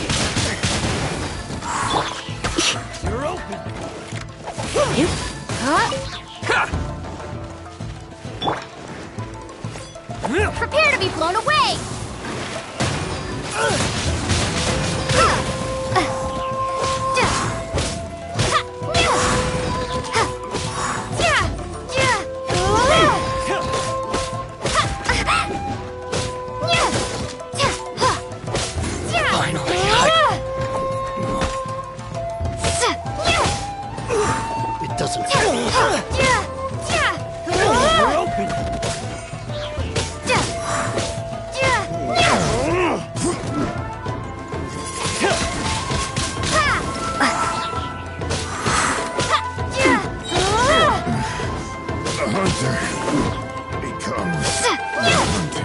You're open. Prepare to be blown away! It doesn't hurt. We're open. The hunter becomes hunted.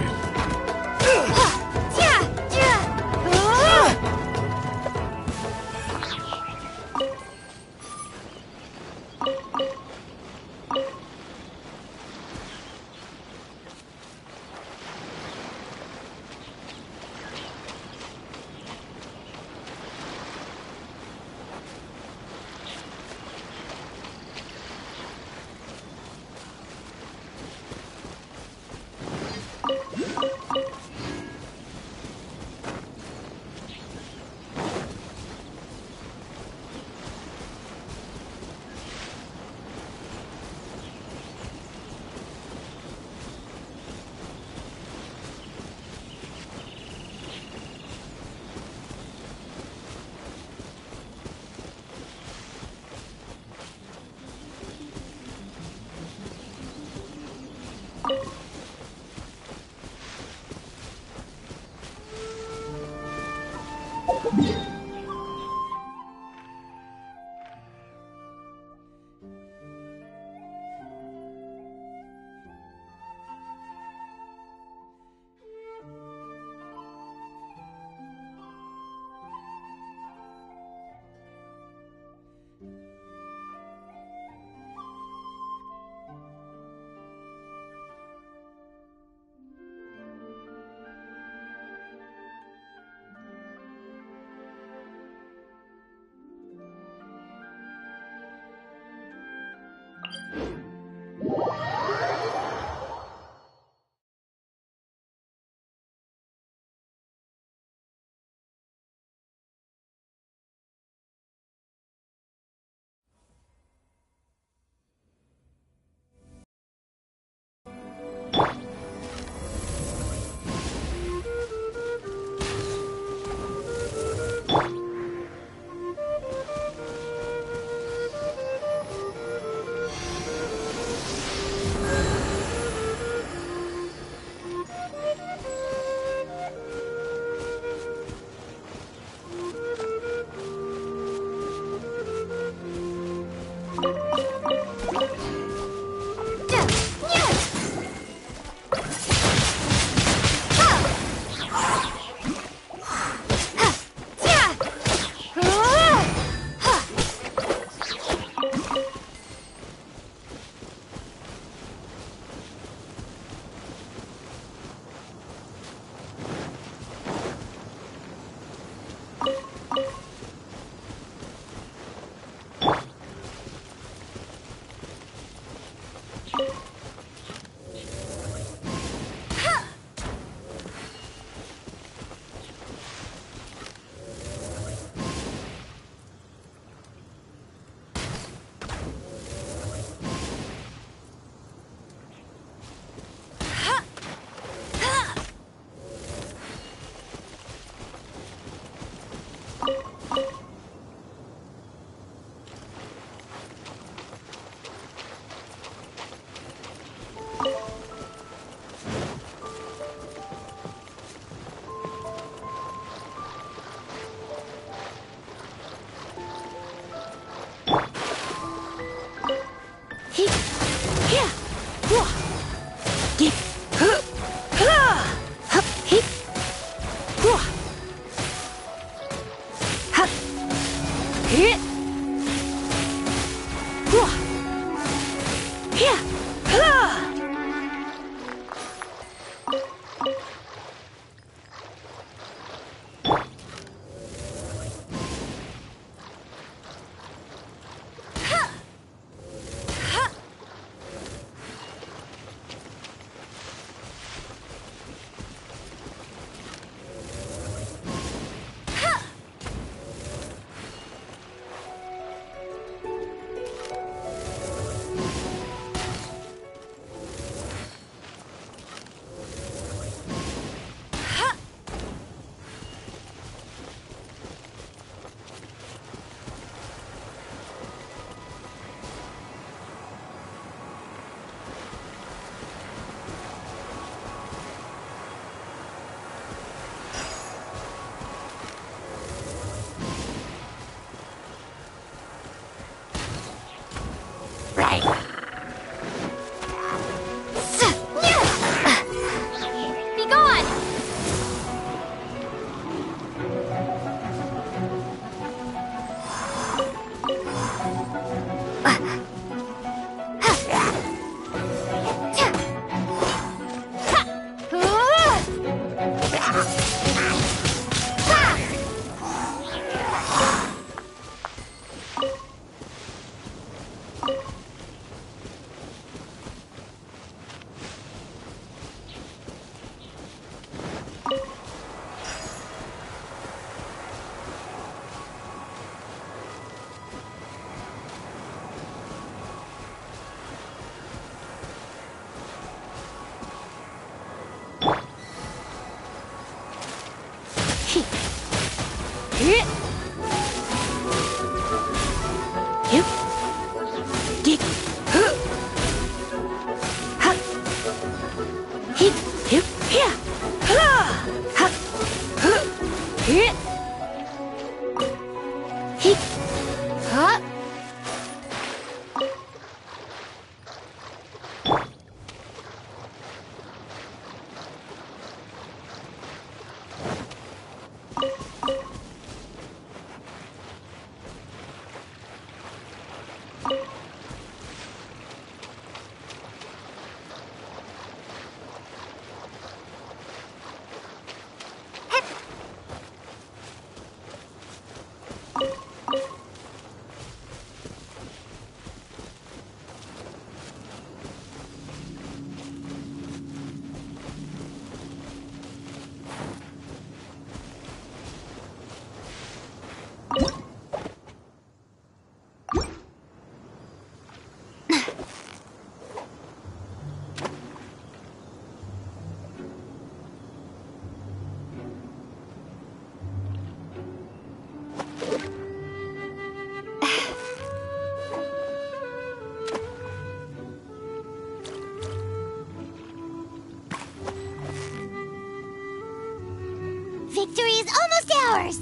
Victory is almost ours!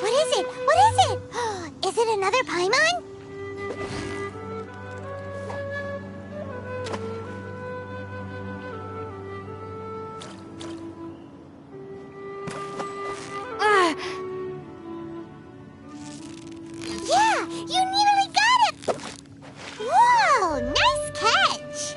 What is it? What is it? Is it another Paimon? Yeah! You nearly got it! Whoa! Nice catch!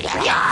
Windblade!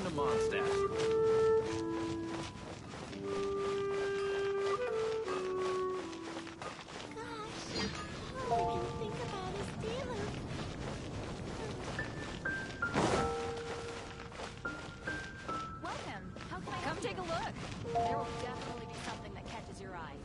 to Mondstadt. Welcome. How can I come take a look? There will definitely be something that catches your eye.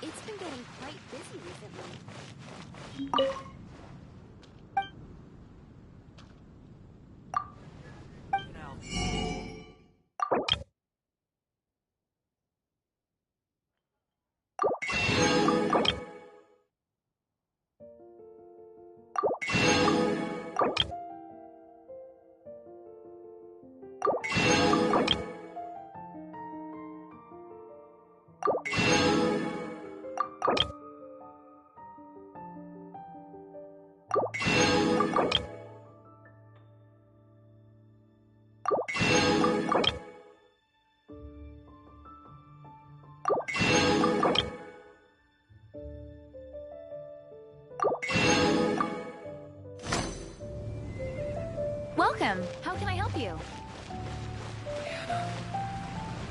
It's been getting quite busy recently. Welcome. How can I help you?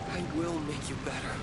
I will make you better.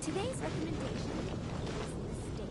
Today's recommendation is the steak.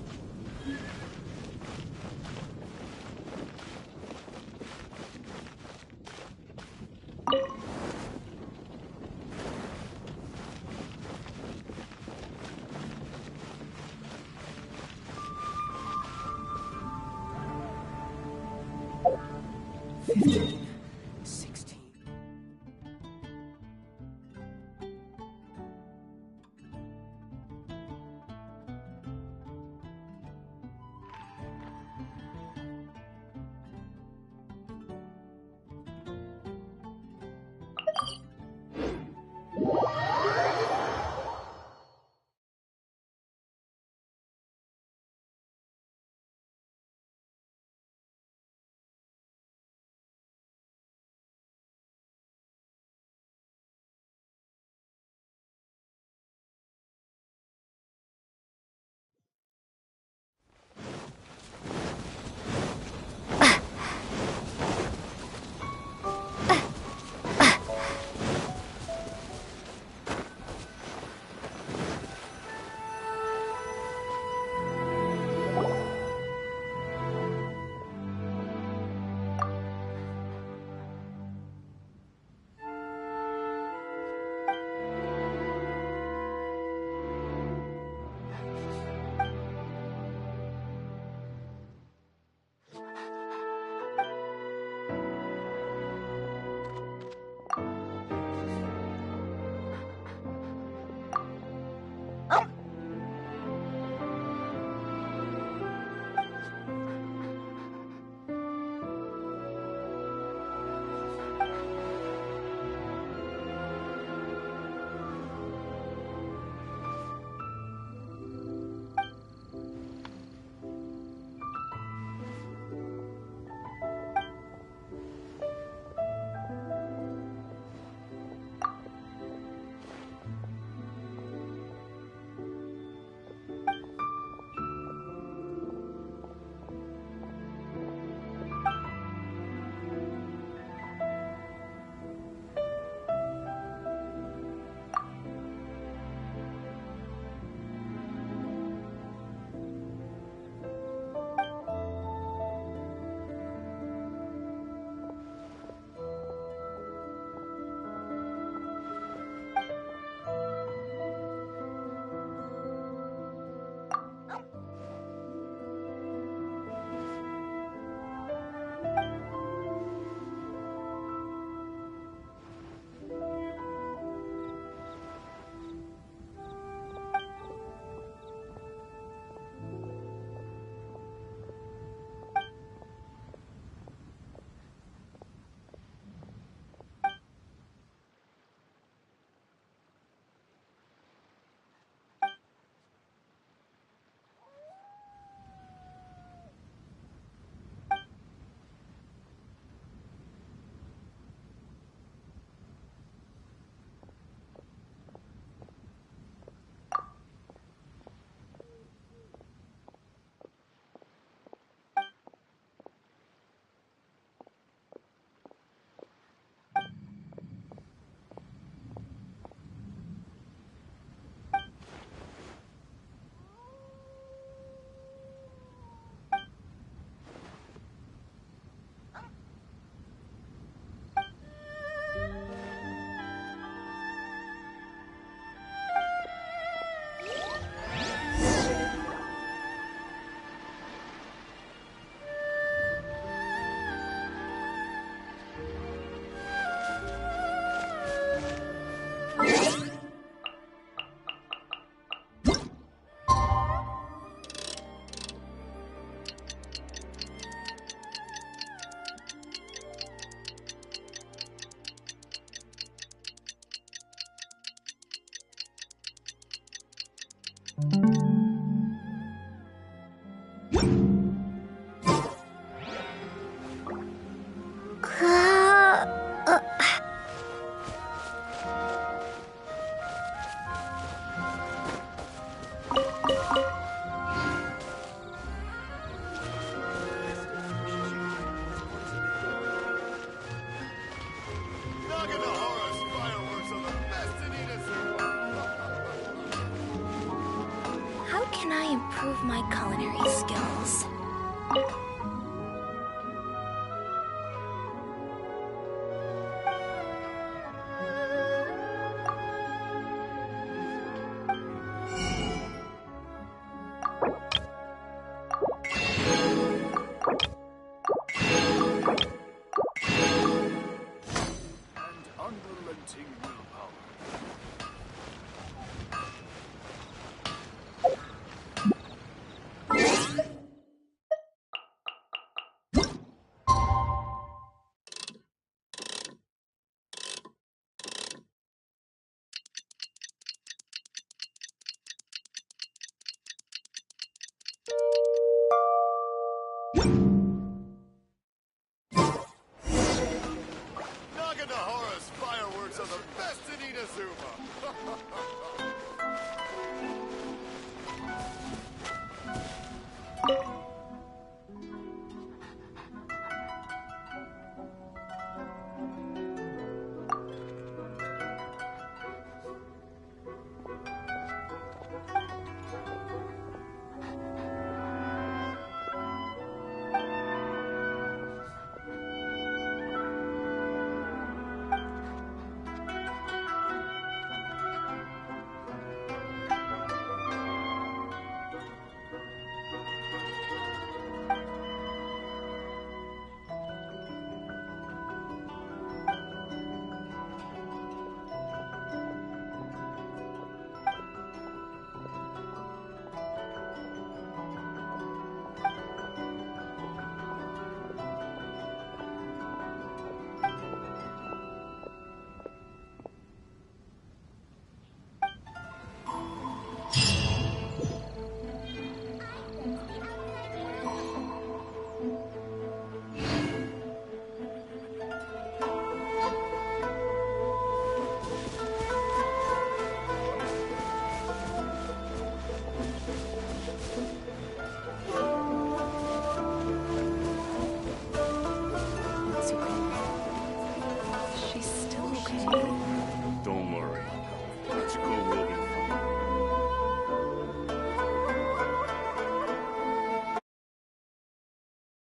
How can I improve my culinary skills?